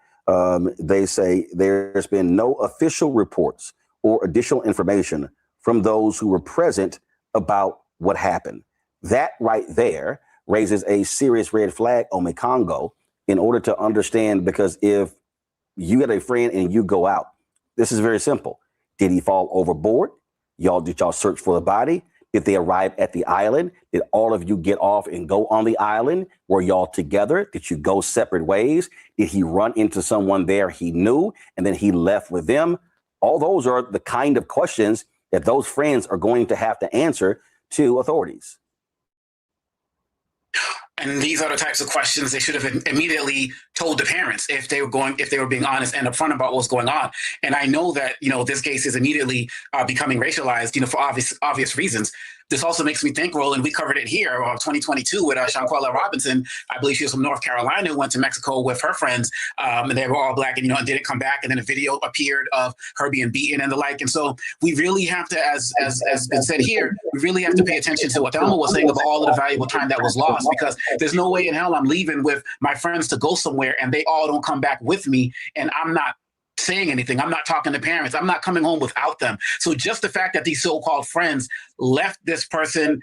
they say there's been no official reports or additional information from those who were present about what happened. That right there raises a serious red flag on Omekongo in order to understand, because if you get a friend and you go out, this is very simple. Did he fall overboard? Did y'all search for the body? Did they arrive at the island? Did all of you get off and go on the island? Were y'all together? Did you go separate ways? Did he run into someone there he knew and then he left with them? All those are the kind of questions that those friends are going to have to answer to authorities. And these are the types of questions they should have immediately told the parents if they were being honest and upfront about what's going on. And I know that, this case is immediately becoming racialized, for obvious reasons. This also makes me think, Roland, we covered it here, 2022 with Shanquella Robinson. I believe she was from North Carolina, who went to Mexico with her friends, and they were all Black, and didn't come back. And then a video appeared of her being beaten and the like. And so we really have to, as been said here, we really have to pay attention to what Thelma was saying about all of the valuable time that was lost, because there's no way in hell I'm leaving with my friends to go somewhere and they all don't come back with me, and I'm not saying anything. I'm not talking to parents. I'm not coming home without them. So just the fact that these so-called friends left this person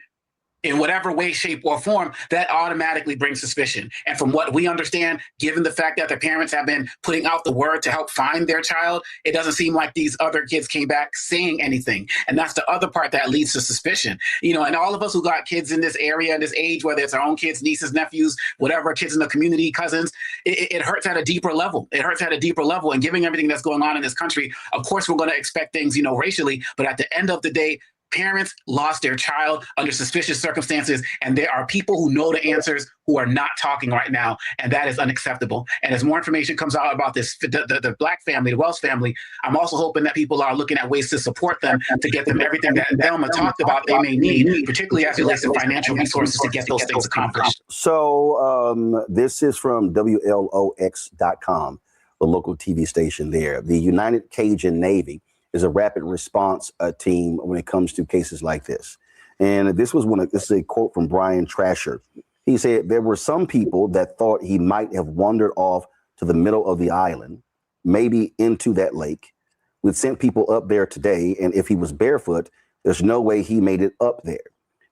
in whatever way, shape, or form, that automatically brings suspicion. And from what we understand, given the fact that the parents have been putting out the word to help find their child, it doesn't seem like these other kids came back saying anything. And that's the other part that leads to suspicion. And all of us who got kids in this area, in this age, whether it's our own kids, nieces, nephews, whatever, kids in the community, cousins, it hurts at a deeper level. It hurts at a deeper level. And given everything that's going on in this country, of course, we're going to expect things, racially. But at the end of the day, parents lost their child under suspicious circumstances, and there are people who know the answers who are not talking right now, and that is unacceptable. And as more information comes out about this, the Black family, the Wells family, I'm also hoping that people are looking at ways to support them, to get them everything that Thelma talked about they may need, particularly as it relates to financial resources to get those things accomplished. So this is from WLOX.com, the local TV station there. The United Cajun Navy is a rapid response team when it comes to cases like this. And this is a quote from Brian Trasher. He said, there were some people that thought he might have wandered off to the middle of the island, maybe into that lake. We sent people up there today, and if he was barefoot, there's no way he made it up there.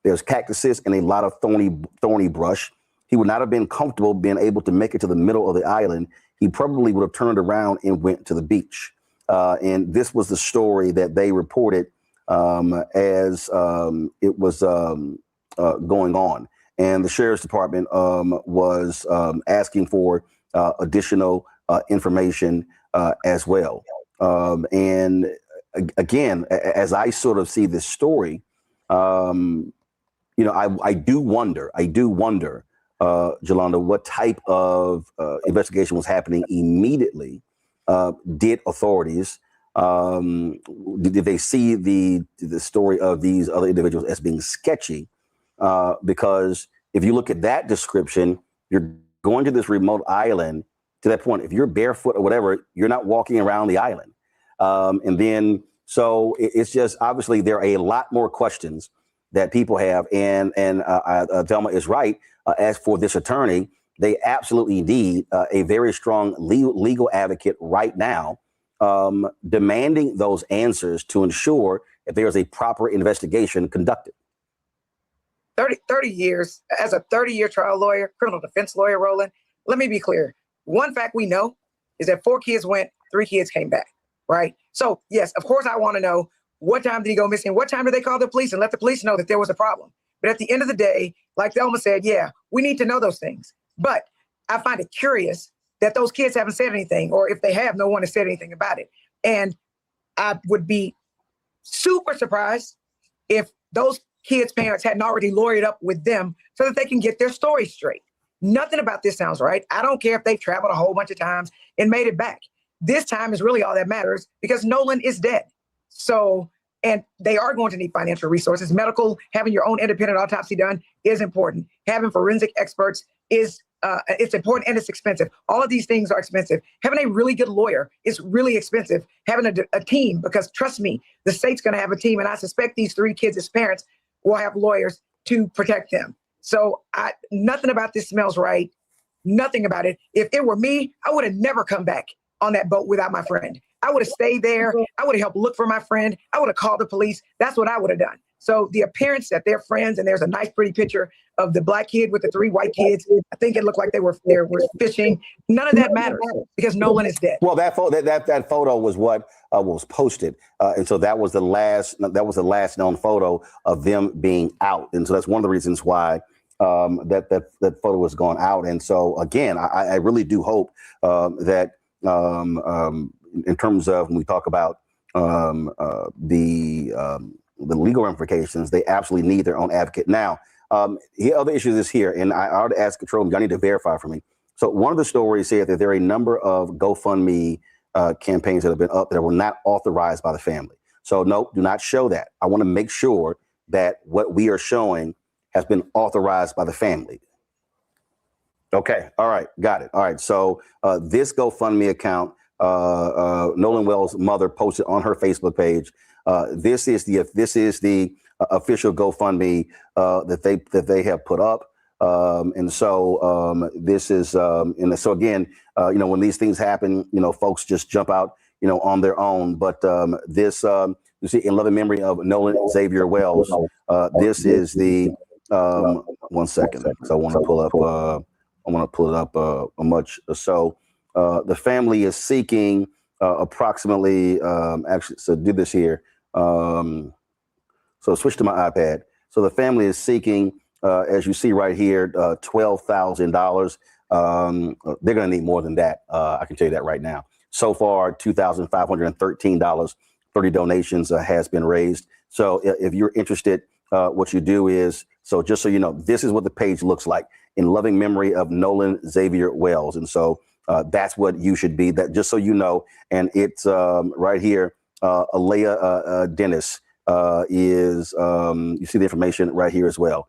There's cactuses and a lot of thorny brush. He would not have been comfortable being able to make it to the middle of the island. He probably would have turned around and went to the beach. And this was the story that they reported as it was going on. And the sheriff's department was asking for additional information as well. And again, as I sort of see this story, I do wonder Jolanda, what type of investigation was happening immediately? Did authorities, did they see the story of these other individuals as being sketchy? Because if you look at that description, you're going to this remote island. To that point, if you're barefoot or whatever, you're not walking around the island. And then, so it's just, obviously there are a lot more questions that people have. And Thelma is right. As for this attorney, they absolutely need a very strong legal advocate right now, demanding those answers to ensure that there is a proper investigation conducted. 30 years as a 30-year trial lawyer, criminal defense lawyer, Roland. Let me be clear. One fact we know is that 4 kids went, 3 kids came back, right? So yes, of course I want to know, what time did he go missing? What time did they call the police and let the police know that there was a problem? But at the end of the day, like Thelma said, yeah, we need to know those things. But I find it curious that those kids haven't said anything, or if they have, no one has said anything about it. And I would be super surprised if those kids' parents hadn't already lawyered up with them so that they can get their story straight. Nothing about this sounds right. I don't care if they've traveled a whole bunch of times and made it back. This time is really all that matters because Nolan is dead. So, and they are going to need financial resources. Medical, having your own independent autopsy done is important. Having forensic experts is it's important and it's expensive. All of these things are expensive. Having a really good lawyer is really expensive. Having a team, because trust me, the state's going to have a team, and I suspect these 3 kids as parents will have lawyers to protect them. So nothing about this smells right. Nothing about it. If it were me, I would have never come back on that boat without my friend. I would have stayed there. I would have helped look for my friend. I would have called the police. That's what I would have done. So the appearance that they're friends, and there's a nice pretty picture of the black kid with the 3 white kids. I think it looked like they were fishing. None of that matters because Nolan is dead. Well, that photo was what was posted, and so that was the last known photo of them being out, and so that's one of the reasons why that photo was gone out. And so again, I really do hope that in terms of when we talk about the legal implications, they absolutely need their own advocate. Now, the other issue is here, and I ought to ask Control, y'all need to verify for me. So one of the stories said that there are a number of GoFundMe campaigns that have been up that were not authorized by the family. So no, do not show that. I want to make sure that what we are showing has been authorized by the family. Okay. All right. Got it. All right. So this GoFundMe account, Nolan Wells' mother posted on her Facebook page. This is the official GoFundMe that they have put up. And so this is and so again, when these things happen, folks just jump out, on their own. But this you see, in loving memory of Nolan Xavier Wells, this is the 1 second. So I want to pull it up the family is seeking approximately so do this here. So switch to my iPad. So the family is seeking, as you see right here, $12,000. They're going to need more than that. I can tell you that right now. So far, $2,513, 30 donations has been raised. So if you're interested, what you do is, so just so you know, this is what the page looks like, in loving memory of Nolan Xavier Wells. And so that's what you should be, that just so you know. And it's right here, Alea Dennis is, you see the information right here as well.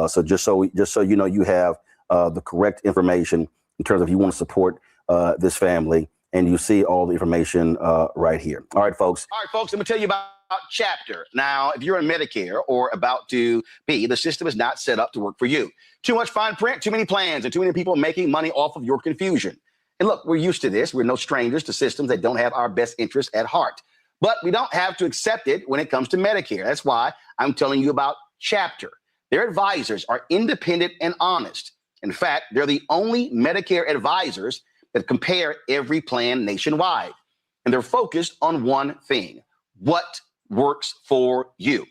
So just so you know, you have the correct information in terms of you want to support this family, and you see all the information right here. All right, folks. All right, folks, I'm going to tell you about Chapter. Now, if you're in Medicare or about to be, the system is not set up to work for you. Too much fine print, too many plans, and too many people making money off of your confusion. And look, we're used to this. We're no strangers to systems that don't have our best interests at heart. But we don't have to accept it when it comes to Medicare. That's why I'm telling you about Chapter. Their advisors are independent and honest. In fact, they're the only Medicare advisors that compare every plan nationwide. And they're focused on one thing: what works for you.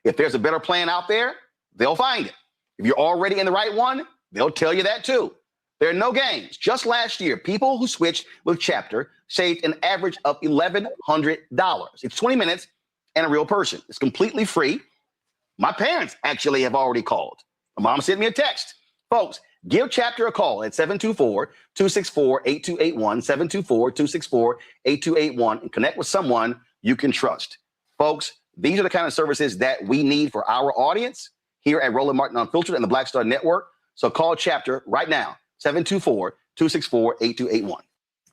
If there's a better plan out there, they'll find it. If you're already in the right one, they'll tell you that too. There are no games. Just last year, people who switched with Chapter saved an average of $1,100. It's 20 minutes and a real person. It's completely free. My parents actually have already called. My mom sent me a text. Folks, Give Chapter a call at 724-264-8281, 724-264-8281, and connect with someone you can trust. Folks, these are the kind of services that we need for our audience here at Roland Martin Unfiltered and the Black Star Network. So call Chapter right now, 724-264-8281.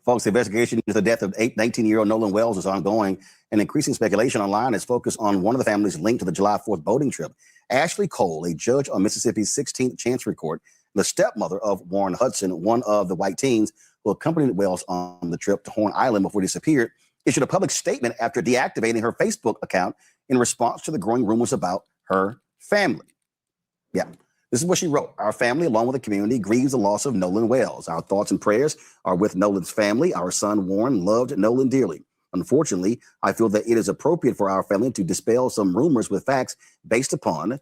Folks, the investigation into the death of 19-year-old Nolan Wells is ongoing, and increasing speculation online is focused on one of the families linked to the July 4th boating trip. Ashley Cole, a judge on Mississippi's 16th Chancery Court, the stepmother of Warren Hudson, one of the white teens who accompanied Wells on the trip to Horn Island before he disappeared, issued a public statement after deactivating her Facebook account in response to the growing rumors about her family. Yeah. This is what she wrote. Our family, along with the community, grieves the loss of Nolan Wells. Our thoughts and prayers are with Nolan's family. Our son, Warren, loved Nolan dearly. Unfortunately, I feel that it is appropriate for our family to dispel some rumors with facts based upon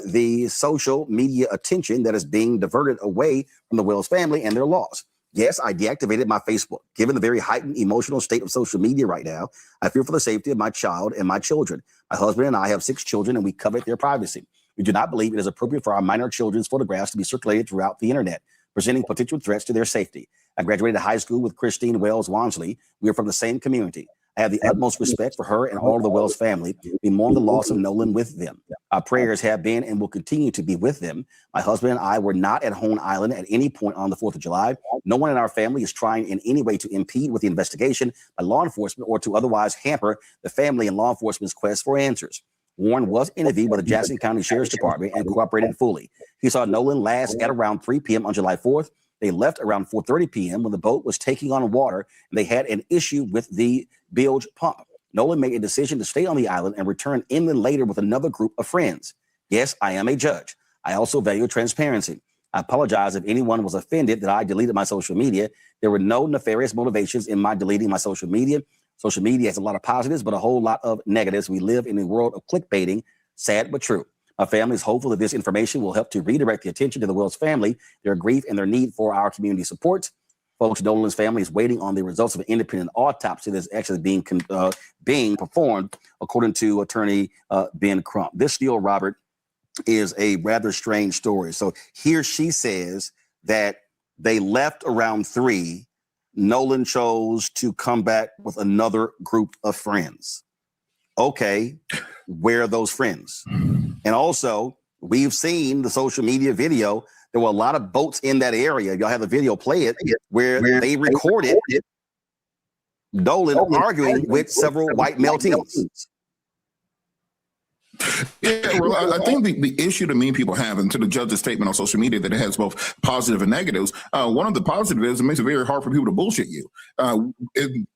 the social media attention that is being diverted away from the Wells family and their loss. Yes, I deactivated my Facebook. Given the very heightened emotional state of social media right now, I fear for the safety of my child and my children. My husband and I have 6 children, and we covet their privacy. We do not believe it is appropriate for our minor children's photographs to be circulated throughout the internet, presenting potential threats to their safety. I graduated high school with Christine Wells Wansley. We are from the same community. I have the utmost respect for her and all of the Wells family. We mourn the loss of Nolan with them. Our prayers have been and will continue to be with them. My husband and I were not at Horn Island at any point on the 4th of July. No one in our family is trying in any way to impede with the investigation by law enforcement or to otherwise hamper the family and law enforcement's quest for answers. Warren was interviewed by the Jackson County Sheriff's Department and cooperated fully. He saw Nolan last at around 3 p.m. on July 4th. They left around 4:30 p.m. when the boat was taking on water and they had an issue with the bilge pump. Nolan made a decision to stay on the island and return inland later with another group of friends. Yes, I am a judge. I also value transparency. I apologize if anyone was offended that I deleted my social media. There were no nefarious motivations in my deleting my social media. Social media has a lot of positives, but a whole lot of negatives. We live in a world of clickbaiting, sad but true. My family is hopeful that this information will help to redirect the attention to the Wells family, their grief, and their need for our community support. Folks, Nolan's family is waiting on the results of an independent autopsy that's actually being performed, according to attorney Ben Crump. This still, Robert, is a rather strange story. So here she says that they left around 3. Nolan chose to come back with another group of friends. Okay, where are those friends? And also, we've seen the social media video. There were a lot of boats in that area. Y'all have the video, play it, where they recorded Nolan arguing with several white male teens. Yeah, well, I think the issue that many people have, and to the judge's statement on social media, that it has both positive and negatives. One of the positives is it makes it very hard for people to bullshit you.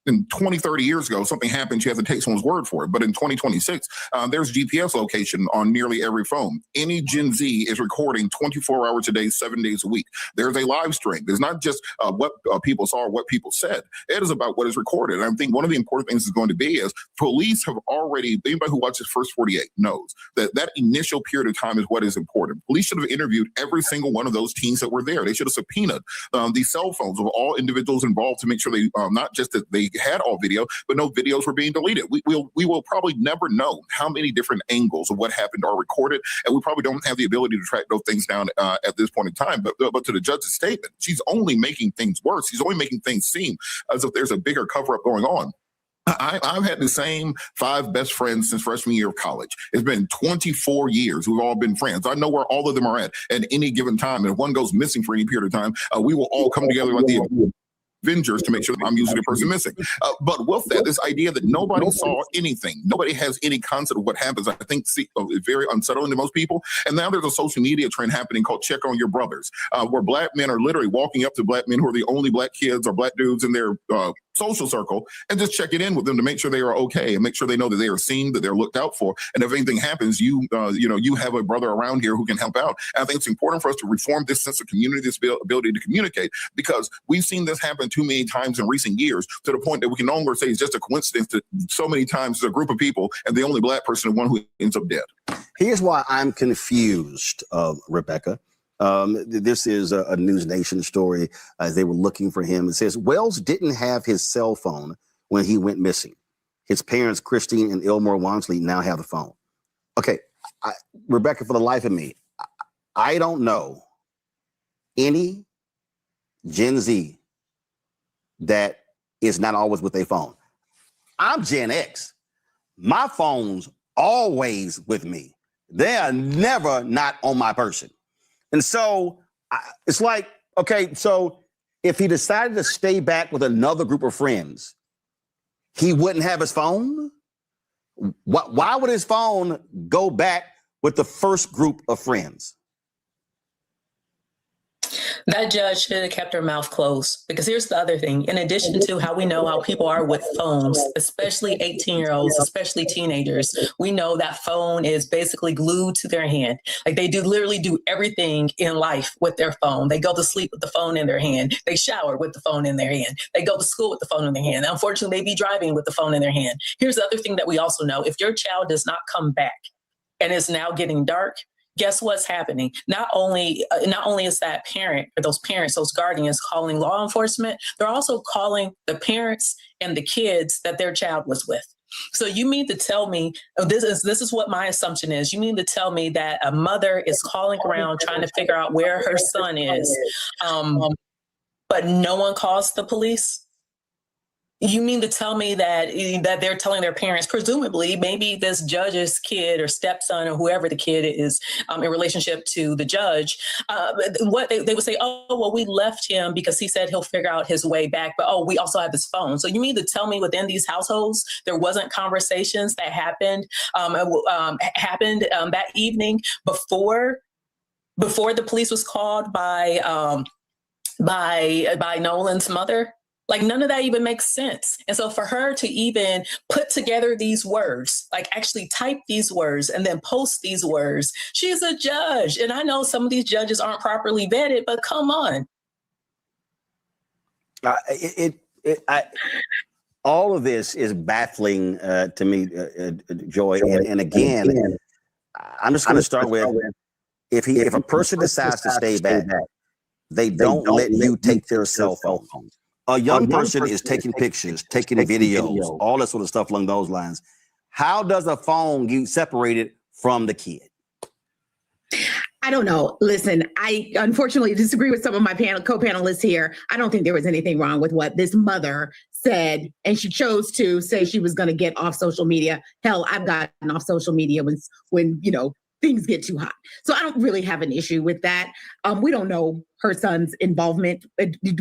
In 20, 30 years ago, something happens, you have to take someone's word for it. But in 2026, there's GPS location on nearly every phone. Any Gen Z is recording 24 hours a day, 7 days a week. There's a live stream. There's not just what people saw or what people said. It is about what is recorded. And I think one of the important things is going to be is police have already, anybody who watches First 48 knows that initial period of time is what is important. Police should have interviewed every single one of those teens that were there. They should have subpoenaed the cell phones of all individuals involved to make sure they, not just that they had all video, but no videos were being deleted. We will probably never know how many different angles of what happened are recorded, and we probably don't have the ability to track those things down at this point in time. But to the judge's statement, she's only making things worse. She's only making things seem as if there's a bigger cover-up going on. I've had the same 5 best friends since freshman year of college. It's been 24 years. We've all been friends. I know where all of them are at any given time. And if one goes missing for any period of time, we will all come together like the Avengers to make sure that I'm usually the person missing. But with that, this idea that nobody saw anything, nobody has any concept of what happens, I think is very unsettling to most people. And now there's a social media trend happening called Check on Your Brothers, where black men are literally walking up to black men who are the only black kids or black dudes in their social circle and just check it in with them to make sure they are okay and make sure they know that they are seen, that they're looked out for. And if anything happens, you have a brother around here who can help out. And I think it's important for us to reform this sense of community, this ability to communicate, because we've seen this happen too many times in recent years to the point that we can no longer say it's just a coincidence that so many times there's a group of people and the only black person is one who ends up dead. Here's why I'm confused, Rebecca. This is a News Nation story. They were looking for him. It says Wells didn't have his cell phone when he went missing. His parents, Christine and Elmore Wansley, now have the phone. Okay, Rebecca, for the life of me, I don't know any Gen Z that is not always with their phone. I'm Gen X. My phone's always with me. They are never not on my person. And so it's like, okay, so if he decided to stay back with another group of friends, he wouldn't have his phone? Why would his phone go back with the first group of friends? That judge should have kept her mouth closed, because here's the other thing. In addition to how we know how people are with phones, especially 18-year-olds, especially teenagers, we know that phone is basically glued to their hand. Like they literally do everything in life with their phone. They go to sleep with the phone in their hand. They shower with the phone in their hand. They go to school with the phone in their hand. Unfortunately, they be driving with the phone in their hand. Here's the other thing that we also know. If your child does not come back and it's now getting dark, guess what's happening? Not only is that parent or those parents, those guardians calling law enforcement, they're also calling the parents and the kids that their child was with. So you mean to tell me, this is what my assumption is. You mean to tell me that a mother is calling around trying to figure out where her son is, but no one calls the police? You mean to tell me that they're telling their parents, presumably, maybe this judge's kid or stepson or whoever the kid is in relationship to the judge, what they would say, oh, well, we left him because he said he'll figure out his way back, but we also have his phone. So you mean to tell me within these households, there wasn't conversations that happened that evening before the police was called by Nolan's mother? Like none of that even makes sense. And so for her to even put together these words, like actually type these words and then post these words, she's a judge. And I know some of these judges aren't properly vetted, but come on. All of this is baffling to me, Joy. And again, I'm just going to start with, if a person decides to stay back, they don't let you take their cell phone. A young person is taking pictures, taking videos, all that sort of stuff along those lines. How does a phone get separated from the kid? I don't know. Listen, I unfortunately disagree with some of my co-panelists here. I don't think there was anything wrong with what this mother said, and she chose to say she was going to get off social media. Hell, I've gotten off social media when things get too hot. So I don't really have an issue with that. We don't know her son's involvement,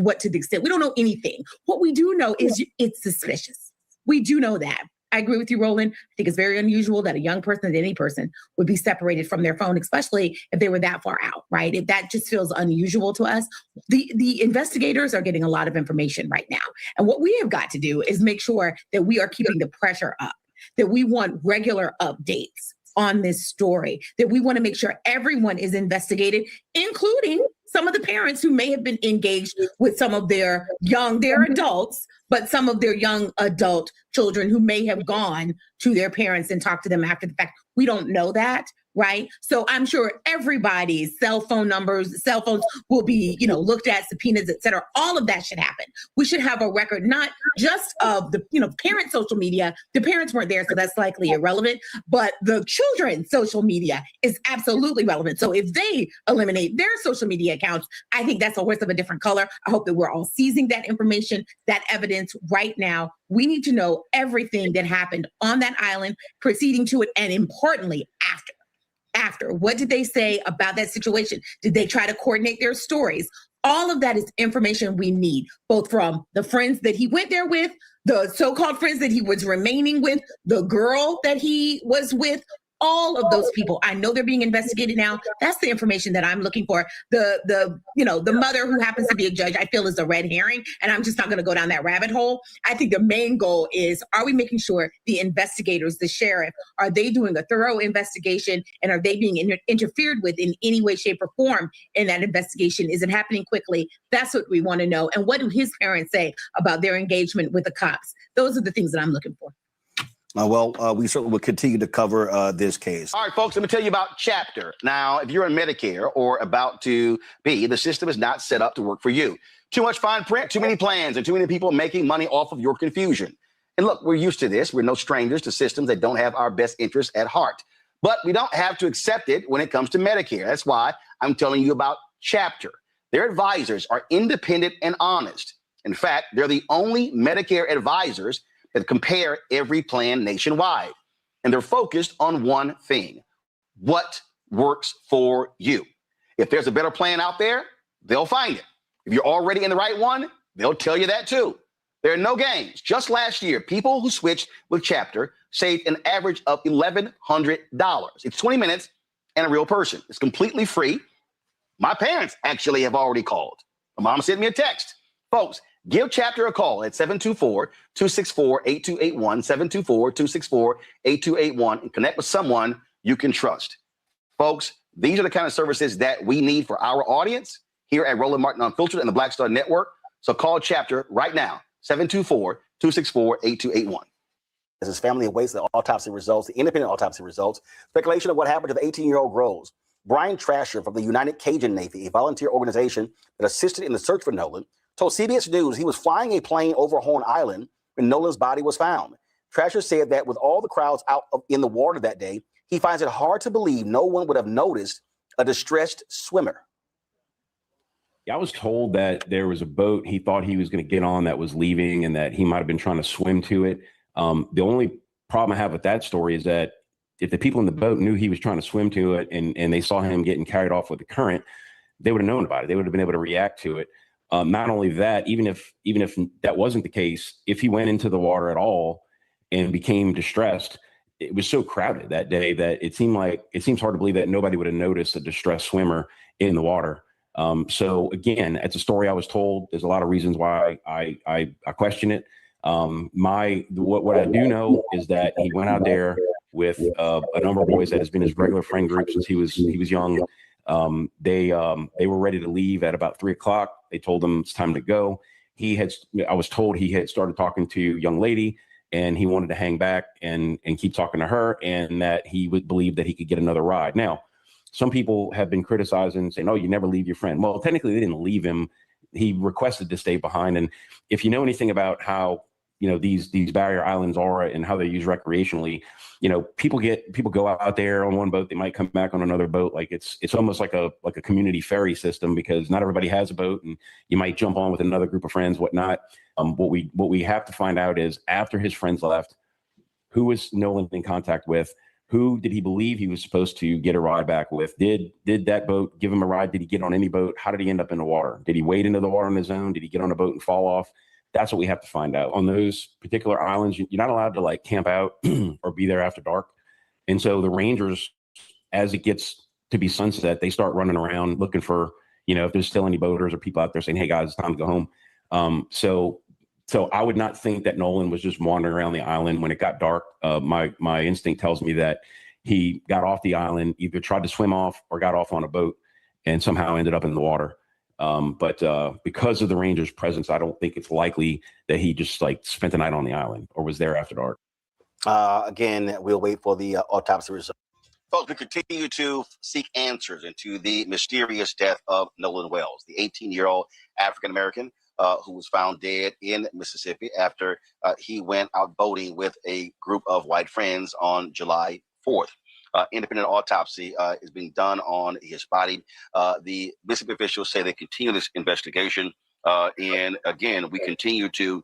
what to the extent. We don't know anything. What we do know is it's suspicious. We do know that. I agree with you, Roland. I think it's very unusual that a young person, any person, would be separated from their phone, especially if they were that far out, right? That just feels unusual to us. The investigators are getting a lot of information right now. And what we have got to do is make sure that we are keeping the pressure up, that we want regular updates on this story, that we want to make sure everyone is investigated, including some of the parents who may have been engaged with some of they're adults, but some of their young adult children who may have gone to their parents and talked to them after the fact. We don't know that, right? So I'm sure everybody's cell phone will be, looked at, subpoenas, et cetera. All of that should happen. We should have a record, not just of the, parent social media. The parents weren't there, so that's likely irrelevant, but the children's social media is absolutely relevant. So if they eliminate their social media accounts, I think that's a horse of a different color. I hope that we're all seizing that information, that evidence right now. We need to know everything that happened on that island, proceeding to it, and importantly, after. What did they say about that situation? Did they try to coordinate their stories? All of that is information we need, both from the friends that he went there with, the so-called friends that he was remaining with, the girl that he was with, all of those people. I know they're being investigated now. That's the information that I'm looking for. The mother who happens to be a judge, I feel is a red herring, and I'm just not going to go down that rabbit hole. I think the main goal is, are we making sure the investigators, the sheriff, are they doing a thorough investigation, and are they being interfered with in any way, shape, or form in that investigation? Is it happening quickly? That's what we want to know. And what do his parents say about their engagement with the cops? Those are the things that I'm looking for. We certainly will continue to cover this case. All right, folks, let me tell you about Chapter. Now, if you're on Medicare or about to be, the system is not set up to work for you. Too much fine print, too many plans, and too many people making money off of your confusion. And look, we're used to this. We're no strangers to systems that don't have our best interests at heart. But we don't have to accept it when it comes to Medicare. That's why I'm telling you about Chapter. Their advisors are independent and honest. In fact, they're the only Medicare advisors that compare every plan nationwide. And they're focused on one thing: what works for you. If there's a better plan out there, they'll find it. If you're already in the right one, they'll tell you that too. There are no games. Just last year, people who switched with Chapter saved an average of $1,100. It's 20 minutes and a real person. It's completely free. My parents actually have already called. My mom sent me a text. Folks, give Chapter a call at 724-264-8281, 724-264-8281, and connect with someone you can trust. Folks, these are the kind of services that we need for our audience here at Roland Martin Unfiltered and the Black Star Network. So call Chapter right now, 724-264-8281. As his family awaits the autopsy results, the independent autopsy results, speculation of what happened to the 18-year-old grows. Brian Trasher from the United Cajun Navy, a volunteer organization that assisted in the search for Nolan, told CBS News he was flying a plane over Horn Island when Nolan's body was found. Trasher said that with all the crowds out in the water that day, he finds it hard to believe no one would have noticed a distressed swimmer. I was told that there was a boat he thought he was going to get on that was leaving and that he might have been trying to swim to it. The only problem I have with that story is that if the people in the boat knew he was trying to swim to it and they saw him getting carried off with the current, they would have known about it. They would have been able to react to it. Not only that, even if that wasn't the case, if he went into the water at all and became distressed, it was so crowded that day that it seems hard to believe that nobody would have noticed a distressed swimmer in the water. So again, it's a story I was told. There's a lot of reasons why I question it. What I do know is that he went out there with a number of boys that has been his regular friend group since he was young. They were ready to leave at about 3:00. They told him it's time to go. I was told he had started talking to a young lady and he wanted to hang back and keep talking to her, and that he would believe that he could get another ride. Now, some people have been criticizing, saying, "Oh, you never leave your friend." Well, technically they didn't leave him. He requested to stay behind. And if you know anything about how, these barrier islands are and how they're used recreationally, people go out there on one boat, they might come back on another boat. Like it's almost like a community ferry system, because not everybody has a boat and you might jump on with another group of friends, whatnot. What we have to find out is, after his friends left, who was Nolan in contact with? Who did he believe he was supposed to get a ride back with? Did that boat give him a ride? Did he get on any boat? How did he end up in the water? Did he wade into the water on his own? Did he get on a boat and fall off? That's what we have to find out. On those particular islands, you're not allowed to camp out or be there after dark. And so the Rangers, as it gets to be sunset, they start running around looking for, if there's still any boaters or people out there saying, "Hey guys, it's time to go home." So I would not think that Nolan was just wandering around the island when it got dark. My instinct tells me that he got off the island, either tried to swim off or got off on a boat and somehow ended up in the water. But because of the Rangers' presence, I don't think it's likely that he just spent the night on the island or was there after dark. Again, we'll wait for the autopsy result. Folks, we continue to seek answers into the mysterious death of Nolan Wells, the 18-year-old African-American who was found dead in Mississippi after he went out boating with a group of white friends on July 4th. Independent autopsy is being done on his body. The Mississippi officials say they continue this investigation. And again, we continue to,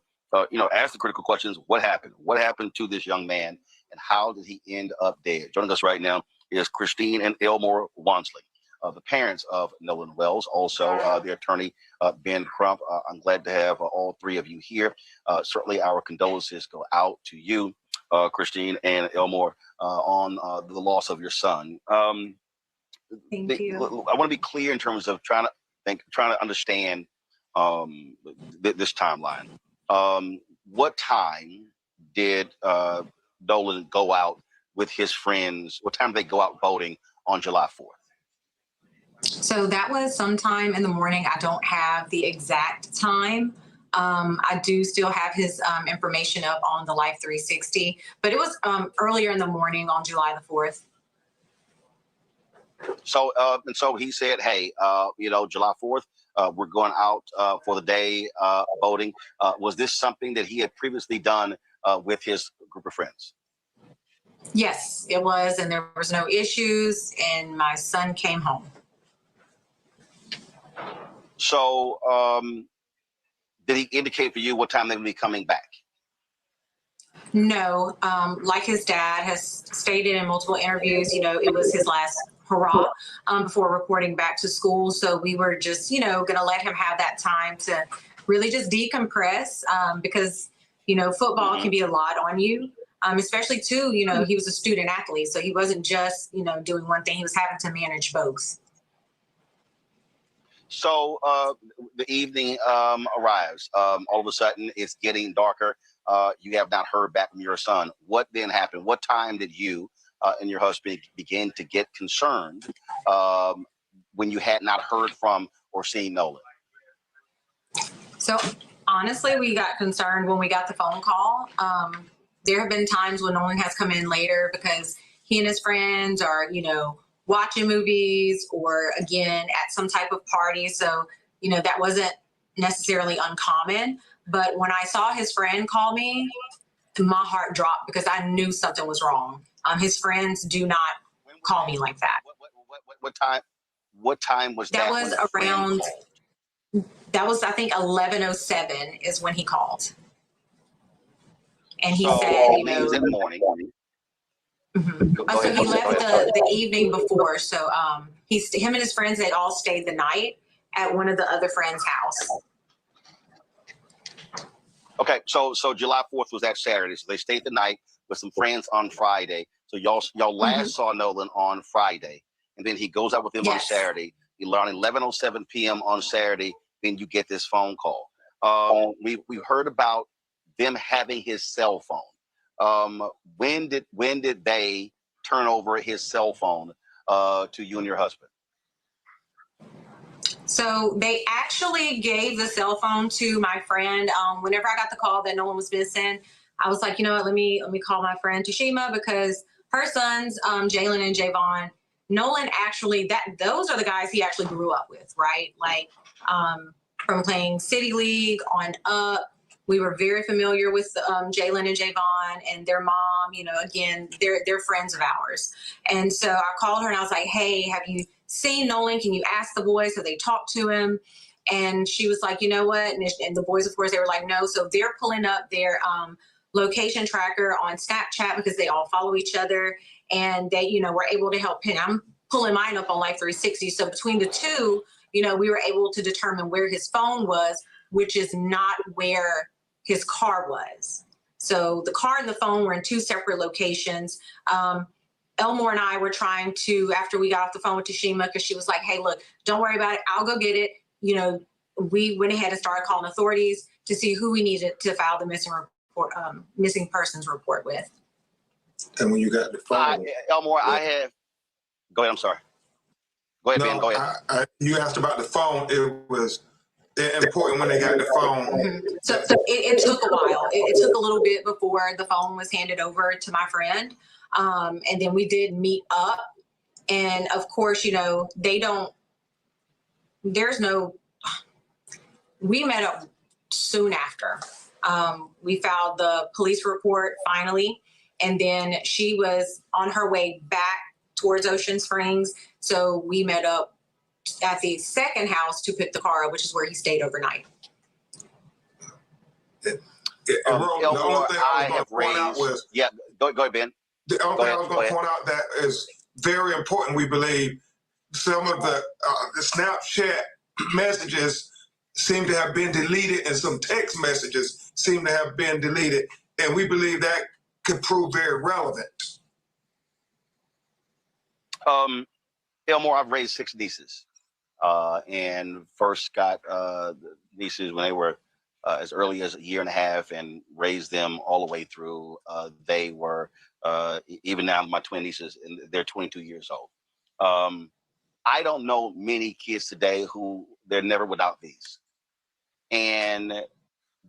ask the critical questions. What happened? What happened to this young man? And how did he end up dead? Joining us right now is Christine and Elmore Wansley, the parents of Nolan Wells, also the attorney, Ben Crump. I'm glad to have all three of you here. Certainly our condolences go out to you, Christine and Elmore, on the loss of your son. Thank you. I want to be clear in terms of trying to understand this timeline. What time did Nolan go out with his friends? What time did they go out boating on July 4th? So that was sometime in the morning. I don't have the exact time. I do still have his information up on the Life 360, but it was earlier in the morning on July the 4th. So, and so he said, "Hey, July 4th, we're going out for the day boating." Was this something that he had previously done with his group of friends? Yes, it was, and there was no issues, and my son came home. So, did he indicate for you what time they would be coming back? No, like his dad has stated in multiple interviews, it was his last hurrah before reporting back to school. So we were just, going to let him have that time to really just decompress because, football can be a lot on you, especially too, he was a student athlete. So he wasn't just, doing one thing, he was having to manage both. So the evening arrives. All of a sudden, it's getting darker. You have not heard back from your son. What then happened? What time did you and your husband begin to get concerned when you had not heard from or seen Nolan? So honestly, we got concerned when we got the phone call. There have been times when Nolan has come in later because he and his friends are, watching movies or again at some type of party. So, that wasn't necessarily uncommon. But when I saw his friend call me, my heart dropped because I knew something was wrong. His friends do not call me like that. What time? What time was that? That was around. That was, I think, 11:07 is when he called, and he said, in the morning. Mm-hmm. So he left the evening before. So him and his friends had all stayed the night at one of the other friends' house. Okay, so July 4th was that Saturday. So they stayed the night with some friends on Friday. So y'all last saw Nolan on Friday, and then he goes out with them on Saturday. Around 11:07 p.m. on Saturday, then you get this phone call. We've heard about them having his cell phone. When did they turn over his cell phone to you and your husband? So they actually gave the cell phone to my friend. Whenever I got the call that Nolan was missing, I was like, you know what, let me call my friend Tashima because her sons, Jalen and Javon, Nolan actually, those are the guys he actually grew up with, right? Like from playing City League on up. We were very familiar with Jalen and Javon and their mom, again, they're friends of ours. And so I called her and I was like, hey, have you seen Nolan? Can you ask the boys? Have they talked to him? And she was like, you know what? And the boys, of course, they were like, no. So they're pulling up their location tracker on Snapchat because they all follow each other. And they, were able to help him. I'm pulling mine up on Life 360. So between the two, we were able to determine where his phone was, which is not where his car was. So the car and the phone were in two separate locations. Elmore and I were trying to, after we got off the phone with Tashima, because she was like, hey, look, don't worry about it. I'll go get it. We went ahead and started calling authorities to see who we needed to file the missing persons report with. And when you got the phone, Elmore, I have. Go ahead. I'm sorry. Go ahead, Ben. Go ahead. You asked about the phone. It was important when they got the phone. Mm-hmm. So it took a while. It took a little bit before the phone was handed over to my friend. And then we did meet up. And of course, we met up soon after. We filed the police report finally. And then she was on her way back towards Ocean Springs. So we met up at the second house to pick the car up, which is where he stayed overnight. Elmore, I have raised. Go ahead, Ben. The only thing I was going to point out that is very important, we believe, some of the Snapchat messages seem to have been deleted and some text messages seem to have been deleted. And we believe that could prove very relevant. Elmore, I've raised 6 nieces and first got nieces when they were as early as a year and a half and raised them all the way through. They were, even now, my twin nieces, and they're 22 years old. I don't know many kids today who they're never without these. And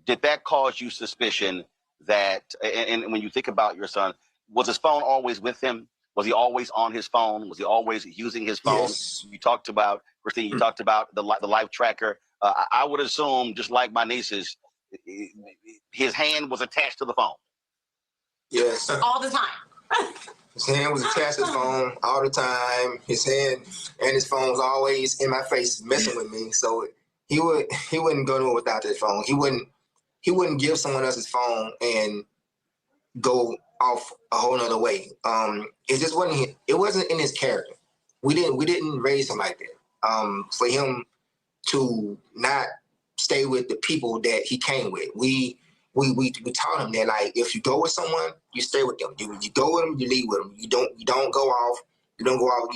did that cause you suspicion that, and when you think about your son, was his phone always with him? Was he always on his phone? Was he always using his phone? Yes. You talked about, Christine, you talked about the life tracker. I would assume, just like my nieces, his hand was attached to the phone. Yes. All the time. His hand was attached to the phone all the time. His hand and his phone was always in my face messing with me. So he wouldn't go nowhere without his phone. He wouldn't give someone else his phone and go off a whole nother way. It just wasn't in his character. We didn't raise him like that. For him to not stay with the people that he came with, we taught him that, like, if you go with someone, you stay with them. You go with them, you leave with them. You don't go off. You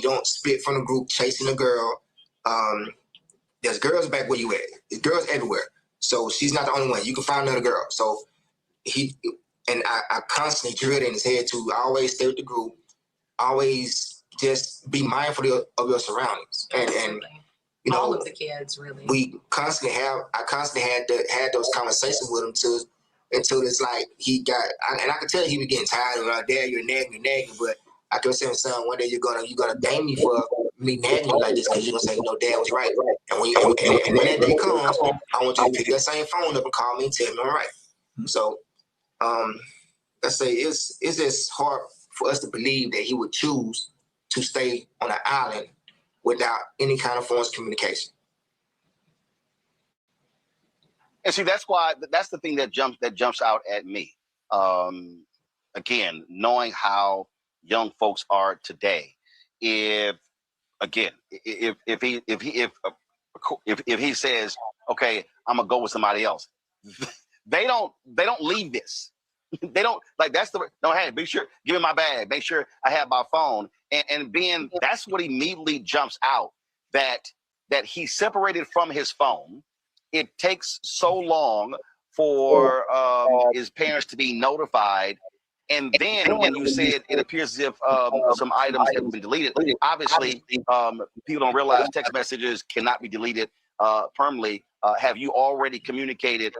don't split from the group chasing a girl. There's girls back where you at. There's girls everywhere. So she's not the only one. You can find another girl. So I constantly drilled in his head to always stay with the group, always just be mindful of your surroundings. And you know, all of the kids really. I constantly had those conversations with him until it's like he got, and I could tell he was getting tired of like, Dad, you're nagging, but I kept saying, son, one day you're gonna blame me for me nagging you like this because you're gonna say, no, Dad was right. And when that day comes, I want you to pick that same phone up and call me and tell me I'm right. So let's say it's just hard for us to believe that he would choose to stay on an island without any kind of form of communication. And see, that's the thing that jumps out at me. Again, knowing how young folks are today, if he says, okay, I'm gonna go with somebody else, they don't leave this. They don't, like, that's no, hey, be sure, give me my bag, make sure I have my phone. And being, that's what immediately jumps out, that he separated from his phone. It takes so long for his parents to be notified. And then when you said it appears as if some items have been deleted, obviously people don't realize text messages cannot be deleted permanently. Have you already communicated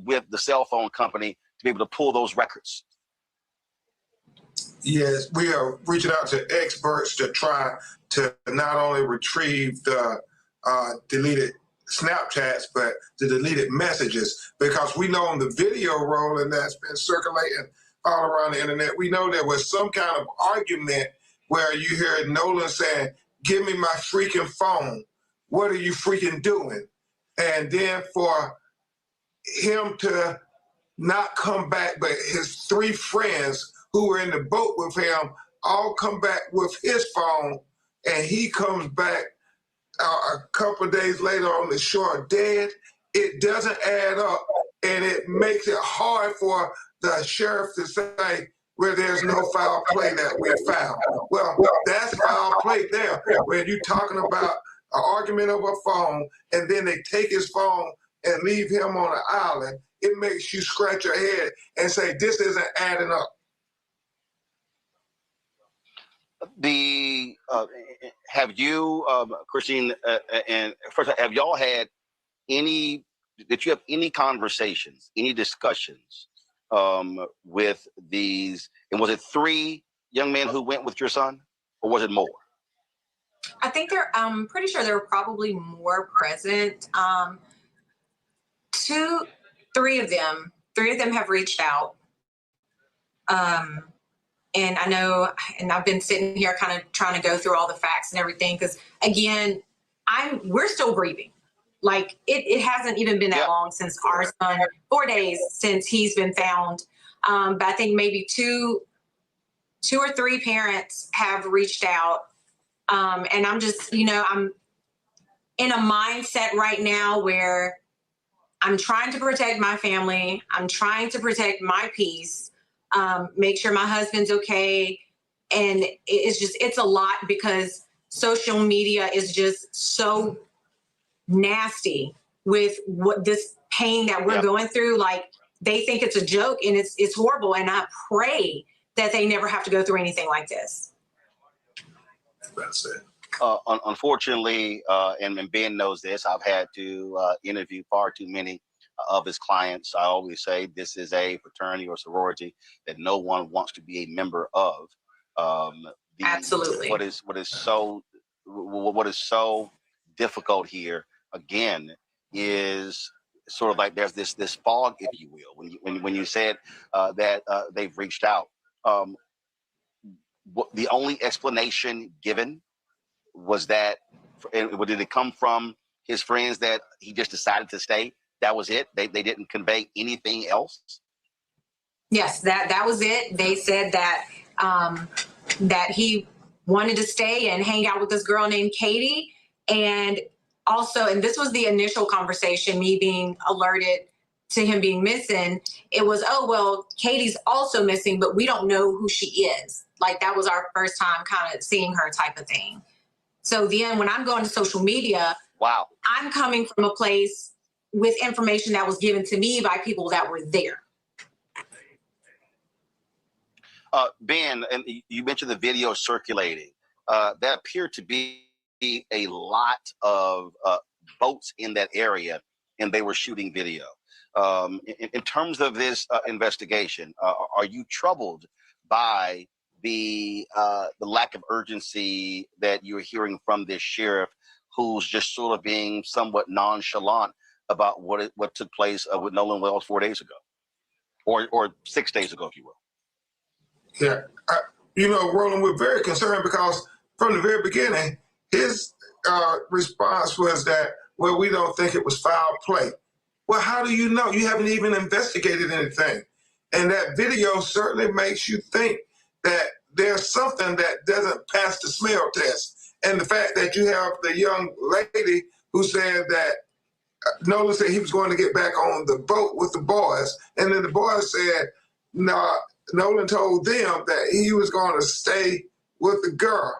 with the cell phone company to be able to pull those records? Yes, we are reaching out to experts to try to not only retrieve the deleted Snapchats, but the deleted messages, because we know on the video rolling that's been circulating all around the internet, we know there was some kind of argument where you hear Nolan saying, give me my freaking phone. What are you freaking doing? And then for him to not come back, but his three friends who were in the boat with him all come back with his phone, and he comes back a couple of days later on the shore dead. It doesn't add up, and it makes it hard for the sheriff to say, where there's no foul play that we found. Well, that's foul play there. When you're talking about an argument over a phone, and then they take his phone and leave him on an island, it makes you scratch your head and say, this isn't adding up. Have you, Christine, and first, have y'all had did you have any conversations, any discussions with these, and was it 3 young men who went with your son, or was it more? I think I'm pretty sure there were probably more present. 3 of them have reached out. And I know, and I've been sitting here kind of trying to go through all the facts and everything, because again, we're still grieving. Like it hasn't even been that long since our son, 4 days since he's been found. But I think maybe two or 3 parents have reached out. And I'm just, I'm in a mindset right now where I'm trying to protect my family. I'm trying to protect my peace, make sure my husband's okay. And it's a lot, because social media is just so nasty with what this pain that we're going through. Like, they think it's a joke, and it's horrible. And I pray that they never have to go through anything like this. That's it. Unfortunately, and Ben knows this, I've had to interview far too many of his clients. I always say this is a fraternity or sorority that no one wants to be a member of. Absolutely. What is so difficult here, again, is sort of like there's this fog, if you will, when you said that they've reached out. The only explanation given was that, did it come from his friends that he just decided to stay? That was it? They didn't convey anything else? Yes, that was it. They said that that he wanted to stay and hang out with this girl named Katie. And also, and this was the initial conversation, me being alerted to him being missing. It was, oh, well, Katie's also missing, but we don't know who she is. Like, that was our first time kind of seeing her type of thing. So then when I'm going to social media, wow, I'm coming from a place with information that was given to me by people that were there. Ben, and you mentioned the video circulating. There appeared to be a lot of boats in that area, and they were shooting video. In terms of this investigation, are you troubled by the lack of urgency that you're hearing from this sheriff, who's just sort of being somewhat nonchalant about what took place with Nolan Wells 4 days ago, or 6 days ago, if you will? Yeah, you know, Roland, we're very concerned because from the very beginning, his response was that, well, we don't think it was foul play. Well, how do you know? You haven't even investigated anything. And that video certainly makes you think that there's something that doesn't pass the smell test. And the fact that you have the young lady who said that Nolan said he was going to get back on the boat with the boys. And then the boys said, no, Nolan told them that he was going to stay with the girl.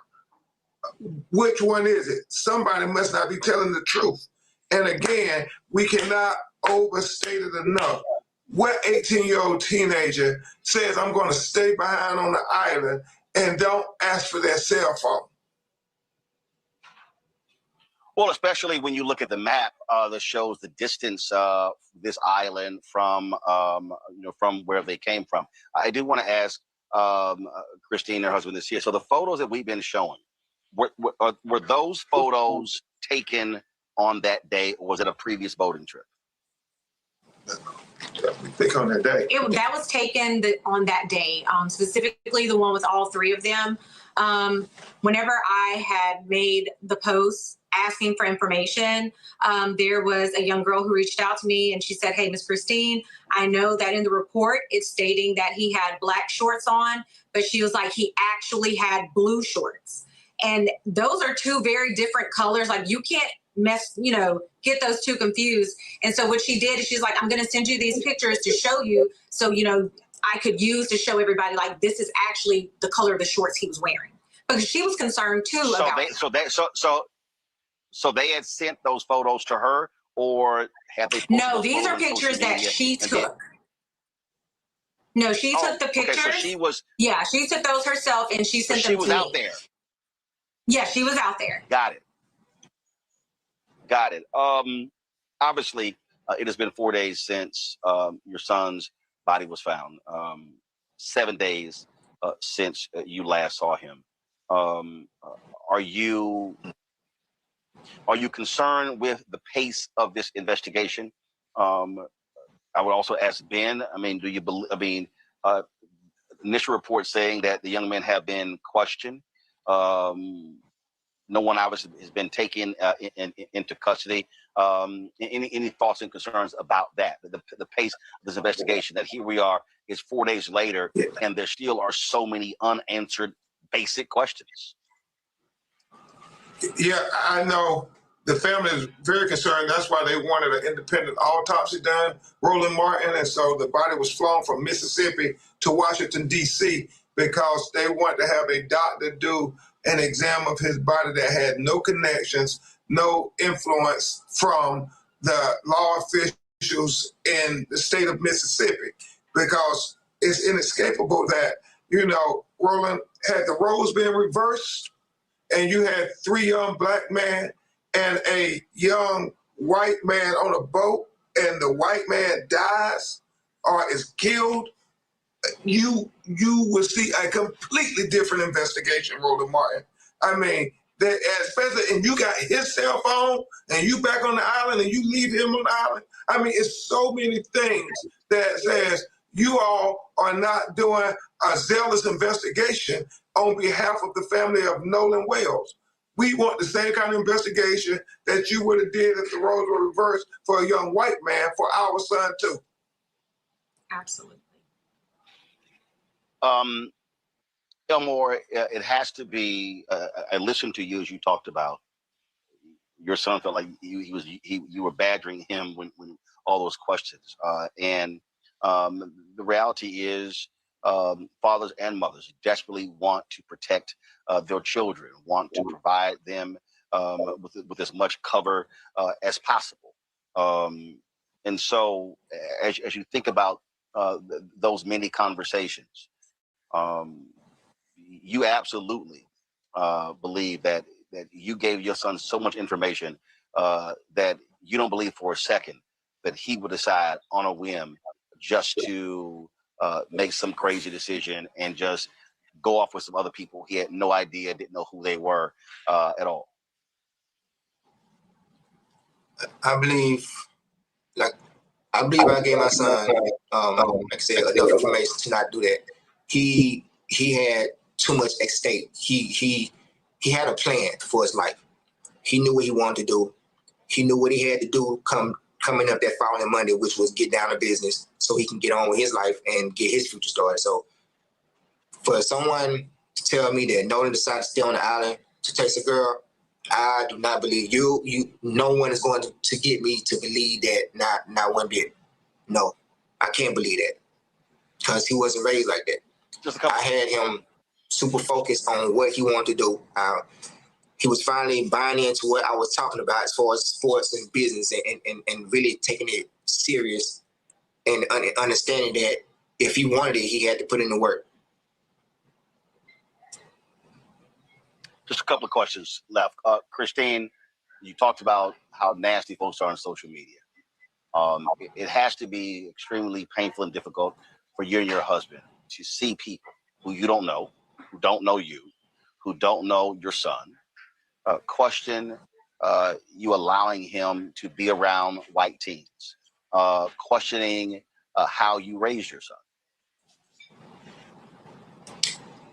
Which one is it? Somebody must not be telling the truth. And again, we cannot overstate it enough. What 18-year-old teenager says, I'm going to stay behind on the island and don't ask for their cell phone? Well, especially when you look at the map that shows the distance this island from from where they came from. I do want to ask Christine, her husband, is here. So the photos that we've been showing, were those photos taken on that day, or was it a previous boating trip? Think on that day. That was taken on that day, specifically the one with all three of them. Whenever I had made the post asking for information, there was a young girl who reached out to me and she said, hey, Miss Christine, I know that in the report it's stating that he had black shorts on, but she was like, he actually had blue shorts. And those are two very different colors. Like, you can't get those two confused. And so what she did is she's like, I'm going to send you these pictures to show you. So, I could use to show everybody, like, this is actually the color of the shorts he was wearing, because she was concerned too. So they had sent those photos to her, or had they? No, these are pictures that she took. No, she took the pictures. Okay, so she was. Yeah, she took those herself and she sent them to me. She was out there. Yeah, she was out there. Got it. Obviously, it has been 4 days since your son's body was found. 7 days since you last saw him. Are you concerned with the pace of this investigation? I would also ask Ben. I mean, do you believe? Initial reports saying that the young men have been questioned. No one obviously has been taken into custody. Any thoughts and concerns about that? The pace of this investigation, that here we are, is 4 days later, and there still are so many unanswered basic questions. Yeah, I know the family is very concerned. That's why they wanted an independent autopsy done, Roland Martin. And so the body was flown from Mississippi to Washington, D.C., because they want to have a doctor do an exam of his body that had no connections, no influence from the law officials in the state of Mississippi, because it's inescapable that, Roland, had the roles been reversed and you had 3 young black men and a young white man on a boat, and the white man dies or is killed, you will see a completely different investigation, Roland Martin. I mean, especially, and you got his cell phone, and you back on the island, and you leave him on the island. I mean, it's so many things that says you all are not doing a zealous investigation on behalf of the family of Nolan Wells. We want the same kind of investigation that you would have did if the roles were reversed for a young white man for our son too. Absolutely. Elmore, it has to be. I listened to you as you talked about your son felt like you were badgering him when all those questions. And the reality is, fathers and mothers desperately want to protect their children, want to provide them with as much cover as possible. And so, as you think about those many conversations, you absolutely believe that you gave your son so much information that you don't believe for a second that he would decide on a whim just to make some crazy decision and just go off with some other people he had no idea, didn't know who they were at all. I believe I gave my son, like I said, enough information to not do that. He had too much at stake. He had a plan for his life. He knew what he wanted to do. He knew what he had to do coming up that following Monday, which was get down to business so he can get on with his life and get his future started. So for someone to tell me that Nolan decided to stay on the island to chase a girl, I do not believe you. No one is going to get me to believe that. Not one bit. No, I can't believe that because he wasn't raised like that. I had him super focused on what he wanted to do. He was finally buying into what I was talking about as far as sports and business and really taking it serious and understanding that if he wanted it, he had to put in the work. Just a couple of questions left. Christine, you talked about how nasty folks are on social media. It has to be extremely painful and difficult for you and your husband to see people who you don't know, who don't know you, who don't know your son, question you allowing him to be around white teens, questioning how you raised your son.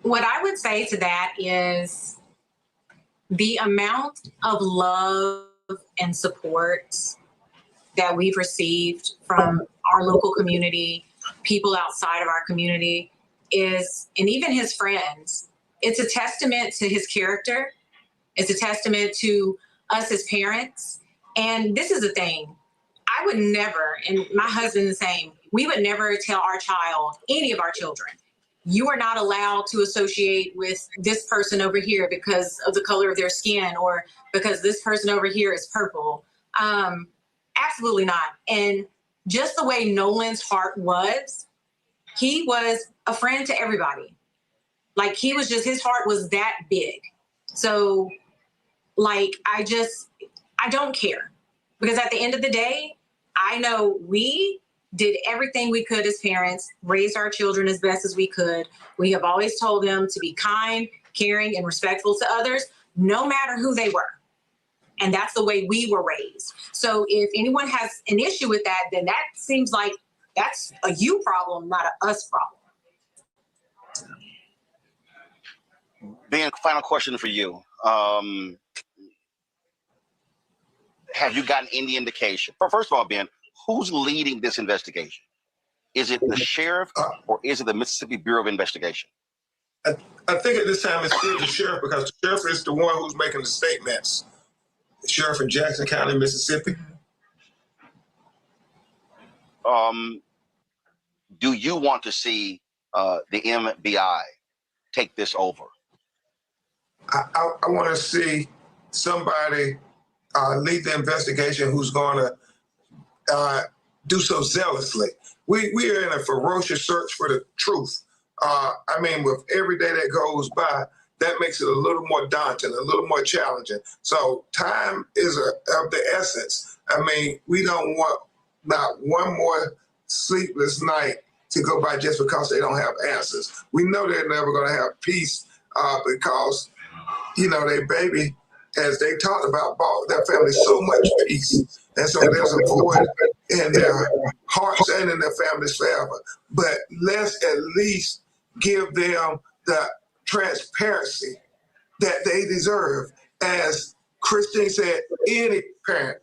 What I would say to that is the amount of love and support that we've received from our local community, people outside of our community is, and even his friends, it's a testament to his character. It's a testament to us as parents. And this is the thing. I would never, and my husband the same, we would never tell our child, any of our children, you are not allowed to associate with this person over here because of the color of their skin or because this person over here is purple. Absolutely not. And just the way Nolan's heart was, he was a friend to everybody. Like his heart was that big. So like, I don't care because at the end of the day, I know we did everything we could as parents, raised our children as best as we could. We have always told them to be kind, caring, and respectful to others, no matter who they were. And that's the way we were raised. So if anyone has an issue with that, then that seems like that's a you problem, not a us problem. Ben, final question for you. Have you gotten any indication? First of all, Ben, who's leading this investigation? Is it the sheriff or is it the Mississippi Bureau of Investigation? I think at this time it's still the sheriff because the sheriff is the one who's making the statements. The sheriff in Jackson County, Mississippi. Do you want to see the MBI take this over? I want to see somebody lead the investigation who's going to do so zealously. We are in a ferocious search for the truth. I mean, with every day that goes by, that makes it a little more daunting, a little more challenging. So time is of the essence. I mean, we don't want not one more sleepless night to go by just because they don't have answers. We know they're never going to have peace because, you know, their baby, as they talked about, bought their family so much peace. And so there's a void in their hearts and in their families forever. But let's at least give them the transparency that they deserve as Christine said, any parent,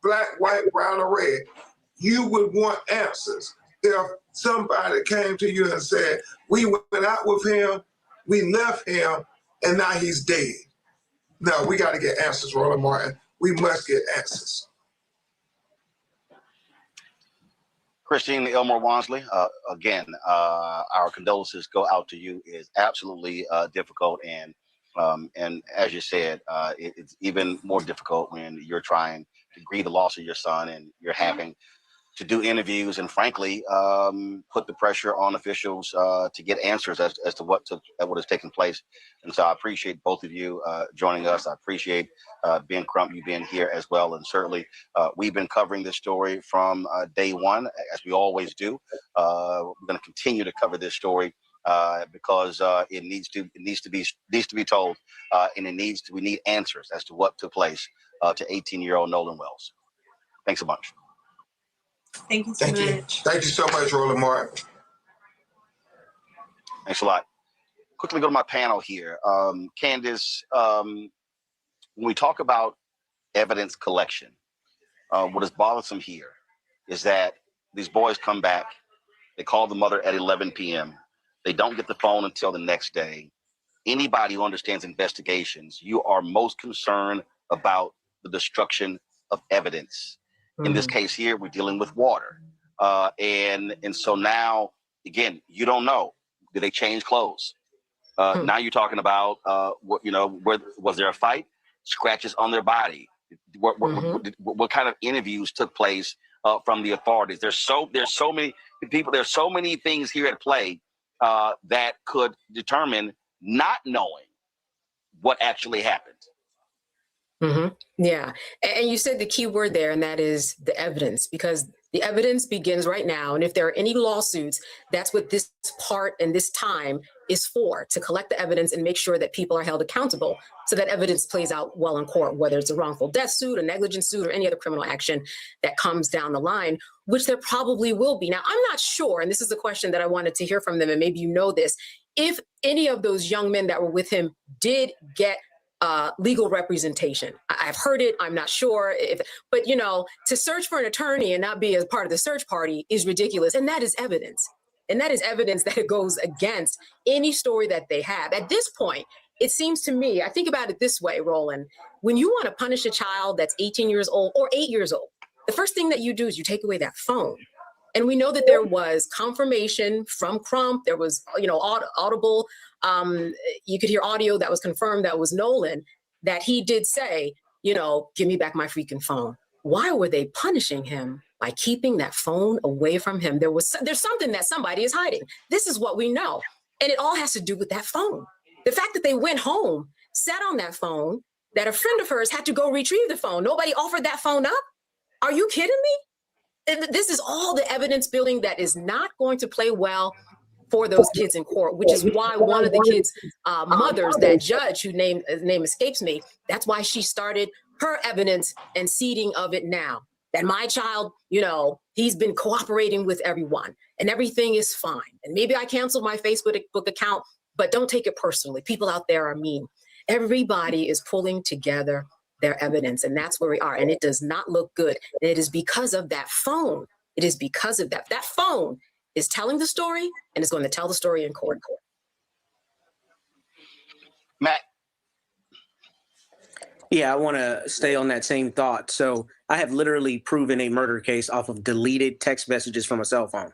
black, white, brown, or red, you would want answers. If somebody came to you and said, we went out with him, we left him, and now he's dead. No, we got to get answers, Roland Martin. We must get answers. Christine Elmore Wansley, again, our condolences go out to you. It's absolutely difficult, and as you said, it's even more difficult when you're trying to grieve the loss of your son and you're having to do interviews and, frankly, put the pressure on officials to get answers as to what has taken place. And so I appreciate both of you joining us. I appreciate Ben Crump, you being here as well. And certainly we've been covering this story from day one, as we always do. We're going to continue to cover this story because it needs to be told, and we need answers as to what took place to 18-year-old Nolan Wells. Thanks so much. Thank you so much. Thank you so much, Roland Martin. Thanks a lot. Quickly go to my panel here. Candace, when we talk about evidence collection, what is bothersome here is that these boys come back, they call the mother at 11 p.m., they don't get the phone until the next day. Anybody who understands investigations, you are most concerned about the destruction of evidence. In this case here, we're dealing with water. And so now, again, you don't know. Did they change clothes? Now you're talking about, where was there a fight? Scratches on their body. What kind of interviews took place from the authorities? There's so many people. There's so many things here at play that could determine not knowing what actually happened. Yeah. And you said the key word there, and that is the evidence, because the evidence begins right now. And if there are any lawsuits, that's what this part and this time is for, to collect the evidence and make sure that people are held accountable so that evidence plays out well in court, whether it's a wrongful death suit, a negligence suit, or any other criminal action that comes down the line, which there probably will be. Now, I'm not sure, and this is a question that I wanted to hear from them, and maybe you know this, if any of those young men that were with him did get legal representation. I've heard it. I'm not sure but to search for an attorney and not be a part of the search party is ridiculous. And that is evidence. And that is evidence that it goes against any story that they have. At this point, it seems to me, I think about it this way, Roland, when you want to punish a child that's 18 years old or 8 years old, the first thing that you do is you take away that phone. And we know that there was confirmation from Crump. There was, audible. You could hear audio that was confirmed that was Nolan, that he did say, give me back my freaking phone. Why were they punishing him by keeping that phone away from him? There's something that somebody is hiding. This is what we know. And it all has to do with that phone. The fact that they went home, sat on that phone, that a friend of hers had to go retrieve the phone. Nobody offered that phone up. Are you kidding me? This is all the evidence building that is not going to play well for those kids in court, which is why one of the kids' mothers, that judge whose name escapes me, that's why she started her evidence and seeding of it now. That my child, he's been cooperating with everyone and everything is fine. And maybe I canceled my Facebook account, but don't take it personally. People out there are mean. Everybody is pulling together their evidence, and that's where we are. And it does not look good. And it is because of that phone. It is because of that. That phone is telling the story, and it's going to tell the story in court. Matt. Yeah, I want to stay on that same thought. So I have literally proven a murder case off of deleted text messages from a cell phone.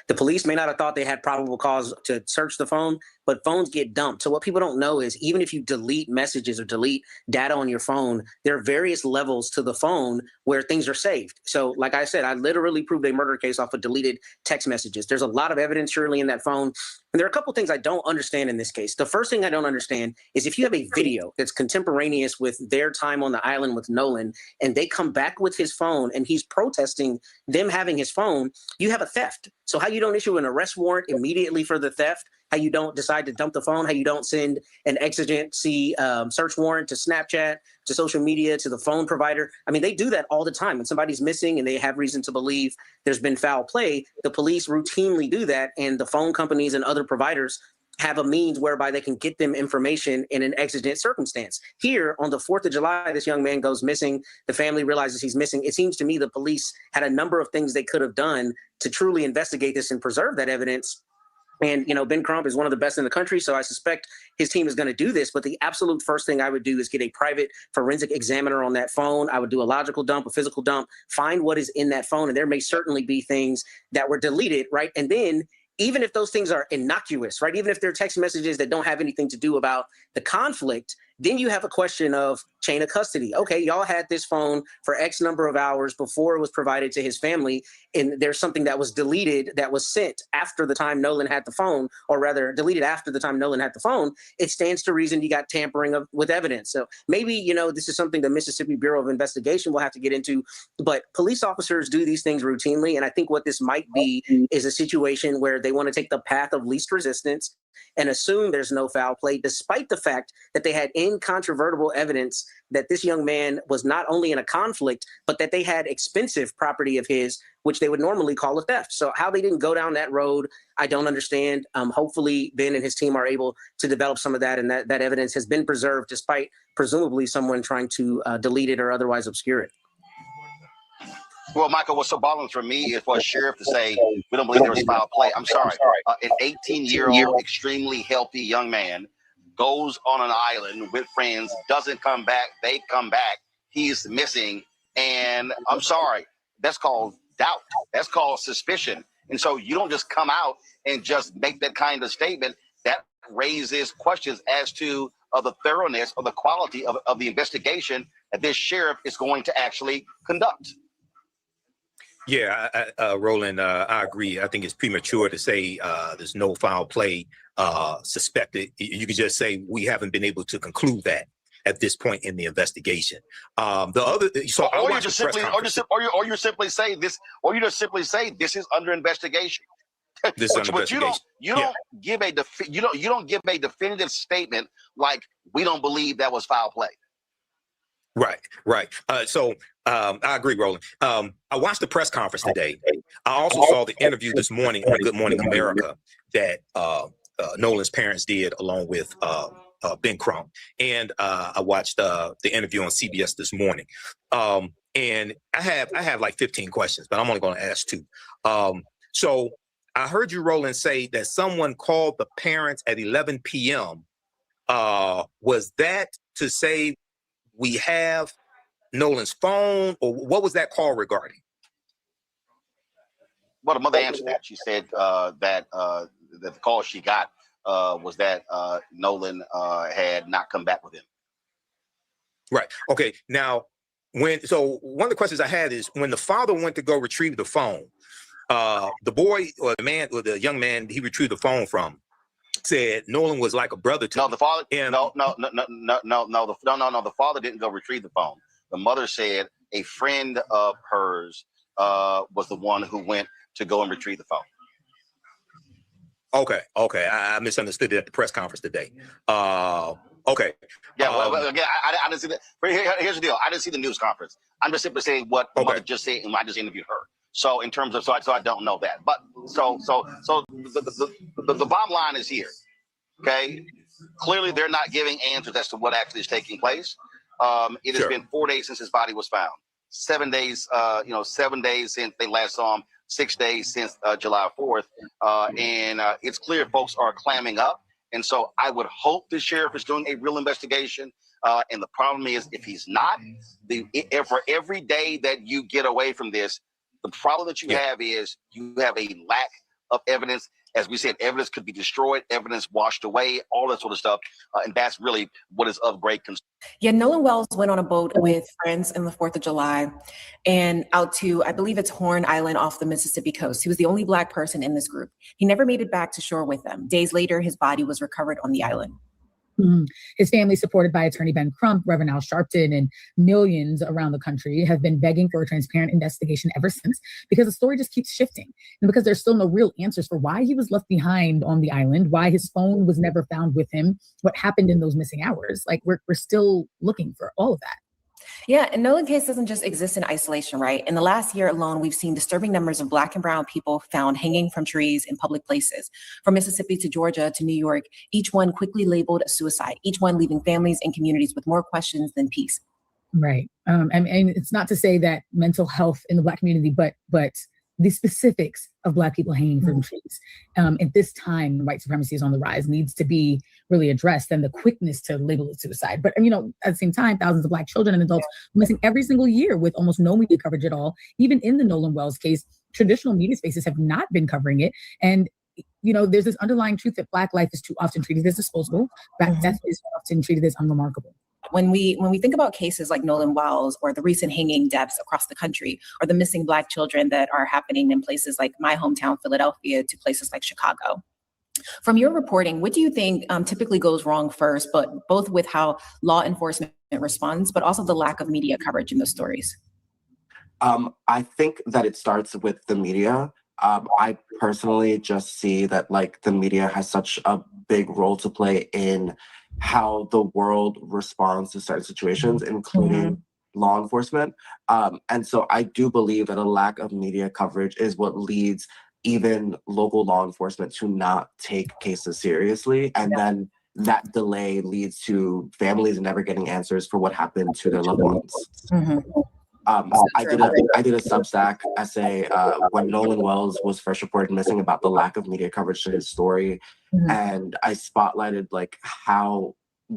The police may not have thought they had probable cause to search the phone, but phones get dumped. So what people don't know is even if you delete messages or delete data on your phone, there are various levels to the phone where things are saved. So like I said, I literally proved a murder case off of deleted text messages. There's a lot of evidence surely in that phone. And there are a couple things I don't understand in this case. The first thing I don't understand is if you have a video that's contemporaneous with their time on the island with Nolan, and they come back with his phone and he's protesting them having his phone, you have a theft. So how you don't issue an arrest warrant immediately for the theft, how you don't decide to dump the phone, how you don't send an exigency search warrant to Snapchat, to social media, to the phone provider. I mean, they do that all the time. When somebody's missing and they have reason to believe there's been foul play, the police routinely do that, and the phone companies and other providers have a means whereby they can get them information in an exigent circumstance. Here on the 4th of July, this young man goes missing. The family realizes he's missing. It seems to me the police had a number of things they could have done to truly investigate this and preserve that evidence. And, Ben Crump is one of the best in the country, so I suspect his team is going to do this. But the absolute first thing I would do is get a private forensic examiner on that phone. I would do a logical dump, a physical dump, find what is in that phone. And there may certainly be things that were deleted, right? And then even if those things are innocuous, right? Even if they're text messages that don't have anything to do about the conflict, then you have a question of chain of custody. Okay, y'all had this phone for X number of hours before it was provided to his family, and there's something that was deleted that was sent after the time Nolan had the phone, or rather deleted after the time Nolan had the phone. It stands to reason you got tampering with evidence. So maybe, this is something the Mississippi Bureau of Investigation will have to get into, but police officers do these things routinely. And I think what this might be is a situation where they want to take the path of least resistance and assume there's no foul play, despite the fact that they had incontrovertible evidence that this young man was not only in a conflict, but that they had expensive property of his, which they would normally call a theft. So how they didn't go down that road, I don't understand. Hopefully Ben and his team are able to develop some of that, and that evidence has been preserved despite presumably someone trying to delete it or otherwise obscure it. Well, Michael, what's so bothering for me is for a sheriff to say, we don't believe there was foul play. I'm sorry. An 18-year-old, extremely healthy young man goes on an island with friends, doesn't come back. They come back. He's missing. And I'm sorry, that's called doubt. That's called suspicion. And so you don't just come out and just make that kind of statement. That raises questions as to the thoroughness or the quality of the investigation that this sheriff is going to actually conduct. Yeah, Roland, I agree. I think it's premature to say there's no foul play suspected. You could just say we haven't been able to conclude that at this point in the investigation. The other, so or you just simply say this is under investigation. This is under investigation. You don't give a definitive statement like we don't believe that was foul play. Right. So I agree, Roland. I watched the press conference today. I also saw the interview this morning on Good Morning America that Nolan's parents did along with Ben Crump. And I watched the interview on CBS this morning. And I have like 15 questions, but I'm only going to ask 2. So I heard you, Roland, say that someone called the parents at 11 p.m. Was that to say we have Nolan's phone, or what was that call regarding? Well, the mother answered that. She said that the call she got was that Nolan had not come back with him. Right. Okay. Now, one of the questions I had is when the father went to go retrieve the phone, the boy or the man or the young man he retrieved the phone from said Nolan was like a brother to him. The father. No. The father didn't go retrieve the phone. The mother said a friend of hers was the one who went to go and retrieve the phone. Okay. I misunderstood it at the press conference today. Okay. Yeah. Well, again, I didn't see that. Here's the deal. I didn't see the news conference. I'm just simply saying what the mother just said, and I just interviewed her. So in terms of, so I don't know that. But so the bottom line is here. Okay. Clearly, they're not giving answers as to what actually is taking place. It has been 4 days since his body was found. 7 days, 7 days since they last saw him. 6 days since July 4th. And it's clear folks are clamming up. And so I would hope the sheriff is doing a real investigation. And the problem is, if he's not, for every day that you get away from this, the problem that you have is you have a lack of evidence. As we said, evidence could be destroyed, evidence washed away, all that sort of stuff. And that's really what is of great concern. Yeah, Nolan Wells went on a boat with friends on the 4th of July and out to, I believe it's Horn Island off the Mississippi coast. He was the only Black person in this group. He never made it back to shore with them. Days later, his body was recovered on the island. His family, supported by attorney Ben Crump, Reverend Al Sharpton, and millions around the country, have been begging for a transparent investigation ever since, because the story just keeps shifting, and because there's still no real answers for why he was left behind on the island, why his phone was never found with him, what happened in those missing hours. Like we're still looking for all of that. Yeah, and Nolan case doesn't just exist in isolation, right? In the last year alone, we've seen disturbing numbers of Black and brown people found hanging from trees in public places. From Mississippi to Georgia to New York, each one quickly labeled a suicide, each one leaving families and communities with more questions than peace. Right. And it's not to say that mental health in the Black community, but the specifics of Black people hanging from trees at this time, white supremacy is on the rise, needs to be really addressed, and the quickness to label it suicide. But, at the same time, thousands of Black children and adults missing every single year with almost no media coverage at all. Even in the Nolan Wells case, traditional media spaces have not been covering it. And there's this underlying truth that Black life is too often treated as disposable. Black death is often treated as unremarkable. When we think about cases like Nolan Wells or the recent hanging deaths across the country, or the missing Black children that are happening in places like my hometown, Philadelphia, to places like Chicago, from your reporting, what do you think typically goes wrong first, but both with how law enforcement responds, but also the lack of media coverage in those stories? I think that it starts with the media. I personally just see that the media has such a big role to play in how the world responds to certain situations, including law enforcement. And so I do believe that a lack of media coverage is what leads even local law enforcement to not take cases seriously. And then that delay leads to families never getting answers for what happened to their loved ones. I did a Substack essay when Nolan Wells was first reported missing about the lack of media coverage to his story, and I spotlighted how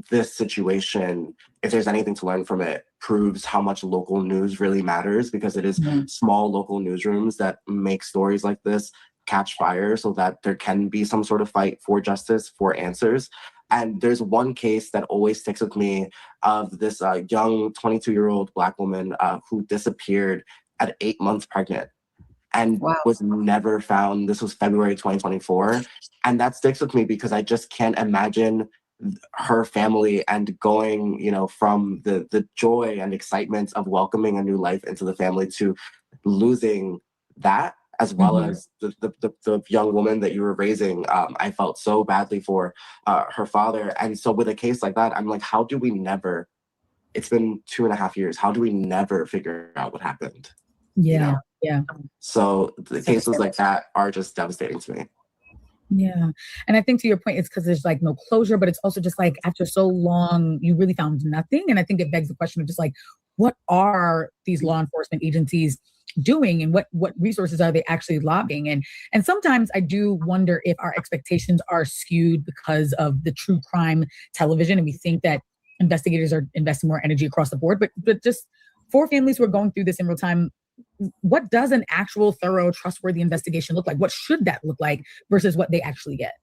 this situation, if there's anything to learn from it, proves how much local news really matters, because it is small local newsrooms that make stories like this catch fire so that there can be some sort of fight for justice, for answers. And there's one case that always sticks with me of this young 22-year-old Black woman who disappeared at 8 months pregnant and was never found. This was February 2024. And that sticks with me because I just can't imagine her family and going, from the joy and excitement of welcoming a new life into the family to losing that, as well as the young woman that you were raising. I felt so badly for her father. And so with a case like that, I'm like, how do we never, it's been 2.5 years, how do we never figure out what happened? Yeah. So the cases like that are just devastating to me. Yeah. And I think to your point, it's because there's no closure, but it's also just after so long, you really found nothing. And I think it begs the question of just what are these law enforcement agencies doing, and what resources are they actually lobbying? And sometimes I do wonder if our expectations are skewed because of the true crime television, and we think that investigators are investing more energy across the board. But just for families who are going through this in real time, what does an actual, thorough, trustworthy investigation look like? What should that look like versus what they actually get?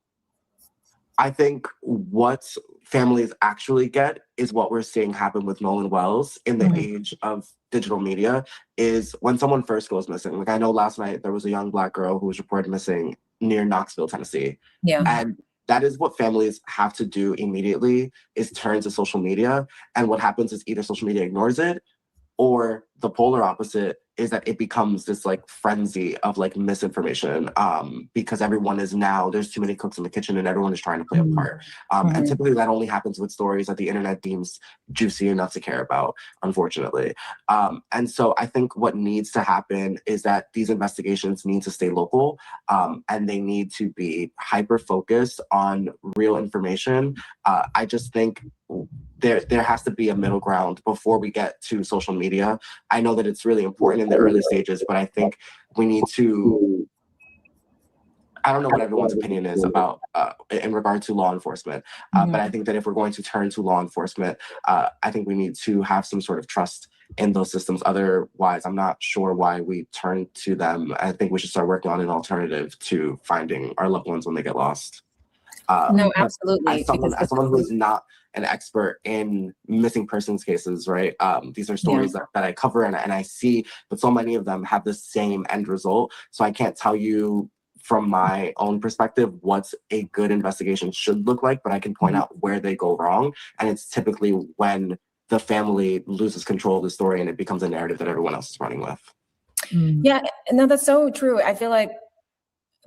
I think what families actually get is what we're seeing happen with Nolan Wells in the age of digital media, is when someone first goes missing. I know last night there was a young Black girl who was reported missing near Knoxville, Tennessee. Yeah. And that is what families have to do immediately, is turn to social media. And what happens is either social media ignores it, or the polar opposite is that it becomes this frenzy of misinformation, because everyone is now, there's too many cooks in the kitchen and everyone is trying to play a part. And typically that only happens with stories that the internet deems juicy enough to care about, unfortunately. And so I think what needs to happen is that these investigations need to stay local, and they need to be hyper-focused on real information. I just think there has to be a middle ground before we get to social media. I know that it's really important in the early stages, but I think we need to, I don't know what everyone's opinion is about in regard to law enforcement, but I think that if we're going to turn to law enforcement, I think we need to have some sort of trust in those systems. Otherwise, I'm not sure why we turn to them. I think we should start working on an alternative to finding our loved ones when they get lost. No, absolutely. As someone who's not an expert in missing persons cases, right? These are stories that I cover and I see, but so many of them have the same end result. So I can't tell you from my own perspective what a good investigation should look like, but I can point out where they go wrong. And it's typically when the family loses control of the story and it becomes a narrative that everyone else is running with. Yeah, no, that's so true. I feel like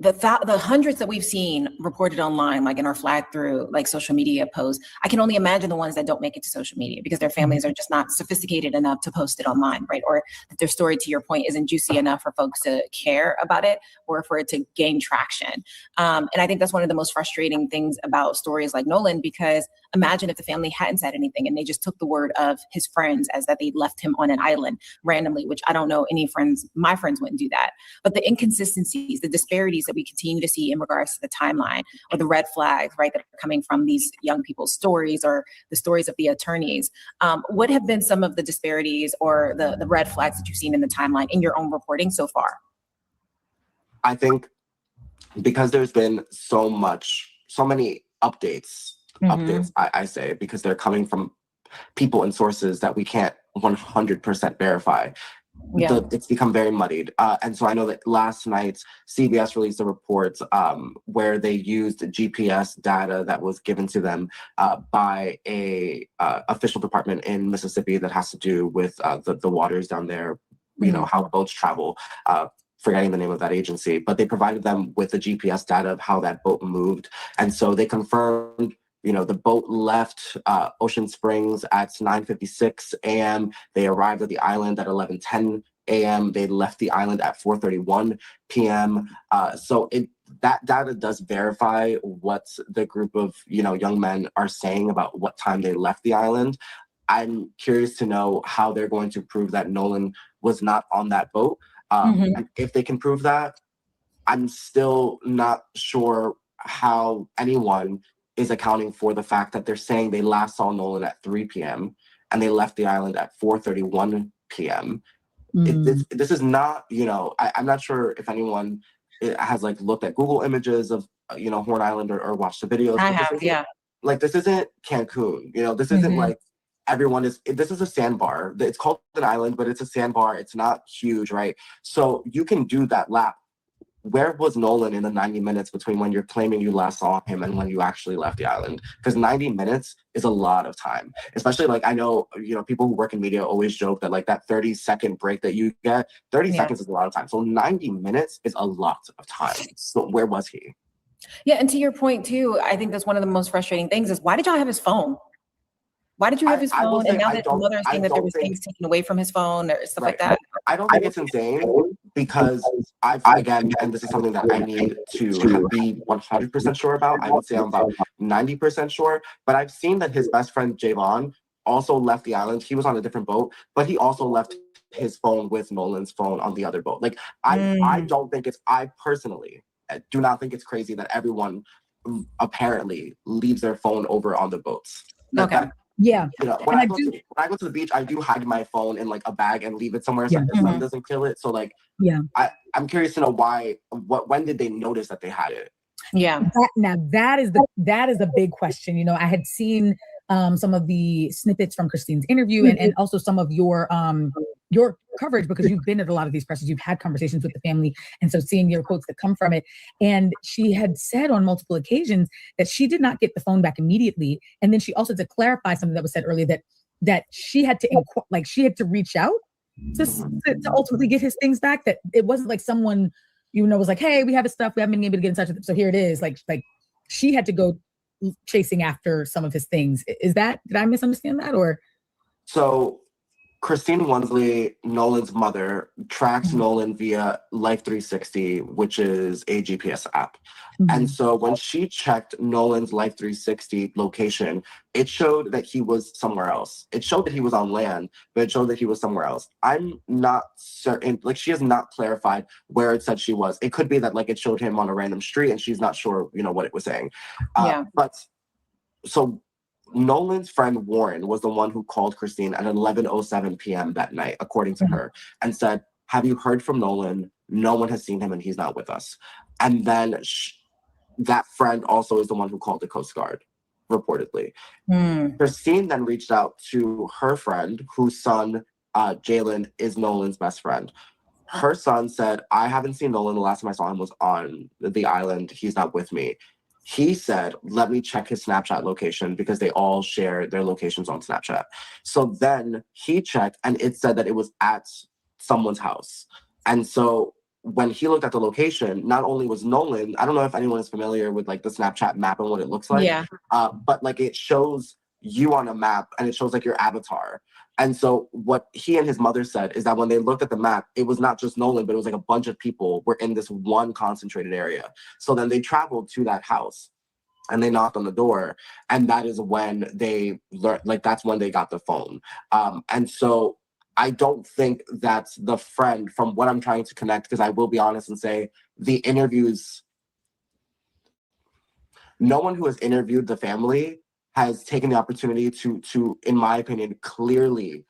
the hundreds that we've seen reported online, like in our flag through like social media posts, I can only imagine the ones that don't make it to social media because their families are just not sophisticated enough to post it online, right? Or that their story, to your point, isn't juicy enough for folks to care about it or for it to gain traction. And I think that's one of the most frustrating things about stories like Nolan, because imagine if the family hadn't said anything and they just took the word of his friends as that they left him on an island randomly, which I don't know any friends, my friends wouldn't do that. But the inconsistencies, the disparities that we continue to see in regards to the timeline or the red flags, right, that are coming from these young people's stories or the stories of the attorneys. What have been some of the disparities or the red flags that you've seen in the timeline in your own reporting so far? I think because there's been so many updates, I say, because they're coming from people and sources that we can't 100% verify. Yeah. It's become very muddied. And so I know that last night, CBS released a report where they used GPS data that was given to them by a official department in Mississippi that has to do with the waters down there, you know, how boats travel. Forgetting the name of that agency, but they provided them with the GPS data of how that boat moved. And so they confirmed, you know, the boat left Ocean Springs at 9:56 a.m. They arrived at the island at 11:10 a.m. They left the island at 4:31 p.m. So that data does verify what the group of, you know, young men are saying about what time they left the island. I'm curious to know how they're going to prove that Nolan was not on that boat. And if they can prove that, I'm still not sure how anyone is accounting for the fact that they're saying they last saw Nolan at 3 p.m. and they left the island at 4:31 p.m. This is not, you know, I'm not sure if anyone has like looked at Google images of, you know, Horn Island or watched the videos. I have, yeah. Like, this isn't Cancun, you know, this isn't like this is a sandbar. It's called an island, but it's a sandbar. It's not huge, right? So you can do that lap. Where was Nolan in the 90 minutes between when you're claiming you last saw him and when you actually left the island? Because 90 minutes is a lot of time. Especially, like, I know, you know, people who work in media always joke that like that 30-second break that you get, 30 seconds is a lot of time. So 90 minutes is a lot of time. So where was he? Yeah, and to your point too, I think that's one of the most frustrating things is why did y'all have his phone? Why did you have his phone? And now that the mother is saying that there was things taken away from his phone or stuff like that. I don't think it's insane because again, and this is something that I need to be 100% sure about. I would say I'm about 90% sure, but I've seen that his best friend Javon also left the island. He was on a different boat, but he also left his phone with Nolan's phone on the other boat. Like, I don't think I personally do not think it's crazy that everyone apparently leaves their phone over on the boats. Yeah. You know, when I go to the beach, I do hide my phone in like a bag and leave it somewhere so the sun doesn't kill it. So like, I'm curious to know when did they notice that they had it? Yeah. That is the big question. You know, I had seen some of the snippets from Christine's interview and also some of your coverage, because you've been at a lot of these presses, you've had conversations with the family, and so seeing your quotes that come from it. And she had said on multiple occasions that she did not get the phone back immediately, and then she also, to clarify something that was said earlier, that she had to reach out to ultimately get his things back. That it wasn't like someone, you know, was like, hey, we have his stuff, we haven't been able to get in touch with him, so here it is. Like she had to go chasing after some of his things. Did I misunderstand that? Or so Christine Wonsley, Nolan's mother, tracks Nolan via Life 360, which is a GPS app. And so when she checked Nolan's Life 360 location, it showed that he was somewhere else. It showed that he was on land, but it showed that he was somewhere else. I'm not certain, like, she has not clarified where it said she was. It could be that like it showed him on a random street and she's not sure, you know, what it was saying. But so Nolan's friend Warren was the one who called Christine at 11:07 p.m. that night, according to her, and said, have you heard from Nolan? No one has seen him and he's not with us. And then that friend also is the one who called the Coast Guard, reportedly. Christine then reached out to her friend, whose son, Jalen, is Nolan's best friend. Her son said, I haven't seen Nolan. The last time I saw him was on the island. He's not with me. He said, let me check his Snapchat location, because they all share their locations on Snapchat. So then he checked and it said that it was at someone's house. And so when he looked at the location, not only was Nolan, I don't know if anyone is familiar with like the Snapchat map and what it looks like, Yeah. but like it shows you on a map and it shows like your avatar. And so what he and his mother said is that when they looked at the map, it was not just Nolan, but it was like a bunch of people were in this one concentrated area. So then they traveled to that house and they knocked on the door. And that is when they learned, like, that's when they got the phone. And so I don't think that the friend, from what I'm trying to connect, because I will be honest and say the interviews, no one who has interviewed the family has taken the opportunity to, in my opinion, clearly,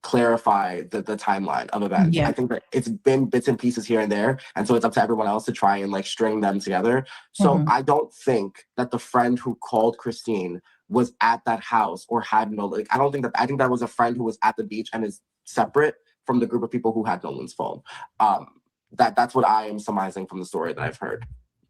clarify the timeline of events. Yeah. I think that it's been bits and pieces here and there. And so it's up to everyone else to try and like string them together. So I don't think that the friend who called Christine was at that house or had no, like, I think that was a friend who was at the beach and is separate from the group of people who had Nolan's phone. That's what I am surmising from the story that I've heard.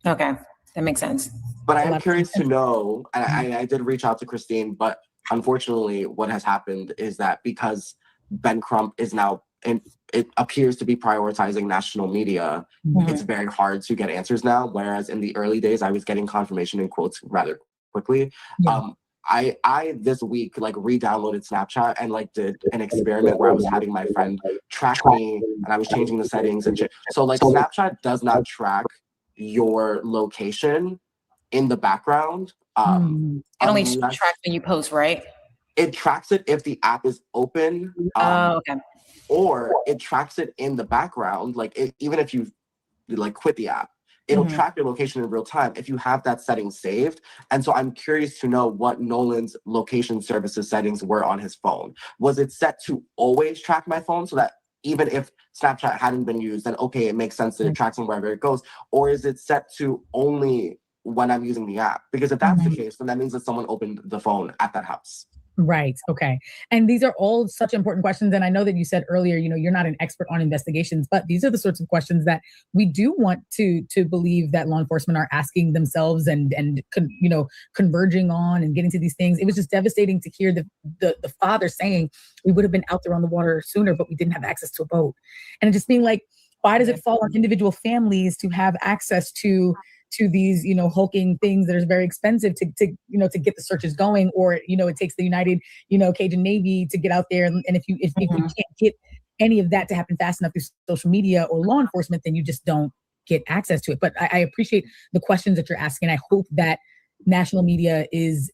Okay, that makes sense. But I am curious to know, I did reach out to Christine, but unfortunately what has happened is that because Ben Crump is now, and it appears to be prioritizing national media, it's very hard to get answers now. Whereas in the early days, I was getting confirmation in quotes rather quickly. I this week like re-downloaded Snapchat and like did an experiment where I was having my friend track me and I was changing the settings and shit. So like Snapchat does not track your location in the background. It only tracks when you post, right? It tracks it if the app is open. Okay. Or it tracks it in the background. Like even if you like quit the app, it'll track your location in real time if you have that setting saved. And so I'm curious to know what Nolan's location services settings were on his phone. Was it set to always track my phone so that even if Snapchat hadn't been used, then okay, it makes sense that it tracks me wherever it goes? Or is it set to only when I'm using the app? Because if that's the case, then that means that someone opened the phone at that house. Right. Okay. And these are all such important questions. And I know that you said earlier, you're not an expert on investigations, but these are the sorts of questions that we do want to believe that law enforcement are asking themselves and converging on and getting to these things. It was just devastating to hear the father saying we would have been out there on the water sooner, but we didn't have access to a boat. And just being like, why does it fall on individual families to have access to these, hulking things that are very expensive to get the searches going, or, it takes the United, Cajun Navy to get out there. And if you can't get any of that to happen fast enough through social media or law enforcement, then you just don't get access to it. But I appreciate the questions that you're asking. I hope that national media is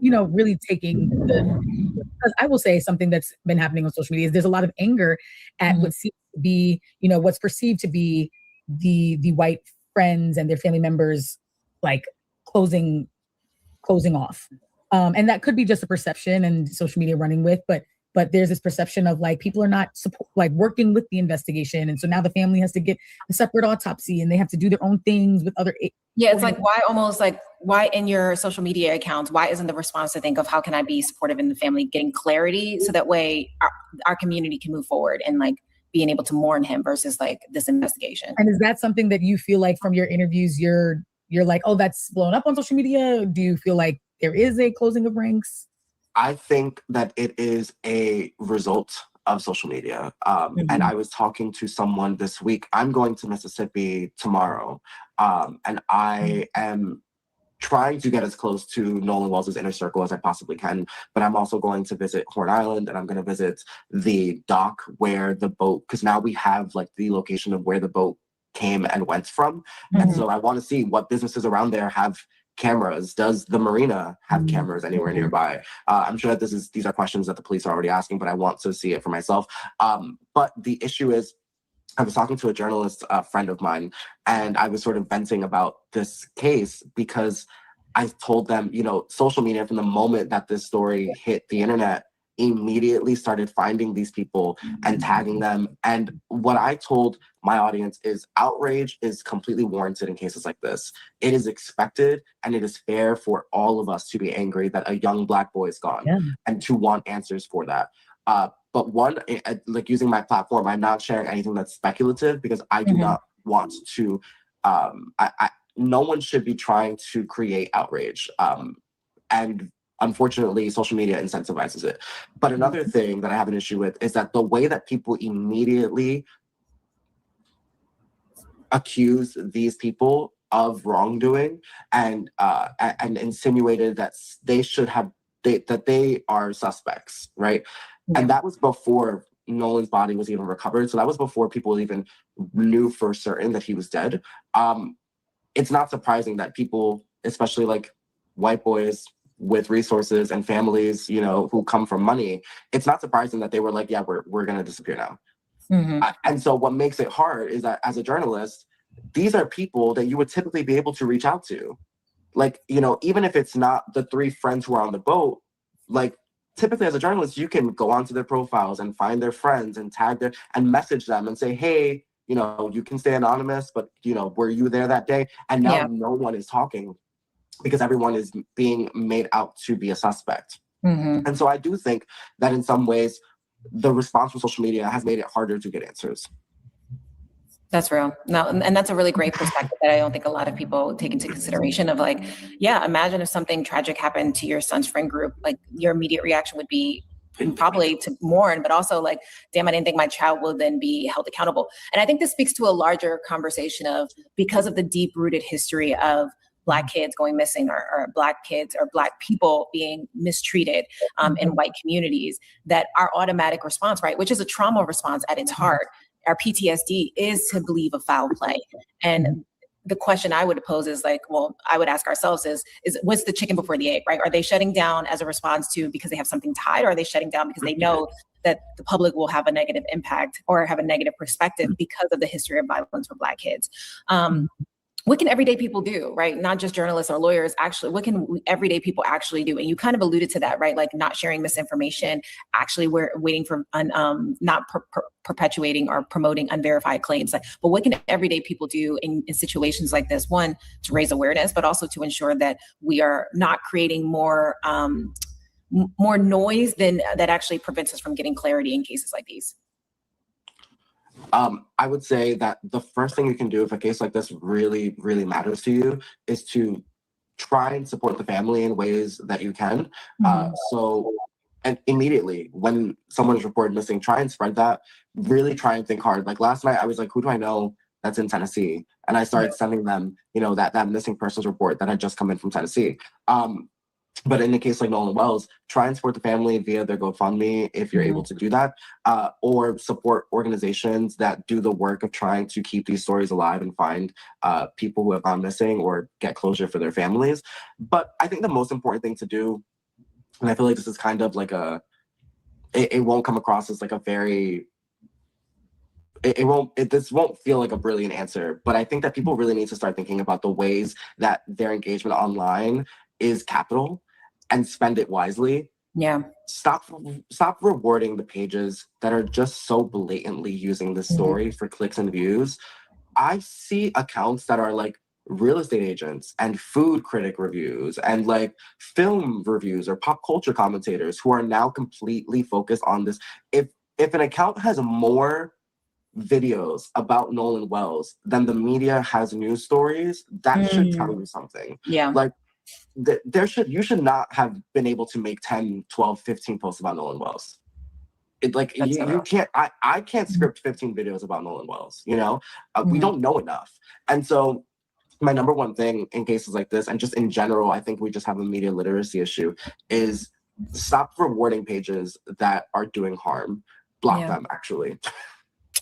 really taking because I will say something that's been happening on social media is there's a lot of anger at what seems to be, what's perceived to be the white friends and their family members like closing off. And that could be just a perception and social media running with, but there's this perception of like people are not working with the investigation. And so now the family has to get a separate autopsy and they have to do their own things with other. Yeah, it's like why in your social media accounts, why isn't the response to think of how can I be supportive in the family, getting clarity so that way our community can move forward and like being able to mourn him versus like this investigation. And is that something that you feel like from your interviews, you're like, oh, that's blown up on social media? Do you feel like there is a closing of ranks? I think that it is a result of social media. And I was talking to someone this week. I'm going to Mississippi tomorrow. And I am trying to get as close to Nolan Wells' inner circle as I possibly can. But I'm also going to visit Horn Island and I'm going to visit the dock where the boat, because now we have like the location of where the boat came and went from. And so I want to see what businesses around there have cameras. Does the marina have cameras anywhere nearby? I'm sure that these are questions that the police are already asking, but I want to see it for myself. But the issue is, I was talking to a journalist, a friend of mine, and I was sort of venting about this case because I told them, social media from the moment that this story hit the internet immediately started finding these people and tagging them. And what I told my audience is outrage is completely warranted in cases like this. It is expected and it is fair for all of us to be angry that a young Black boy is gone and to want answers for that. But one, like using my platform, I'm not sharing anything that's speculative because I do not want to, no one should be trying to create outrage. And unfortunately, social media incentivizes it. But another thing that I have an issue with is that the way that people immediately accused these people of wrongdoing and insinuated that that they are suspects, right? Yeah. And that was before Nolan's body was even recovered. So that was before people even knew for certain that he was dead. It's not surprising that people, especially like white boys with resources and families, you know, who come from money, it's not surprising that they were like, yeah, we're going to disappear now. And so what makes it hard is that as a journalist, these are people that you would typically be able to reach out to. Like, you know, even if it's not the 3 friends who are on the boat, like typically as a journalist, you can go onto their profiles and find their friends and tag them and message them and say, hey, you know, you can stay anonymous, but, you know, were you there that day? And now no one is talking because everyone is being made out to be a suspect. And so I do think that in some ways, the response from social media has made it harder to get answers. That's real. No, and that's a really great perspective that I don't think a lot of people take into consideration of like, yeah, imagine if something tragic happened to your son's friend group, like your immediate reaction would be probably to mourn, but also like, damn, I didn't think my child will then be held accountable. And I think this speaks to a larger conversation of, because of the deep rooted history of Black kids going missing or Black kids or Black people being mistreated in white communities, that our automatic response, right, which is a trauma response at its heart, our PTSD, is to believe a foul play. And the question I would pose is like, well, I would ask ourselves is what's the chicken before the egg, right? Are they shutting down as a response to because they have something to hide, or are they shutting down because they know that the public will have a negative impact or have a negative perspective because of the history of violence for Black kids? What can everyday people do, right? Not just journalists or lawyers, actually, what can everyday people actually do? And you kind of alluded to that, right? Like not sharing misinformation, actually we're waiting for, not perpetuating or promoting unverified claims. Like, but what can everyday people do in situations like this? One, to raise awareness, but also to ensure that we are not creating more noise than that actually prevents us from getting clarity in cases like these. I would say that the first thing you can do if a case like this really, really matters to you is to try and support the family in ways that you can. And immediately when someone is reported missing, try and spread that. Really try and think hard. Like last night, I was like, who do I know that's in Tennessee? And I started sending them, you know, that missing persons report that had just come in from Tennessee. But in a case like Nolan Wells, try and support the family via their GoFundMe if you're able to do that, or support organizations that do the work of trying to keep these stories alive and find people who have gone missing or get closure for their families. But I think the most important thing to do, and I feel like this is kind of like it won't come across as like a very, this won't feel like a brilliant answer, but I think that people really need to start thinking about the ways that their engagement online is capital and spend it wisely. Yeah. Stop rewarding the pages that are just so blatantly using this story for clicks and views. I see accounts that are like real estate agents and food critic reviews and like film reviews or pop culture commentators who are now completely focused on this. If an account has more videos about Nolan Wells than the media has news stories, that should tell you something. Yeah. Like you should not have been able to make 10, 12, 15 posts about Nolan Wells. You can't, I can't script 15 videos about Nolan Wells, you know? We don't know enough. And so my number one thing in cases like this, and just in general, I think we just have a media literacy issue, is stop rewarding pages that are doing harm. Block them, actually.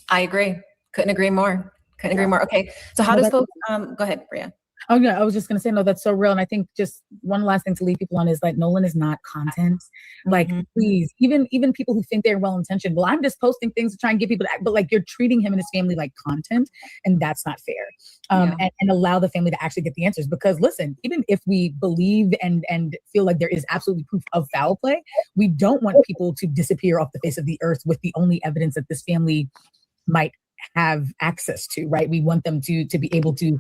I agree. Couldn't agree more. Okay. So how does folks, go ahead, Bria. Oh yeah, I was just gonna say, no, that's so real. And I think just one last thing to leave people on is like, Nolan is not content. Like, please, even people who think they're well-intentioned, well, I'm just posting things to try and get people to act, but like you're treating him and his family like content, and that's not fair. And allow the family to actually get the answers. Because listen, even if we believe and feel like there is absolutely proof of foul play, we don't want people to disappear off the face of the earth with the only evidence that this family might have access to, right? We want them to be able to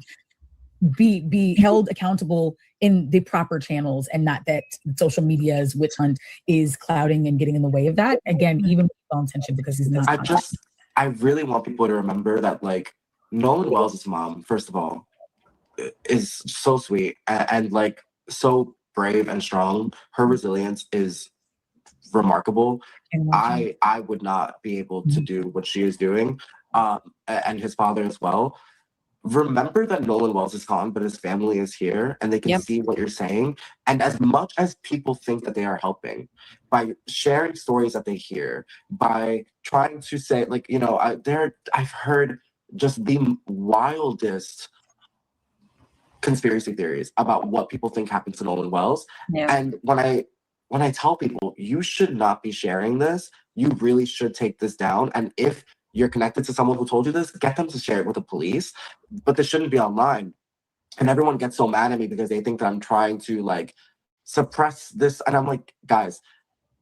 be held accountable in the proper channels, and not that social media's witch hunt is clouding and getting in the way of that. Again, even with well intention, because he's not. I really want people to remember that like Nolan Wells' mom, first of all, is so sweet and like so brave and strong. Her resilience is remarkable. I would not be able to do what she is doing, and his father as well. remember that Nolan Wells is gone, but his family is here and they can see what you're saying. And as much as people think that they are helping, by sharing stories that they hear, by trying to say, like, you know, I've heard just the wildest conspiracy theories about what people think happened to Nolan Wells. And when I tell people, you should not be sharing this, you really should take this down. And if you're connected to someone who told you this, get them to share it with the police. But this shouldn't be online. And everyone gets so mad at me because they think that I'm trying to like suppress this. And I'm like, guys,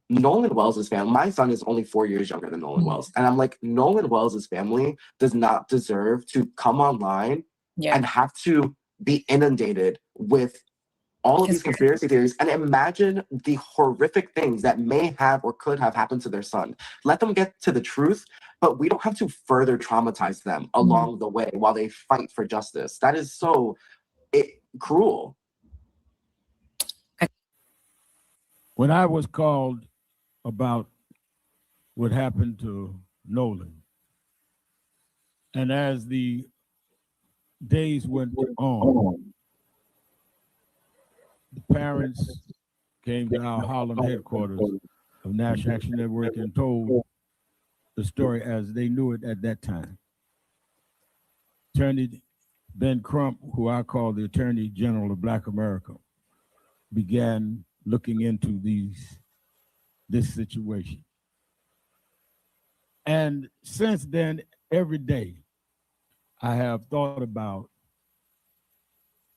Nolan Wells' family, my son is only 4 years younger than Nolan Wells. And I'm like, Nolan Wells' family does not deserve to come online and have to be inundated with all of these conspiracy theories, and imagine the horrific things that may have or could have happened to their son. Let them get to the truth, but we don't have to further traumatize them along the way while they fight for justice. That is so cruel. When I was called about what happened to Nolan, and as the days went on, the parents came to our Harlem headquarters of National Action Network and told the story as they knew it at that time. Attorney Ben Crump, who I call the Attorney General of Black America, began looking into this situation. And since then, every day, I have thought about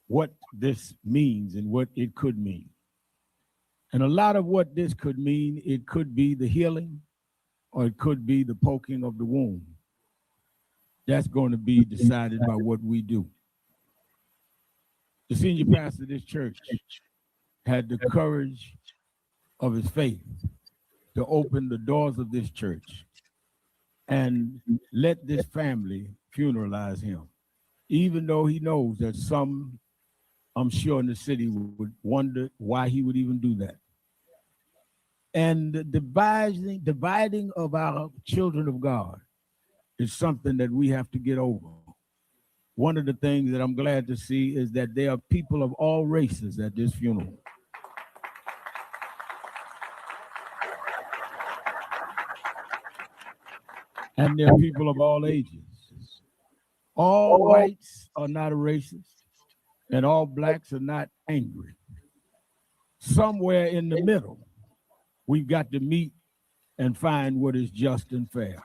what this means and what it could mean. And a lot of what this could mean, it could be the healing or it could be the poking of the wound. That's going to be decided by what we do. The senior pastor of this church had the courage of his faith to open the doors of this church and let this family funeralize him, even though he knows that some, I'm sure, in the city would wonder why he would even do that. And the dividing of our children of God is something that we have to get over. One of the things that I'm glad to see is that there are people of all races at this funeral. And there are people of all ages. All whites are not racist, and all blacks are not angry. Somewhere in the middle, we've got to meet and find what is just and fair.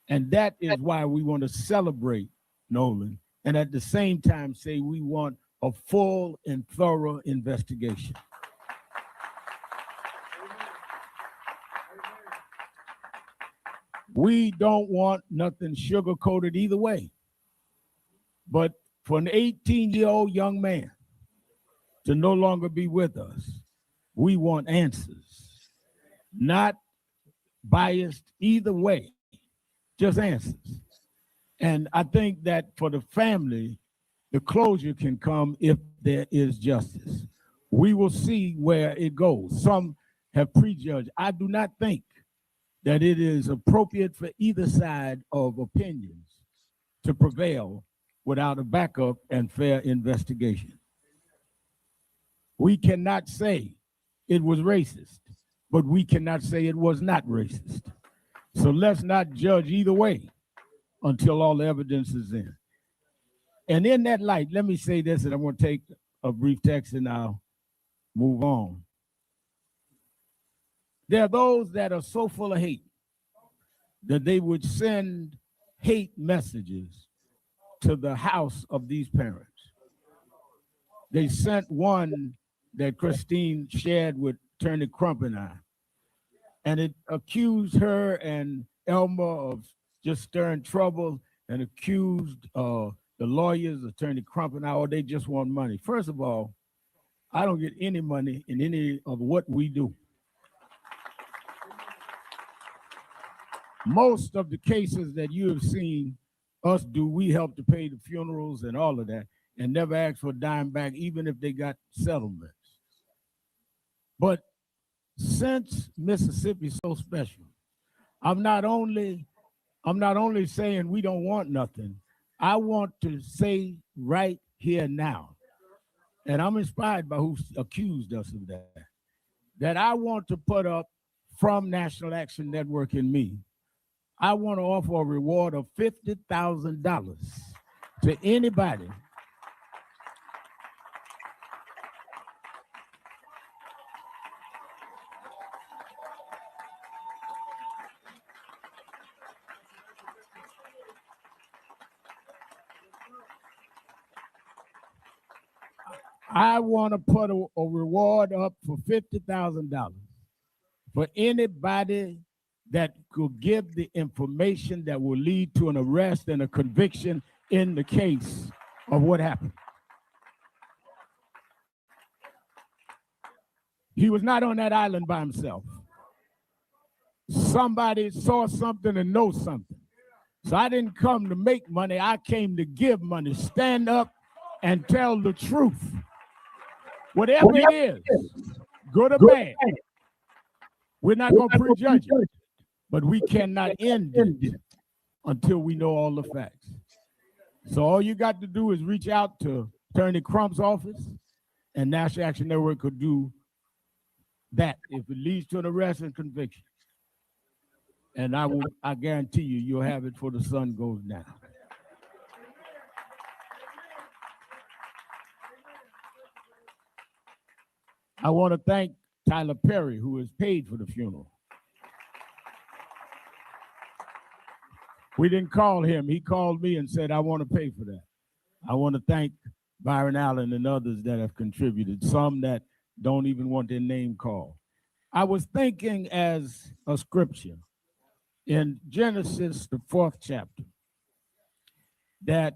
And that is why we want to celebrate Nolan, and at the same time say we want a full and thorough investigation. We don't want nothing sugar-coated either way. But for an 18-year-old young man to no longer be with us, we want answers, not biased either way, just answers. And I think that for the family, the closure can come if there is justice. We will see where it goes. Some have prejudged. I do not think that it is appropriate for either side of opinions to prevail without a backup and fair investigation. We cannot say it was racist, but we cannot say it was not racist. So let's not judge either way until all the evidence is in. And in that light, let me say this, and I'm going to take a brief text and I'll move on. There are those that are so full of hate that they would send hate messages to the house of these parents. They sent one that Christine shared with Attorney Crump and I, and it accused her and Elmer of just stirring trouble and accused the lawyers, Attorney Crump and I, or they just want money. First of all, I don't get any money in any of what we do. Most of the cases that you have seen us do, we help to pay the funerals and all of that, and never ask for a dime back, even if they got settlements. But since Mississippi's so special, I'm not only saying we don't want nothing, I want to say right here now, and I'm inspired by who accused us of that I want to put up from National Action Network and me. I want to offer a reward of $50,000 to anybody I want to put a reward up for $50,000 for anybody that could give the information that will lead to an arrest and a conviction in the case of what happened. He was not on that island by himself. Somebody saw something and knows something. So I didn't come to make money. I came to give money. Stand up and tell the truth. Whatever it is, good or bad, we're not going to prejudge it, but we cannot end it until we know all the facts. So all you got to do is reach out to Attorney Crump's office, and National Action Network could do that if it leads to an arrest and conviction. And I guarantee you, you'll have it before the sun goes down. I want to thank Tyler Perry, who has paid for the funeral. We didn't call him. He called me and said, I want to pay for that. I want to thank Byron Allen and others that have contributed, some that don't even want their name called. I was thinking as a scripture in Genesis, the 4th chapter, that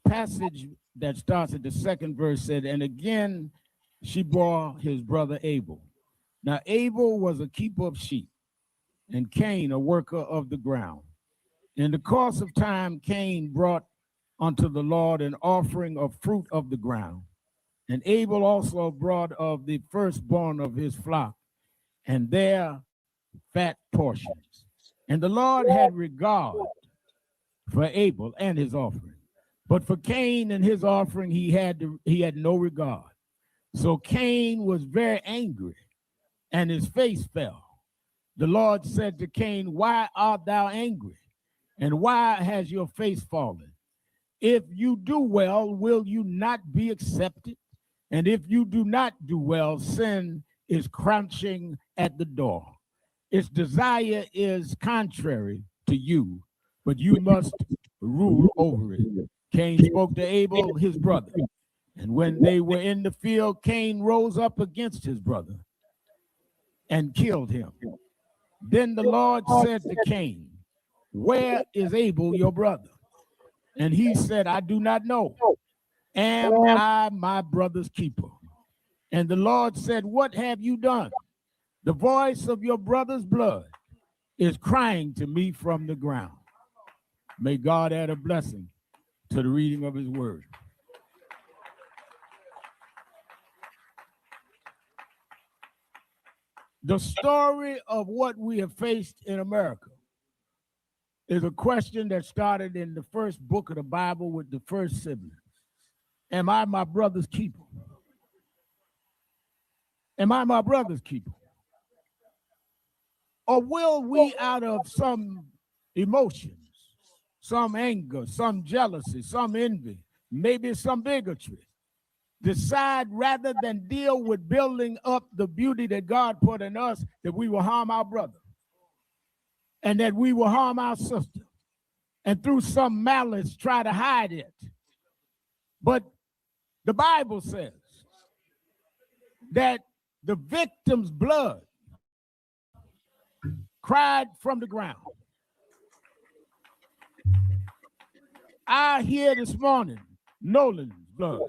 passage that starts at the 2nd verse said, and again, she bore his brother Abel. Now, Abel was a keeper of sheep, and Cain a worker of the ground. In the course of time, Cain brought unto the Lord an offering of fruit of the ground. And Abel also brought of the firstborn of his flock, and their fat portions. And the Lord had regard for Abel and his offering. But for Cain and his offering, he had no regard. So Cain was very angry, and his face fell. The Lord said to Cain, why art thou angry? And why has your face fallen? If you do well, will you not be accepted? And if you do not do well, sin is crouching at the door. Its desire is contrary to you, but you must rule over it. Cain spoke to Abel, his brother. And when they were in the field, Cain rose up against his brother and killed him. Then the Lord said to Cain, where is Abel, your brother? And he said, I do not know. Am I my brother's keeper? And the Lord said, what have you done? The voice of your brother's blood is crying to me from the ground. May God add a blessing to the reading of his word. The story of what we have faced in America is a question that started in the first book of the Bible with the first sibling. Am I my brother's keeper? Am I my brother's keeper? Or will we, out of some emotions, some anger, some jealousy, some envy, maybe some bigotry, decide rather than deal with building up the beauty that God put in us, that we will harm our brother and that we will harm our sister and through some malice try to hide it? But the Bible says that the victim's blood cried from the ground. I hear this morning Nolan's blood